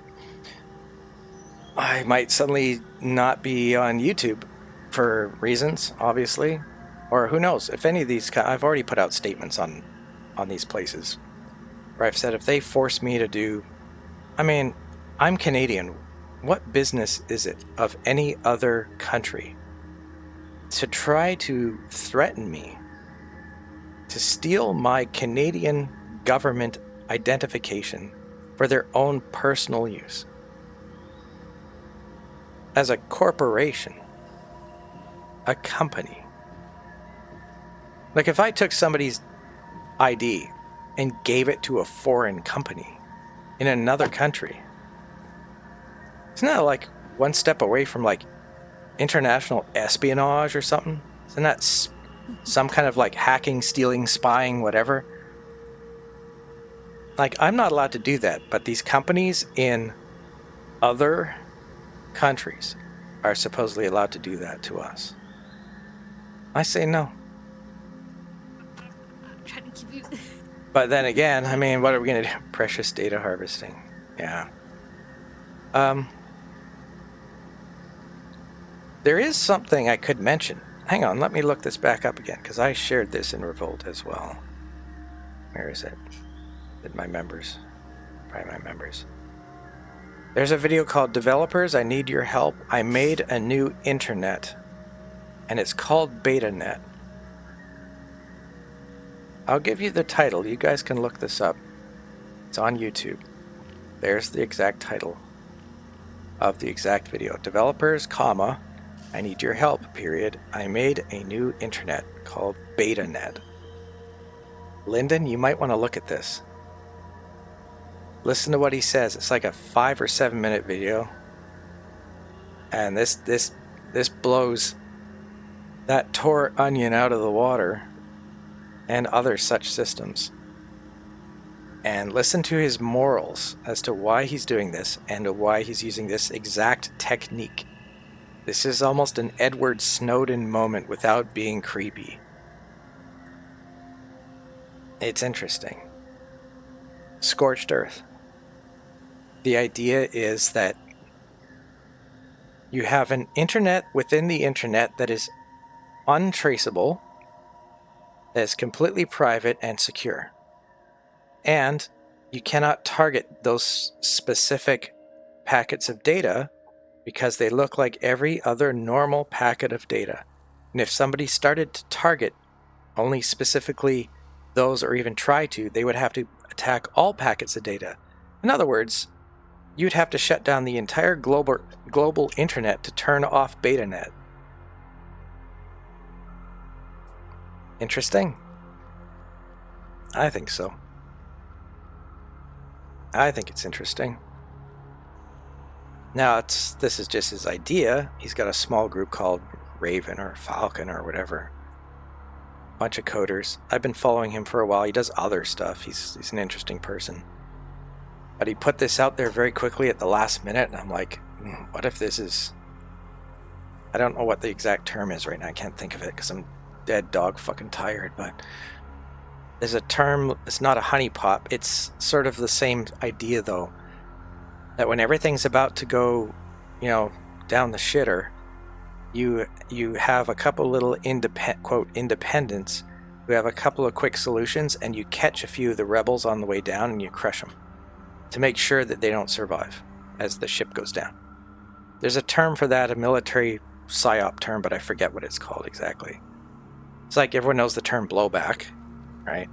I might suddenly not be on YouTube for reasons, obviously. Or who knows? If any of these... I've already put out statements on these places where I've said if they force me to do... I mean, I'm Canadian. What business is it of any other country to try to threaten me, to steal my Canadian government identification for their own personal use? As a corporation, a company. Like if I took somebody's ID and gave it to a foreign company in another country, isn't that like one step away from like international espionage or something? Isn't that some kind of like hacking, stealing, spying, whatever. Like, I'm not allowed to do that, but these companies in other countries are supposedly allowed to do that to us. I say no. I'm trying to keep you. But then again, I mean, what are we going to do? Precious data harvesting. Yeah. There is something I could mention. Hang on, let me look this back up again, because I shared this in Revolt as well. Where is it? Did my members? Probably my members. There's a video called Developers, I Need Your Help. I made a new internet, and it's called BetaNet. I'll give you the title. You guys can look this up. It's on YouTube. There's the exact title of the exact video. Developers, comma, I need your help, period. I made a new internet called BetaNet. Lyndon, you might want to look at this. Listen to what he says. It's like a 5 or 7 minute video. And this blows that Tor onion out of the water and other such systems. And listen to his morals as to why he's doing this and why he's using this exact technique. This is almost an Edward Snowden moment without being creepy. It's interesting. Scorched earth. The idea is that you have an internet within the internet that is untraceable, that is completely private and secure. And you cannot target those specific packets of data because they look like every other normal packet of data. And if somebody started to target only specifically those, or even try to, they would have to attack all packets of data. In other words, you'd have to shut down the entire global internet to turn off BetaNet. Interesting? I think so. I think it's interesting. Now, this is just his idea. He's got a small group called Raven or Falcon or whatever. Bunch of coders. I've been following him for a while. He does other stuff. He's an interesting person. But he put this out there very quickly at the last minute, and I'm like, what if this is... I don't know what the exact term is right now. I can't think of it because I'm dead dog fucking tired, but... There's a term, it's not a honeypot, it's sort of the same idea though. That when everything's about to go, down the shitter, you have a couple little independents who have a couple of quick solutions, and you catch a few of the rebels on the way down and you crush them to make sure that they don't survive as the ship goes down. There's a term for that, a military psyop term, but I forget what it's called exactly. It's like everyone knows the term blowback, right?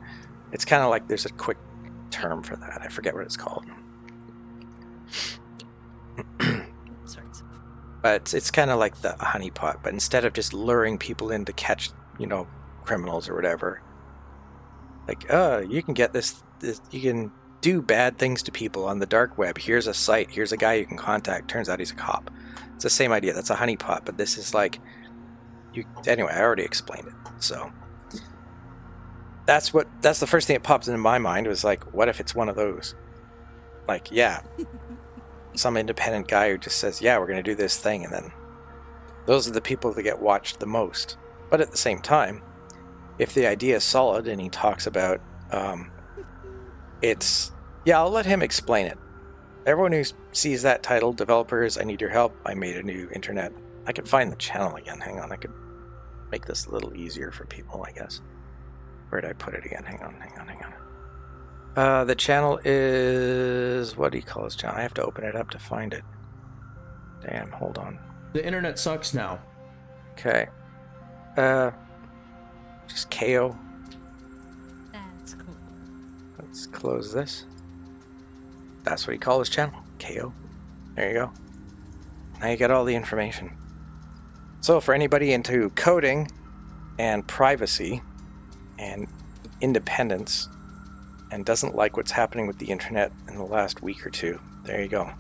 It's kind of like there's a quick term for that. I forget what it's called. Sorry. But it's kind of like the honeypot, but instead of just luring people in to catch, criminals or whatever, like, you can get this, you can do bad things to people on the dark web. Here's a site, here's a guy you can contact. Turns out he's a cop. It's the same idea. That's a honeypot, but this is like, anyway, I already explained it. So that's the first thing that popped into my mind was like, what if it's one of those? Like, yeah, some independent guy who just says, yeah, we're going to do this thing. And then those are the people that get watched the most. But at the same time, if the idea is solid and he talks about, I'll let him explain it. Everyone who sees that title, Developers, I Need Your Help, I Made a New Internet. I could find the channel again. Hang on. I could make this a little easier for people, I guess. Where did I put it again? Hang on. The channel is... What do you call this channel? I have to open it up to find it. Damn, hold on. The internet sucks now. Okay. Just KO. That's cool. Let's close this. That's what he calls his channel. KO. There you go. Now you got all the information. So for anybody into coding and privacy and independence and doesn't like what's happening with the internet in the last week or two, there you go.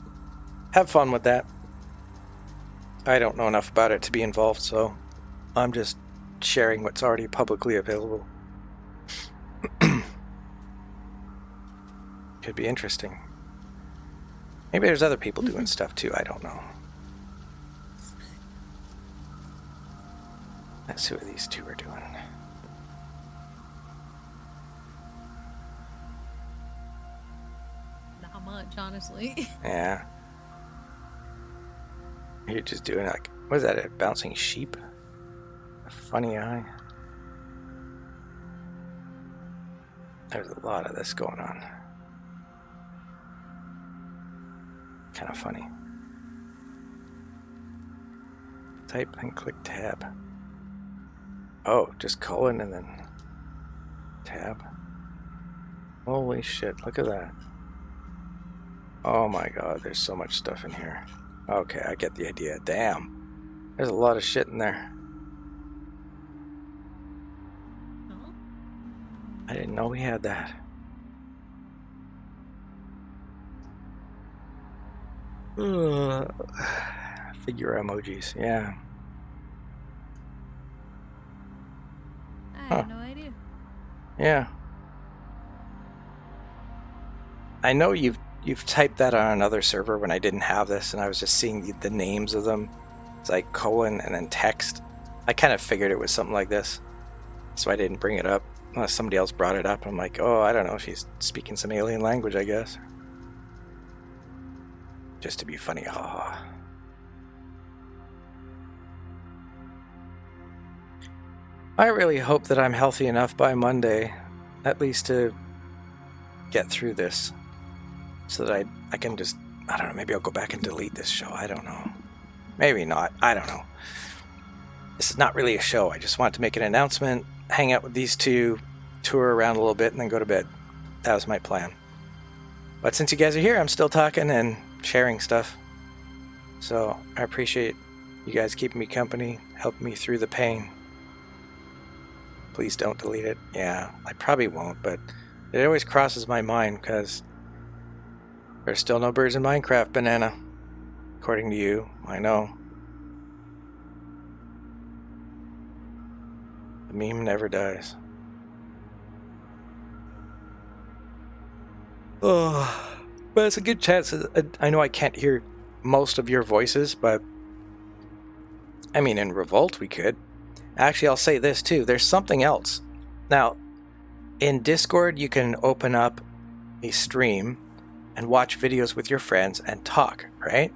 Have fun with that. I don't know enough about it to be involved, so I'm just sharing what's already publicly available. Could be interesting. Maybe there's other people doing stuff too, I don't know. Let's see what these two are doing. Not much, honestly. Yeah. You're just doing like, what is that, a bouncing sheep? A funny eye? There's a lot of this going on. Kind of funny. Type and click tab. Oh, just colon and then tab. Holy shit, look at that. Oh my god, there's so much stuff in here. Okay, I get the idea. Damn. There's a lot of shit in there. Oh. I didn't know we had that. Figure emojis, yeah. I had no idea. Yeah. I know you've typed that on another server when I didn't have this, and I was just seeing the names of them. It's like colon and then text. I kind of figured it was something like this, so I didn't bring it up unless somebody else brought it up. I'm like, oh, I don't know, she's speaking some alien language, I guess. Just to be funny, haha. I really hope that I'm healthy enough by Monday, at least to get through this, so that I can just, I don't know, maybe I'll go back and delete this show, I don't know. Maybe not, I don't know. This is not really a show, I just want to make an announcement, hang out with these two, tour around a little bit, and then go to bed. That was my plan. But since you guys are here, I'm still talking and sharing stuff. So I appreciate you guys keeping me company, helping me through the pain. Please don't delete it. Yeah, I probably won't, but it always crosses my mind because there's still no birds in Minecraft, Banana. According to you, I know. The meme never dies. Oh, but it's a good chance. I know I can't hear most of your voices, but I mean, in Revolt we could. Actually, I'll say this too. There's something else. Now, in Discord, you can open up a stream and watch videos with your friends and talk, right?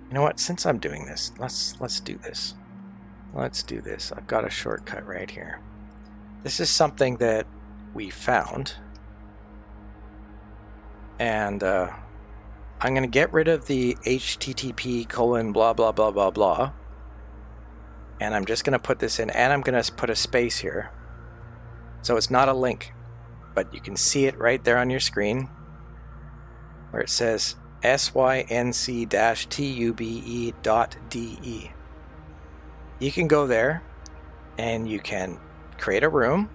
You know what? Since I'm doing this, let's do this. Let's do this. I've got a shortcut right here. This is something that we found. And I'm going to get rid of the HTTP colon blah blah blah blah blah. And I'm just going to put this in, and I'm going to put a space here. So it's not a link, but you can see it right there on your screen where it says sync-tube.de. You can go there and you can create a room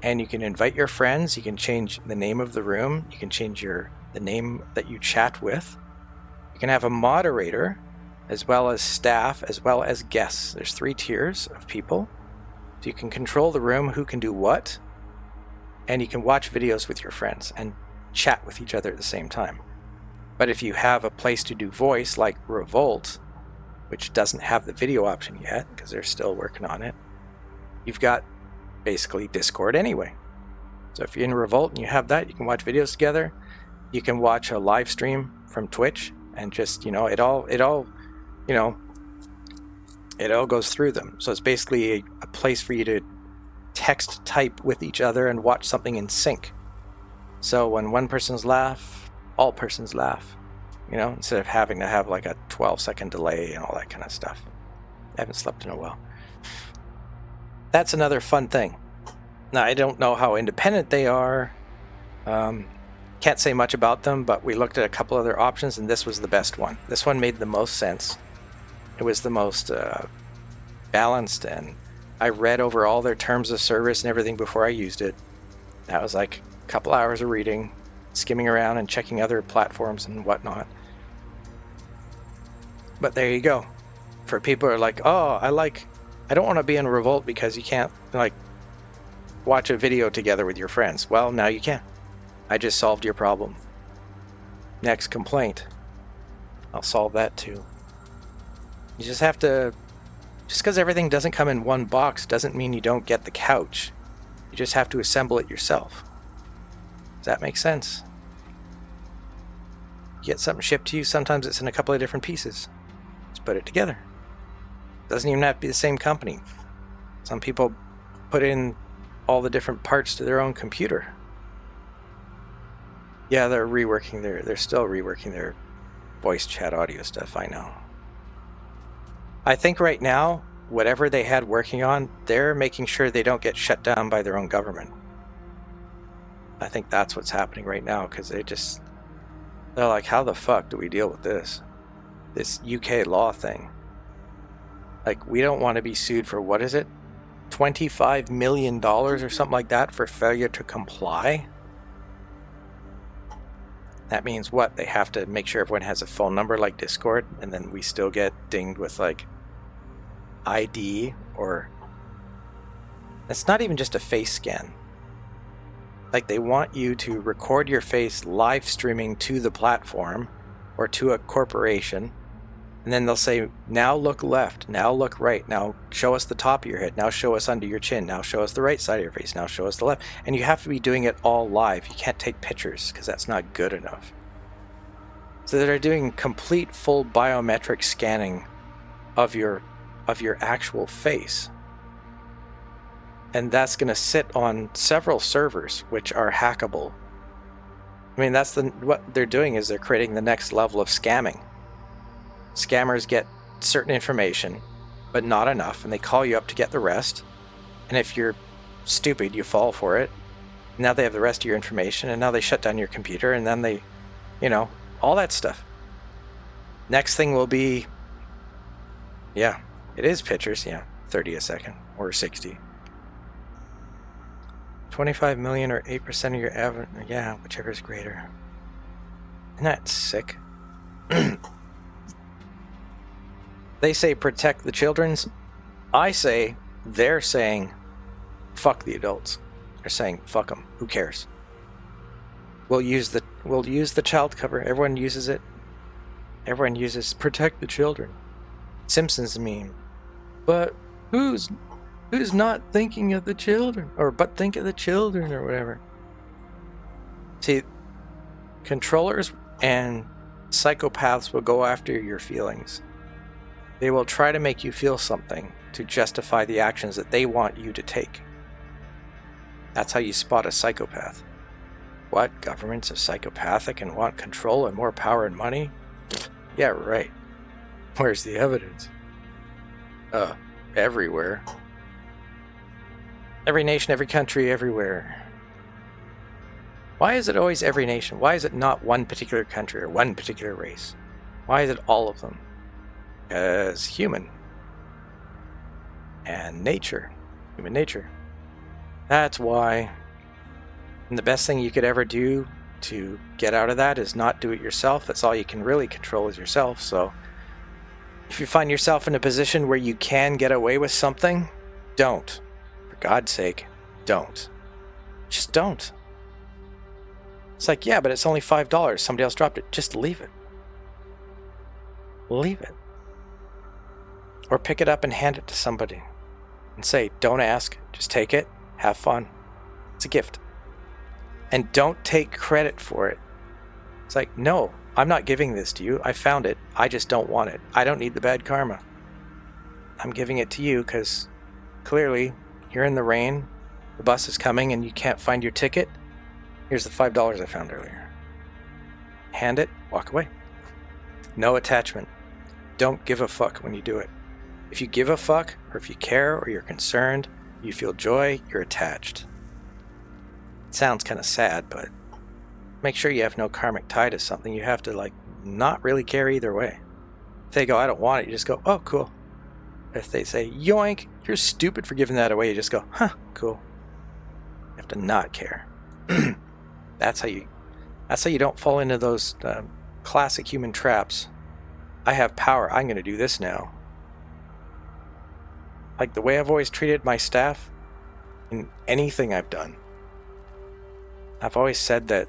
and you can invite your friends. You can change the name of the room. You can change the name that you chat with. You can have a moderator as well as staff, as well as guests. There's 3 tiers of people. So you can control the room, who can do what, and you can watch videos with your friends and chat with each other at the same time. But if you have a place to do voice, like Revolt, which doesn't have the video option yet, because they're still working on it, you've got basically Discord anyway. So if you're in Revolt and you have that, you can watch videos together. You can watch a live stream from Twitch, and just, it all goes through them. So it's basically a place for you to text type with each other and watch something in sync. So when one person's laugh, all persons laugh, instead of having to have like a 12-second delay and all that kind of stuff. I haven't slept in a while. That's another fun thing. Now, I don't know how independent they are. Can't say much about them, but we looked at a couple other options, and this was the best one. This one made the most sense. It was the most balanced, and I read over all their terms of service and everything before I used it. That was like a couple hours of reading, skimming around and checking other platforms and whatnot. But there you go. For people who are like, oh, I like I don't want to be in revolt because you can't, like, watch a video together with your friends. Well, now you can. I just solved your problem. Next complaint. I'll solve that too. You just have to... Just because everything doesn't come in one box doesn't mean you don't get the couch. You just have to assemble it yourself. Does that make sense? You get something shipped to you, sometimes it's in a couple of different pieces. Just put it together. Doesn't even have to be the same company. Some people put in all the different parts to their own computer. Yeah, they're still reworking their voice chat audio stuff, I know. I think right now, whatever they had working on, they're making sure they don't get shut down by their own government. I think that's what's happening right now, because they're like, how the fuck do we deal with this UK law thing? Like, we don't want to be sued for, what is it, $25 million or something like that for failure to comply? That means what? They have to make sure everyone has a phone number like Discord, and then we still get dinged with, like, ID, or... It's not even just a face scan. Like, they want you to record your face live streaming to the platform or to a corporation, and then they'll say, now look left, now look right, now show us the top of your head, now show us under your chin, now show us the right side of your face, now show us the left. And you have to be doing it all live. You can't take pictures because that's not good enough. So they're doing complete full biometric scanning of your actual face. And that's going to sit on several servers, which are hackable. I mean, what they're doing is they're creating the next level of scamming. Scammers get certain information, but not enough, and they call you up to get the rest. And if you're stupid, you fall for it. Now they have the rest of your information, and now they shut down your computer, and then they, all that stuff. Next thing will be, yeah, it is pictures, 30 a second, or 60. 25 million or 8% of your average, whichever is greater. Isn't that sick? They say protect the children's. I say they're saying fuck the adults. They're saying fuck them. Who cares? We'll use the child cover. Everyone uses it. Everyone uses protect the children. Simpsons meme. But who's not thinking of the children, or but think of the children, or whatever. See, controllers and psychopaths will go after your feelings. They will try to make you feel something to justify the actions that they want you to take. That's how you spot a psychopath. What? Governments are psychopathic and want control and more power and money? Yeah, right. Where's the evidence? Everywhere. Every nation, every country, everywhere. Why is it always every nation? Why is it not one particular country or one particular race? Why is it all of them? As human. And nature. Human nature. That's why. And the best thing you could ever do to get out of that is not do it yourself. That's all you can really control is yourself. So if you find yourself in a position where you can get away with something, don't. For God's sake, don't. Just don't. It's like, yeah, but it's only $5. Somebody else dropped it. Just leave it. Leave it. Or pick it up and hand it to somebody. And say, don't ask, just take it, have fun. It's a gift. And don't take credit for it. It's like, no, I'm not giving this to you. I found it. I just don't want it. I don't need the bad karma. I'm giving it to you because clearly you're in the rain, the bus is coming, and you can't find your ticket. Here's the $5 I found earlier. Hand it, walk away. No attachment. Don't give a fuck when you do it. If you give a fuck, or if you care, or you're concerned, you feel joy, you're attached. It sounds kind of sad, but make sure you have no karmic tie to something. You have to, not really care either way. If they go, I don't want it, you just go, oh, cool. If they say, yoink, you're stupid for giving that away, you just go, huh, cool. You have to not care. That's how you don't fall into those classic human traps. I have power, I'm going to do this now. like the way I've always treated my staff in anything I've done. I've always said that,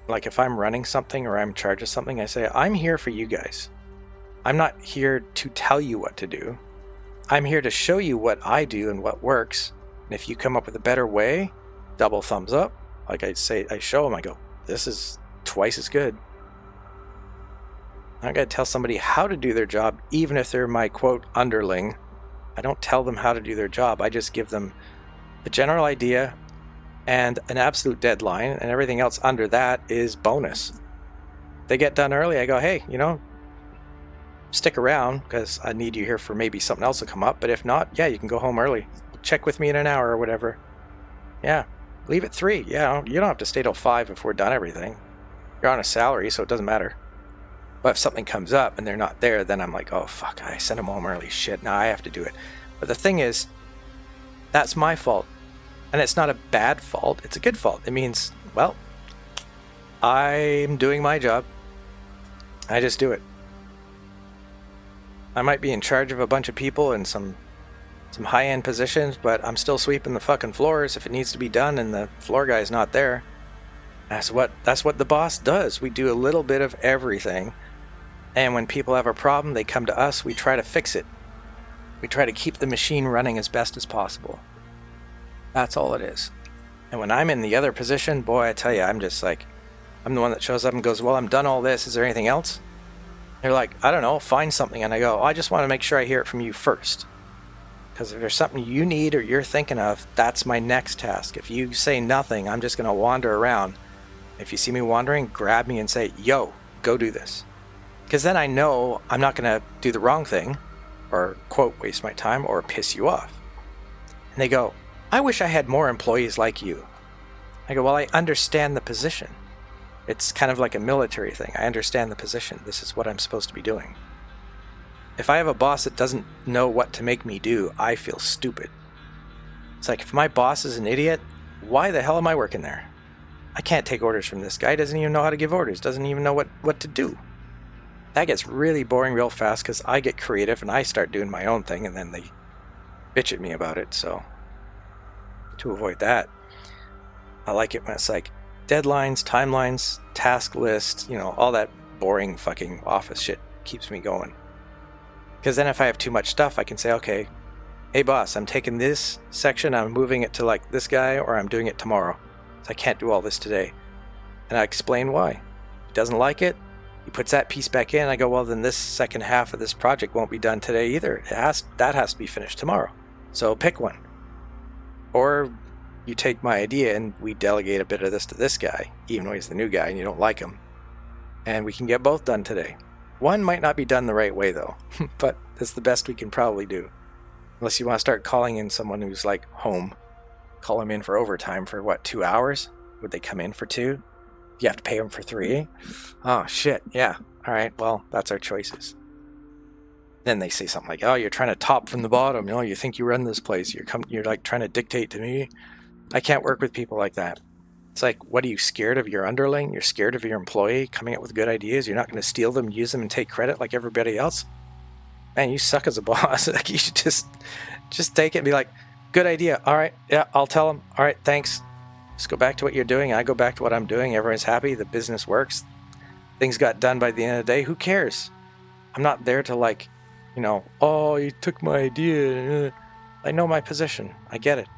like, if I'm running something or I'm in charge of something, I say, I'm here for you guys. I'm not here to tell you what to do. I'm here to show you what I do and what works. And if you come up with a better way, double thumbs up. Like I say, I show them, I go, this is twice as good. I'm not going to tell somebody how to do their job, even if they're my, quote, underling. I don't tell them how to do their job. I just give them a general idea and an absolute deadline, and everything else under that is bonus. They get done early, I go, hey, stick around because I need you here for maybe something else to come up. But if not, yeah, you can go home early. Check with me in an hour or whatever. Yeah, leave at 3. Yeah, you don't have to stay till 5 if we're done everything. You're on a salary, so it doesn't matter. But if something comes up and they're not there, then I'm like, oh, fuck, I sent them home early. Shit, now I have to do it. But the thing is, that's my fault. And it's not a bad fault. It's a good fault. It means, well, I'm doing my job. I just do it. I might be in charge of a bunch of people in some high-end positions, but I'm still sweeping the fucking floors if it needs to be done and the floor guy's not there. That's what the boss does. We do a little bit of everything. And when people have a problem, they come to us. We try to fix it. We try to keep the machine running as best as possible. That's all it is. And when I'm in the other position, boy, I tell you, I'm just like, I'm the one that shows up and goes, well, I'm done all this. Is there anything else? They're like, I don't know, find something. And I go, I just want to make sure I hear it from you first. Because if there's something you need or you're thinking of, that's my next task. If you say nothing, I'm just going to wander around. If you see me wandering, grab me and say, yo, go do this. Because then I know I'm not going to do the wrong thing or, quote, waste my time or piss you off. And they go, I wish I had more employees like you. I go, well, I understand the position. It's kind of like a military thing. I understand the position. This is what I'm supposed to be doing. If I have a boss that doesn't know what to make me do, I feel stupid. It's like, if my boss is an idiot, why the hell am I working there? I can't take orders from this guy. Doesn't even know how to give orders. Doesn't even know what to do. That gets really boring real fast because I get creative and I start doing my own thing and then they bitch at me about it. So to avoid that, I like it when it's like deadlines, timelines, task lists, all that boring fucking office shit keeps me going. Because then if I have too much stuff, I can say, okay, hey boss, I'm taking this section, I'm moving it to like this guy, or I'm doing it tomorrow. So I can't do all this today. And I explain why. He doesn't like it. He puts that piece back in. I go, well, then this second half of this project won't be done today either. That has to be finished tomorrow. So pick one. Or you take my idea and we delegate a bit of this to this guy, even though he's the new guy and you don't like him. And we can get both done today. One might not be done the right way though, but that's the best we can probably do. Unless you want to start calling in someone who's like home. Call them in for overtime for what, 2 hours? Would they come in for 2? You have to pay them for 3? Oh shit, yeah. Alright, well, that's our choices. Then they say something like, oh, you're trying to top from the bottom. You think you run this place. You're like trying to dictate to me. I can't work with people like that. It's like, what are you, scared of your underling? You're scared of your employee coming up with good ideas? You're not going to steal them, use them, and take credit like everybody else? Man, you suck as a boss. Like, you should just take it and be like, good idea. All right, yeah, I'll tell them. All right, thanks. Just go back to what you're doing. I go back to what I'm doing. Everyone's happy. The business works. Things got done by the end of the day. Who cares? I'm not there to like, oh, you took my idea. I know my position. I get it.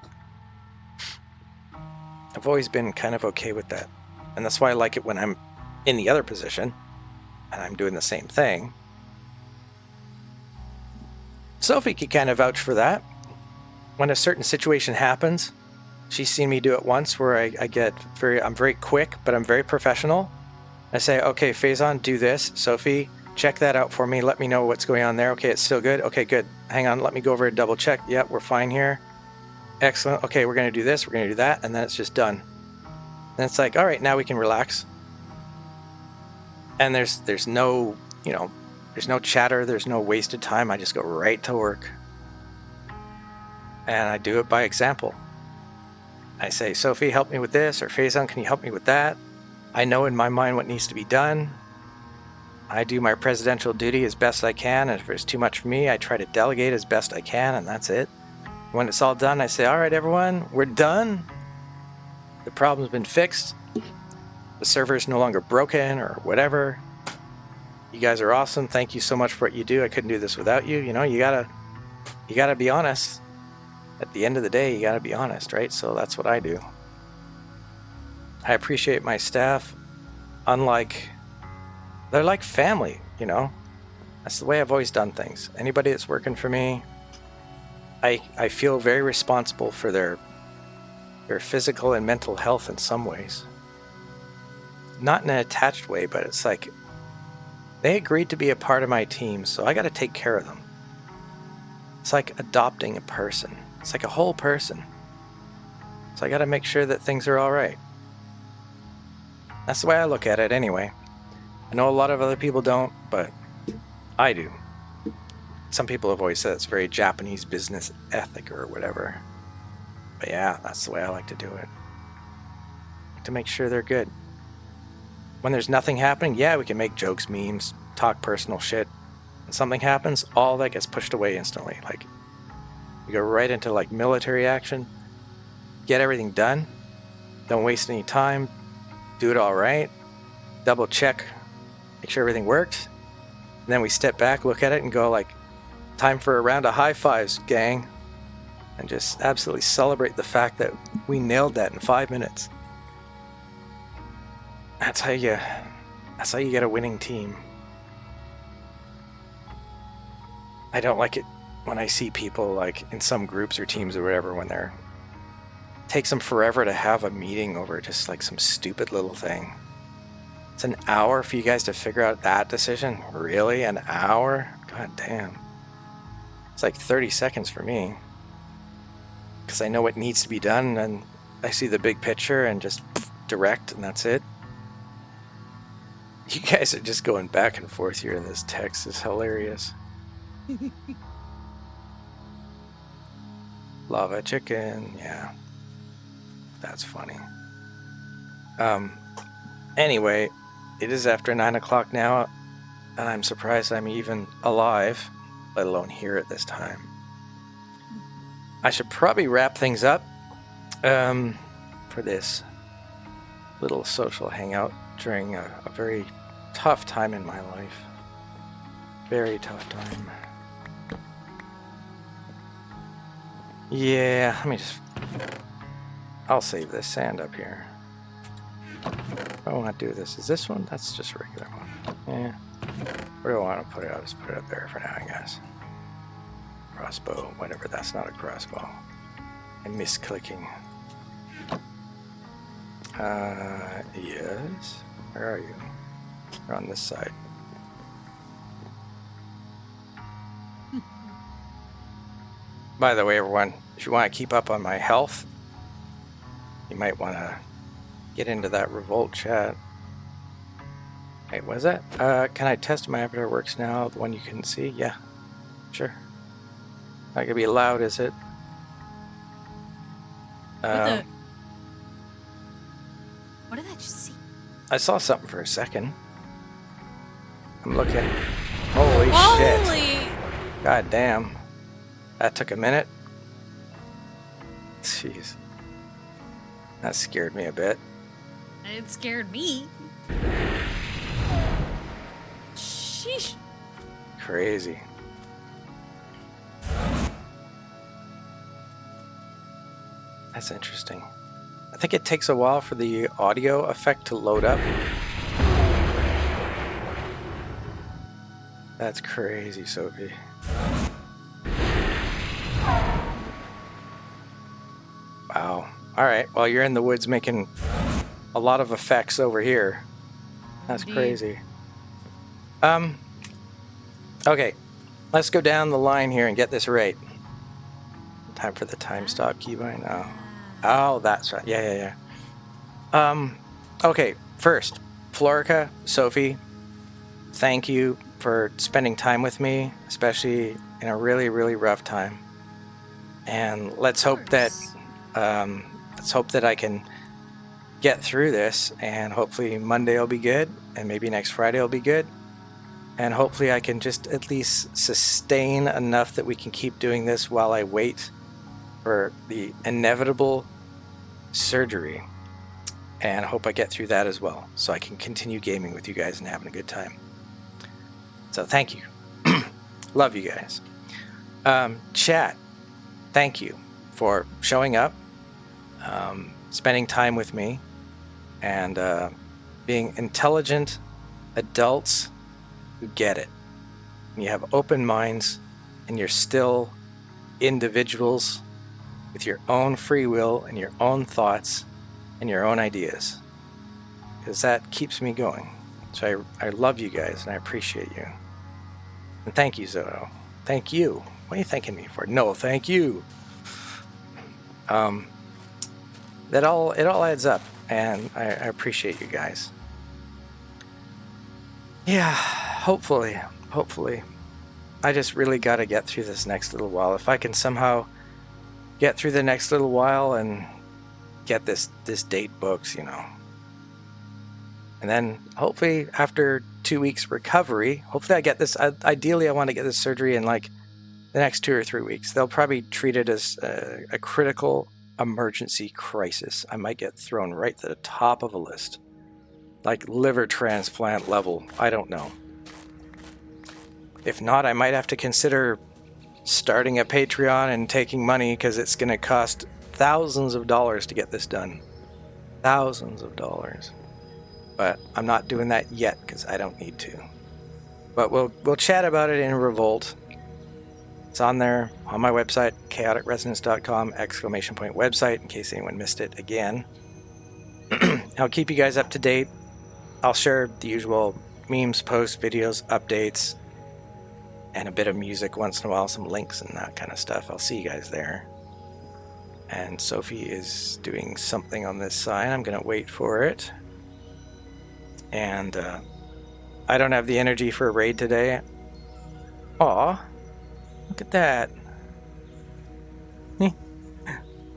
I've always been kind of okay with that. And that's why I like it when I'm in the other position and I'm doing the same thing. Sophie could kind of vouch for that. When a certain situation happens, she's seen me do it once where I'm very quick, but I'm very professional. I say, okay, Faison, do this. Sophie, check that out for me. Let me know what's going on there. Okay, it's still good. Okay, good. Hang on, let me go over and double check. Yep, we're fine here. Excellent. Okay, we're going to do this, we're going to do that, and then it's just done. And it's like, all right, now we can relax. And there's no, there's no chatter, there's no wasted time. I just go right to work. And I do it by example. I say, Sophie, help me with this, or Faison, can you help me with that? I know in my mind what needs to be done. I do my presidential duty as best I can, and if there's too much for me, I try to delegate as best I can, and that's it. When it's all done, I say, all right, everyone, we're done. The problem's been fixed. The server's no longer broken or whatever. You guys are awesome. Thank you so much for what you do. I couldn't do this without you. You know, you gotta be honest. At the end of the day, you gotta be honest, right? So that's what I do. I appreciate my staff. They're like family, you know? That's the way I've always done things. Anybody that's working for me, I feel very responsible for their physical and mental health in some ways. Not in an attached way, but it's like they agreed to be a part of my team, so I got to take care of them. It's like adopting a person. It's like a whole person. So I got to make sure that things are all right. That's the way I look at it anyway. I know a lot of other people don't, but I do. Some people have always said it's very Japanese business ethic or whatever. But yeah, that's the way I like to do it. I like to make sure they're good. When there's nothing happening, yeah, we can make jokes, memes, talk personal shit. When something happens, all that gets pushed away instantly. Like, we go right into like military action, get everything done, don't waste any time, do it all right, double check, make sure everything works, and then we step back, look at it, and go like, time for a round of high fives, gang, and just absolutely celebrate the fact that we nailed that in 5 minutes. That's how you get a winning team. I don't like it when I see people like in some groups or teams or whatever when it takes them forever to have a meeting over just like some stupid little thing. It's an hour for you guys to figure out that decision? Really? An hour? God damn. It's like 30 seconds for me. Because I know what needs to be done and I see the big picture and just direct and that's it. You guys are just going back and forth here in this text. It's hilarious. Lava chicken, yeah. That's funny. Anyway, it is after 9 o'clock now, and I'm surprised I'm even alive, let alone here at this time. I should probably wrap things up for this little social hangout during a very tough time in my life. Very tough time. Yeah, let me just... I'll save this sand up here. I want to do this. Is this one? That's just a regular one. Yeah. Where do I want to put it? I'll just put it up there for now, I guess. Crossbow, whatever. That's not a crossbow. I'm misclicking. Yes. Where are you? You're on this side. By the way, everyone, if you want to keep up on my health, you might want to get into that Revolt chat. Wait, was that? Can I test my avatar works now? The one you can see? Yeah, sure. Not gonna be loud, is it? What did I just see? I saw something for a second. I'm looking. Holy shit. God damn. That took a minute. Jeez. That scared me a bit. It scared me. Sheesh. Crazy. That's interesting. I think it takes a while for the audio effect to load up. That's crazy, Sophie. Wow. Alright, well, you're in the woods making a lot of effects over here. That's Indeed. crazy. Okay. Let's go down the line here and get this right. Time for the time stop keybind. Oh, that's right. Yeah. Okay, first, Florica, Sophie, thank you for spending time with me, especially in a really, really rough time. And let's hope that I can get through this, and hopefully Monday will be good, and maybe next Friday will be good. And hopefully I can just at least sustain enough that we can keep doing this while I wait for the inevitable surgery. And I hope I get through that as well, so I can continue gaming with you guys and having a good time. So thank you. Love you guys. Chat, thank you for showing up, spending time with me, and being intelligent adults who get it. You have open minds, and you're still individuals with your own free will and your own thoughts and your own ideas, because that keeps me going. So I love you guys, and I appreciate you. And thank you, Zoto. Thank you. What are you thanking me for? No, thank you. It all adds up, and I appreciate you guys. Yeah, hopefully. I just really got to get through this next little while. If I can somehow get through the next little while and get this date booked, you know. And then hopefully after 2 weeks recovery, hopefully I get this. Ideally, I want to get this surgery in like the next 2 or 3 weeks. They'll probably treat it as a critical emergency crisis. I might get thrown right to the top of a list, like liver transplant level. I don't know. If not, I might have to consider starting a Patreon and taking money, because it's going to cost thousands of dollars to get this done. Thousands of dollars. But I'm not doing that yet because I don't need to. But we'll chat about it in Revolt. It's on there on my website, chaoticresonance.com, ! website, in case anyone missed it again. I'll keep you guys up to date. I'll share the usual memes, posts, videos, updates, and a bit of music once in a while, some links and that kind of stuff. I'll see you guys there. And Sophie is doing something on this side. I'm going to wait for it. And I don't have the energy for a raid today. Aw, look at that.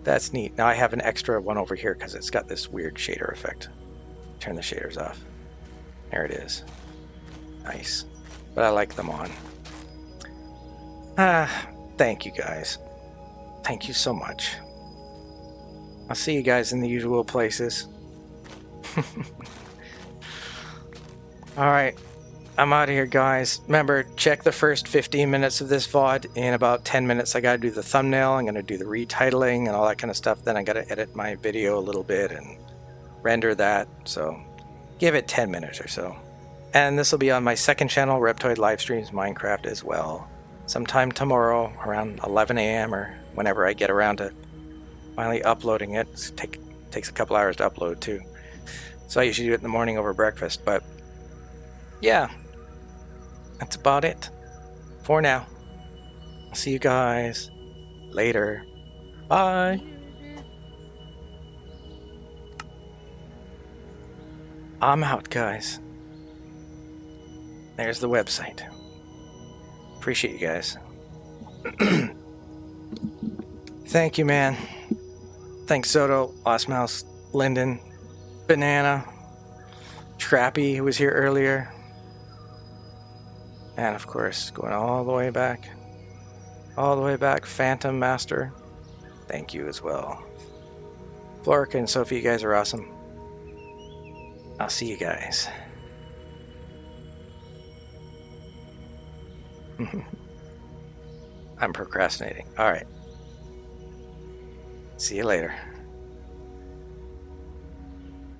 That's neat. Now I have an extra one over here because it's got this weird shader effect. Turn the shaders off. There it is. Nice. But I like them on. Thank you guys. Thank you so much. I'll see you guys in the usual places. Alright, I'm out of here, guys. Remember, check the first 15 minutes of this VOD. In about 10 minutes, I gotta do the thumbnail. I'm gonna do the retitling and all that kind of stuff. Then I gotta edit my video a little bit and render that. So, give it 10 minutes or so. And this will be on my second channel, Reptoid Livestreams Minecraft, as well. Sometime tomorrow, around 11 a.m. or whenever I get around to finally uploading it. It takes a couple hours to upload, too. So I usually do it in the morning over breakfast, but yeah, that's about it for now. I'll see you guys later. Bye. I'm out, guys. There's the website. Appreciate you guys. Thank you, man. Thanks, Soto, Lost Mouse, Lyndon, Banana, Trappy, who was here earlier. And of course, going all the way back, Phantom Master. Thank you as well. Florica and Sophie, you guys are awesome. I'll see you guys. I'm procrastinating. Alright. See you later.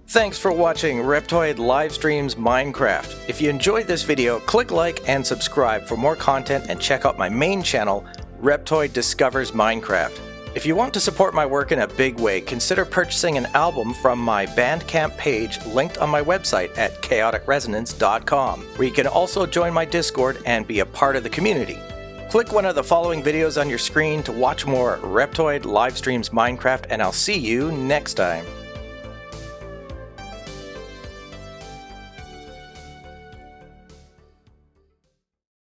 Thanks for watching Reptoid Livestreams Minecraft. If you enjoyed this video, click like and subscribe for more content, and check out my main channel, Reptoid Discovers Minecraft. If you want to support my work in a big way, consider purchasing an album from my Bandcamp page linked on my website at chaoticresonance.com, where you can also join my Discord and be a part of the community. Click one of the following videos on your screen to watch more Reptoid Livestreams Minecraft, and I'll see you next time.